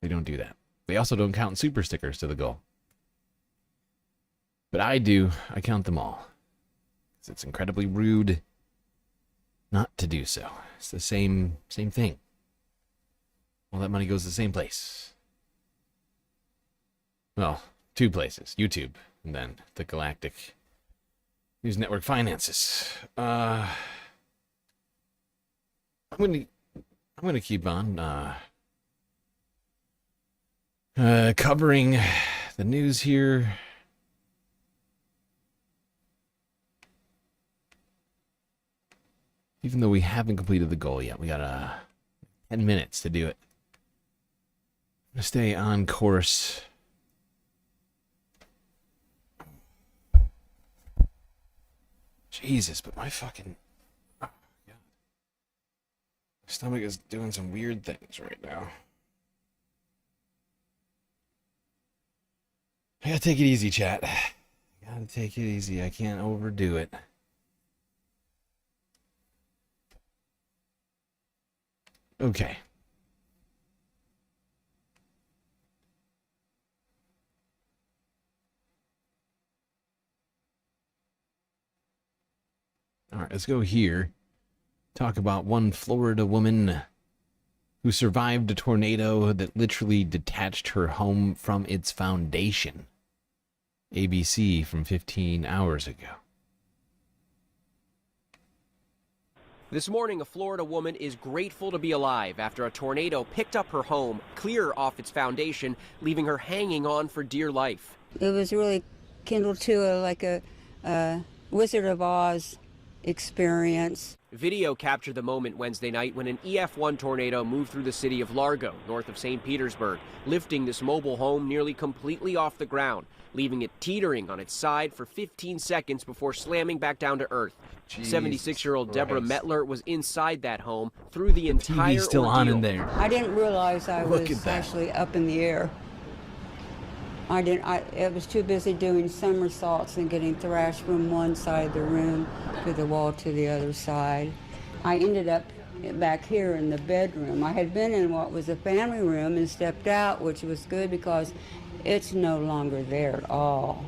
they don't do that. They also don't count super stickers to the goal. But I do. I count them all. It's incredibly rude not to do so. It's the same thing. All that money goes to the same place. Well, two places. YouTube and then the Galactic News Network finances. I'm gonna keep on covering the news here. Even though we haven't completed the goal yet, we got 10 minutes to do it. I'm gonna stay on course. Jesus, but my fucking... Oh, God. My stomach is doing some weird things right now. I gotta take it easy, chat. Gotta take it easy. I can't overdo it. Okay. All right, let's go here. Talk about one Florida woman who survived a tornado that literally detached her home from its foundation. ABC from 15 hours ago. This morning, a Florida woman is grateful to be alive after a tornado picked up her home, clear off its foundation, leaving her hanging on for dear life. It was really kindled to like a Wizard of Oz experience. Video captured the moment Wednesday night when an EF1 tornado moved through the city of Largo, north of St. Petersburg, lifting this mobile home nearly completely off the ground, leaving it teetering on its side for 15 seconds before slamming back down to earth. 76-year-old Deborah Mettler was inside that home through the entire TV's still ordeal. on in there. I didn't realize I was actually up in the air. I was too busy doing somersaults and getting thrashed from one side of the room to the wall to the other side. I ended up back here in the bedroom. I had been in what was a family room and stepped out, which was good because it's no longer there at all.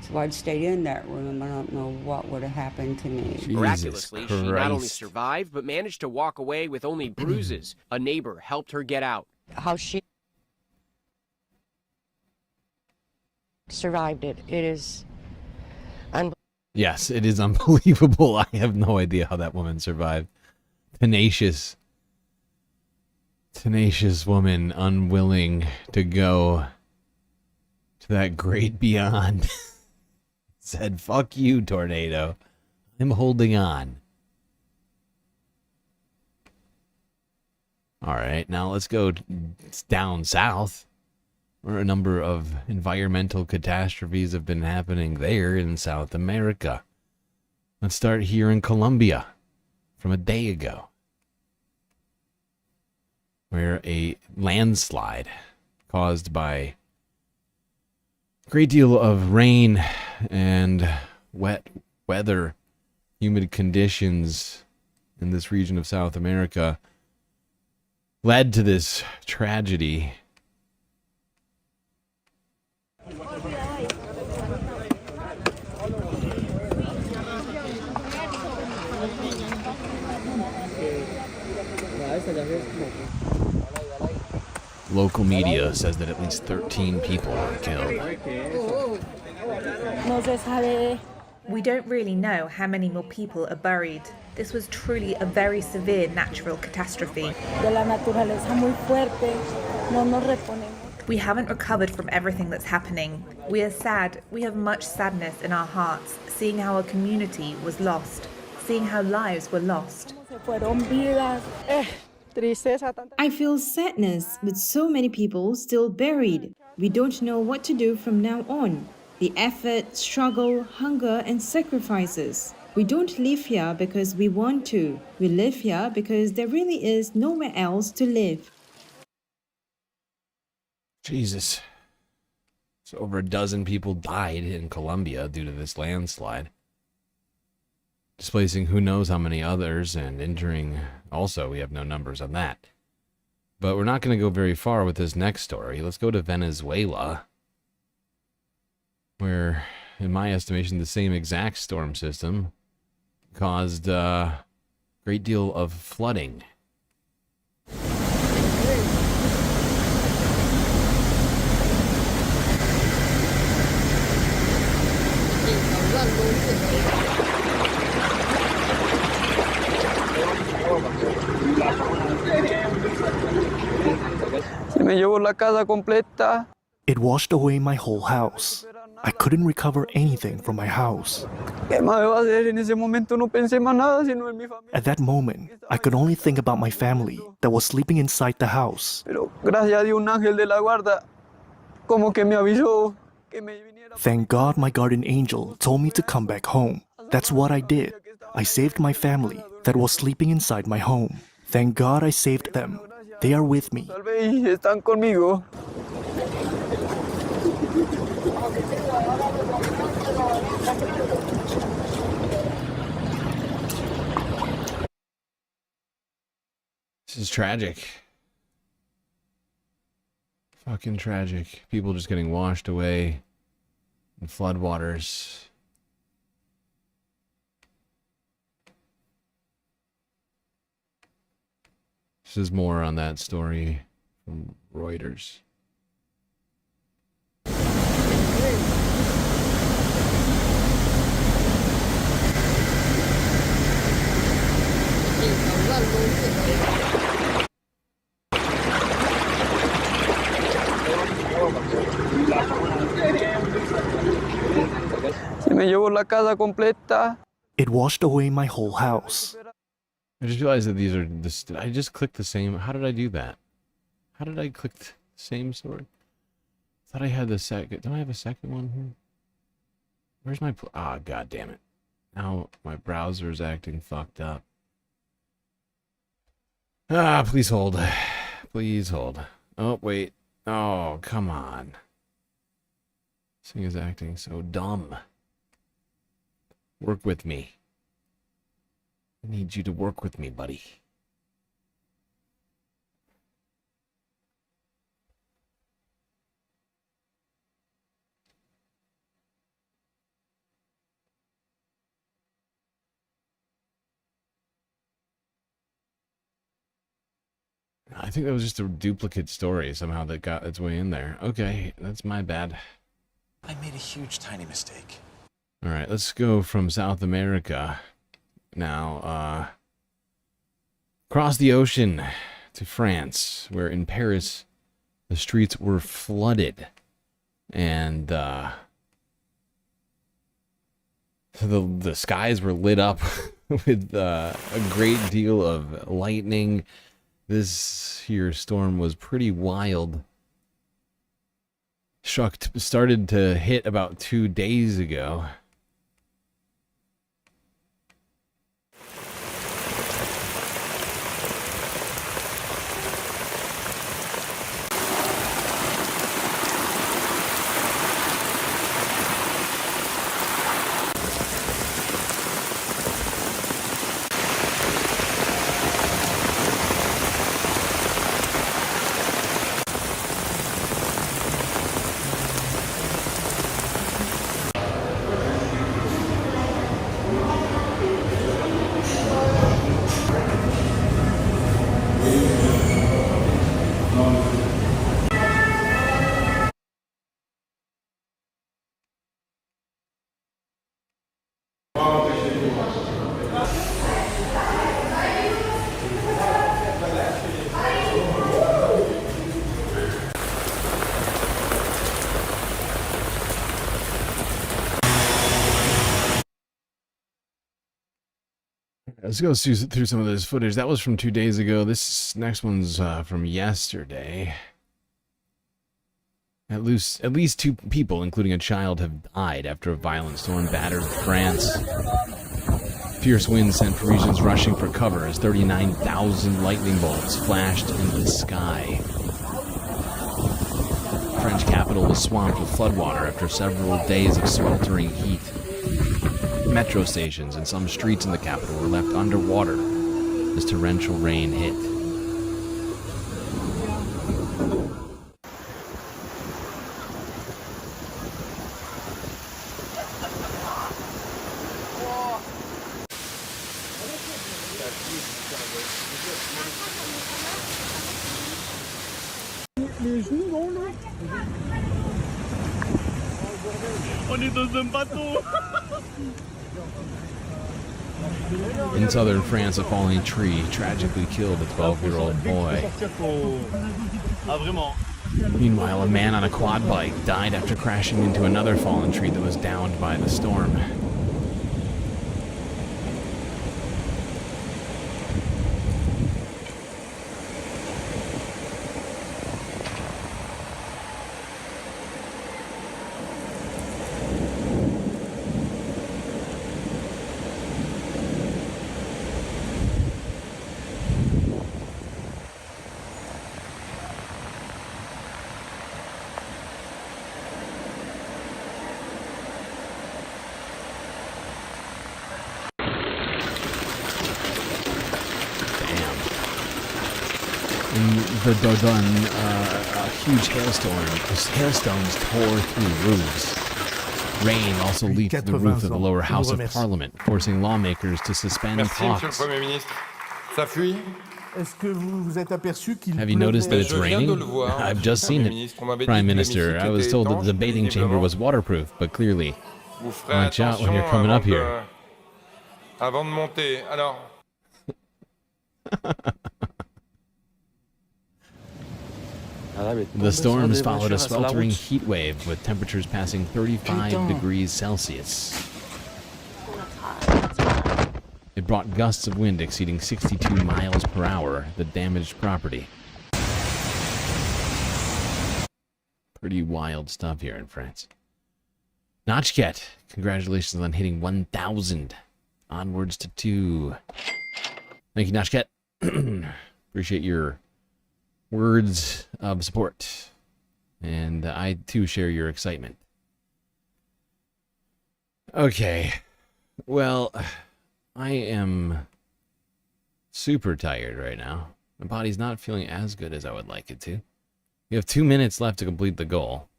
So I'd stayed in that room. I don't know what would have happened to me. Miraculously, she not only survived, but managed to walk away with only bruises. A neighbor helped her get out. How she survived it. It is unbelievable. Yes, it is unbelievable. I have no idea how that woman survived. Tenacious woman, unwilling to go to that great beyond. Said, fuck you, tornado. I'm holding on. All right, now let's go down south, where a number of environmental catastrophes have been happening there in South America. Let's start here in Colombia from a day ago, where a landslide caused by a great deal of rain and wet weather, humid conditions in this region of South America led to this tragedy. Local media says that at least 13 people were killed. We don't really know how many more people are buried. This was truly a very severe natural catastrophe. We haven't recovered from everything that's happening. We are sad. We have much sadness in our hearts, seeing how a community was lost, seeing how lives were lost. I feel sadness with so many people still buried. We don't know what to do from now on. The effort, struggle, hunger, and sacrifices. We don't live here because we want to. We live here because there really is nowhere else to live. Jesus. So over a dozen people died in Colombia due to this landslide, displacing who knows how many others and injuring. Also, we have no numbers on that. But we're not going to go very far with this next story. Let's go to Venezuela, where, in my estimation, the same exact storm system caused a great deal of flooding. It washed away my whole house. I couldn't recover anything from my house. At that moment, I could only think about my family that was sleeping inside the house. Thank God my guardian angel told me to come back home. That's what I did. I saved my family that was sleeping inside my home. Thank God I saved them. They are with me. This is tragic. Fucking tragic. People just getting washed away in floodwaters. This is more on that story from Reuters. It washed away my whole house. I just realized that these are this. I just clicked the same. How did I do that? How did I click the same sword? I thought I had the second. Don't I have a second one here? Where's my? Ah, god damn it! Now my browser is acting fucked up. Ah, please hold. Please hold. Oh wait. Oh come on. This thing is acting so dumb. Work with me. I need you to work with me, buddy. I think that was just a duplicate story somehow that got its way in there. Okay, that's my bad. I made a huge tiny mistake. All right, let's go from South America now, across the ocean to France, where in Paris the streets were flooded and the skies were lit up with a great deal of lightning. This here storm was pretty wild. Started to hit about 2 days ago. Let's go through some of this footage. That was from 2 days ago. This next one's from yesterday. At least 2 people, including a child, have died after a violent storm battered France. Fierce winds sent Parisians rushing for cover as 39,000 lightning bolts flashed into the sky. The French capital was swamped with floodwater after several days of sweltering heat. Metro stations and some streets in the capital were left underwater as torrential rain hit. In southern France, a falling tree tragically killed a 12-year-old boy. Meanwhile, a man on a quad bike died after crashing into another fallen tree that was downed by the storm. The Dordogne, a huge hailstones tore through roofs. Rain also leaked through the roof of the lower house of parliament, forcing lawmakers to suspend talks. Have you noticed that it's raining? I've just seen it, Prime Minister. I was told that the debating chamber was waterproof, but clearly, watch out when you're coming up here. The storms followed a sweltering heat wave with temperatures passing 35 degrees Celsius. It brought gusts of wind exceeding 62 miles per hour that damaged property. Pretty wild stuff here in France. Notchket, congratulations on hitting 1,000. Onwards to 2. Thank you, Notchket. Appreciate your words of support, and I too share your excitement. Okay, well, I am super tired right now. My body's not feeling as good as I would like it to. We have 2 minutes left to complete the goal.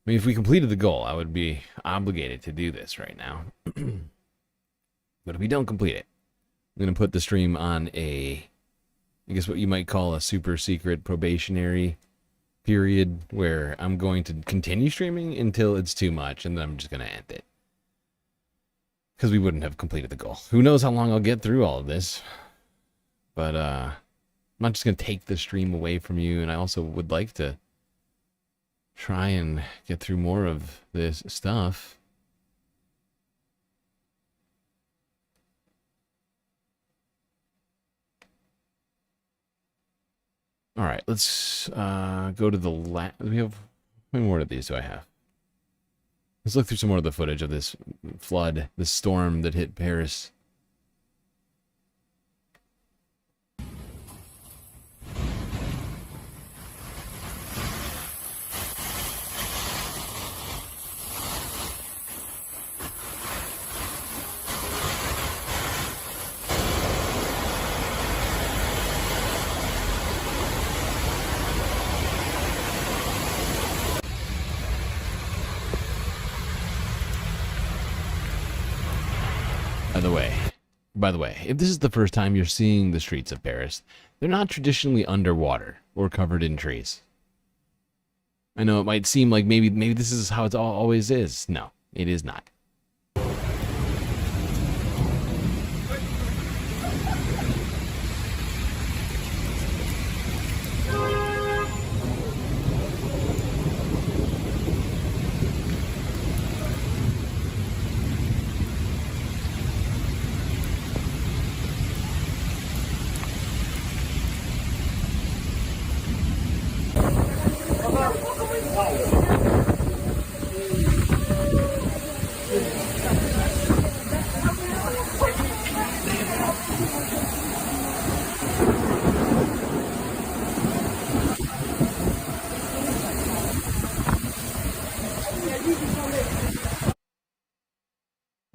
I mean, if we completed the goal, I would be obligated to do this right now. But if we don't complete it, I'm going to put the stream on a, I guess what you might call a super secret probationary period where I'm going to continue streaming until it's too much, and then I'm just going to end it. Because we wouldn't have completed the goal. Who knows how long I'll get through all of this. But I'm not just going to take the stream away from you, and I also would like to try and get through more of this stuff. All right, let's go to the last. We have, how many more of these do I have? Let's look through some more of the footage of this flood, this storm that hit Paris. By the way, if this is the first time you're seeing the streets of Paris, they're not traditionally underwater or covered in trees. I know it might seem like maybe this is how it always is. No, it is not.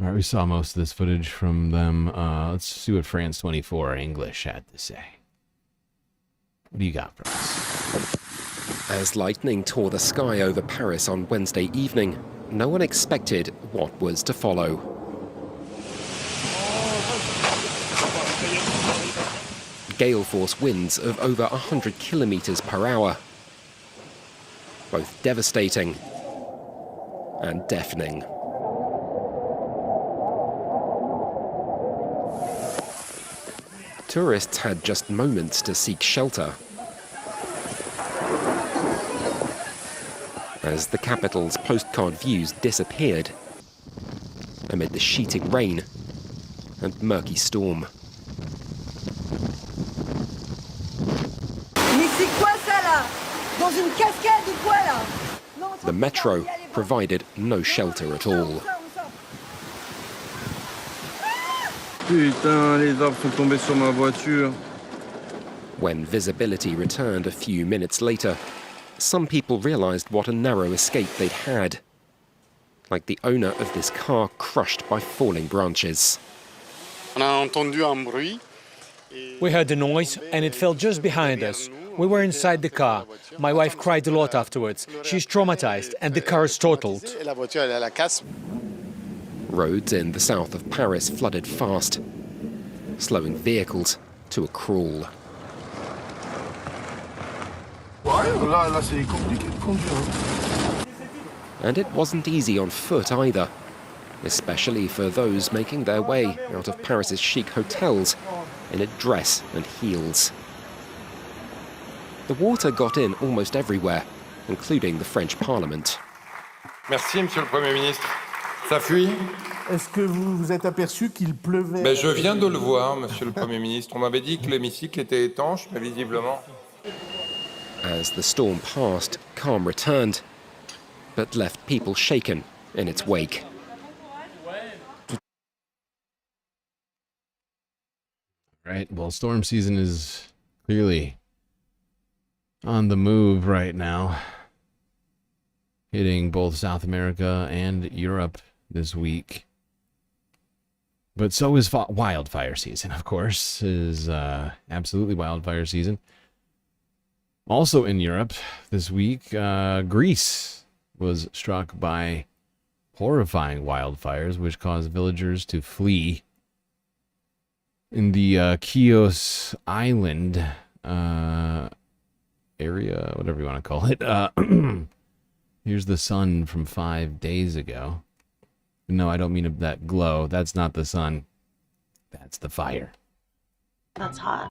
All right, we saw most of this footage from them. Let's see what France 24 English had to say. What do you got for us? As lightning tore the sky over Paris on Wednesday evening, no one expected what was to follow. Gale force winds of over 100 kilometers per hour, both devastating and deafening. Tourists had just moments to seek shelter as the capital's postcard views disappeared amid the sheeting rain and murky storm. The metro provided no shelter at all. Putain, les arbres sont tombés sur ma voiture. When visibility returned a few minutes later, some people realized what a narrow escape they'd had. Like the owner of this car crushed by falling branches. On a entendu un bruit. We heard a noise and it fell just behind us. We were inside the car. My wife cried a lot afterwards. She's traumatized and the car is totaled. Roads in the south of Paris flooded fast, slowing vehicles to a crawl. And it wasn't easy on foot either, especially for those making their way out of Paris's chic hotels in a dress and heels. The water got in almost everywhere, including the French Parliament. Merci, Monsieur le Premier ministre. Ça fuit? Est-ce que vous vous êtes aperçu qu'il pleuvait? Mais je viens de le voir, Monsieur le Premier ministre. On m'avait dit que l'hémicycle était étanche, mais visiblement. As the storm passed, calm returned, but left people shaken in its wake. Right, well, storm season is clearly on the move right now, hitting both South America and Europe this week. But so is wildfire season, of course, is absolutely wildfire season. Also in Europe this week, Greece was struck by horrifying wildfires, which caused villagers to flee. In the Chios Island area, whatever you want to call it. Here's the sun from 5 days ago. No, I don't mean that glow. That's not the sun. That's the fire. That's hot.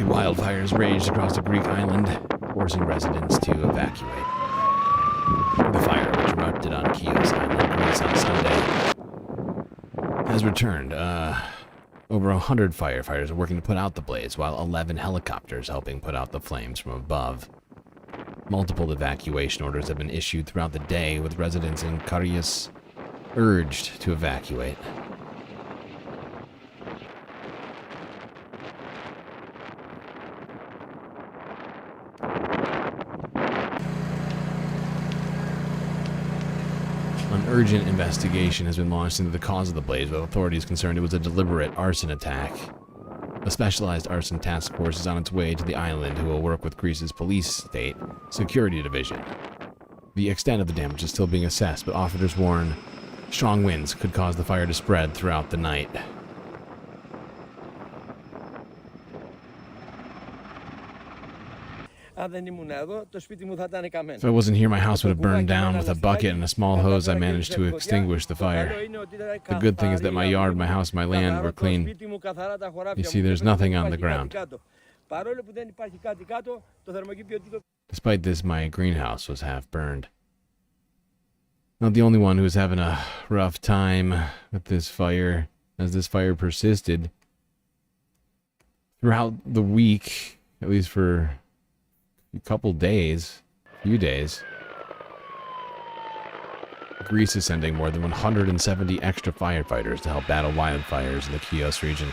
Wildfires raged across the Greek island, forcing residents to evacuate. The fire, which erupted on Chios Island, Greece on Sunday, has returned. Over 100 firefighters are working to put out the blaze, while 11 helicopters helping put out the flames from above. Multiple evacuation orders have been issued throughout the day, with residents in Karius urged to evacuate. An urgent investigation has been launched into the cause of the blaze, with authorities concerned it was a deliberate arson attack. A specialized arson task force is on its way to the island, who will work with Greece's police state security division. The extent of the damage is still being assessed, but officers warn strong winds could cause the fire to spread throughout the night. If I wasn't here, my house would have burned down. With a bucket and a small hose, I managed to extinguish the fire. The good thing is that my yard, my house, my land were clean. You see, there's nothing on the ground. Despite this, my greenhouse was half burned. Not the only one who's having a rough time with this fire, as this fire persisted throughout the week, at least for a few days. Greece is sending more than 170 extra firefighters to help battle wildfires in the Chios region.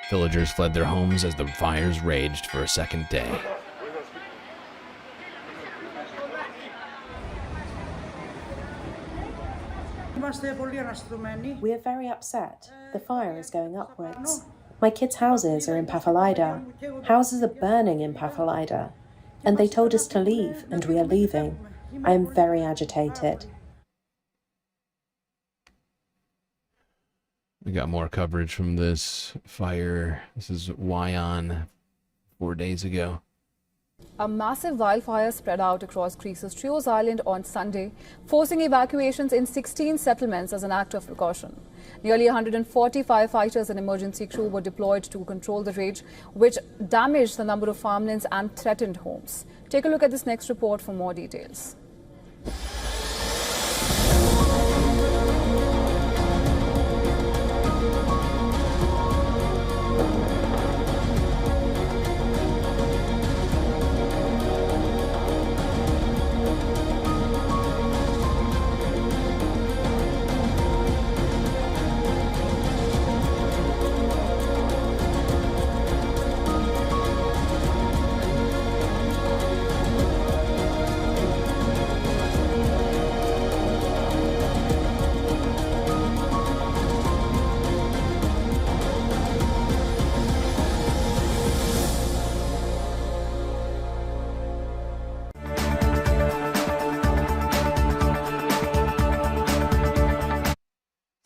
Villagers fled their homes as the fires raged for a second day. We are very upset. The fire is going upwards. My kids' houses are in Paphalida. Houses are burning in Paphalida. And they told us to leave, and we are leaving. I am very agitated. We got more coverage from this fire. This is Wyon 4 days ago. A massive wildfire spread out across Greece's Chios Island on Sunday, forcing evacuations in 16 settlements as an act of precaution. Nearly 140 firefighters and emergency crew were deployed to control the rage, which damaged the number of farmlands and threatened homes. Take a look at this next report for more details.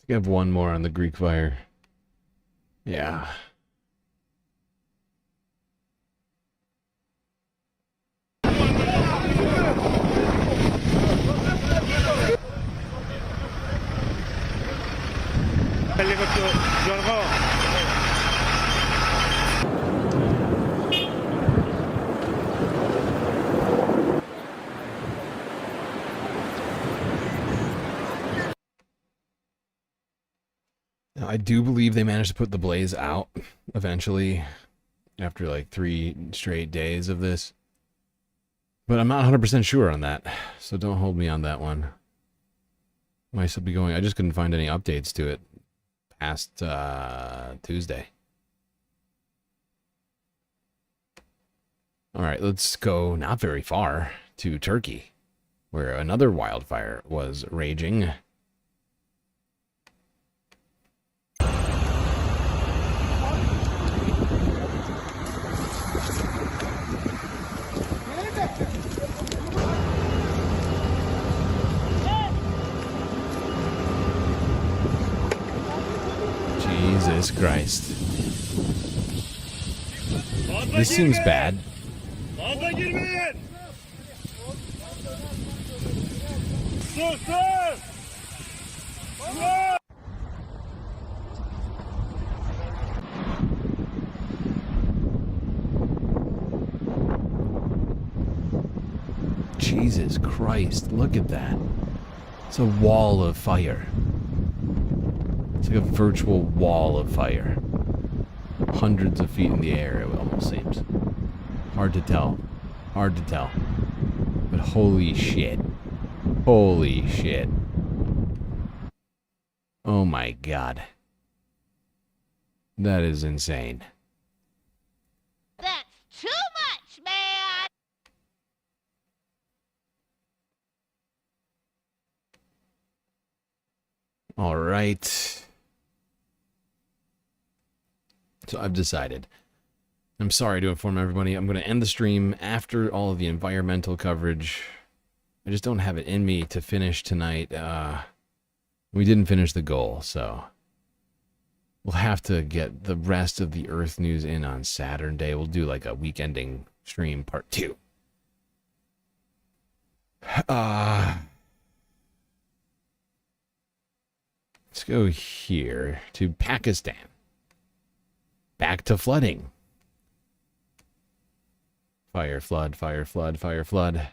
I have one more on the Greek fire. Yeah. I do believe they managed to put the blaze out eventually after like 3 straight days of this. But I'm not 100% sure on that, so don't hold me on that one. Might still be going. I just couldn't find any updates to it past Tuesday. All right, let's go not very far to Turkey, where another wildfire was raging. Jesus Christ. This seems bad. Jesus Christ, look at that. It's a wall of fire. It's like a virtual wall of fire. Hundreds of feet in the air, it almost seems. Hard to tell. Hard to tell. But holy shit. Holy shit. Oh my god. That is insane. That's too much, man! All right. So I've decided. I'm sorry to inform everybody. I'm going to end the stream after all of the environmental coverage. I just don't have it in me to finish tonight. We didn't finish the goal, so we'll have to get the rest of the Earth news in on Saturday. We'll do like a weekending stream part 2. Let's go here to Pakistan. back to flooding. Fire, flood, fire, flood, fire, flood.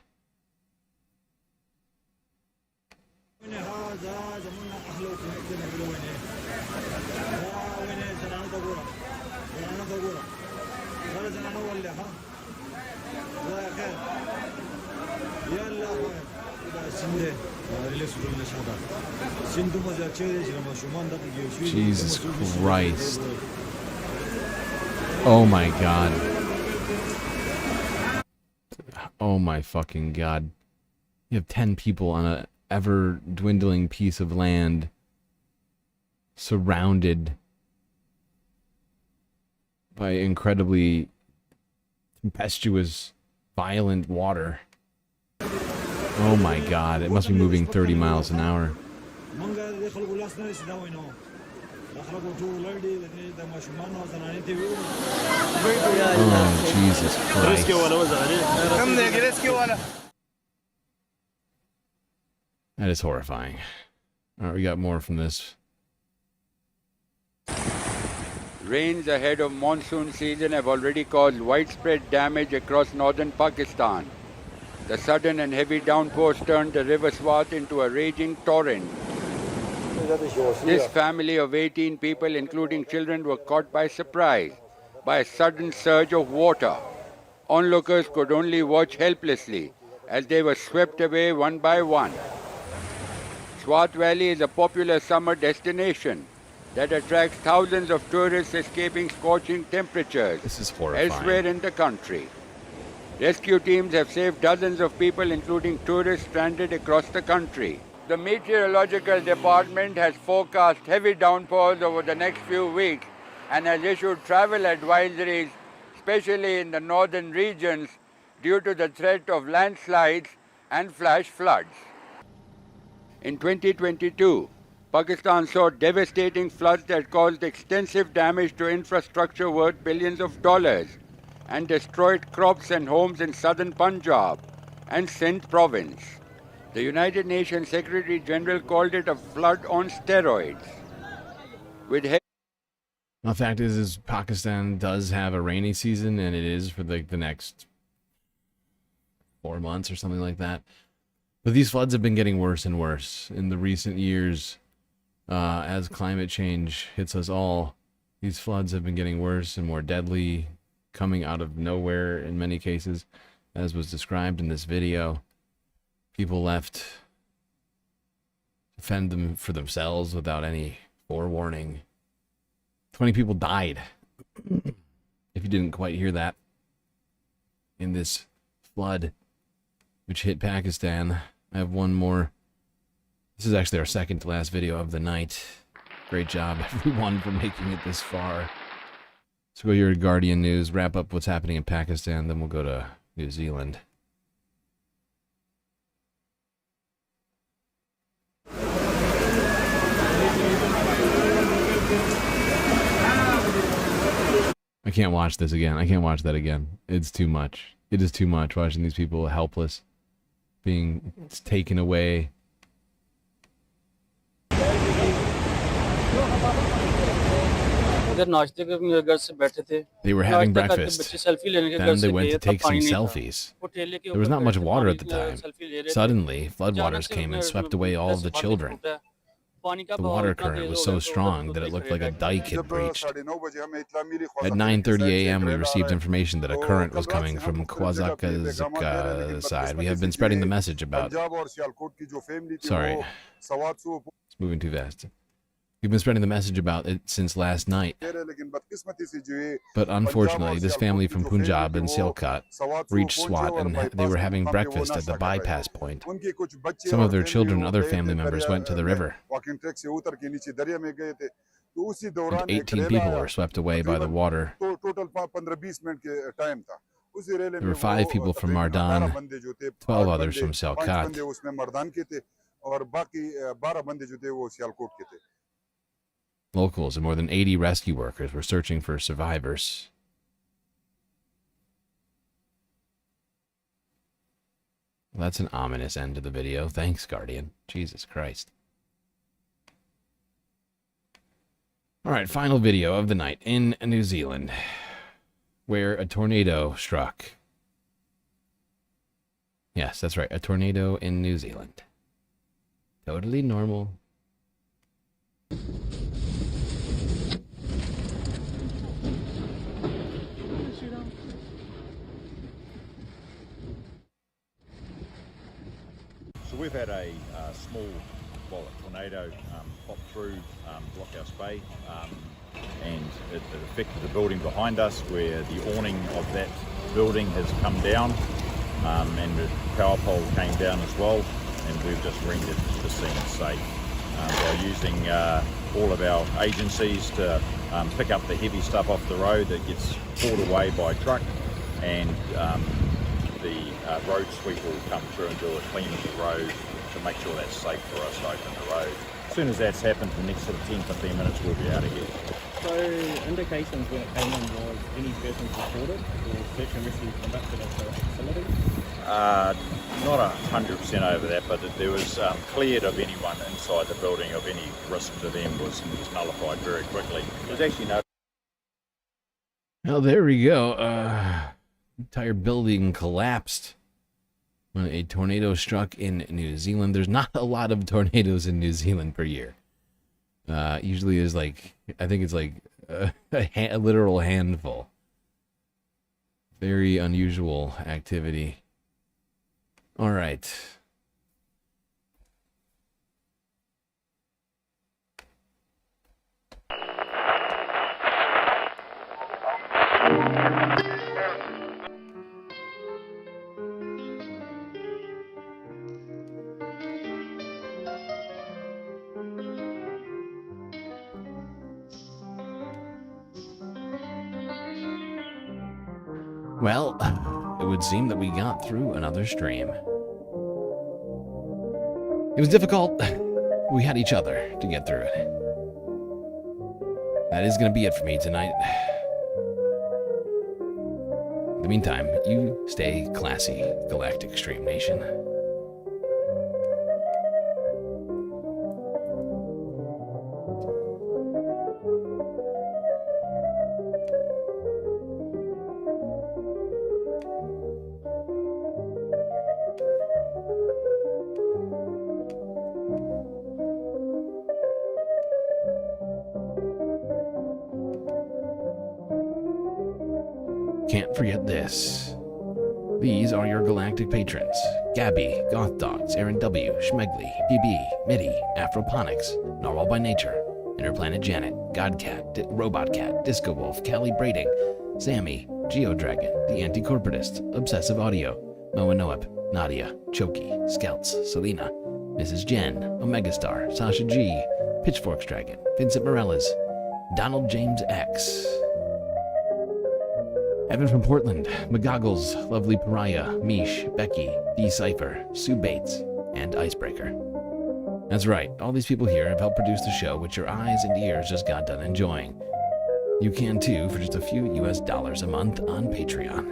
Jesus Christ. Oh my God. Oh my fucking God. You have 10 people on a ever dwindling piece of land surrounded by incredibly tempestuous, violent water. Oh my God, it must be moving 30 miles an hour. Oh, Jesus Christ. That is horrifying. All right, we got more from this. Rains ahead of monsoon season have already caused widespread damage across northern Pakistan. The sudden and heavy downpours turned the river Swat into a raging torrent. This family of 18 people, including children, were caught by surprise by a sudden surge of water. Onlookers could only watch helplessly as they were swept away one by one. Swat Valley is a popular summer destination that attracts thousands of tourists escaping scorching temperatures elsewhere in the country. Rescue teams have saved dozens of people, including tourists stranded across the country. The Meteorological Department has forecast heavy downpours over the next few weeks and has issued travel advisories, especially in the northern regions, due to the threat of landslides and flash floods. In 2022, Pakistan saw devastating floods that caused extensive damage to infrastructure worth billions of dollars and destroyed crops and homes in southern Punjab and Sindh province. The United Nations Secretary General called it a flood on steroids. The fact is Pakistan does have a rainy season, and it is for the next 4 months or something like that. But these floods have been getting worse and worse in the recent years. As climate change hits us all, these floods have been getting worse and more deadly, coming out of nowhere in many cases, as was described in this video. People left to fend them for themselves without any forewarning. 20 people died, if you didn't quite hear that, in this flood which hit Pakistan. I have one more. This is actually our second to last video of the night. Great job, everyone, for making it this far. So go your Guardian News, wrap up what's happening in Pakistan, then we'll go to New Zealand. I can't watch this again. I can't watch that again. It's too much. It is too much watching these people helpless, being taken away. They were having breakfast. Then they went to take some selfies. There was not much water at the time. Suddenly, floodwaters came and swept away all of the children. The water current was so strong that it looked like a dike had breached. At 9:30 a.m., we received information that a current was coming from Kwazaka's side. We have been spreading the message about... Sorry. It's moving too fast. We've been spreading the message about it since last night. But unfortunately, this family from Punjab and Sialkot reached Swat and they were having breakfast at the bypass point. Some of their children and other family members went to the river. And 18 people were swept away by the water. There were 5 people from Mardan, 12 others from Sialkot. Locals and more than 80 rescue workers were searching for survivors. Well, that's an ominous end to the video. Thanks, Guardian. Jesus Christ. All right, final video of the night in New Zealand, where a tornado struck. Yes, that's right, a tornado in New Zealand. Totally normal. So we've had a small, well, a tornado pop through Blockhouse Bay, and it affected the building behind us, where the awning of that building has come down, and the power pole came down as well, and we've just rendered the scene safe by using all of our agencies to pick up the heavy stuff off the road that gets hauled away by truck, and the road sweep will come through and do a clean of the road to make sure that's safe for us to open the road. As soon as that's happened, the next sort of 10-15 minutes we'll be out of here. So indications when it came in was any persons reported or search and rescue conducted at the facility? Not 100% over that, but there was cleared of anyone inside the building of any risk to them was nullified very quickly. There's actually no... Well, there we go. Entire building collapsed when a tornado struck in New Zealand. There's not a lot of tornadoes in New Zealand per year. Usually is like, I think it's like a literal handful. Very unusual activity. All right. Well, it would seem that we got through another stream. It was difficult. We had each other to get through it. That is going to be it for me tonight. In the meantime, you stay classy, Galactic Stream Nation. Can't forget this. These are your galactic patrons: Gabby, Goth Dogs, Aaron W, Schmegley, PB, Mitty, Afroponics, Narwhal by Nature, Interplanet Janet, Godcat, Robot Cat, Disco Wolf, Callie Braiding, Sammy, Geodragon, The Anti-Corporatist, Obsessive Audio, Moa Noep, Nadia, Choki, Scouts, Selena, Mrs. Jen, Omegastar, Sasha G, Pitchforks Dragon, Vincent Morales, Donald James X, Evan from Portland, McGoggles, Lovely Pariah, Mish, Becky, D Cypher, Sue Bates, and Icebreaker. That's right, all these people here have helped produce the show, which your eyes and ears just got done enjoying. You can too for just a few US dollars a month on Patreon.